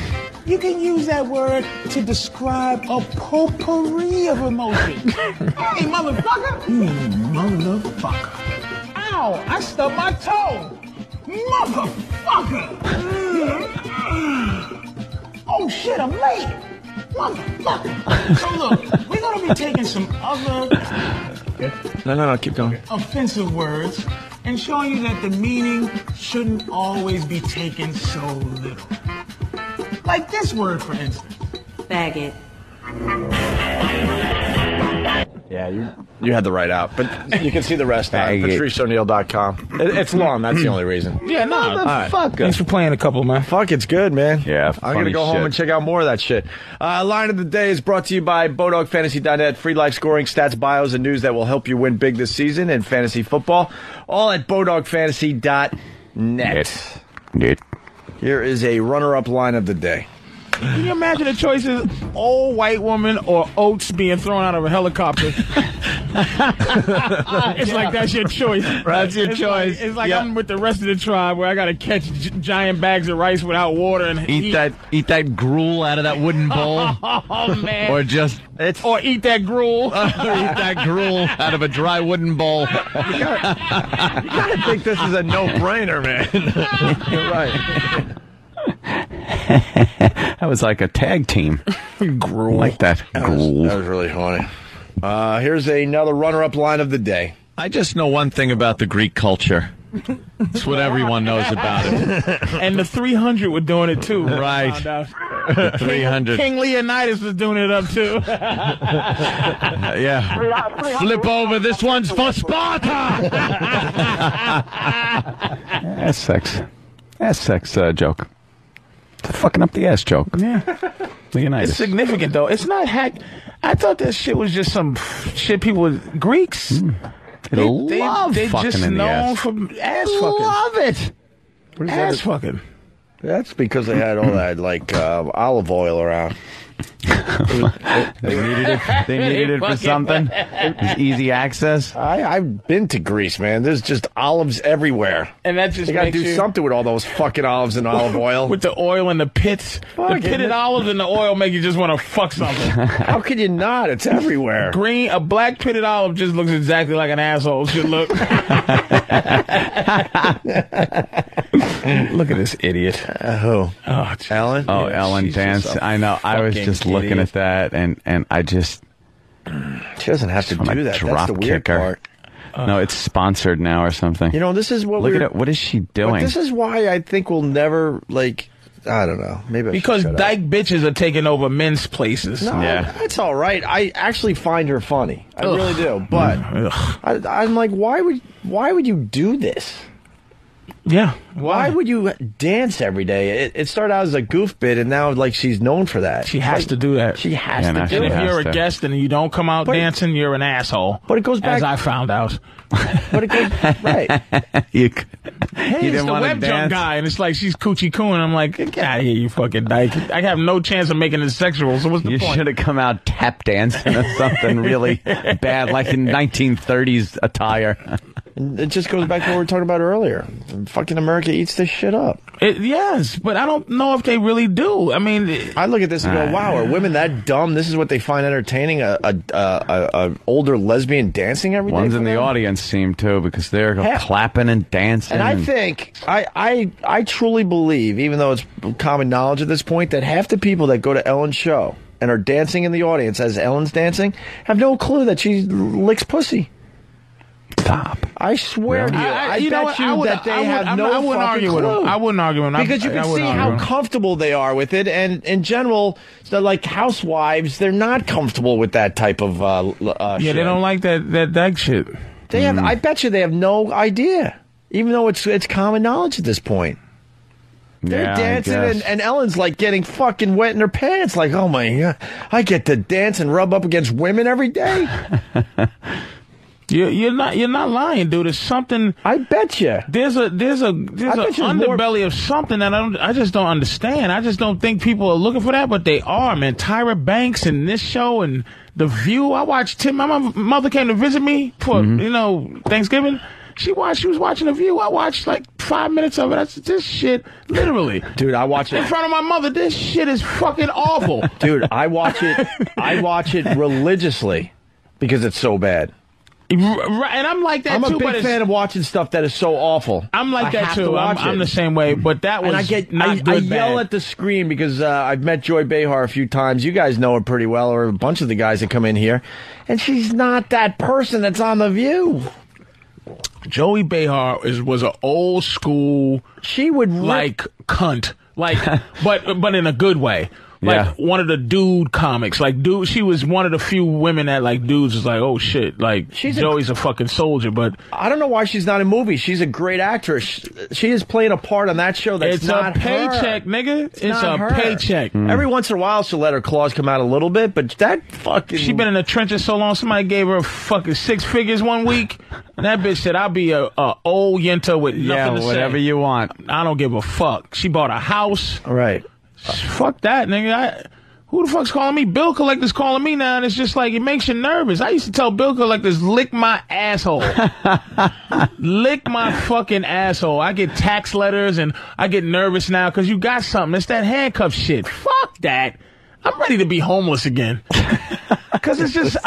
You can use that word to describe a potpourri of emotions. Hey, motherfucker! Motherfucker. Ow! I stubbed my toe! Motherfucker! Oh shit, I'm late! Motherfucker! So look, we're gonna be taking some other... No, keep going. offensive words and showing you that the meaning shouldn't always be taken so little. Like this word, for instance. Faggot. Yeah, you had the right out, but you can see the rest on PatriceO'Neill.com. It's long, that's the only reason. Yeah, no. Motherfucker. Thanks for playing a couple, man. Fuck, it's good, man. Yeah, I'm going to go home and check out more of that shit. Line of the day is brought to you by BodogFantasy.net. Free life scoring, stats, bios, and news that will help you win big this season in fantasy football. All at BodogFantasy.net. Here is a runner-up line of the day. Can you imagine the choices? Old white woman or oats being thrown out of a helicopter? It's like that's your choice. That's your choice. It's like I'm with the rest of the tribe where I got to catch giant bags of rice without water and eat that gruel out of that wooden bowl. Oh man! Or just or eat that gruel. Or eat that gruel out of a dry wooden bowl. You gotta think this is a no-brainer, man. You're right. That was like a tag team. Gruel. Like that. Gruel. That was really funny. Here's another runner-up line of the day. I just know one thing about the Greek culture. It's what everyone knows about it. And the 300 were doing it too. Right. The 300. King Leonidas was doing it up too. Yeah. Flip over. This one's for Sparta. That's sex. That's sex joke. Fucking up the ass joke. Yeah. Leonidas. It's significant, though. It's not hack. I thought that shit was just some shit people with Greeks. They love they fucking just in the known ass. for ass fucking. Love it. Ass fucking. That's because they had all that, like, olive oil around. They needed it for something. It was easy access. I've been to Greece, man. There's just olives everywhere. And that just they got to makes do you- something with all those fucking olives and olive oil. With the oil and the pits. The pitted olives and the oil make you just want to fuck something. How could you not? It's everywhere. A black pitted olive just looks exactly like an asshole should look. Look at this idiot. Who? Oh, Ellen? Oh, Yeah, Ellen she's dance. just a I know. I was fucking just looking idiot. at that, and I just. She doesn't have to wanna do that. That's drop the weird kick her. part. No, it's sponsored now or something. You know, this is what Look at it. What is she But doing? this is why I think we'll never, like, I don't know. Maybe I should Because shut up. dyke bitches are taking over men's places. No, that's all right. I actually find her funny. I really do. But I'm like, why would you do this? Yeah. Why would you dance every day? It started out as a goof bit, and now like she's known for that. She has to do that. She has to And do if it. you're a guest and you don't come out dancing, you're an asshole. But it goes back. As I found out. But it goes right. Hey, you it's didn't the wanna web jump dance? guy, and it's like she's coochie cooing. I'm like, get out of here, you fucking dyke. I have no chance of making this sexual, so what's the You point? should have come out tap dancing or something really bad, like in 1930s attire. And it just goes back to what we were talking about earlier. Fucking America eats this shit up. Yes, but I don't know if they really do. I mean, I look at this and go, "Wow, are women that dumb? This is what they find entertaining? A older lesbian dancing every day." Ones for in the them? audience seem to because they're clapping and dancing. And I think I truly believe, even though it's common knowledge at this point, that half the people that go to Ellen's show and are dancing in the audience as Ellen's dancing have no clue that she licks pussy. Stop. I swear to you, I you know bet what? you I would- that they I would- have I'm no not- I wouldn't fucking argue with clue. them. I wouldn't argue with them. Because you I can wouldn't see argue how with them. comfortable they are with it, and in general, so like housewives, they're not comfortable with that type of Yeah, shit. they don't like that dyke shit. They have. I bet you they have no idea, even though it's common knowledge at this point. They're Yeah, I dancing, guess. and Ellen's like getting fucking wet in her pants. Like, oh my god, I get to dance and rub up against women every day. You're not lying, dude. It's something. I bet you. There's an bet you there's underbelly of something that I just don't understand. I just don't think people are looking for that, but they are, man. Tyra Banks and this show and The View. I watched Tim. My mother came to visit me for Thanksgiving. She was watching The View. I watched like 5 minutes of it. I said, this shit, literally. Dude, I watch it in front of my mother. This shit is fucking awful. Dude, I watch it religiously because it's so bad. Right, and I'm like that I'm too. a big fan of watching stuff that is so awful. I'm like I that have too. to watch I'm it. the same way. But that was and not I good. yell bad. at the screen because I've met Joy Behar a few times. You guys know her pretty well, or a bunch of the guys that come in here, and she's not that person that's on The View. Joey Behar was an old school. She would like cunt, like but in a good way. Like one of the dude comics, like dude. She was one of the few women that like dudes was like, oh shit, like Joey's a fucking soldier. But I don't know why she's not in movies. She's a great actress. She is playing a part on that show. That's it's not a paycheck, her. nigga. It's not a her. paycheck. Every once in a while, she'll let her claws come out a little bit, but that fucking. She been in the trenches so long. Somebody gave her fucking 6 figures one week. And that bitch said, "I'll be a old yenta with nothing to say. whatever you want. I don't give a fuck." She bought a house. Right. Fuck that, nigga. Who the fuck's calling me? Bill collector's calling me now, and it's just like, it makes you nervous. I used to tell bill collectors, lick my asshole. Lick my fucking asshole. I get tax letters, and I get nervous now because you got something. It's that handcuff shit. Fuck that. I'm ready to be homeless again. Because it's just,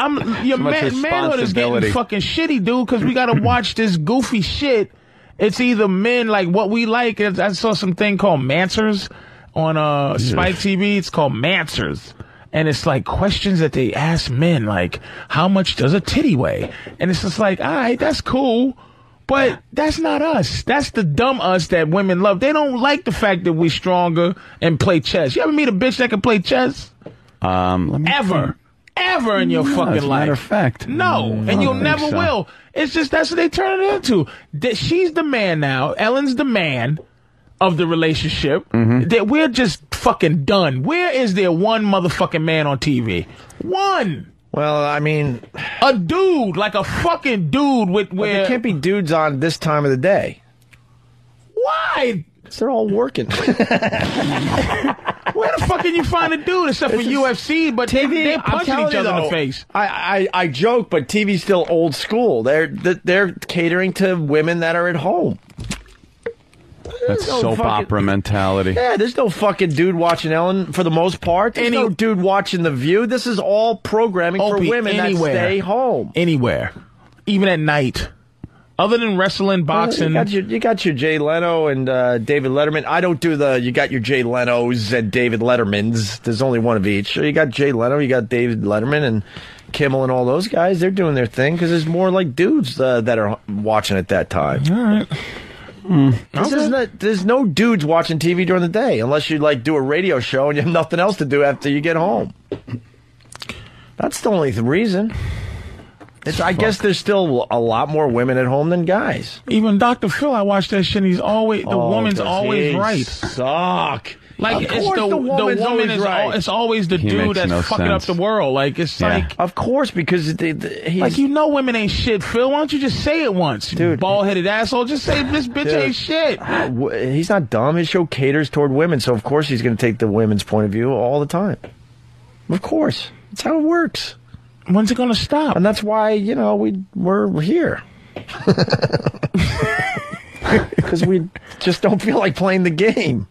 your manhood is getting fucking shitty, dude, because we got to watch this goofy shit. It's either men, like what we like. I saw some thing called Mansers on Spike TV. It's called Mansers. And it's like questions that they ask men, like, how much does a titty weigh? And it's just like, all right, that's cool. But that's not us. That's the dumb us that women love. They don't like the fact that we stronger and play chess. You ever meet a bitch that can play chess? Ever in your fucking as a life. matter of fact. No, and you'll never will. It's just that's what they turn it into. She's the man now. Ellen's the man. of the relationship. That we're just fucking done. Where is there one motherfucking man on TV? One. Well, I mean, a dude, like a fucking dude with where there can't be dudes on this time of the day. Why? They're all working. Where the fuck can you find a dude except for UFC? But TV, they're punching each other in the face. I joke, but TV's still old school. They're catering to women that are at home. That's soap opera mentality. Yeah, there's no fucking dude watching Ellen for the most part. There's no dude watching The View. This is all programming for women that stay home. Anywhere. Even at night. Other than wrestling, boxing. You got your Jay Leno and David Letterman. I don't do you got your Jay Lenos and David Lettermans. There's only one of each. So you got Jay Leno, you got David Letterman and Kimmel and all those guys. They're doing their thing because there's more like dudes that are watching at that time. All right. There's no dudes watching TV during the day unless you like do a radio show and you have nothing else to do after you get home. That's the only reason. I guess there's still a lot more women at home than guys. Even Dr. Phil, I watched that shit. He's always the woman's always right. Suck. Like it's the woman is right. It's always the dude that's fucking up the world. Like it's like of course because like women ain't shit. Phil, why don't you just say it once, dude? Bald headed asshole, just say this bitch ain't shit. He's not dumb. His show caters toward women, so of course he's going to take the women's point of view all the time. Of course, that's how it works. When's it going to stop? And that's why we're here. Because we just don't feel like playing the game.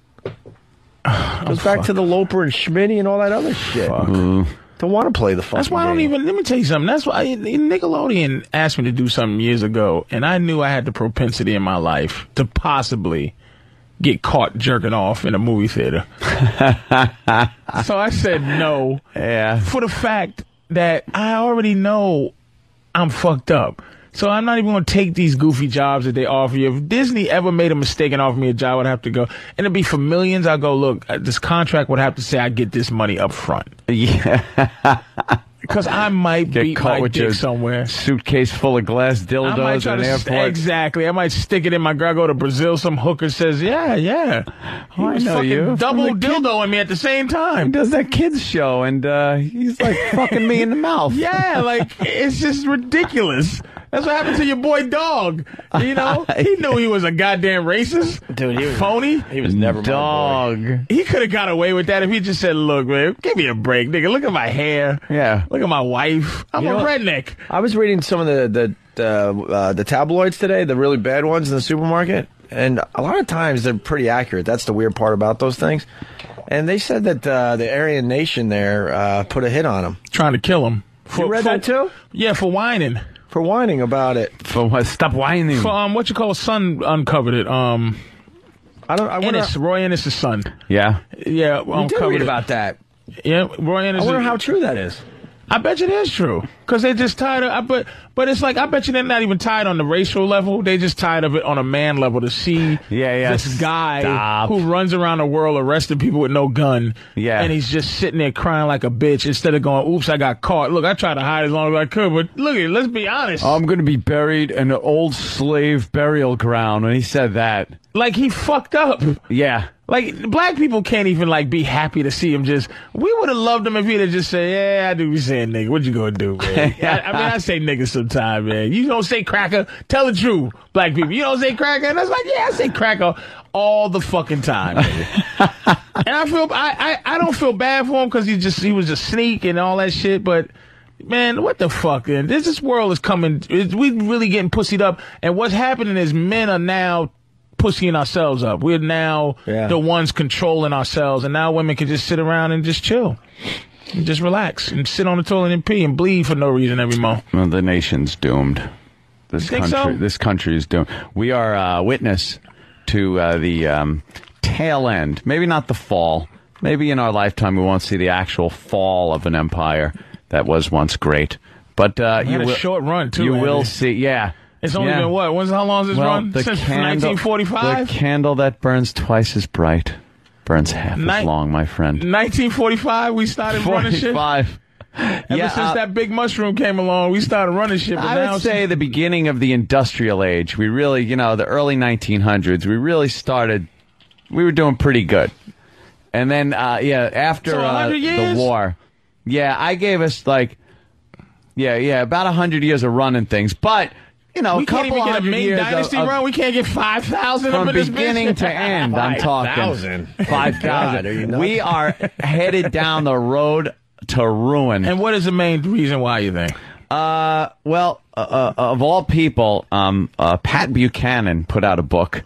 Goes back to the Loper and Schmitty and all that other shit. Don't want to play the fucking That's why I don't game. even. Let me tell you something. That's why Nickelodeon asked me to do something years ago, and I knew I had the propensity in my life to possibly get caught jerking off in a movie theater. So I said no. Yeah. For the fact that I already know I'm fucked up. So I'm not even going to take these goofy jobs that they offer you. If Disney ever made a mistake and offered me a job, I'd have to go. And it'd be for millions. I'll go, look, this contract would have to say I get this money up front. Yeah. Because I might get beat caught my with dick your somewhere. Suitcase full of glass dildos in an airport. Exactly. I might stick it in my girl. I go to Brazil. Some hooker says, yeah. He I was know fucking you. double dildoing me at the same time. He does that kids show, and he's like fucking me in the mouth. Yeah, like, it's just ridiculous. That's what happened to your boy Dog. You know, he knew he was a goddamn racist. Dude, he was phony. He was never Dog. my boy. He could have got away with that if he just said, look, man, give me a break, nigga. Look at my hair. Yeah. Look at my wife. I'm a redneck. I was reading some of the tabloids today, the really bad ones in the supermarket, and a lot of times they're pretty accurate. That's the weird part about those things. And they said that the Aryan Nation there put a hit on him. Trying to kill him. You read that too? Yeah, for whining. For whining about it. For what? Stop whining. For what you call son uncovered it. I Ennis, Roy Ennis' son. Yeah. Yeah, we did read about that. Yeah, Roy Ennis. I wonder how true that is. I bet you it is true. Because they just tied it. But it's like, I bet you they're not even tied on the racial level. They just tied of it on a man level to see this guy who runs around the world arresting people with no gun. Yeah. And he's just sitting there crying like a bitch instead of going, oops, I got caught. Look, I tried to hide as long as I could, but look at it, let's be honest. I'm going to be buried in an old slave burial ground. And he said that. Like, he fucked up. Yeah. Like, black people can't even, like, be happy to see him just... We would have loved him if he'd have just said, yeah, I do be saying nigga. What you gonna do, man? I mean, I say nigga sometimes, man. You don't say cracker. Tell the truth, black people. You don't say cracker. And I was like, yeah, I say cracker all the fucking time, man. And I don't feel bad for him because he was just sneak and all that shit, but... Man, what the fuck, man? This world is coming... We really getting pussied up. And what's happening is men are now... pussying ourselves up. We're now the ones controlling ourselves, and now women can just sit around and just chill. And just relax and sit on the toilet and pee and bleed for no reason every month. Well, the nation's doomed. This country is doomed. We are witness to the tail end. Maybe not the fall. Maybe in our lifetime we won't see the actual fall of an empire that was once great. But you had a short run too. You will see. Yeah. It's only been what? How long has this run? Since 1945? The candle that burns twice as bright burns half as long, my friend. 1945, we started running shit? 45. Ever since that big mushroom came along, we started running shit. But I would say the beginning of the industrial age. We really, the early 1900s, we really started We were doing pretty good. And then, after So 100 the years? war, I gave us like, about 100 years of running things. But, you know, We a couple can't even get a hundred Ming years Dynasty run. We can't get 5,000 from up in this beginning bitch. to end. I'm talking 5,000. 5,000. We are headed down the road to ruin. And what is the main reason why you think? Of all people, Pat Buchanan put out a book,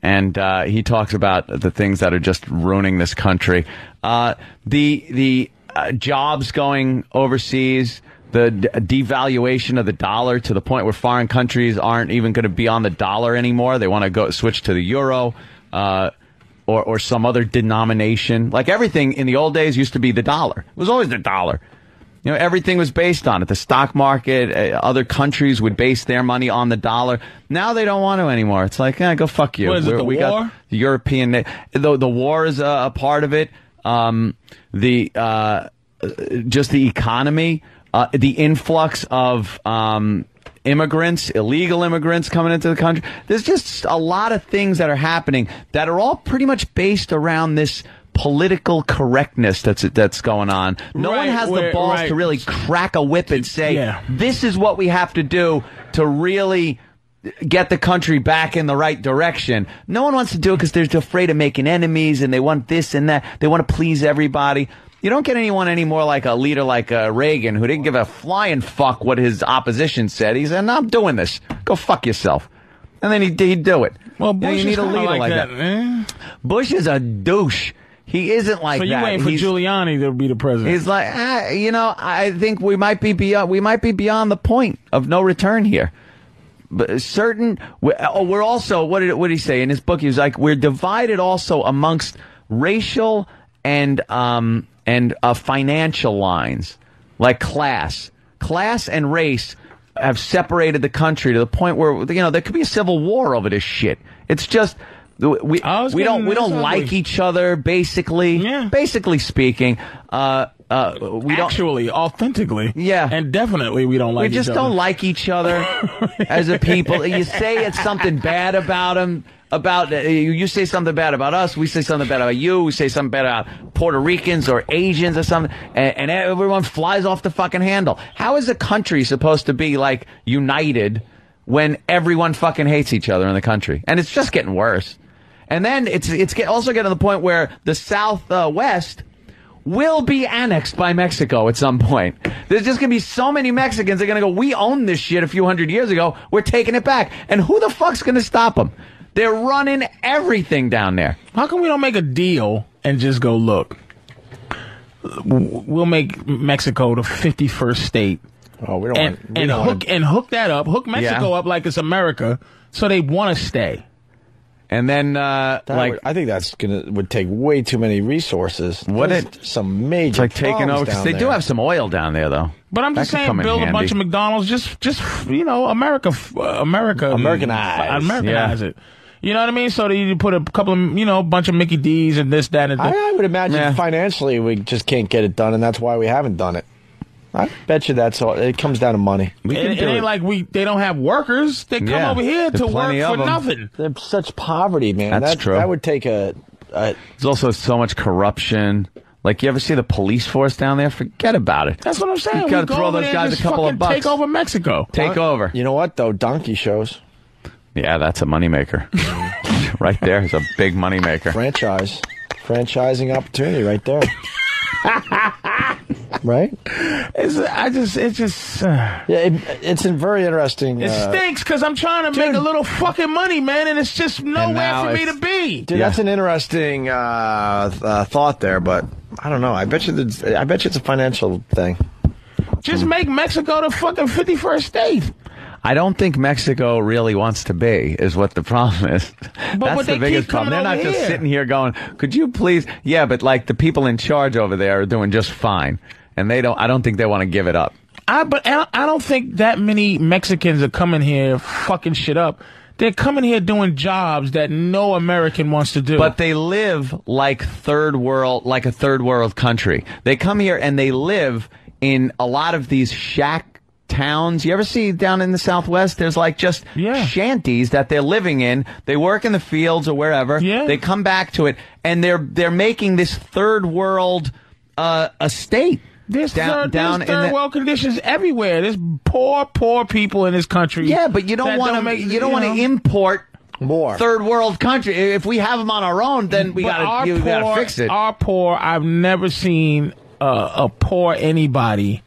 and he talks about the things that are just ruining this country. The jobs going overseas, the devaluation of the dollar to the point where foreign countries aren't even going to be on the dollar anymore. They want to go switch to the euro, or some other denomination. Like everything in the old days used to be the dollar. It was always the dollar. You know, everything was based on it. The stock market, other countries would base their money on the dollar. Now they don't want to anymore. It's like, go fuck you. What is it, the we war? got the European. The war is a part of it. Just the economy, the influx of immigrants, illegal immigrants coming into the country. There's just a lot of things that are happening that are all pretty much based around this political correctness that's going on. No one has the balls to really crack a whip and say, this is what we have to do to really get the country back in the right direction. No one wants to do it because they're afraid of making enemies, and they want this and that. They want to please everybody. You don't get anyone anymore like a leader like Reagan, who didn't give a flying fuck what his opposition said. He said, no, I'm doing this. Go fuck yourself. And then he'd do it. Well, Bush you need is a leader like that. Bush is a douche. He isn't like that. So you waiting for Giuliani to be the president? He's like, I think we might be beyond the point of no return here. But we're also, what did he say in his book? He was like, we're divided also amongst racial and financial lines, like class and race have separated the country to the point where there could be a civil war over this shit. It's just. We don't like each other, basically. Yeah. Basically speaking, authentically, and definitely we don't like. We just don't like each other as a people. You say it's something bad about them. You say something bad about us. We say something bad about you. We say something bad about Puerto Ricans or Asians or something, and everyone flies off the fucking handle. How is a country supposed to be like united when everyone fucking hates each other in the country? And it's just getting worse. And then it's also getting to the point where the Southwest will be annexed by Mexico at some point. There's just going to be so many Mexicans that are going to go, we owned this shit a few hundred years ago. We're taking it back. And who the fuck's going to stop them? They're running everything down there. How come we don't make a deal and just go, look, we'll make Mexico the 51st state. Oh, we don't hook that up, hook Mexico up like it's America, so they want to stay. And then, I think that's would take way too many resources. Some major it's like taking over, because they there. do have some oil down there, though. But I'm just saying, build a bunch of McDonald's, just Americanize it. You know what I mean? So that you put a couple of, bunch of Mickey D's and this, that, and that. I would imagine financially we just can't get it done, and that's why we haven't done it. I bet you that's all. It comes down to money. It ain't like they don't have workers. They come over here to work for nothing. There's such poverty, man. That's true. That would take There's also so much corruption. Like, you ever see the police force down there? Forget about it. That's what I'm saying. You got to throw those guys a couple of bucks. Take over Mexico. Take over. You know what, though? Donkey shows. Yeah, that's a moneymaker. Right there is a big moneymaker. Franchising opportunity right there. Right? It's very interesting. It stinks because I'm trying to make a little fucking money, man, and it's just nowhere for me to be. Dude, that's an interesting thought there, but I don't know. I bet you it's a financial thing. Just make Mexico the fucking 51st state. I don't think Mexico really wants to be, is what the problem is. That's the biggest problem. They're not just sitting here going, could you please? Yeah, but like the people in charge over there are doing just fine. And I don't think they want to give it up. But I don't think that many Mexicans are coming here fucking shit up. They're coming here doing jobs that no American wants to do. But they live like a third world country. They come here and they live in a lot of these shack towns. You ever see down in the Southwest, there's like just shanties that they're living in. They work in the fields or wherever. Yeah. They come back to it, and they're making this third world estate. There's third world conditions everywhere. There's poor people in this country. Yeah, but you don't want to import more third world country. If we have them on our own, then we got to fix it. Our poor. I've never seen a poor anybody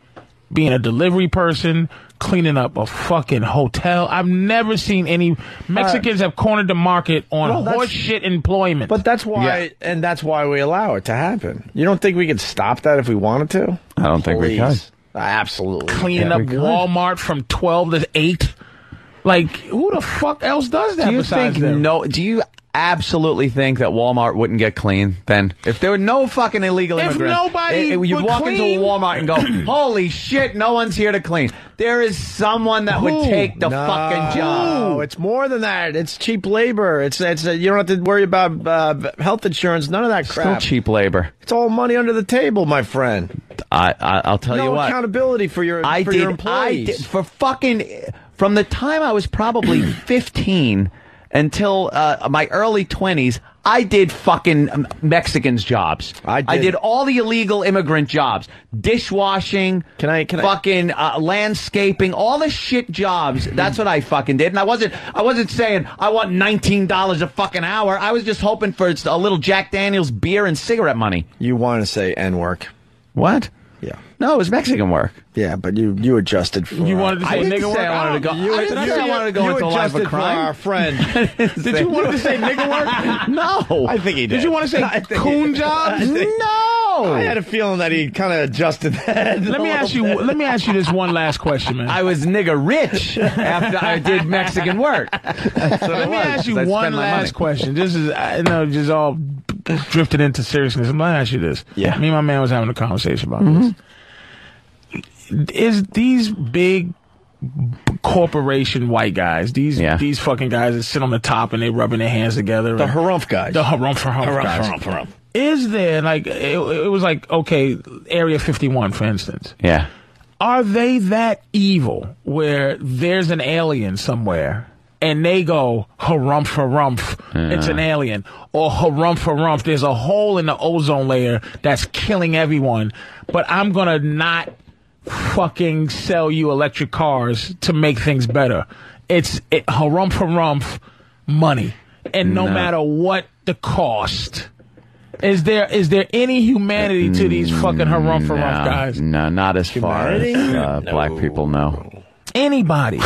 being a delivery person, cleaning up a fucking hotel. I've never seen any Mexicans have cornered the market on horse shit employment. But that's why, and that's why we allow it to happen. You don't think we could stop that if we wanted to? I don't think we could. Absolutely. Cleaning up Walmart from 12 to 8. Like, who the fuck else does that besides them? Do you absolutely think that Walmart wouldn't get clean then? If there were no fucking illegal immigrants, you'd walk into a Walmart and go, holy shit, no one's here to clean. There is someone that would take the fucking job. No, it's more than that. It's cheap labor. It's you don't have to worry about health insurance, none of that crap. Still cheap labor. It's all money under the table, my friend. I'll tell you what. No accountability for your employees. From the time I was probably 15 until my early 20s, I did fucking Mexicans jobs. I did all the illegal immigrant jobs. Dishwashing, fucking landscaping, all the shit jobs. That's what I fucking did. And I wasn't saying I want $19 a fucking hour. I was just hoping for a little Jack Daniels beer and cigarette money. You want to say N-work. What? Yeah. No, it was Mexican work. Yeah, but you adjusted for... You wanted to say nigga work? I didn't say I wanted to go into a life of crime. For our friend. Did you want to say nigga work? No. I think he did. Did you want to say coon jobs? No. I had a feeling that he kind of adjusted that. Let me ask you this one last question, man. I was nigga rich after I did Mexican work. Let me ask you one last question. This is, I know, just all drifted into seriousness. I'm going to ask you this. Yeah. Me and my man was having a conversation about this. Is these big corporation white guys, these fucking guys that sit on the top and they rubbing their hands together, the harumph guys, the harumph guys. Is there like it was like, okay, Area 51 for instance? Yeah. Are they that evil where there's an alien somewhere and they go harumph, it's an alien, or harumph, there's a hole in the ozone layer that's killing everyone, but I'm gonna not fucking sell you electric cars to make things better. It's harumph money, and no matter what the cost. Is there any humanity to these fucking harumph guys? No, not as far as black people know. Anybody?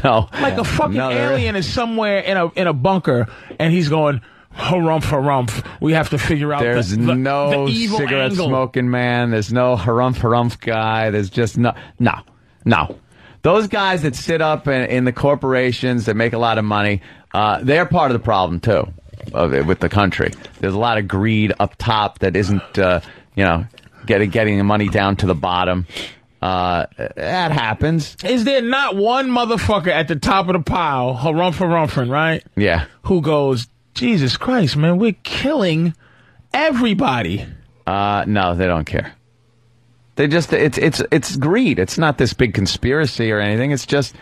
No. Like a fucking alien is somewhere in a bunker, and he's going harumph. We have to figure out There's no the evil cigarette angle. smoking man. There's no harumph guy. There's just no. Those guys that sit up in the corporations that make a lot of money, they're part of the problem too, with the country. There's a lot of greed up top that isn't, getting the money down to the bottom. That happens. Is there not one motherfucker at the top of the pile, harumph, right? Yeah. Who goes, Jesus Christ, man, we're killing everybody. No, they don't care. They just it's greed. It's not this big conspiracy or anything. It's just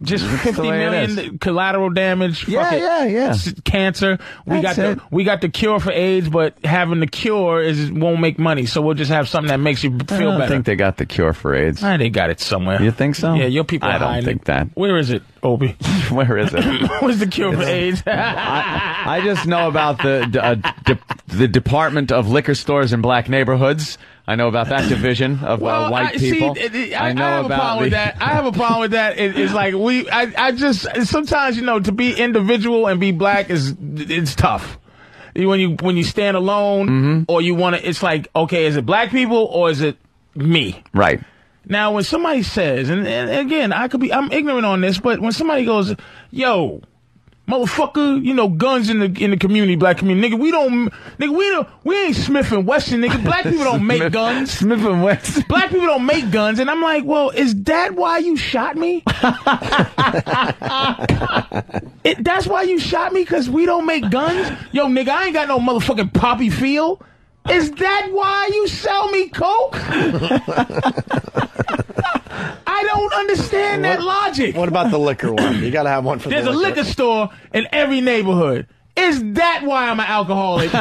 50 million collateral damage. Yeah. Cancer. We got the cure for AIDS, but having the cure won't make money. So we'll just have something that makes you feel better. I don't think they got the cure for AIDS. They got it somewhere. You think so? Yeah, your people. I don't think that. Where is it, Opie? Where is it? What's the cure for AIDS? I just know about the Department of Liquor Stores in black neighborhoods. I know about that division of white people. I have a problem with that. I have a problem with that. It's like I just sometimes to be individual and be black it's tough. When you stand alone or you want to, it's like, okay, is it black people or is it me? Right. Now when somebody says, and again I'm ignorant on this, but when somebody goes, yo, motherfucker, guns in the community, black community. We ain't Smith and Wesson, nigga. Black people don't make guns. Smith and Wesson. Black people don't make guns. And I'm like, well, is that why you shot me? That's why you shot me? Because we don't make guns? Yo, nigga, I ain't got no motherfucking poppy feel. Is that why you sell me coke? I I don't understand that logic. What about the liquor one? You got to have one for There's the liquor. a liquor store in every neighborhood. Is that why I'm an alcoholic?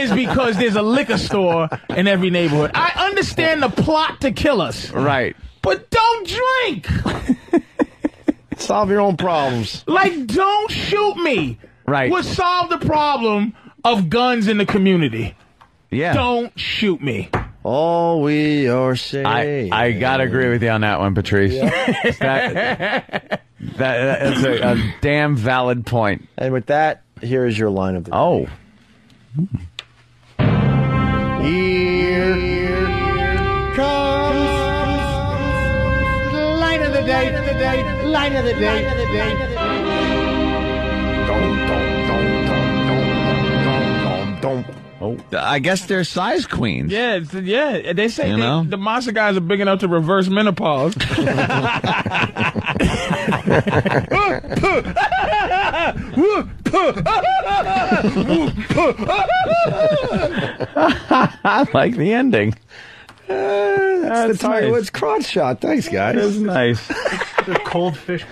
Is because there's a liquor store in every neighborhood. I understand the plot to kill us. Right. But don't drink. Solve your own problems. Like, don't shoot me. Right. Would solve the problem of guns in the community. Yeah. Don't shoot me. All we are saying. I gotta agree with you on that one, Patrice. Yeah. That's a damn valid point. And with that, here is your line of the day. Oh. Here comes Line of the day, line of the day. Oh, I guess they're size queens. Yeah, they say the monster guys are big enough to reverse menopause. I like the ending. That's the Tiger Woods crotch shot. Thanks, guys. That's nice. The cold fish.